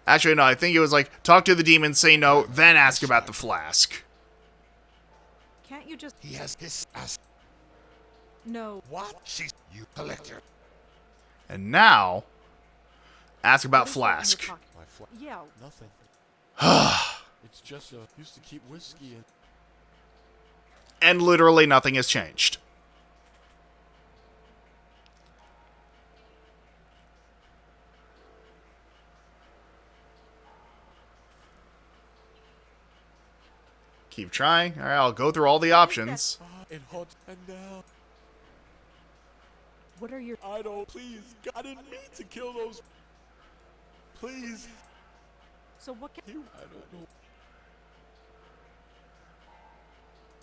Actually, no, I think it was like, talk to the demon, say no, then ask about the flask. Can't you just? He has his ass. No. What? She's you collector. And now, ask about What is that in your flask. pocket? Yeah. Nothing. It's just used to keep whiskey in. And literally nothing has changed. Keep trying. Alright, I'll go through all the options. And hot and now. What are your? I don't. Please. I didn't mean to kill those. Please. So what can? I don't know.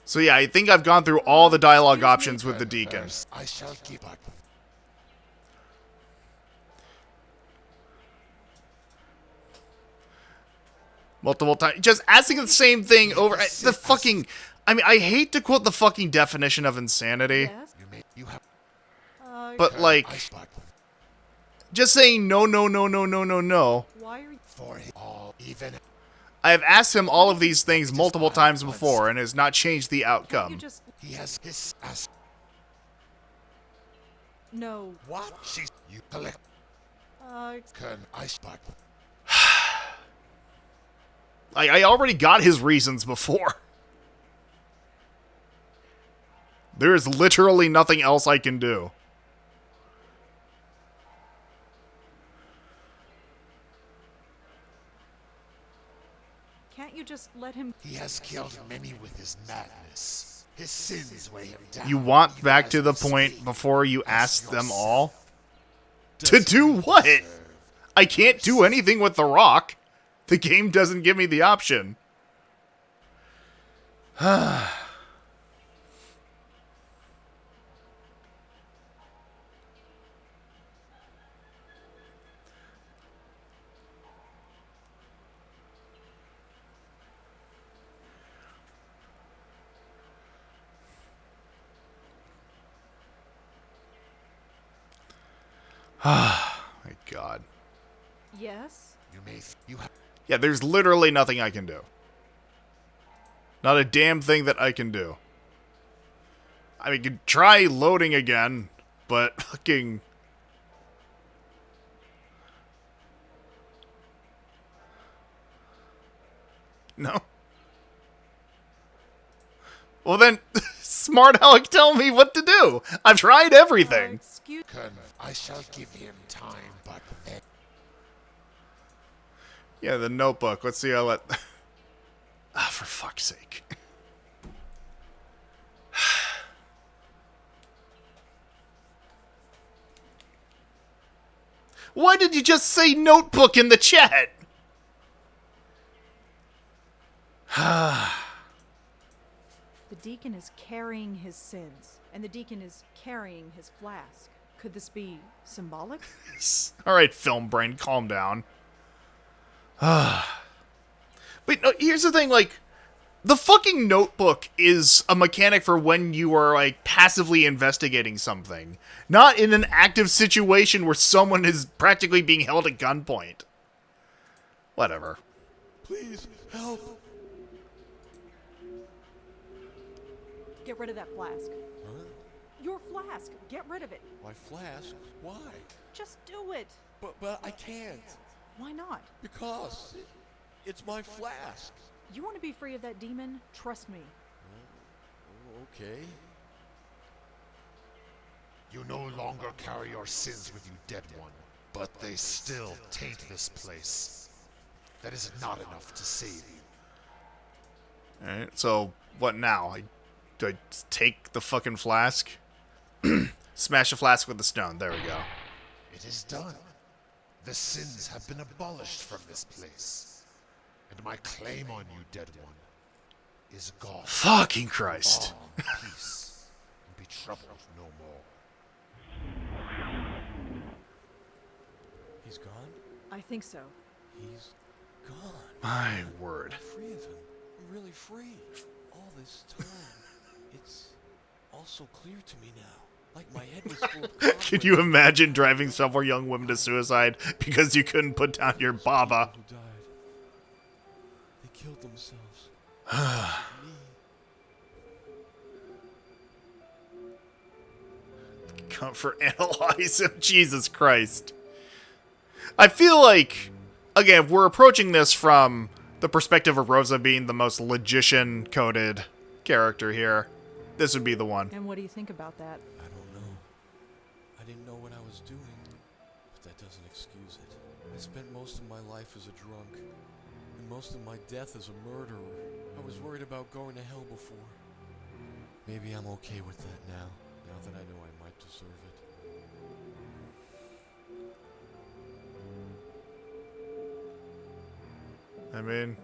So yeah, I think I've gone through all the dialogue options with the deacon. I shall keep up. Multiple times. Just asking the same thing over. The fucking... I mean, I hate to quote the fucking definition of insanity. Yes. You have. But like... Just saying no, no, no, no, no, no, no. Why are you? For all even. I have asked him all of these things multiple times before and has not changed the Can't you outcome. just... He has his ass. No. What? She's you collect. Can I spot? I already got his reasons before. There is literally nothing else I can do. Can't you just let him... He has killed many with his madness. His sins weigh him down. You want back to the point before you ask them all? To do what? I can't do anything with the rock. The game doesn't give me the option. My God. Yes? Yeah, there's literally nothing I can do. Not a damn thing that I can do. I mean, could try loading again, but fucking... No? Well then, smart Alec, tell me what to do. I've tried everything. Colonel, I shall give him time, but then... Yeah, the notebook. Let's see how let... Ah, for fuck's sake. Why did you just say notebook in the chat? The deacon is carrying his sins, and the deacon is carrying his flask. Could this be symbolic? Alright, film brain, calm down. But no, here's the thing, like, the fucking notebook is a mechanic for when you are, like, passively investigating something. Not in an active situation where someone is practically being held at gunpoint. Whatever. Please, help. Get rid of that flask. Huh? Your flask. Get rid of it. My flask? Why? Just do it. But I can't. Why not? Because it's my flask. You want to be free of that demon? Trust me. Okay. You no longer carry your sins with you, dead one, but they still taint this place. That is not enough to save you. Alright, so what now? Do I take the fucking flask? Smash the flask with the stone. There we go. It is done. The sins have been abolished from this place. And my claim on you, dead one, is gone. Fucking Christ. Peace, and be troubled no more. He's gone? I think so. He's gone. My word. I'm free of him. I'm really free. All this time. It's all so clear to me now. Like my head was full of Can you imagine driving several young women to suicide because you couldn't put down your baba? Who died. They killed themselves. Me. Comfort, analyze him. Jesus Christ. I feel like, again, we're approaching this from the perspective of Rosa being the most logician-coded character here. This would be the one. And what do you think about that? I don't know. I didn't know what I was doing, but that doesn't excuse it. I spent most of my life as a drunk, and most of my death as a murderer. I was worried about going to hell before. Maybe I'm okay with that now that I know I might deserve it. I mean,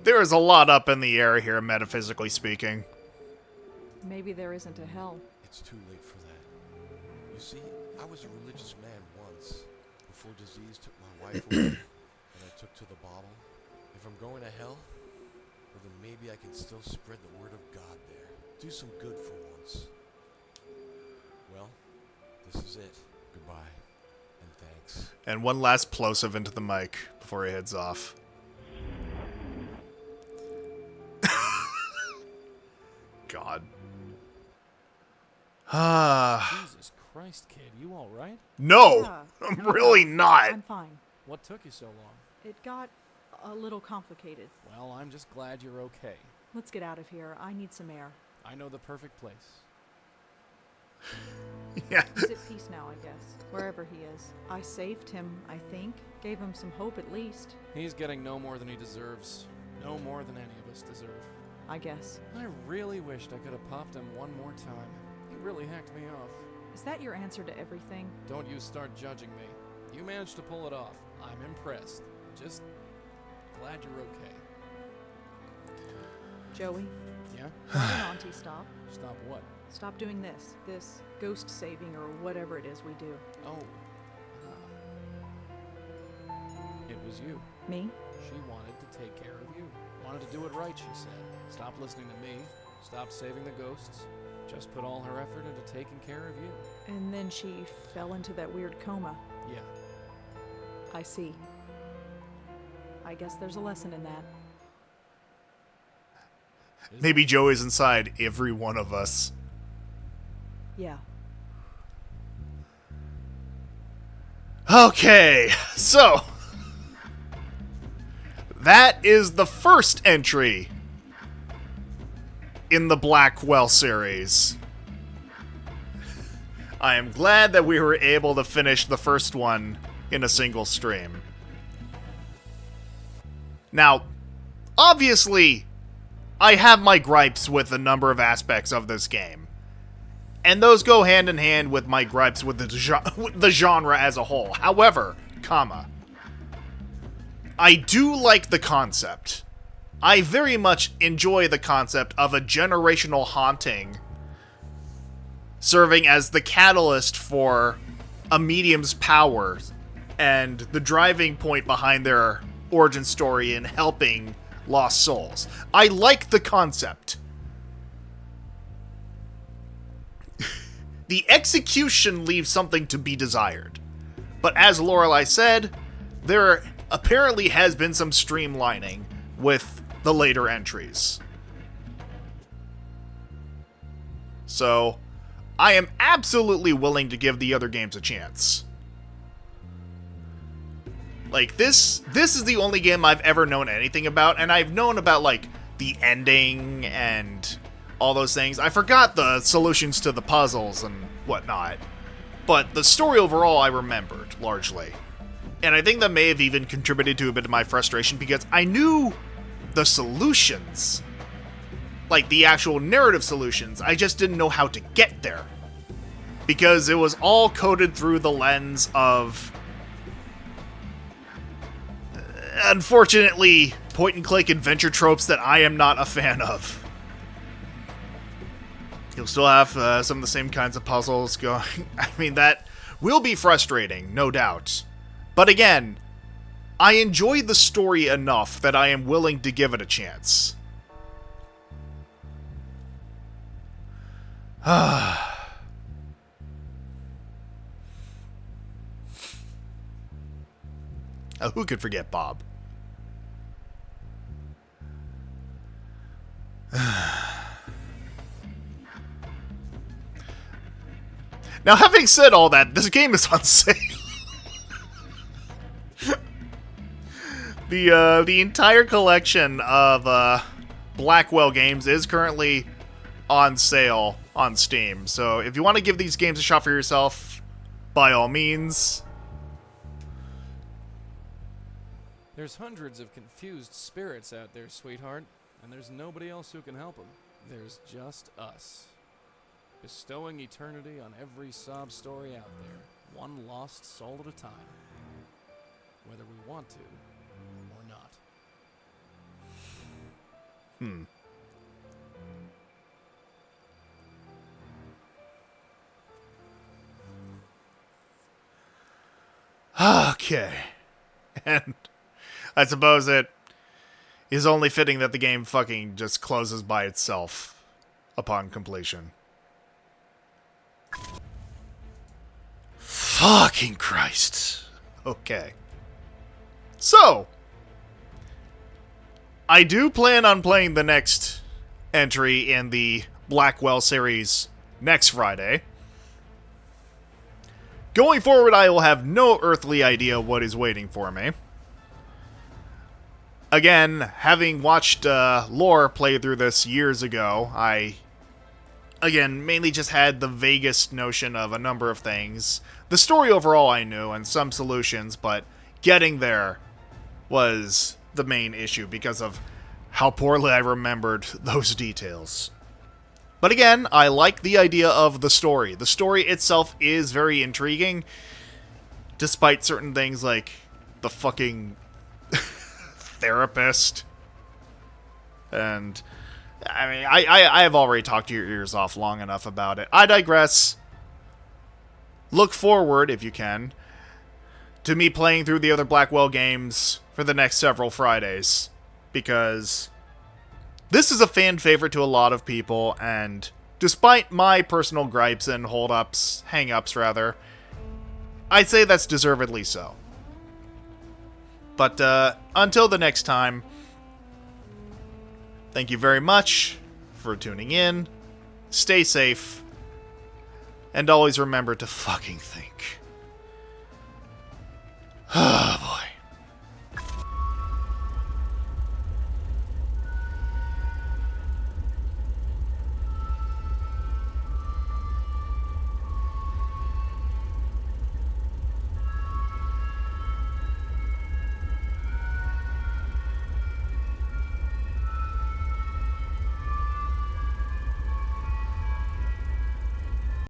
there is a lot up in the air here, metaphysically speaking. Maybe there isn't a hell. It's too late for that. You see, I was a religious man once, before disease took my wife away, and I took to the bottle. If I'm going to hell, well then maybe I can still spread the word of God there. Do some good for once. Well, this is it. Goodbye, and thanks. And one last plosive into the mic before he heads off. Jesus Christ, kid, you all right? No, Yeah, I'm really not. I'm fine. What took you so long? It got a little complicated. Well, I'm just glad you're okay. Let's get out of here. I need some air. I know the perfect place. Yeah. He's at peace now, I guess. Wherever he is. I saved him, I think. Gave him some hope at least. He's getting no more than he deserves. No more than any of us deserve. I guess. I really wished I could have popped him one more time. He really hacked me off. Is that your answer to everything? Don't you start judging me. You managed to pull it off. I'm impressed. Just glad you're okay. Joey? Yeah? Why did Auntie stop? Stop what? Stop doing this ghost saving or whatever it is we do. Oh. It was you. Me? She wanted to take care of you. Wanted to do it right, she said. Stop listening to me. Stop saving the ghosts. Just put all her effort into taking care of you. And then she fell into that weird coma. Yeah. I see. I guess there's a lesson in that. Maybe Joey's inside every one of us. Yeah. Okay, so that is the first entry in the Blackwell series. I am glad that we were able to finish the first one in a single stream. Now, obviously, I have my gripes with a number of aspects of this game. And those go hand in hand with my gripes with the genre as a whole. However, I do like the concept. I very much enjoy the concept of a generational haunting serving as the catalyst for a medium's power and the driving point behind their origin story in helping lost souls. I like the concept. The execution leaves something to be desired. But as Lorelei said, there apparently has been some streamlining with the later entries. So, I am absolutely willing to give the other games a chance. Like, this is the only game I've ever known anything about, and I've known about, like, the ending and all those things. I forgot the solutions to the puzzles and whatnot, but the story overall I remembered, largely. And I think that may have even contributed to a bit of my frustration, because I knew the solutions, like the actual narrative solutions, I just didn't know how to get there. Because it was all coded through the lens of, unfortunately, point-and-click adventure tropes that I am not a fan of. You'll still have some of the same kinds of puzzles going. I mean, that will be frustrating, no doubt. But again, I enjoy the story enough that I am willing to give it a chance. Who could forget Bob? Now, having said all that, this game is on sale. The entire collection of Blackwell games is currently on sale on Steam. So if you want to give these games a shot for yourself, by all means. There's hundreds of confused spirits out there, sweetheart, and there's nobody else who can help them. There's just us. Bestowing eternity on every sob story out there, one lost soul at a time. Whether we want to or not. Okay. And I suppose it is only fitting that the game fucking just closes by itself upon completion. Fucking Christ. Okay. So, I do plan on playing the next entry in the Blackwell series next Friday. Going forward, I will have no earthly idea what is waiting for me. Again, having watched Lore play through this years ago, I, again, mainly just had the vaguest notion of a number of things. The story overall I knew, and some solutions, but getting there was the main issue because of how poorly I remembered those details. But again, I like the idea of the story. The story itself is very intriguing, despite certain things like the fucking therapist. And, I mean, I have already talked your ears off long enough about it. I digress. Look forward, if you can, to me playing through the other Blackwell games for the next several Fridays, because this is a fan favorite to a lot of people, and despite my personal gripes and hang-ups rather, I'd say that's deservedly so. But until the next time, thank you very much for tuning in, stay safe, and always remember to fucking think. Oh boy.